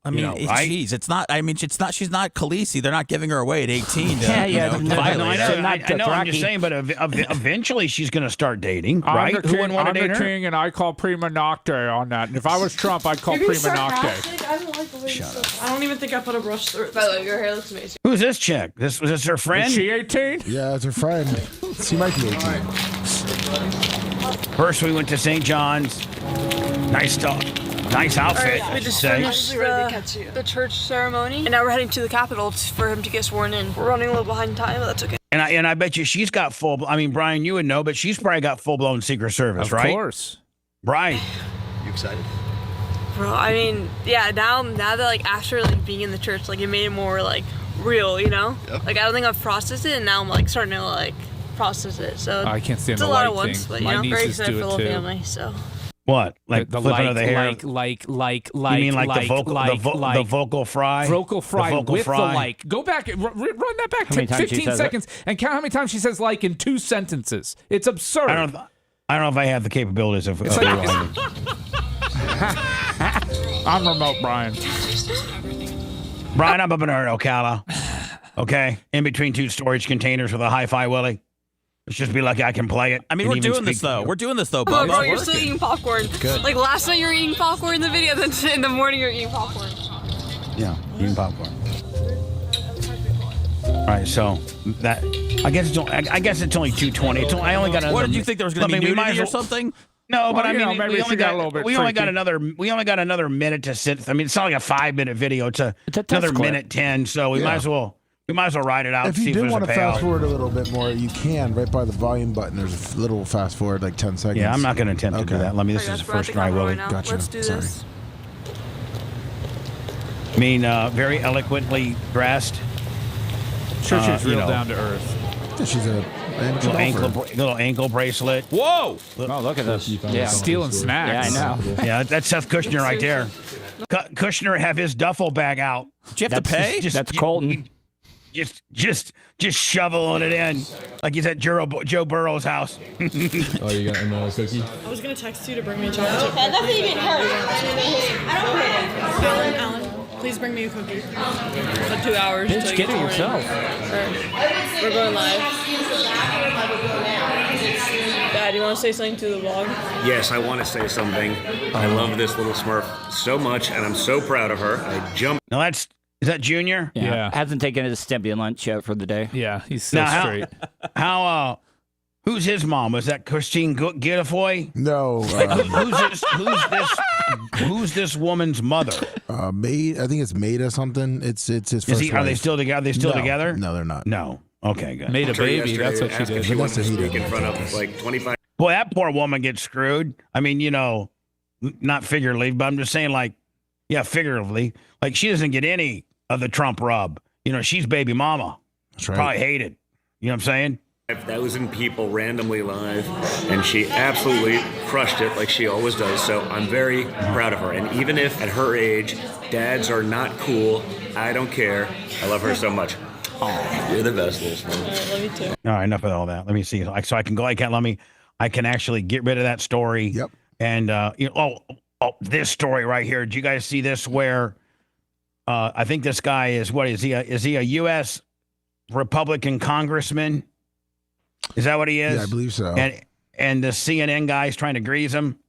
I mean, right? geez, it's not. I mean, it's not. She's not Khaleesi. They're not giving her away at 18. I know. I'm just Rocky. saying, but eventually she's going to start dating, right? I'm the Who king, wouldn't want to I'm date the her? king, and I call prima nocte on that. And if I was Trump, I'd call You're being prima nocte. sarcastic. I don't like the way you said that. I don't even think I put a brush through it. By the way, your hair looks amazing. Who's this chick? Was this her friend? Is she 18? Yeah, it's her friend. She might be 18. First, we went to St. John's. Nice outfit. All right, we just say. finished the church ceremony, and now we're heading to the Capitol for him to get sworn in. We're running a little behind time, but that's okay. And I bet you she's got full. I mean, Brian, you would know, but she's probably got full blown Secret Service, right? Of course. Brian, you excited? Bro, I mean, yeah. Now that after being in the church, it made it more real, Yep. I don't think I've processed it, and now I'm starting to process it. So I can't stand it's the a lot light at once, thing. but My very nieces excited do for it the whole too. family. So. what? Like the flipping of the hair? You mean the vocal fry? Vocal fry the vocal with fry. the like. Go back, run that back many to times she 15 says seconds and count how many times she says like in 2 sentences. It's absurd. I don't know if I have the capabilities of. I'm remote, Brian. Brian, I'm up in Ocala. Okay, in between 2 storage containers with a hi-fi Willie. Let's just be lucky I can play it. I mean, we're doing this though. We're doing this though, Oh, Bubba. bro, you're still eating popcorn. Good. Last night you were eating popcorn in the video, then in the morning you're eating popcorn. Yeah, eating popcorn. All right, so that I guess it's only 2:20. I only got another. What did you think there was going to be nudity or something? No, but Well, I mean, maybe we she only got got a little bit we only got freaky. another minute to sit. I mean, it's not like a 5-minute video. It's a test another clip. minute 10. So we might as well ride it out. If and see you if do there's want a to payoff. fast forward a little bit more, you can right by the volume button. There's a little fast forward, 10 seconds. Yeah, I'm not going to attempt to do that. Let me. This is the first try, Willie. Gotcha. Let's do Sorry. this. I mean, very eloquently dressed. Sure, she's real down to earth. Yeah, she's a little ankle bracelet. Whoa! Oh, look at this. Yeah, stealing snacks. Yeah, I know. Yeah, that's Seth Kushner right there. Kushner have his duffel bag out. Do you have to pay? That's Colton. Just shoveling it in like he's at Joe Burrow's house. Oh, you got a cookie? I was gonna text you to bring me a chocolate chip. That doesn't even hurt. I don't Alan, please bring me a cookie. For 2 hours. Bitch, get it yourself. We're going live. Dad, you want to say something to the vlog? Yes, I want to say something. I love this little Smurf so much, and I'm so proud of her. I jumped. Now is that Junior? Yeah. Hasn't taken his stimulant lunch yet for the day. Yeah, he's still straight. Who's his mom? Was that Christine Guilfoy? No. Who's this woman's mother? Maid. I think it's Maida something. It's his first wife. Are they still together? Are they still together? No, they're not. No. Okay, good. Made a baby. That's what she did. She wants to speak in front of 25. Boy, that poor woman gets screwed. I mean, not figuratively, but I'm just saying, figuratively. Like, she doesn't get any of the Trump rub. She's baby mama. That's right. Probably hated. You know what I'm saying? 5,000 people randomly live, and she absolutely crushed it like she always does. So I'm very proud of her. And even if at her age, dads are not cool, I don't care. I love her so much. Oh, you're the best, little sponge. Love you too. All right, enough of all that. Let me see. So I can go. I can actually get rid of that story. Yep. And this story right here. Did you guys see this? Where I think this guy is. What is he? Is he a U.S. Republican congressman? Is that what he is? Yeah, I believe so. And the CNN guy is trying to grease him,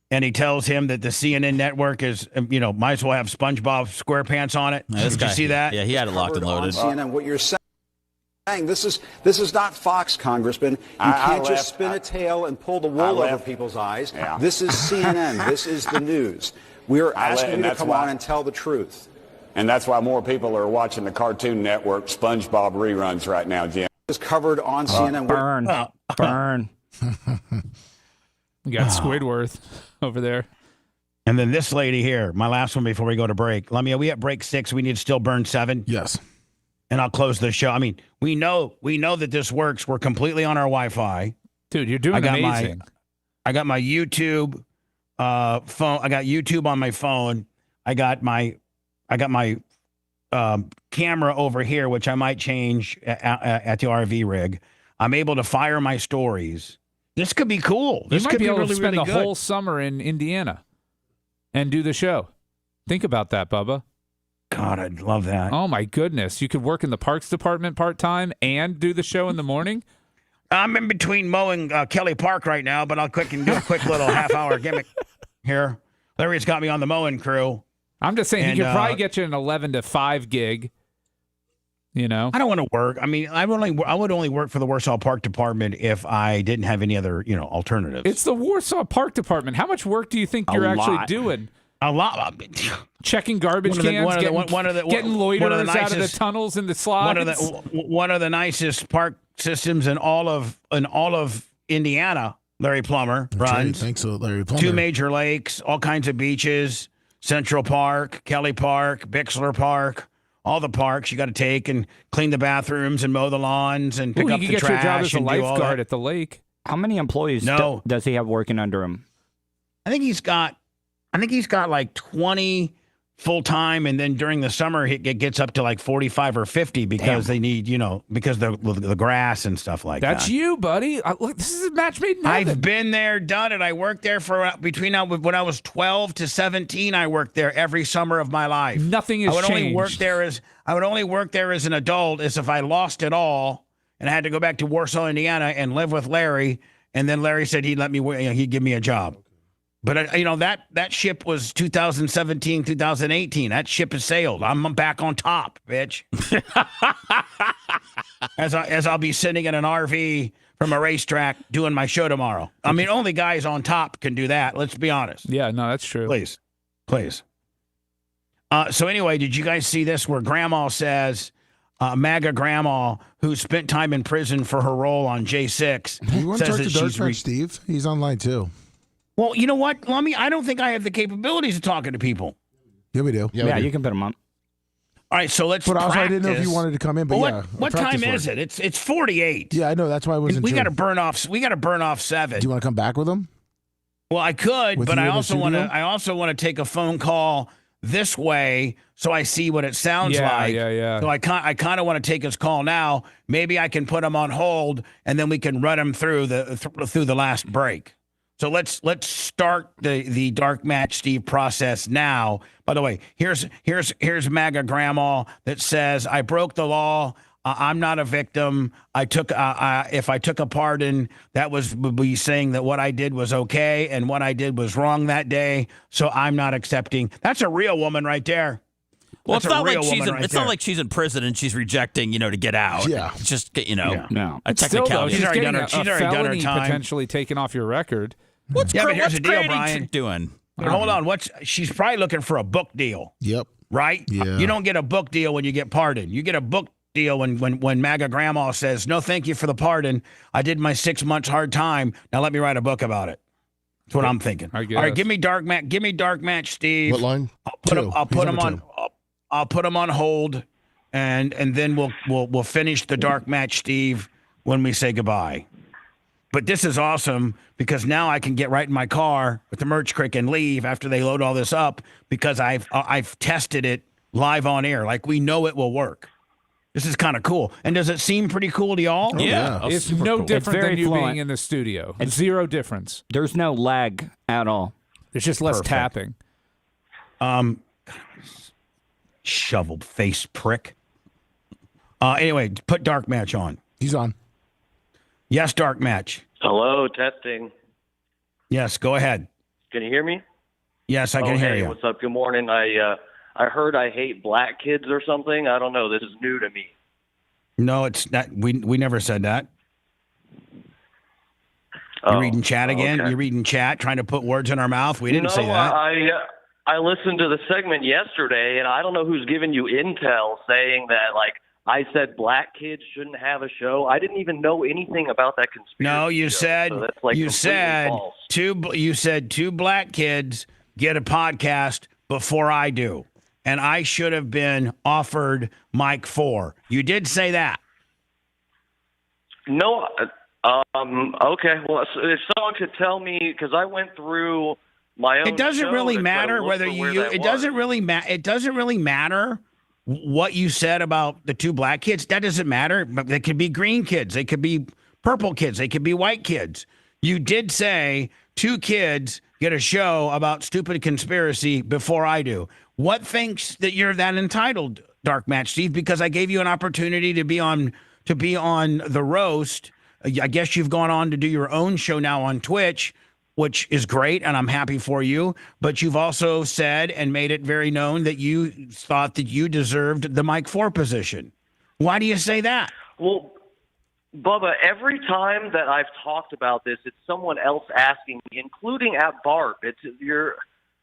and he tells him that the CNN network is, might as well have SpongeBob SquarePants on it. Did you see that? Yeah, he had it locked and loaded. CNN, what you're saying, this is not Fox, Congressman. You can't just spin a tail and pull the wool over people's eyes. Yeah. This is CNN. This is the news. We're asking you to come on and tell the truth. And that's why more people are watching the Cartoon Network SpongeBob reruns right now, Jim. It's covered on CNN. Burn. We got Squidward over there. And then this lady here, my last one before we go to break. Are we at break 6? We need to still burn 7? Yes. And I'll close the show. I mean, we know that this works. We're completely on our Wi-Fi. Dude, you're doing amazing. I got my YouTube phone. I got YouTube on my phone. I got my camera over here, which I might change at the RV rig. I'm able to fire my stories. This could be cool. This you might could be able really, to spend really the good. whole summer in Indiana and do the show. Think about that, Bubba. God, I'd love that. Oh, my goodness. You could work in the parks department part-time and do the show in the morning? I'm in between mowing Kelly Park right now, but I'll do a quick little half-hour gimmick here. Larry's got me on the mowing crew. I'm just saying, he could probably get you an 11 to 5 gig. I don't want to work. I mean, I would only work for the Warsaw Park Department if I didn't have any other, alternatives. It's the Warsaw Park Department. How much work do you think you're actually doing? A lot. Checking garbage cans, getting loiterers out of the tunnels and the slides. One of the nicest park systems in all of Indiana. Larry Plummer runs. Thanks, Larry Plummer. 2 major lakes, all kinds of beaches, Central Park, Kelly Park, Bixler Park. All the parks you got to take and clean the bathrooms and mow the lawns and pick up the trash. You get your job as a and do all lifeguard that. at the lake. How many employees does he have working under him? I think he's got like 20 full time, and then during the summer it gets up to like 45 or 50 because they need, because the grass and stuff like that. That's you, buddy. Look, this is a match made in heaven. I've been there, done it. I worked there for when I was 12 to 17. I worked there every summer of my life. Nothing has changed. I would only work there as an adult as if I lost it all and I had to go back to Warsaw, Indiana, and live with Larry. And then Larry said he'd give me a job. But that ship was 2017, 2018. That ship has sailed. I'm back on top, bitch. as I'll be sitting in an RV from a racetrack doing my show tomorrow. I mean, only guys on top can do that. Let's be honest. Yeah, no, that's true. Please. So anyway, did you guys see this where Grandma says, MAGA Grandma, who spent time in prison for her role on J6, You want to says talk to that she's Steve? He's online too. Well, you know what, Lummy? I don't think I have the capabilities of talking to people. Yeah, we do. Yeah, you can put him on. All right, so let's But also, I practice. didn't know if you wanted to come in. But Well, what time is it? It's 48. Yeah, I know. That's why I wasn't. We sure. got to burn off. We got to burn off 7. Do you want to come back with him? Well, I could, With but you I in the also want to. studio? I also want to take a phone call this way so I see what it sounds like. Yeah. So I kind of want to take his call now. Maybe I can put him on hold, and then we can run him through the last break. So let's start the dark match Steve process now. By the way, here's MAGA Grandma that says, I broke the law. I'm not a victim. If I took a pardon, that would be saying that what I did was okay and what I did was wrong that day. So I'm not accepting. That's a real woman right there. Well, That's it's not a real like woman right it's there. not like she's in prison and she's rejecting, to get out. Yeah. It's just, Yeah. No. a Still, though, technicality. she's already getting done her- a she's already done her felony time. potentially taken off your record. What's Yeah, but here's what's the deal, Grady Brian. doing? But hold on. She's probably looking for a book deal. Yep. Right? Yeah. You don't get a book deal when you get pardoned. You get a book deal when MAGA grandma says, "No, thank you for the pardon. I did my 6 months hard time. Now let me write a book about it." That's what I'm thinking. All right, give me dark match, Steve. What line? I'll put him on hold, and then we'll finish the dark match, Steve, when we say goodbye. But this is awesome because now I can get right in my car with the merch crick and leave after they load all this up because I've tested it live on air. Like we know it will work. This is kind of cool. And does it seem pretty cool to y'all? It's no different than you being in the studio. It's zero difference. There's no lag at all. There's just less tapping. Shovel face prick. Anyway, put dark match on. He's on. Yes, dark match. Hello, testing. Yes, go ahead. Can you hear me? Yes, I can hear you. What's up? Good morning. I heard I hate black kids or something. I don't know. This is new to me. No, it's not. We never said that. You reading chat again? Okay. You reading chat, trying to put words in our mouth? We didn't say that. I listened to the segment yesterday, and I don't know who's giving you intel saying that, like, I said black kids shouldn't have a show. I didn't even know anything about that conspiracy. No, you show, said so that's, like, you completely said false. two black kids get a podcast before I do, and I should have been offered Mike 4. You did say that. No. Okay. Well, if someone could tell me, because I went through my own. It doesn't show really to try to matter look whether for where you. that It was. doesn't really matter. It doesn't really matter what you said about the two black kids. That doesn't matter. But they could be green kids. They could be purple kids. They could be white kids. You did say two kids get a show about stupid conspiracy before I do. What thinks that you're that entitled, Dark Match Steve? Because I gave you an opportunity to be on the roast. I guess you've gone on to do your own show now on Twitch, which is great, and I'm happy for you. But you've also said and made it very known that you thought that you deserved the Mike 4 position. Why do you say that? Well, Bubba, every time that I've talked about this, it's someone else asking me, including at Barb.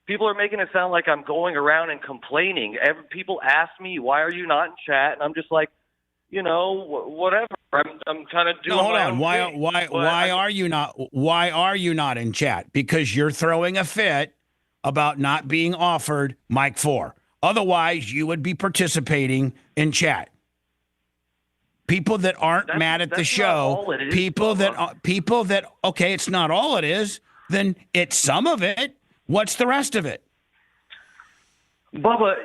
People are making it sound like I'm going around and complaining. People ask me, why are you not in chat? And I'm just like, whatever. I'm kind of doing. No, hold my on. own Why thing. are you not? Why are you not in chat? Because you're throwing a fit about not being offered Mike 4. Otherwise, you would be participating in chat. People that aren't mad at the show, people that okay, it's not all it is. Then it's some of it. What's the rest of it? Bubba,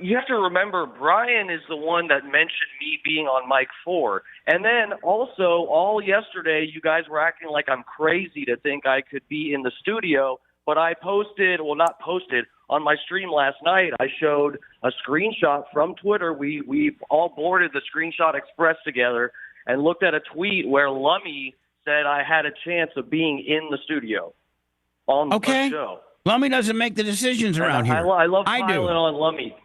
you have to remember, Brian is the one that mentioned me being on Mike 4. And then also, all yesterday, you guys were acting like I'm crazy to think I could be in the studio. But I not posted, on my stream last night, I showed a screenshot from Twitter. We all boarded the Screenshot Express together and looked at a tweet where Lummy said I had a chance of being in the studio on the show. Lummy doesn't make the decisions around here. I love I piling do. on Lummy.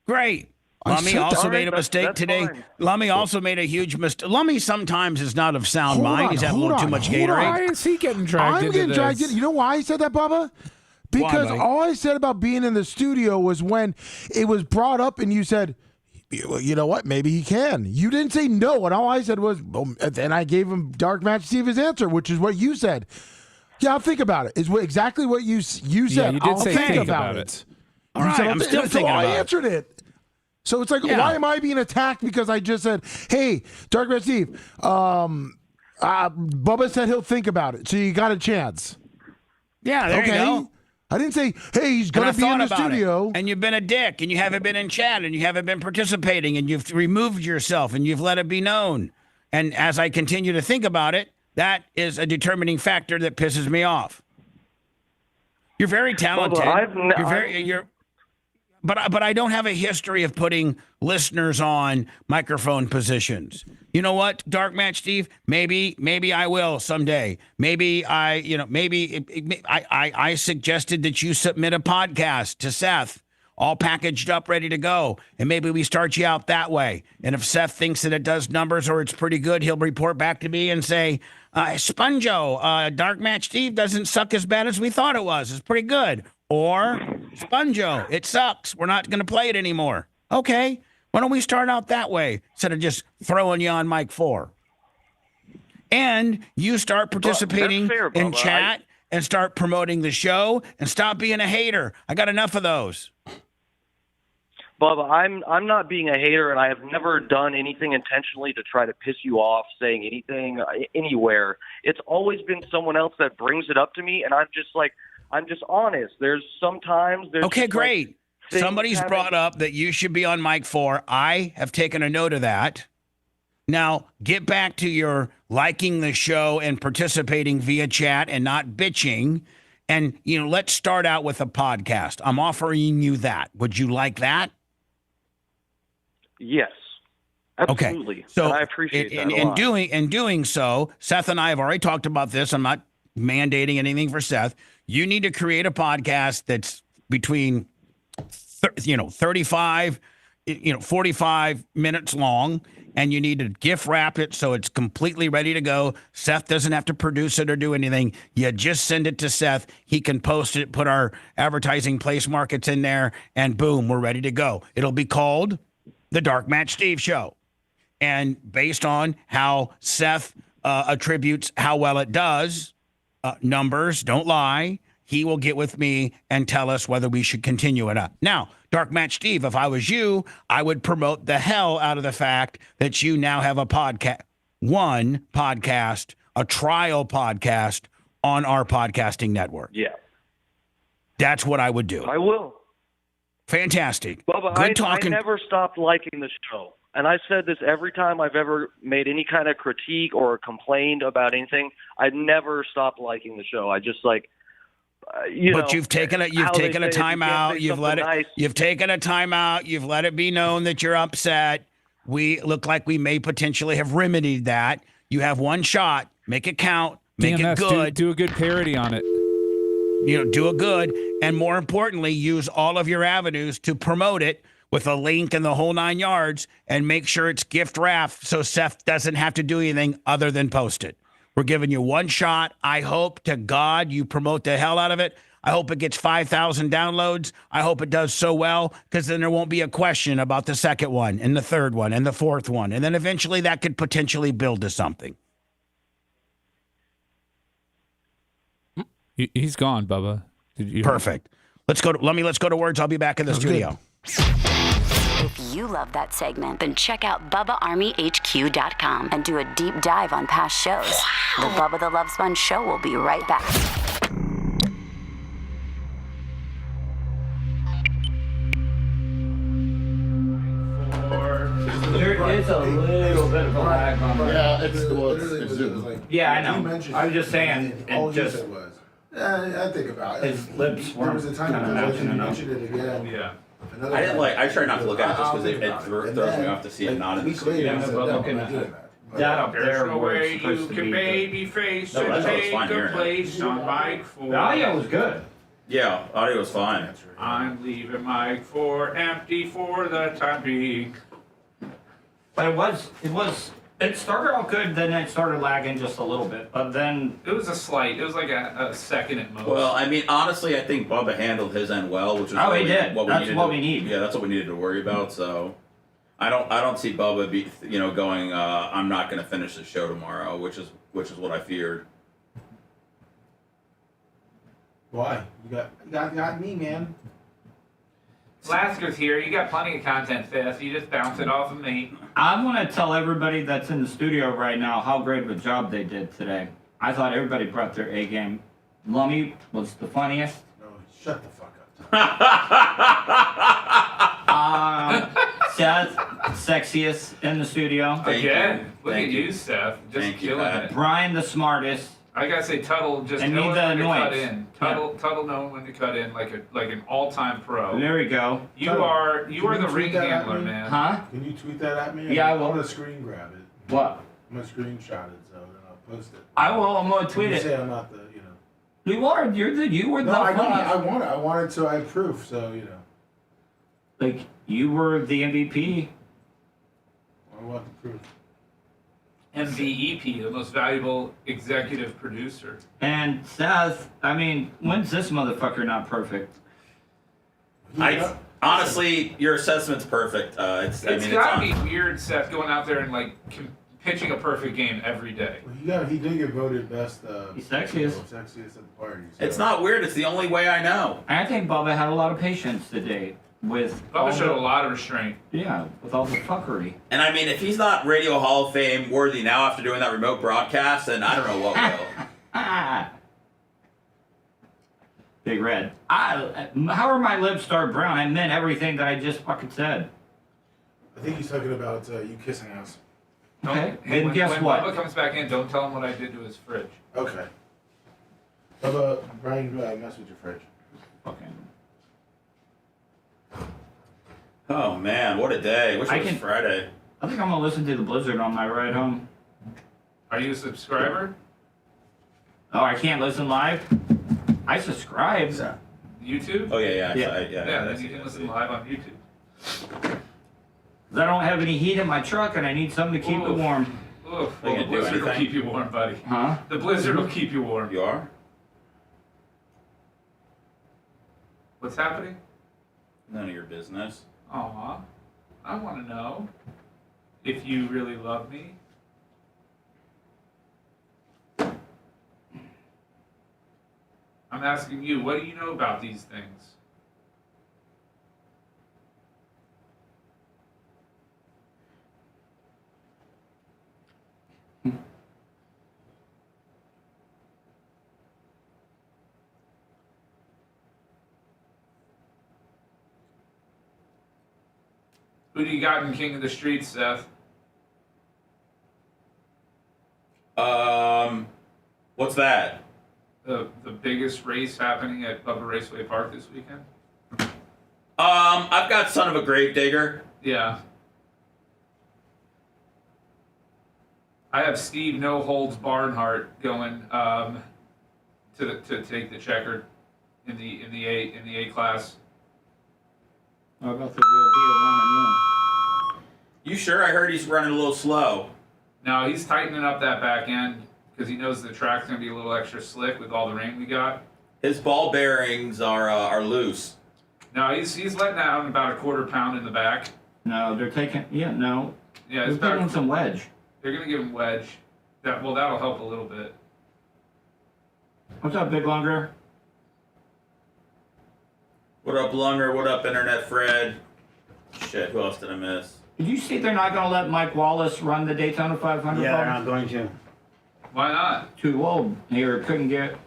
Great. Lummy also made a mistake today. Lummy also made a huge mistake. Lummy sometimes is not of sound mind. He's had a little too much Gatorade. Why is he getting dragged into this? You know why I said that, Bubba? Because all I said about being in the studio was when it was brought up and you said, you know what, maybe he can. You didn't say no, and all I said was, then I gave him Dark Match Steve his answer, which is what you said. Yeah, I'll think about it. Is exactly what you said. Yeah, you did I'll say think about it. All right, I'm still thinking about it. I answered it. So it's like, why am I being attacked because I just said, hey, Dark Match Steve, Bubba said he'll think about it, so you got a chance. Yeah, there you go. I didn't say, hey, he's going to be in the studio. And you've been a dick, and you haven't been in chat, and you haven't been participating, and you've removed yourself, and you've let it be known. And as I continue to think about it, that is a determining factor that pisses me off. You're very talented. But I don't have a history of putting listeners on microphone positions. You know what, Dark Match Steve? Maybe I will someday. Maybe I suggested that you submit a podcast to Seth, all packaged up, ready to go, and maybe we start you out that way. And if Seth thinks that it does numbers or it's pretty good, he'll report back to me and say, Sponjo, Dark Match Steve doesn't suck as bad as we thought it was. It's pretty good. Or, Sponjo, it sucks. We're not going to play it anymore. Okay. Why don't we start out that way instead of just throwing you on mic 4? And you start participating fair, in Bubba. chat and start promoting the show and stop being a hater. I got enough of those. Bubba, I'm not being a hater, and I have never done anything intentionally to try to piss you off saying anything anywhere. It's always been someone else that brings it up to me, and I'm just honest. There's sometimes there's Okay, just, great. like, things Somebody's haven't- brought up that you should be on mic 4. I have taken a note of that. Now, get back to your liking the show and participating via chat and not bitching. And, let's start out with a podcast. I'm offering you that. Would you like that? Yes, absolutely. Okay. So and I appreciate that a lot. in doing so, Seth and I have already talked about this. I'm not mandating anything for Seth. You need to create a podcast that's between 35, 45 minutes long, and you need to gift wrap it so it's completely ready to go. Seth doesn't have to produce it or do anything. You just send it to Seth. He can post it, put our advertising place markets in there, and boom, we're ready to go. It'll be called The Dark Match Steve Show. And based on how Seth attributes how well it does, numbers don't lie, he will get with me and tell us whether we should continue it up. Now, Dark Match Steve, if I was you, I would promote the hell out of the fact that you now have a podcast, a trial podcast on our podcasting network. Yeah. That's what I would do. I will. Fantastic. Bubba, Good talking. I never stopped liking the show. And I said this every time I've ever made any kind of critique or complained about anything. I never stopped liking the show. I just But you've taken a time out. You've let it. You've taken a time out. You've let it be known that you're upset. We look like we may potentially have remedied that. You have one shot. Make it count. Make DMS, it good. Do a good parody on it. Do it good, and more importantly, use all of your avenues to promote it with a link and the whole 9 yards, and make sure it's gift wrapped so Seth doesn't have to do anything other than post it. We're giving you one shot. I hope to God you promote the hell out of it. I hope it gets 5,000 downloads. I hope it does so well, because then there won't be a question about the second one and the third one and the fourth one. And then eventually that could potentially build to something. He's gone, Bubba. Perfect. Let's go to words. I'll be back in the studio. If you love that segment, then check out BubbaArmyHQ.com and do a deep dive on past shows. The Bubba the Love Sponge Show will be right back. There is a little bit of a lag on that. Yeah, it's like, Yeah, I know. I was just saying, all it you just said was, I think about it. his lips There was a weren't time kind of when matching you enough. mentioned it again. Yeah. Another I didn't time. I try not to look at it just because I'll it think about throws And me then, off to see it not in the weeks later, studio. I said, but no, looking I'm not at doing that. That up there There's no where way it's you supposed to can be baby face No, and I thought it was take fine a hearing it. place on Mike 4. The audio was good. Yeah, audio was fine. I'm leaving Mike 4 empty for the time being. But it started out good, then it started lagging just a little bit. But then It was like a second at most. Well, I mean, honestly, I think Bubba handled his end well, which is Oh, what he we, did. What we That's needed what to- we need. Yeah, that's what we needed to worry about. So, I don't see Bubba going. I'm not going to finish the show tomorrow, which is what I feared. Why? You got me, man. Lasker's here. You got plenty of content, Fifth. You just bounce it off of me. I want to tell everybody that's in the studio right now how great of a job they did today. I thought everybody brought their A game. Lummy was the funniest. No, shut the fuck Seth, sexiest in the studio. Again, look at Thank you, you. Seth. Just Thank you, killing Pat. it. Brian, the smartest. I gotta say, Tuttle just And knowing need the when to cut annoyance. in. Tuttle knowing when to cut in like an all-time pro. There we go. You Tuttle, are can the you ring tweet that at handler, me? man. Huh? Can you tweet that at me? Yeah, I I'm will. gonna screen grab it. What? I'm gonna screenshot it, so then I'll post it. I will. I'm gonna Can tweet you it. say I'm not the, You are. You were No, the I funniest. want it. I want it so I have proof. So Like you were the MVP. I want the proof. MVEP, the most valuable executive producer. And Seth, I mean, when's this motherfucker not perfect? I Honestly, your assessment's perfect. It's gotta be weird, Seth, going out there and like pitching a perfect game every day. He did get voted best. He's sexiest. Sexiest at the party. So. It's not weird. It's the only way I know. I think Bubba had a lot of patience today with. Bubba showed a lot of restraint. Yeah, with all the fuckery. And I mean, if he's not Radio Hall of Fame worthy now after doing that remote broadcast, then I don't know what will. Big Red. How are my lips start brown? I meant everything that I just fucking said. I think he's talking about you kissing us. Okay. Hey, Then guess when what? Bubba comes back in, don't tell him what I did to his fridge. Okay. Bubba, Brian, mess with your fridge. Fucking. Oh man, what a day! Wish it was Friday. I think I'm gonna listen to the Blizzard on my ride home. Are you a subscriber? Oh, I can't listen live? I subscribe. YouTube? Oh yeah. Then you can listen live on YouTube. I don't have any heat in my truck and I need something to keep it warm. Oof. Well, the Blizzard will keep you warm, buddy. Huh? The Blizzard will keep you warm. You are? What's happening? None of your business. Aw. I want to know if you really love me. I'm asking you, what do you know about these things? Who do you got in King of the Streets, Seth? What's that? The biggest race happening at Bubba Raceway Park this weekend? I've got Son of a Gravedigger. Yeah. I have Steve No Holds Barnhart going to take the checkered in the A class. How about the real deal running You sure? I heard he's running a little slow. No, he's tightening up that back end because he knows the track's gonna be a little extra slick with all the rain we got. His ball bearings are loose. No, he's letting out about a quarter pound in the back. No, they're taking. Yeah, no. Yeah, they're it's about giving some wedge. They're gonna give him wedge. That'll help a little bit. What's up, Big Longer? What up, Lunger? What up, Internet Fred? Shit, who else did I miss? Did you see they're not going to let Mike Wallace run the Daytona 500? Yeah, they're not going to. Why not? Too old. He couldn't get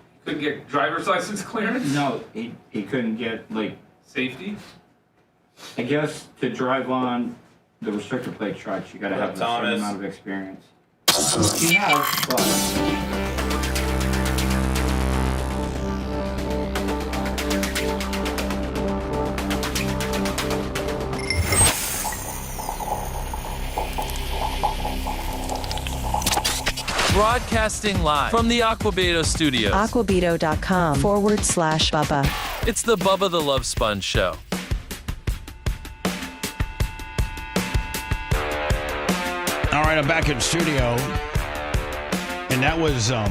driver's license clearance? No, he couldn't get safety. I guess to drive on the restrictor plate trucks, you got to have a certain amount of experience. He has, but. Broadcasting live from the Aquabeto studios. Aquabeto.com/Bubba. It's the Bubba the Love Sponge show. All right, I'm back in studio, and that was a,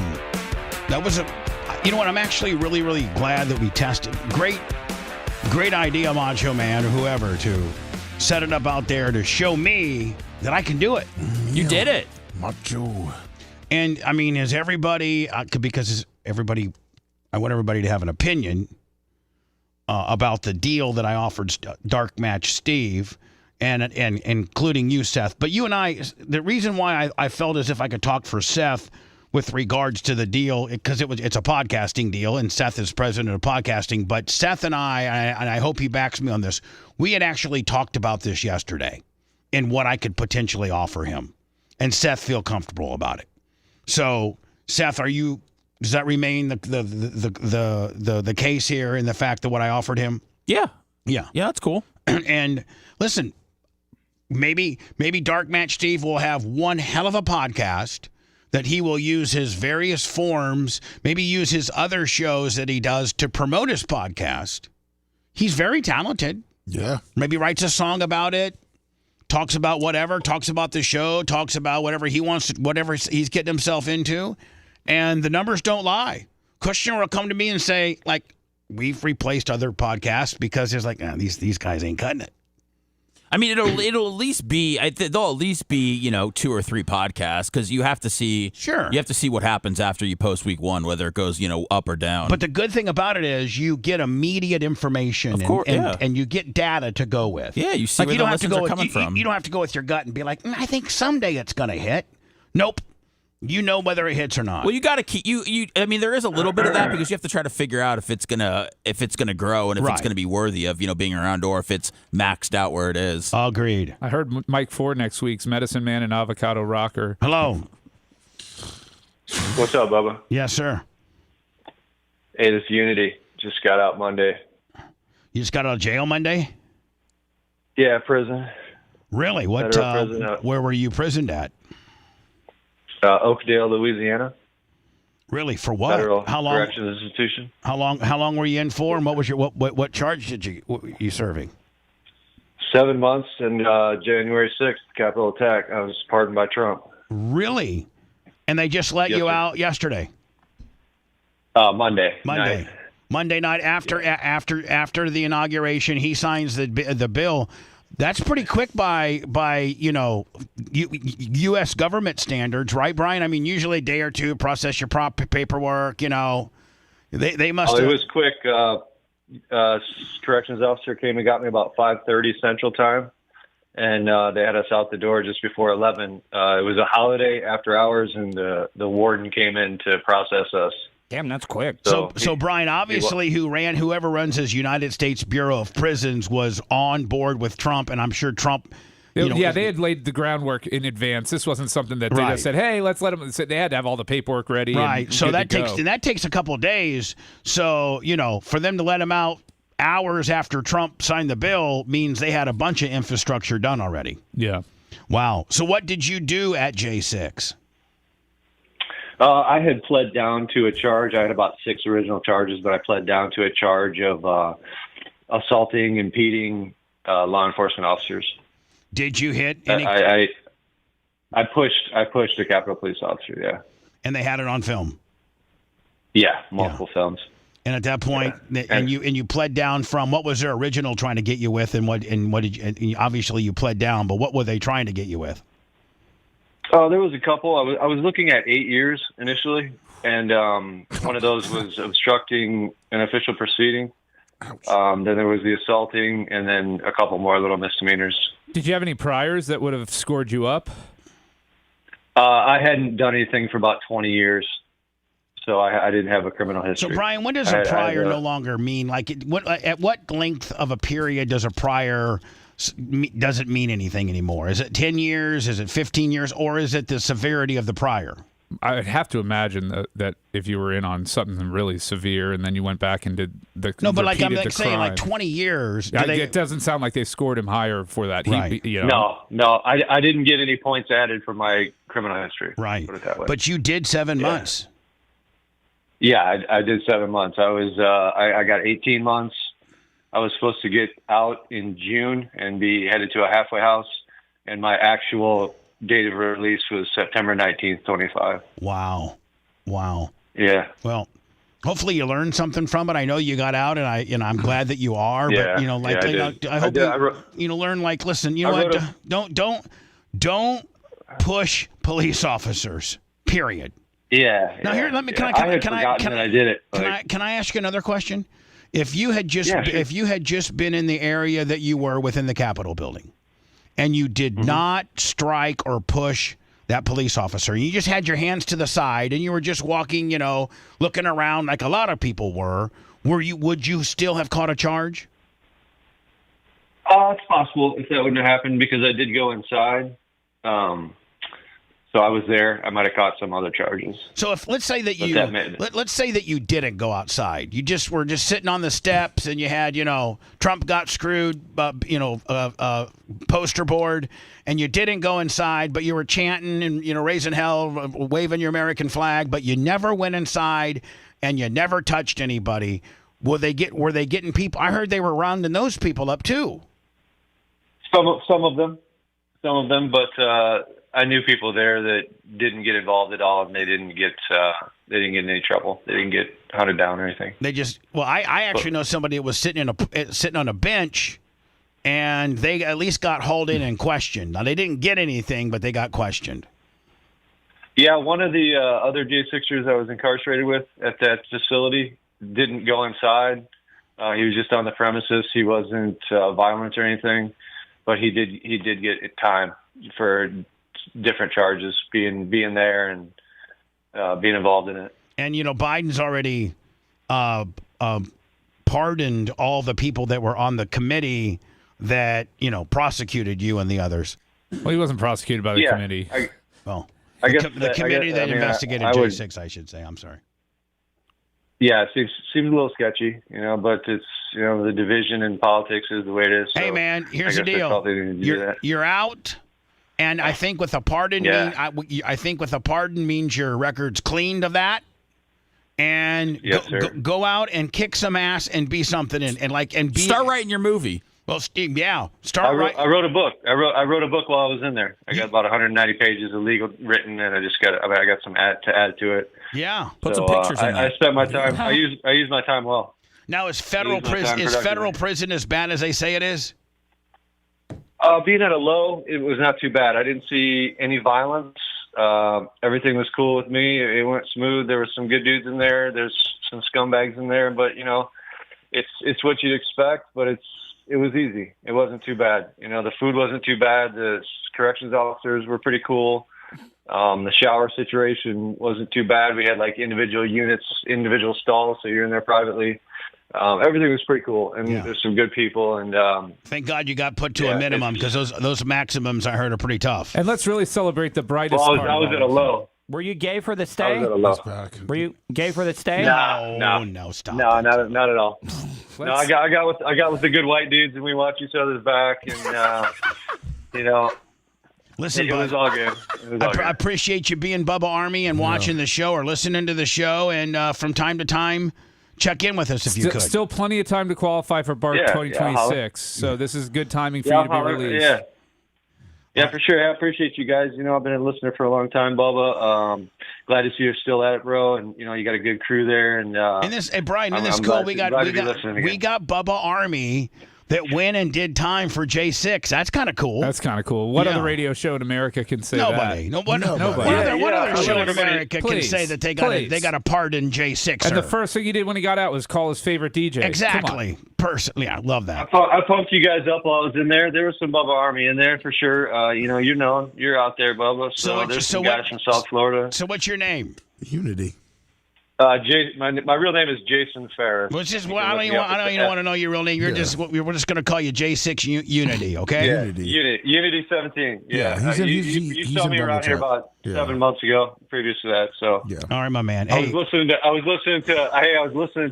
you know what? I'm actually really, really glad that we tested. Great idea, Macho Man or whoever, to set it up out there to show me that I can do it. You did it, Macho. And I mean, is everybody because everybody, I want everybody to have an opinion about the deal that I offered Dark Match Steve. And including you, Seth. But you and I, the reason why I felt as if I could talk for Seth with regards to the deal, because it's a podcasting deal, and Seth is president of podcasting. But Seth and I hope he backs me on this, we had actually talked about this yesterday and what I could potentially offer him. And Seth feel comfortable about it. So, Seth, does that remain the case here in the fact that what I offered him? Yeah, that's cool. And listen, maybe Dark Match Steve will have one hell of a podcast that he will use his various forms, maybe use his other shows that he does to promote his podcast. He's very talented. Yeah. Maybe writes a song about it, talks about whatever, talks about the show, talks about whatever he wants to, whatever he's getting himself into. And the numbers don't lie. Kushner will come to me and say, like, we've replaced other podcasts because there's like, these guys ain't cutting it. I mean, it'll at least be they'll at least be 2 or 3 podcasts because you have to see you have to see what happens after you post week 1, whether it goes up or down. But the good thing about it is you get immediate information Of course, and you get data to go with. Yeah, you see where the lessons are coming from. You don't have to go with your gut and be like, I think someday it's going to hit. Nope. You know whether it hits or not. Well, you got to keep you. I mean, there is a little bit of that because you have to try to figure out if it's gonna grow and if it's gonna be worthy of being around or if it's maxed out where it is. Agreed. I heard Mike Ford next week's Medicine Man and Avocado Rocker. Hello. What's up, Bubba? Yes, sir. Hey, this is Unity. Just got out Monday. You just got out of jail Monday? Yeah, prison. Really? What? Prison, where were you prisoned at? Oakdale, Louisiana. Really? For what? Federal How long? Corrections Institution. How long were you in for, and what was your what charge did you serving? 7 months, and January 6th, Capitol attack. I was pardoned by Trump. Really? And they just let you out yesterday? Monday. Monday night after the inauguration, he signs the bill. That's pretty quick by U.S. government standards, right, Brian? I mean, usually a day or two, process your paperwork. They must. It was quick. Corrections officer came and got me about 5:30 Central Time, and they had us out the door just before 11. It was a holiday after hours, and the warden came in to process us. Damn, that's quick. So Brian, obviously, whoever runs his United States Bureau of Prisons was on board with Trump, and I'm sure Trump. They had laid the groundwork in advance. This wasn't something that they just said, "Hey, let's let them." They had to have all the paperwork ready. Right. And so that takes a couple of days. So for them to let him out hours after Trump signed the bill means they had a bunch of infrastructure done already. Yeah. Wow. So what did you do at J6? I had pled down to a charge. I had about 6 original charges, but I pled down to a charge of assaulting, impeding law enforcement officers. Did you hit any? I pushed a Capitol Police officer. Yeah. And they had it on film. Yeah, multiple films. And at that point, and you pled down from what was their original trying to get you with, and what did you? And obviously, you pled down, but what were they trying to get you with? Oh, there was a couple. I was looking at 8 years initially, and one of those was obstructing an official proceeding. Then there was the assaulting, and then a couple more little misdemeanors. Did you have any priors that would have scored you up? I hadn't done anything for about 20 years, so I didn't have a criminal history. So, Brian, when does a prior no longer mean? Like, at what length of a period does a prior doesn't mean anything anymore? Is it 10 years? Is it 15 years? Or is it the severity of the prior? I would have to imagine that if you were in on something really severe and then you went back and did the no, but like I'm like saying, crime. like 20 years. It doesn't sound like they scored him higher for that. Right. No, I didn't get any points added for my criminal history. Right. Put it that way. But you did 7 months. Yeah, I did 7 months. I got 18 months. I was supposed to get out in June and be headed to a halfway house, and my actual date of release was September 19th, 25. Wow. Yeah. Well, hopefully you learned something from it. I know you got out, and I'm glad that you are. Yeah. But I hope you learn. Like, listen, don't push police officers. Period. Yeah. Now here, let me. Can I did it. Can I ask you another question? If you had just been in the area that you were within the Capitol building, and you did not strike or push that police officer, you just had your hands to the side and you were just walking, looking around like a lot of people would you still have caught a charge? It's possible if that wouldn't have happened because I did go inside. So I was there. I might have caught some other charges. So let's say that you didn't go outside. You just were sitting on the steps, and you had Trump got screwed, poster board, and you didn't go inside, but you were chanting and raising hell, waving your American flag, but you never went inside, and you never touched anybody. Were they getting people? I heard they were rounding those people up too. Some of them, but I knew people there that didn't get involved at all, and they didn't get in any trouble. They didn't get hunted down or anything. They just I actually know somebody that was sitting on a bench, and they at least got hauled in and questioned. Now they didn't get anything, but they got questioned. Yeah, one of the other J6ers I was incarcerated with at that facility didn't go inside. He was just on the premises. He wasn't violent or anything, but he did get time for different charges, being there and being involved in it. And Biden's already pardoned all the people that were on the committee that prosecuted you and the others. Well, he wasn't prosecuted by the committee. I guess the committee that investigated J6, I should say. I'm sorry. Yeah, it seems a little sketchy, but it's the division in politics is the way it is. So hey, man, here's the deal. You're out, and I think with a pardon, I think with a pardon means your record's cleaned of that, and go out and kick some ass and be something and be start writing your movie. Well, Steve, I wrote a book. I wrote a book while I was in there. I got about 190 pages of legal written, and I got some to add to it. Yeah, put some pictures in there. I spent my time. I use my time well. Now, is federal prison as bad as they say it is? Being at a low, it was not too bad. I didn't see any violence. Everything was cool with me. It went smooth. There were some good dudes in there. There's some scumbags in there, but it's what you'd expect. But it was easy. It wasn't too bad. The food wasn't too bad. The corrections officers were pretty cool. The shower situation wasn't too bad. We had individual units, individual stalls, so you're in there privately. Everything was pretty cool, and there's some good people. And thank God you got put to a minimum, because those maximums I heard are pretty tough. And let's really celebrate the brightest part. I was at a low. Were you gay for the stay? I was at a low. Were you gay for the stay? No, stop. No, not at all. No, I got with the good white dudes, and we watched each other's back, and Listen, it was all good. I appreciate you being Bubba Army and watching the show or listening to the show, and from time to time, check in with us if you could. Still plenty of time to qualify for BART 2026, so this is good timing for you to be released. Yeah, for sure. I appreciate you guys. I've been a listener for a long time, Bubba. Glad to see you're still at it, bro. And you got a good crew there. And Brian, in this call, we got Bubba Army that went and did time for J6. That's kind of cool. That's kind of cool. What other radio show in America can say that? Nobody. What other show in America can say that they got a pardon J6? And the first thing he did when he got out was call his favorite DJ. Exactly. Personally, I love that. I pumped you guys up while I was in there. There was some Bubba Army in there for sure. You're out there, Bubba. So there's some guys from South Florida. So what's your name? Unity. My real name is Jason Ferris. Well, I don't even want to know your real name. We're just going to call you J6 Unity, okay? Unity 17. Yeah. You saw me around here about 7 months ago, previous to that. So all right, my man. I was listening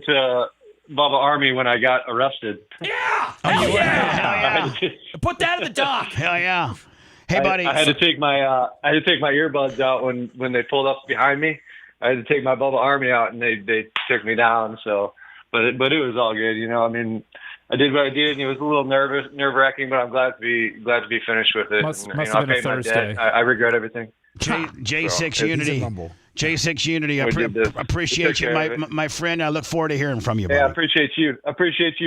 to Bubba Army when I got arrested. Yeah. Hell yeah. Put that in the dock. Hell yeah. Hey, buddy. I had to take my earbuds out when they pulled up behind me. I had to take my Bubba Army out, and they took me down. So, but it was all good. I did what I did, and it was a little nerve wracking, but I'm glad to be finished with it. Must have been a Thursday. I regret everything. J6 Unity. J6 Unity. I appreciate you, my friend. I look forward to hearing from you, buddy. Yeah, I appreciate you.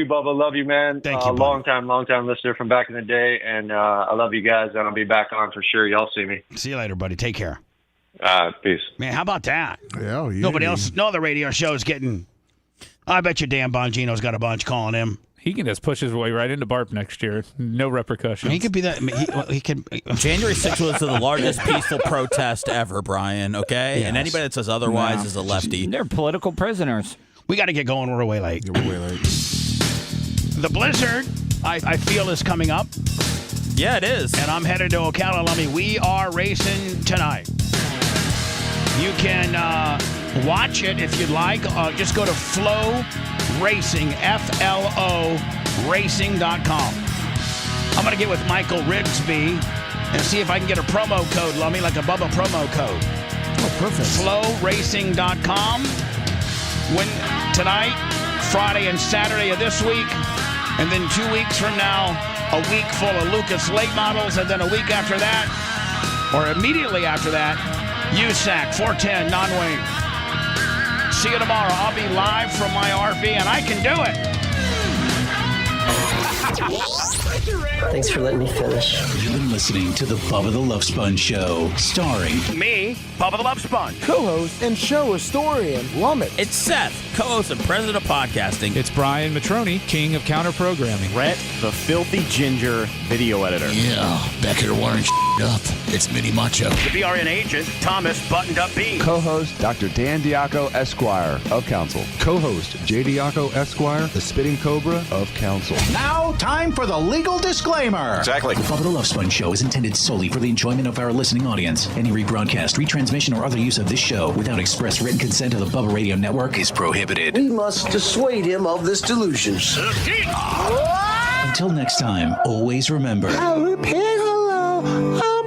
Bubba. Love you, man. Thank you, long time listener from back in the day, and I love you guys, and I'll be back on for sure. Y'all see me. See you later, buddy. Take care. Peace. Man, how about that? Yeah, no other radio show is getting. I bet you Dan Bongino's got a bunch calling him. He can just push his way right into BARP next year. No repercussions. He could be that. He can. January 6th was the largest peaceful protest ever, Brian. Okay, and anybody that says otherwise is a lefty. They're political prisoners. We got to get going. We're way late. The blizzard, I feel, is coming up. Yeah, it is. And I'm headed to Ocala. We are racing tonight. You can watch it if you'd like. Just go to Flow Racing, FLO Racing.com. I'm going to get with Michael Rigsby and see if I can get a promo code, Lummy, like a Bubba promo code. Oh, perfect. FlowRacing.com. Tonight, Friday and Saturday of this week, and then 2 weeks from now, a week full of Lucas late models, and then a week after that, Or immediately after that, USAC 410 non-wing. See you tomorrow. I'll be live from my RV, and I can do it. Thanks for letting me finish. You've been listening to the Bubba the Love Sponge Show, starring me, Bubba the Love Sponge, co-host and show historian Lummet. It's Seth, co-host and president of podcasting. It's Brian Matroni, king of counter programming. Rhett, the filthy ginger video editor. Yeah, back here wiring up. It's Mini Macho. The BRN agent, Thomas Buttoned Up B. Co-host Dr. Dan Diaco Esquire of Council. Co-host J. Diaco Esquire, the Spitting Cobra of Council. Now, time for the legal disclaimer. Exactly. The Bubba the Love Sponge Show is intended solely for the enjoyment of our listening audience. Any rebroadcast, retransmission, or other use of this show without express written consent of the Bubba Radio Network is prohibited. We must dissuade him of this delusion. Until next time, always remember. I'll repair hello.